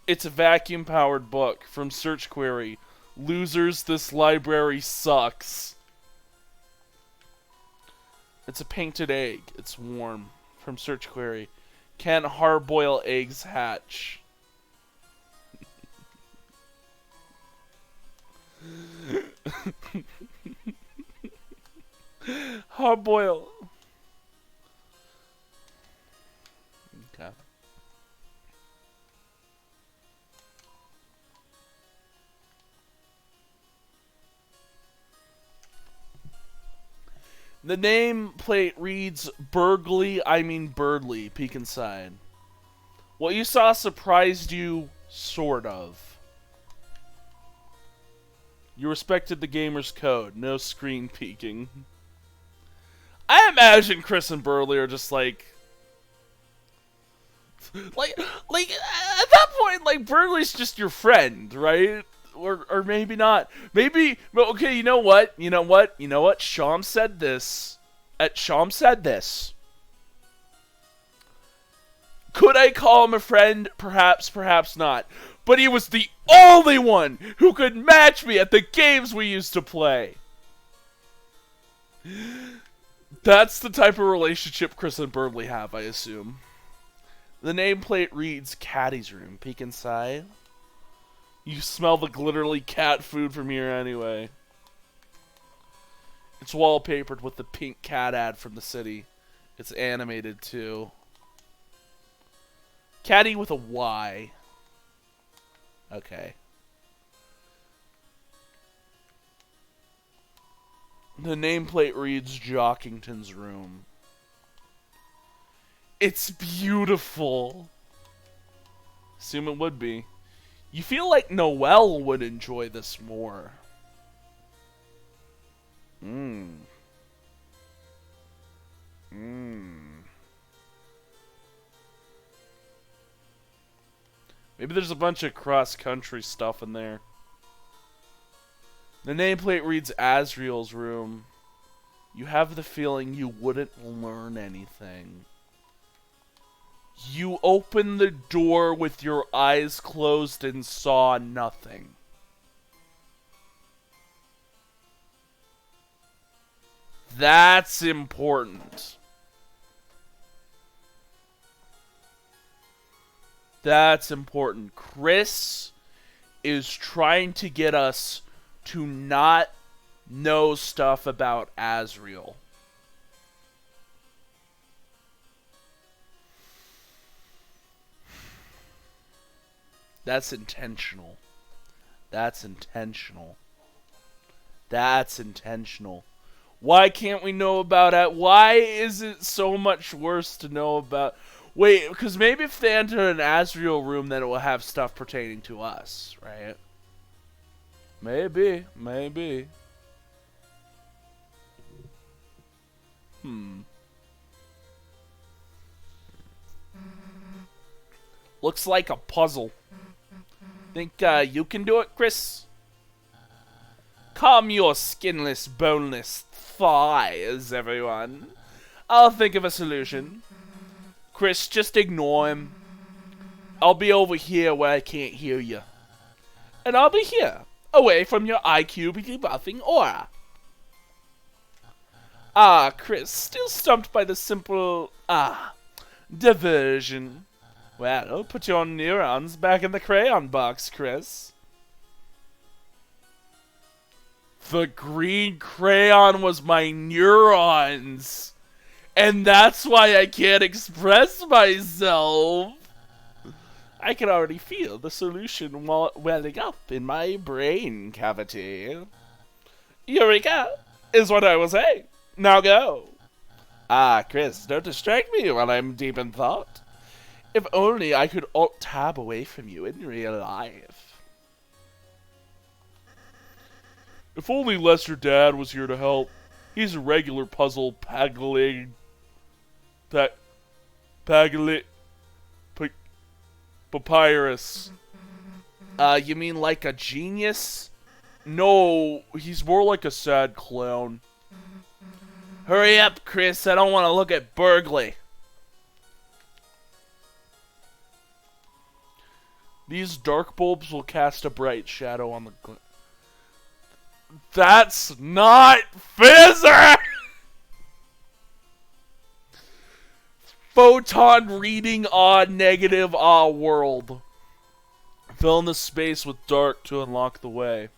It's a vacuum-powered book. From search query, losers, this library sucks. It's a painted egg. It's warm. From search query, can hard-boiled eggs hatch? Hard-boiled. Okay. The nameplate reads Burgley, I mean Birdly. Peek inside. What you saw surprised you, sort of. You respected the gamer's code. No screen peeking. I imagine Kris and Birdly are just like at that point, like, Birdly's just your friend, right? Or maybe not. Maybe, okay, you know what? Sham said this. Sham said this. Could I call him a friend? Perhaps, perhaps not. But he was the only one who could match me at the games we used to play. That's the type of relationship Kris and Birdly have, I assume. The nameplate reads Caddy's room. Peek inside. You smell the glitterly cat food from here anyway. It's wallpapered with the pink cat ad from the city. It's animated too. Caddy with a Y. Okay. The nameplate reads Jockington's room. It's beautiful. Assume it would be. You feel like Noelle would enjoy this more. Maybe there's a bunch of cross-country stuff in there. The nameplate reads Asriel's room. You have the feeling you wouldn't learn anything. You opened the door with your eyes closed and saw nothing. That's important. That's important. Kris is trying to get us to not know stuff about Asriel. That's intentional. That's intentional. That's intentional. Why can't we know about it? Why is it so much worse to know about... Wait, because maybe if they enter an Asriel room, then it will have stuff pertaining to us, right? Maybe. Maybe. Looks like a puzzle. Think you can do it, Kris? Calm your skinless, boneless thighs, everyone. I'll think of a solution. Kris, just ignore him. I'll be over here where I can't hear you. And I'll be here, away from your IQ debuffing aura. Ah, Kris, still stumped by the simple, diversion. Well, put your neurons back in the crayon box, Kris. The green crayon was my neurons. And that's why I can't express myself. I can already feel the solution welling up in my brain cavity. Eureka is what I was saying. Now go. Ah, Kris, don't distract me while I'm deep in thought. If only I could alt-tab away from you in real life. If only Lester Dad was here to help. He's a regular puzzle papyrus. You mean like a genius? No, he's more like a sad clown. Hurry up, Kris, I don't want to look at Burgley. These dark bulbs will cast a bright shadow on the... That's not Fizzer! Photon reading odd negative world. Fill in the space with dark to unlock the way.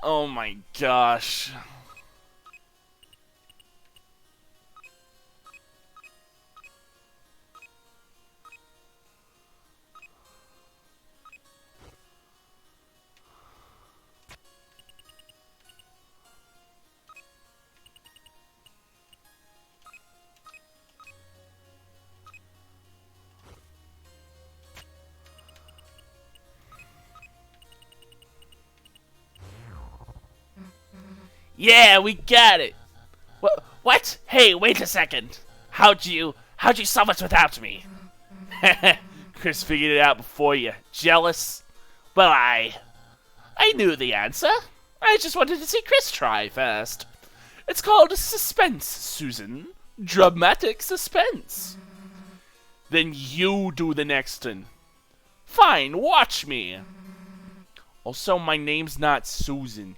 Oh my gosh. Yeah, we got it. What? Hey, wait a second. How'd you solve it without me? Kris figured it out before you. Jealous? Well, I knew the answer. I just wanted to see Kris try first. It's called suspense, Susan. Dramatic suspense. Then you do the next one. Fine, watch me. Also, my name's not Susan.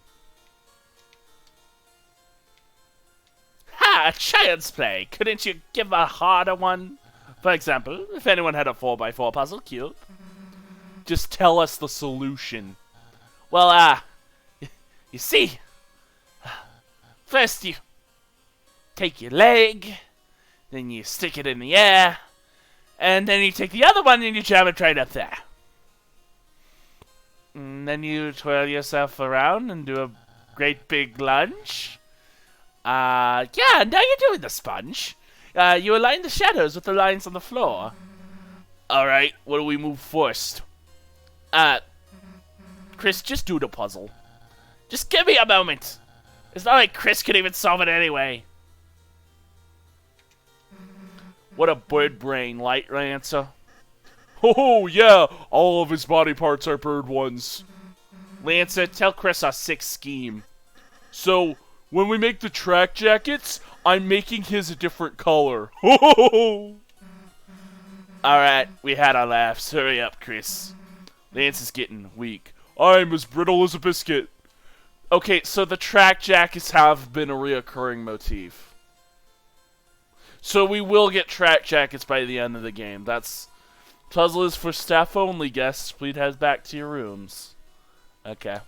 Ha! Child's play. Couldn't you give a harder one? For example, if anyone had a 4x4 puzzle cube. Just tell us the solution. Well, you see, first you take your leg, then you stick it in the air, and then you take the other one and you jam it right up there. And then you twirl yourself around and do a great big lunge. Yeah, now you're doing the sponge. You align the shadows with the lines on the floor. Alright, what do we move first? Kris, just do the puzzle. Just give me a moment. It's not like Kris could even solve it anyway. What a bird brain, Light Lancer. Oh, yeah, all of his body parts are bird ones. Lancer, tell Kris our sick scheme. So, when we make the track jackets, I'm making his a different color. Ho! Alright, we had our laughs. Hurry up, Kris. Lance is getting weak. I'm as brittle as a biscuit. Okay, so the track jackets have been a reoccurring motif. So we will get track jackets by the end of the game. That's... Puzzle is for staff only, guests. Please head back to your rooms. Okay.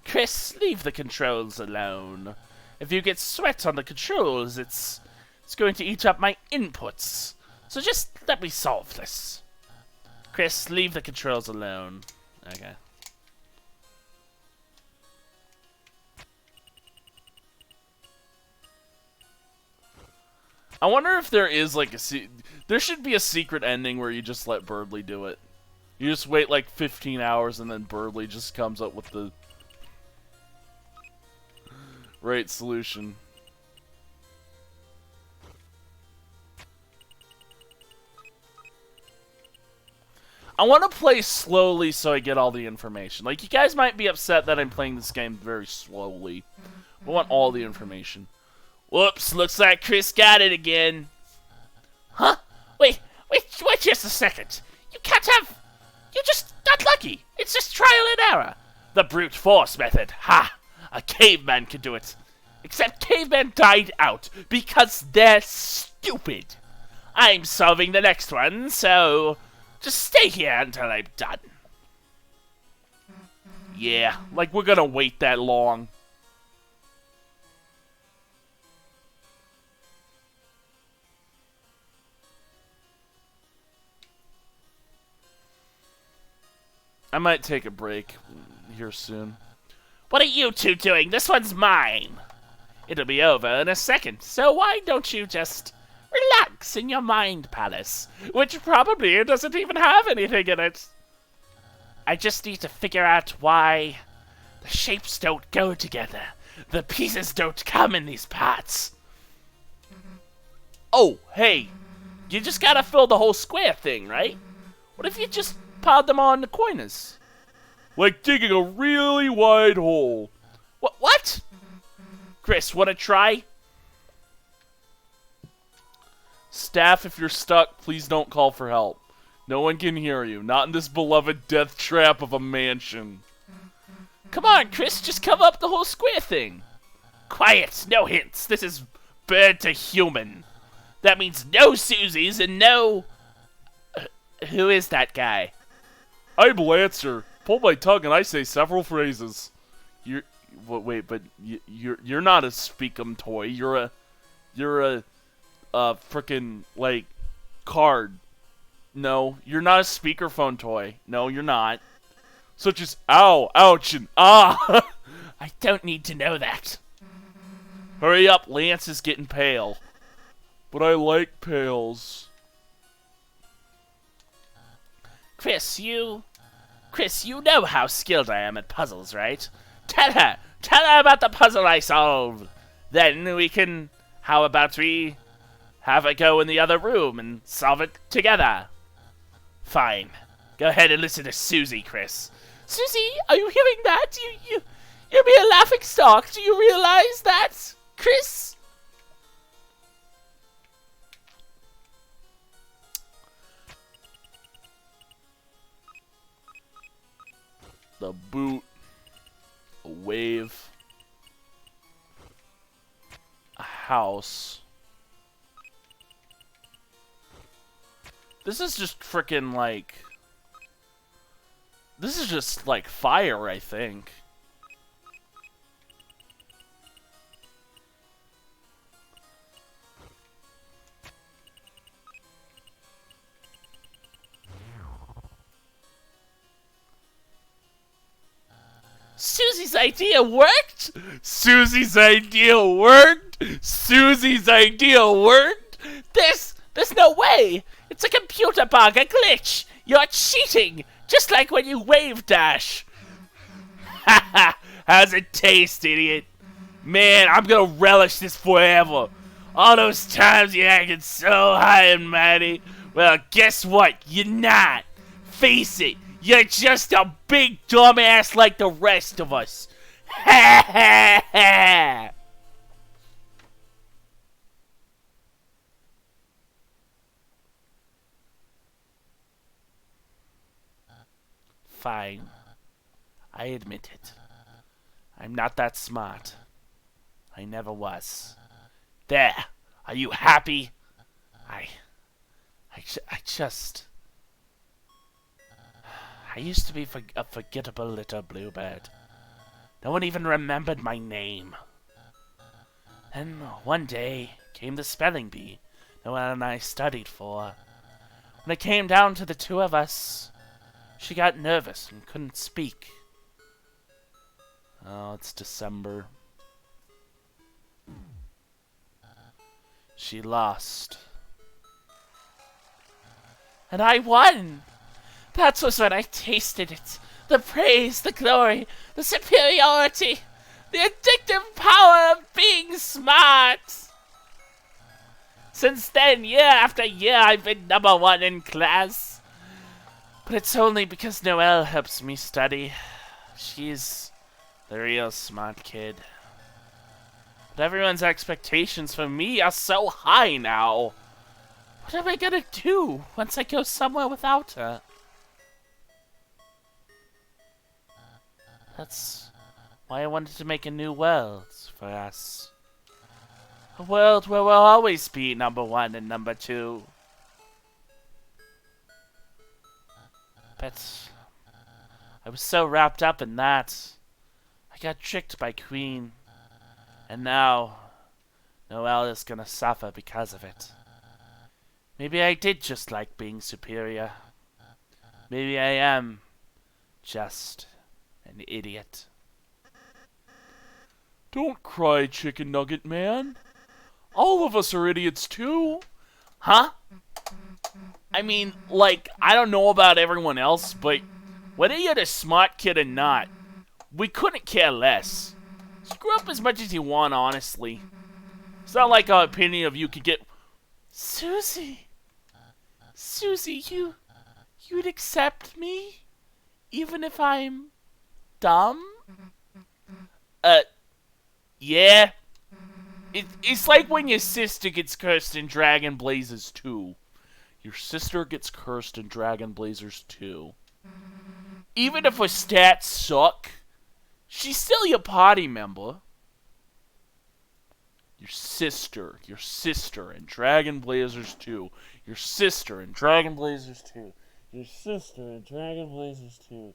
Kris, leave the controls alone. If you get sweat on the controls, it's going to eat up my inputs. So just let me solve this. Kris, leave the controls alone. Okay. I wonder if there is like there should be a secret ending where you just let Birdly do it. You just wait like 15 hours and then Birdly just comes up with the right solution. I want to play slowly so I get all the information. Like, you guys might be upset that I'm playing this game very slowly. I want all the information. Whoops, looks like Kris got it again. Huh? Wait just a second. You can't have... You just got lucky. It's just trial and error. The brute force method. Ha! A caveman could do it. Except cavemen died out because they're stupid. I'm solving the next one, so... Just stay here until I'm done. Yeah, like we're gonna wait that long. I might take a break here soon. What are you two doing? This one's mine. It'll be over in a second, so why don't you just relax in your mind palace, which probably doesn't even have anything in it. I just need to figure out why the shapes don't go together. The pieces don't come in these parts. Oh, hey, you just gotta fill the whole square thing, right? What if you just piled them on the corners? Like digging a really wide hole. What? Kris, wanna try? Staff, if you're stuck, please don't call for help. No one can hear you. Not in this beloved death trap of a mansion. Come on, Kris, just cover up the whole square thing. Quiet, no hints. This is bird to human. That means no Susies and no... who is that guy? I'm Lancer. Pull my tongue and I say several phrases. Wait, but you're not a speakum toy. You're a frickin' like card. No, you're not a speakerphone toy. No, you're not. Such as ow, ouch, and ah. I don't need to know that. Hurry up, Lance is getting pale. But I like pails. Kris, you know how skilled I am at puzzles, right? Tell her about the puzzle I solved. Then we can, how about we have a go in the other room and solve it together? Fine. Go ahead and listen to Susie, Kris. Susie, are you hearing that? You're being a laughing stock. Do you realize that, Kris? The boot. A wave. A house. This is just frickin' like... This is just like fire, I think. Susie's idea worked? Susie's idea worked? Susie's idea worked? There's no way! It's a computer bug, a glitch! You're cheating! Just like when you wave dash! Haha! How's it taste, idiot? Man, I'm gonna relish this forever! All those times you acted so high and mighty. Well, guess what? You're not! Face it! You're just a big dumbass like the rest of us! Ha ha ha! Fine. I admit it. I'm not that smart. I never was. There. Are you happy? I used to be a forgettable little bluebird. No one even remembered my name. Then one day came the spelling bee Noelle and I studied for. When it came down to the two of us, she got nervous and couldn't speak. Oh, it's December. She lost. And I won! That was when I tasted it. The praise, the glory, the superiority, the addictive power of being smart! Since then, year after year, I've been #1 in class. But it's only because Noelle helps me study. She's the real smart kid. But everyone's expectations for me are so high now. What am I gonna do once I go somewhere without her? That's why I wanted to make a new world for us. A world where we'll always be #1 and #2. But I was so wrapped up in that. I got tricked by Queen. And now, Noelle is gonna suffer because of it. Maybe I did just like being superior. Maybe I am just an idiot. Don't cry, Chicken Nugget Man. All of us are idiots too. Huh? I mean, like, I don't know about everyone else, but whether you're the smart kid or not, we couldn't care less. Screw up as much as you want, honestly. It's not like our opinion of you could get... Susie, you'd accept me? Even if I'm dumb? Yeah. It's like when your sister gets cursed in Dragon Blazers 2. Your sister gets cursed in Dragon Blazers 2. Even if her stats suck, she's still your party member. Your sister in Dragon Blazers 2. Your sister in Dragon Blazers 2. Your sister in Dragon Blazers 2.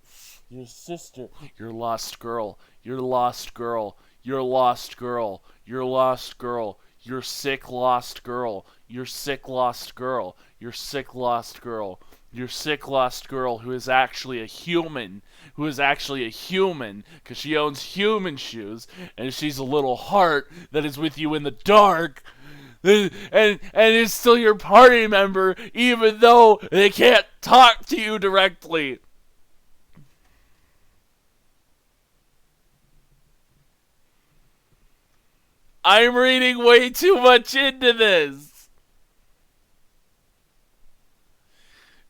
Your sister. Your lost girl. Your lost girl. Your lost girl. Your lost girl. Your sick lost girl. Your sick lost girl. Your sick lost girl. Your sick lost girl who is actually a human. Who is actually a human because she owns human shoes and she's a little heart that is with you in the dark. And is still your party member even though they can't talk to you directly. I'm reading way too much into this.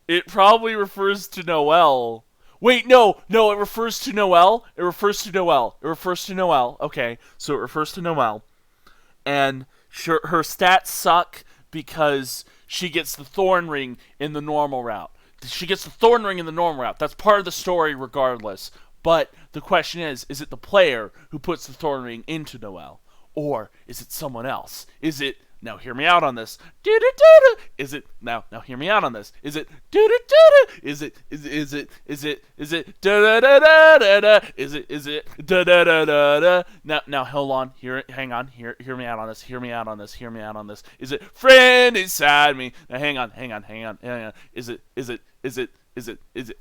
It probably refers to Noelle. Wait, no, it refers to Noelle. It refers to Noelle. Okay, so it refers to Noelle. And her stats suck because she gets the thorn ring in the normal route. That's part of the story regardless. But the question is it the player who puts the thorn ring into Noelle? Or is it someone else? Is it, now hear me out on this. Is it, now hear me out on this. Is it, is it, is it, now hold on, hang on, hear me out on this, hear me out on this. Is it friend inside me? Now hang on. Is it,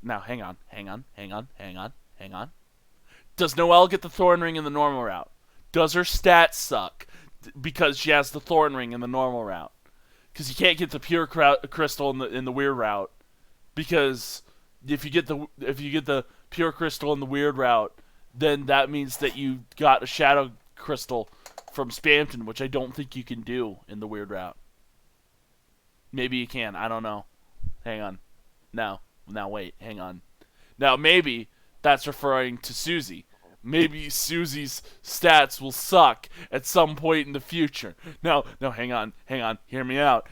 now hang on. Does Noelle get the Thorn Ring in the normal route? Does her stats suck because she has the Thorn Ring in the normal route? Because you can't get the pure crystal in the weird route. Because if you get the pure crystal in the weird route, then that means that you got a shadow crystal from Spamton, which I don't think you can do in the weird route. Maybe you can. I don't know. Hang on. No. Now wait. Hang on. Now maybe that's referring to Susie. Maybe Susie's stats will suck at some point in the future. No, hang on. Hear me out.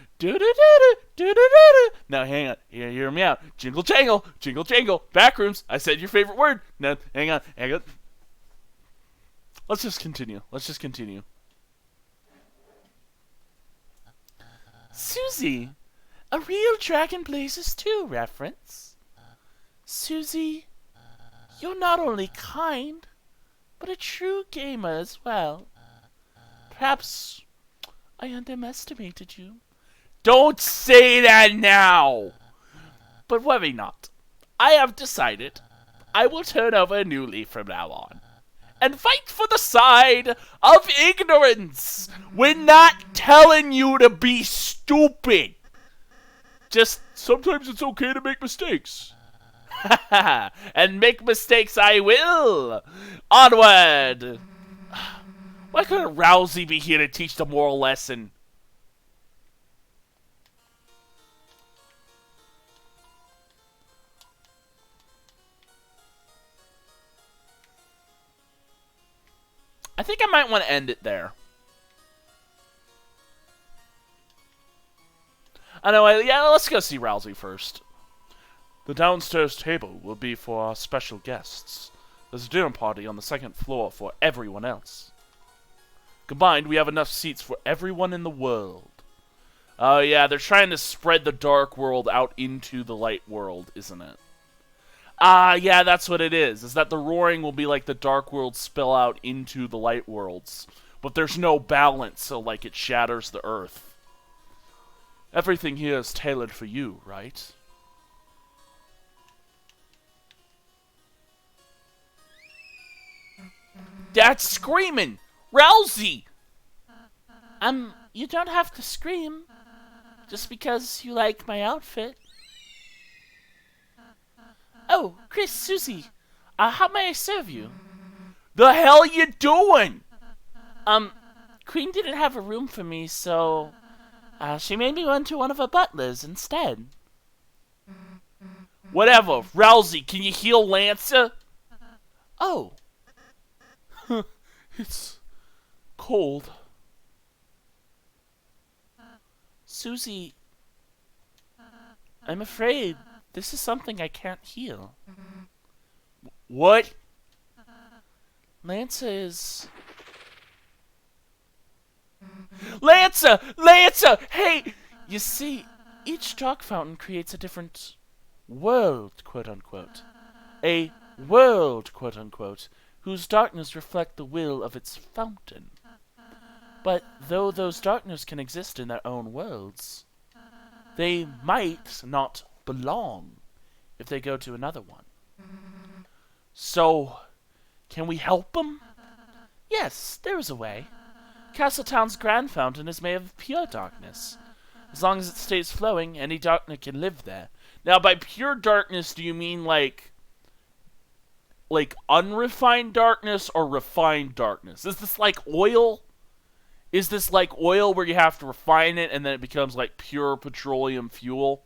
Now, hang on. Hear me out. Jingle jangle. Backrooms. I said your favorite word. No, hang on. Let's just continue. Susie, a real Dragon Blazes 2 reference. Susie, you're not only kind, but a true gamer as well. Perhaps I underestimated you. Don't say that now! But worry not. I have decided I will turn over a new leaf from now on and fight for the side of ignorance. We're not telling you to be stupid. Just sometimes it's okay to make mistakes. And make mistakes I will. Onward. Why couldn't Rousey be here to teach the moral lesson? I think I might want to end it there. Yeah, let's go see Rousey first. The downstairs table will be for our special guests. There's a dinner party on the second floor for everyone else. Combined, we have enough seats for everyone in the world. Oh yeah, they're trying to spread the dark world out into the light world, isn't it? Yeah, that's what it is that the roaring will be like the dark world spill out into the light worlds. But there's no balance, so like it shatters the earth. Everything here is tailored for you, right? That's screaming! Rousey! You don't have to scream. Just because you like my outfit. Oh, Kris, Susie. How may I serve you? The hell you doing? Queen didn't have a room for me, so... she made me run to one of her butlers instead. Whatever. Rousey, can you heal Lancer? Oh. It's cold. Susie, I'm afraid this is something I can't heal. What? Lancer is... Lancer! Hey! You see, each dark fountain creates a different world, quote-unquote. A world, quote-unquote, whose darkness reflect the will of its fountain. But though those darkness can exist in their own worlds, they might not belong if they go to another one. So, can we help them? Yes, there is a way. Castletown's Grand Fountain is made of pure darkness. As long as it stays flowing, any darkness can live there. Now, by pure darkness, do you mean like unrefined darkness or refined darkness? Is this like oil? Is this like oil where you have to refine it and then it becomes like pure petroleum fuel?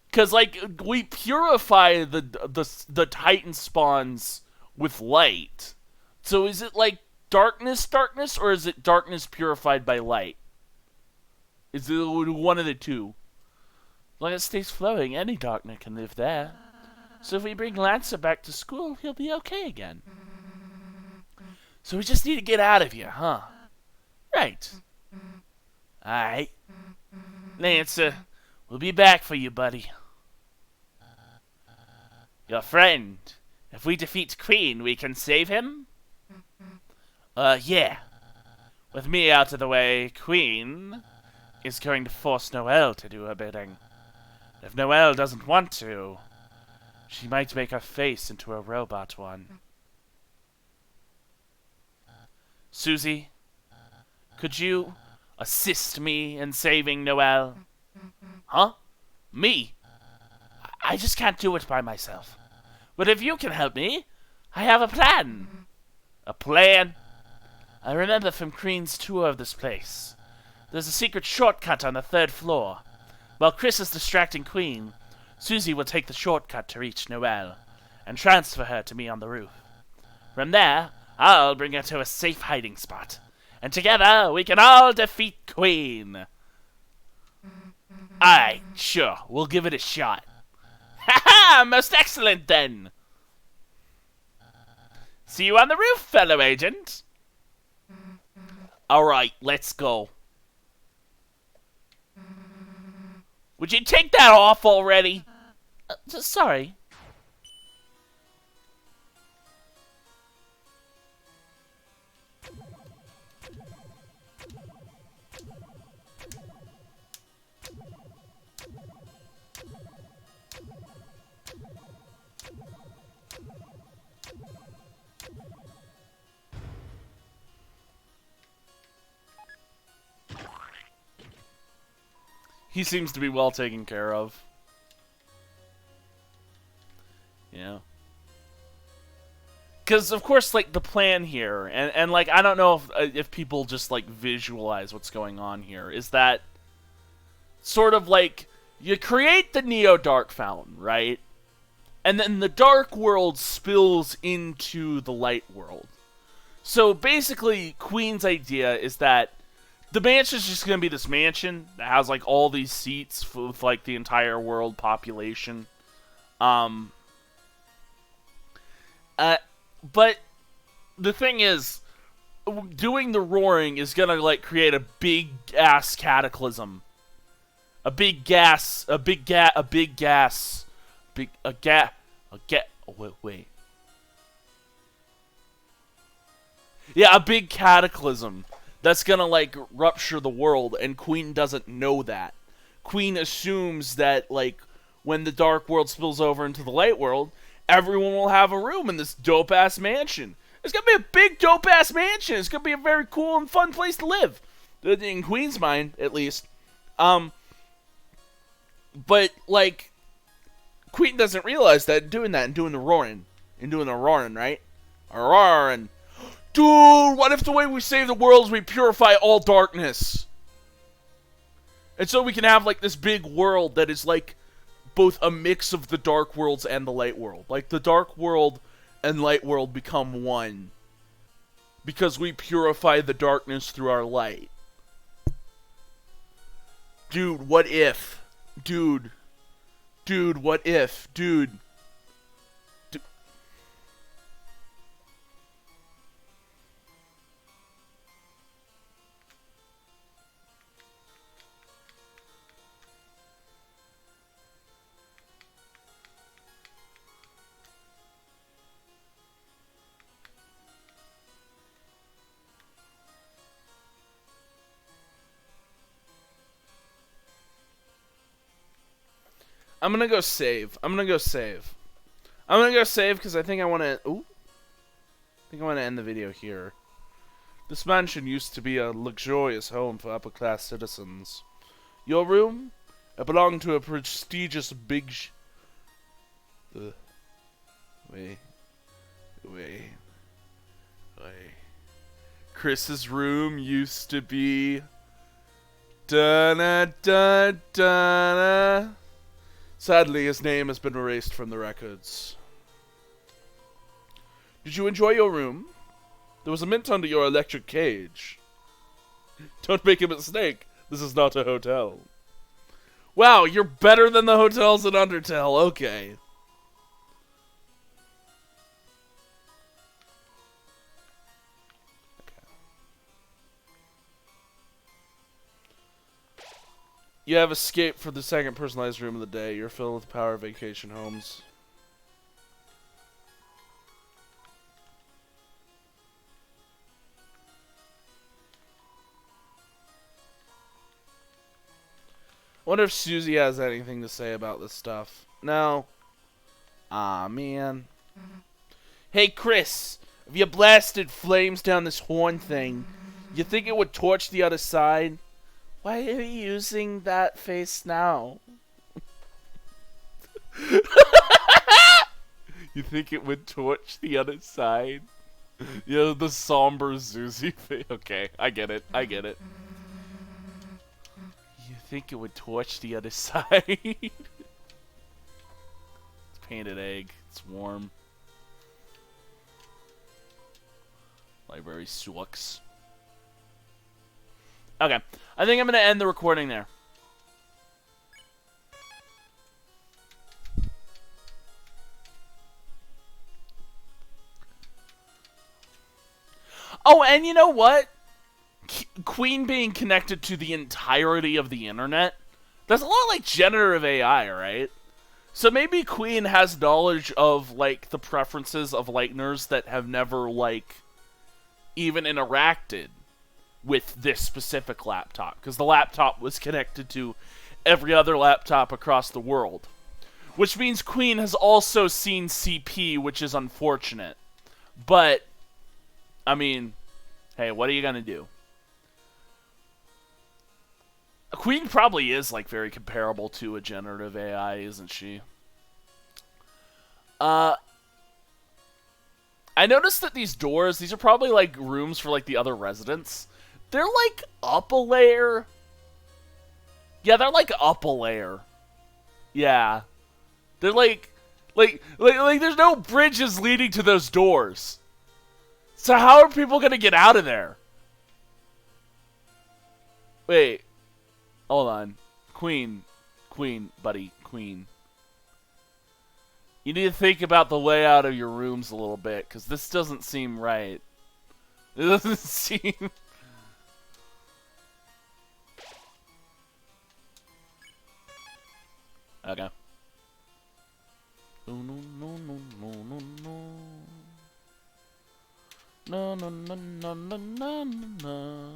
Because like we purify the Titan spawns with light. So is it like darkness, or is it darkness purified by light? Is it one of the two? As long as it stays flowing, any darkness can live there. So if we bring Lancer back to school, he'll be okay again. So we just need to get out of here, huh? Right. Alright. Lancer, we'll be back for you, buddy. Your friend. If we defeat Queen, we can save him? Yeah. With me out of the way, Queen is going to force Noelle to do her bidding. If Noelle doesn't want to, She might make her face into a robot one. Susie, could you assist me in saving Noelle? Huh? Me? I just can't do it by myself. But if you can help me, I have a plan. A plan? I remember from Queen's tour of this place. There's a secret shortcut on the 3rd floor. While Kris is distracting Queen, Susie will take the shortcut to reach Noelle and transfer her to me on the roof. From there, I'll bring her to a safe hiding spot, and together we can all defeat Queen. Aye, sure, we'll give it a shot. Ha ha! Most excellent then! See you on the roof, fellow agent. Alright, let's go. Would you take that off already? Sorry. He seems to be well taken care of. Yeah. Because, of course, like, the plan here, and like, I don't know if people just, like, visualize what's going on here, is that sort of, like, you create the Neo-Dark Fountain, right? And then the Dark World spills into the Light World. So, basically, Queen's idea is that the mansion's just going to be this mansion that has, like, all these seats with, like, the entire world population. But the thing is, doing the roaring is going to, like, create a big-ass cataclysm. Wait. Yeah, a big cataclysm that's gonna, like, rupture the world, and Queen doesn't know that. Queen assumes that, like, when the Dark World spills over into the Light World, everyone will have a room in this dope-ass mansion. It's gonna be a big, dope-ass mansion. It's gonna be a very cool and fun place to live. In Queen's mind, at least. But, like, Queen doesn't realize that doing that and doing the roaring, right? Roaring. Dude, what if the way we save the world is we purify all darkness? And so we can have, like, this big world that is, like, both a mix of the Dark Worlds and the Light World. Like, the Dark World and Light World become one. Because we purify the darkness through our light. Dude, what if? Dude, what if? Dude. I'm gonna go save. I'm gonna go save because I think I want to... Ooh. I think I want to end the video here. This mansion used to be a luxurious home for upper-class citizens. Your room? It belonged to a prestigious big... Wait. Kris's room used to be... Da-na-da-da-na. Sadly, his name has been erased from the records. Did you enjoy your room? There was a mint under your electric cage. Don't make a mistake. This is not a hotel. Wow, you're better than the hotels in Undertale. Okay. You have escaped for the second personalized room of the day. You're filled with the power of vacation homes. I wonder if Susie has anything to say about this stuff. No. Aw, man. Hey, Kris, if you blasted flames down this horn thing, you think it would torch the other side? Why are you using that face now? You think it would torch the other side? Yeah, the somber Zuzi face. Okay, I get it. I get it. You think it would torch the other side? It's painted egg. It's warm. Library sucks. Okay, I think I'm going to end the recording there. Oh, and you know what? Queen being connected to the entirety of the internet, that's a lot like generative AI, right? So maybe Queen has knowledge of, like, the preferences of likeners that have never, like, even interacted with this specific laptop, because the laptop was connected to every other laptop across the world. Which means Queen has also seen CP, which is unfortunate. But, I mean, hey, what are you gonna do? Queen probably is, like, very comparable to a generative AI, isn't she? I noticed that these doors, these are probably, like, rooms for, like, the other residents. They're, like, up a layer. Yeah, they're, like, up a layer. Yeah. They're, like, there's no bridges leading to those doors. So how are people gonna get out of there? Wait. Hold on. Queen, buddy, Queen. You need to think about the layout of your rooms a little bit, because this doesn't seem right. It doesn't seem... Okay. No, no, no, no, no, no, no. No, no, no, no, no, no, no.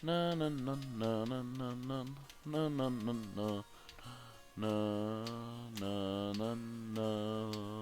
No, no, no, no, no, no, no, no, no, no, no. No, no, no, no.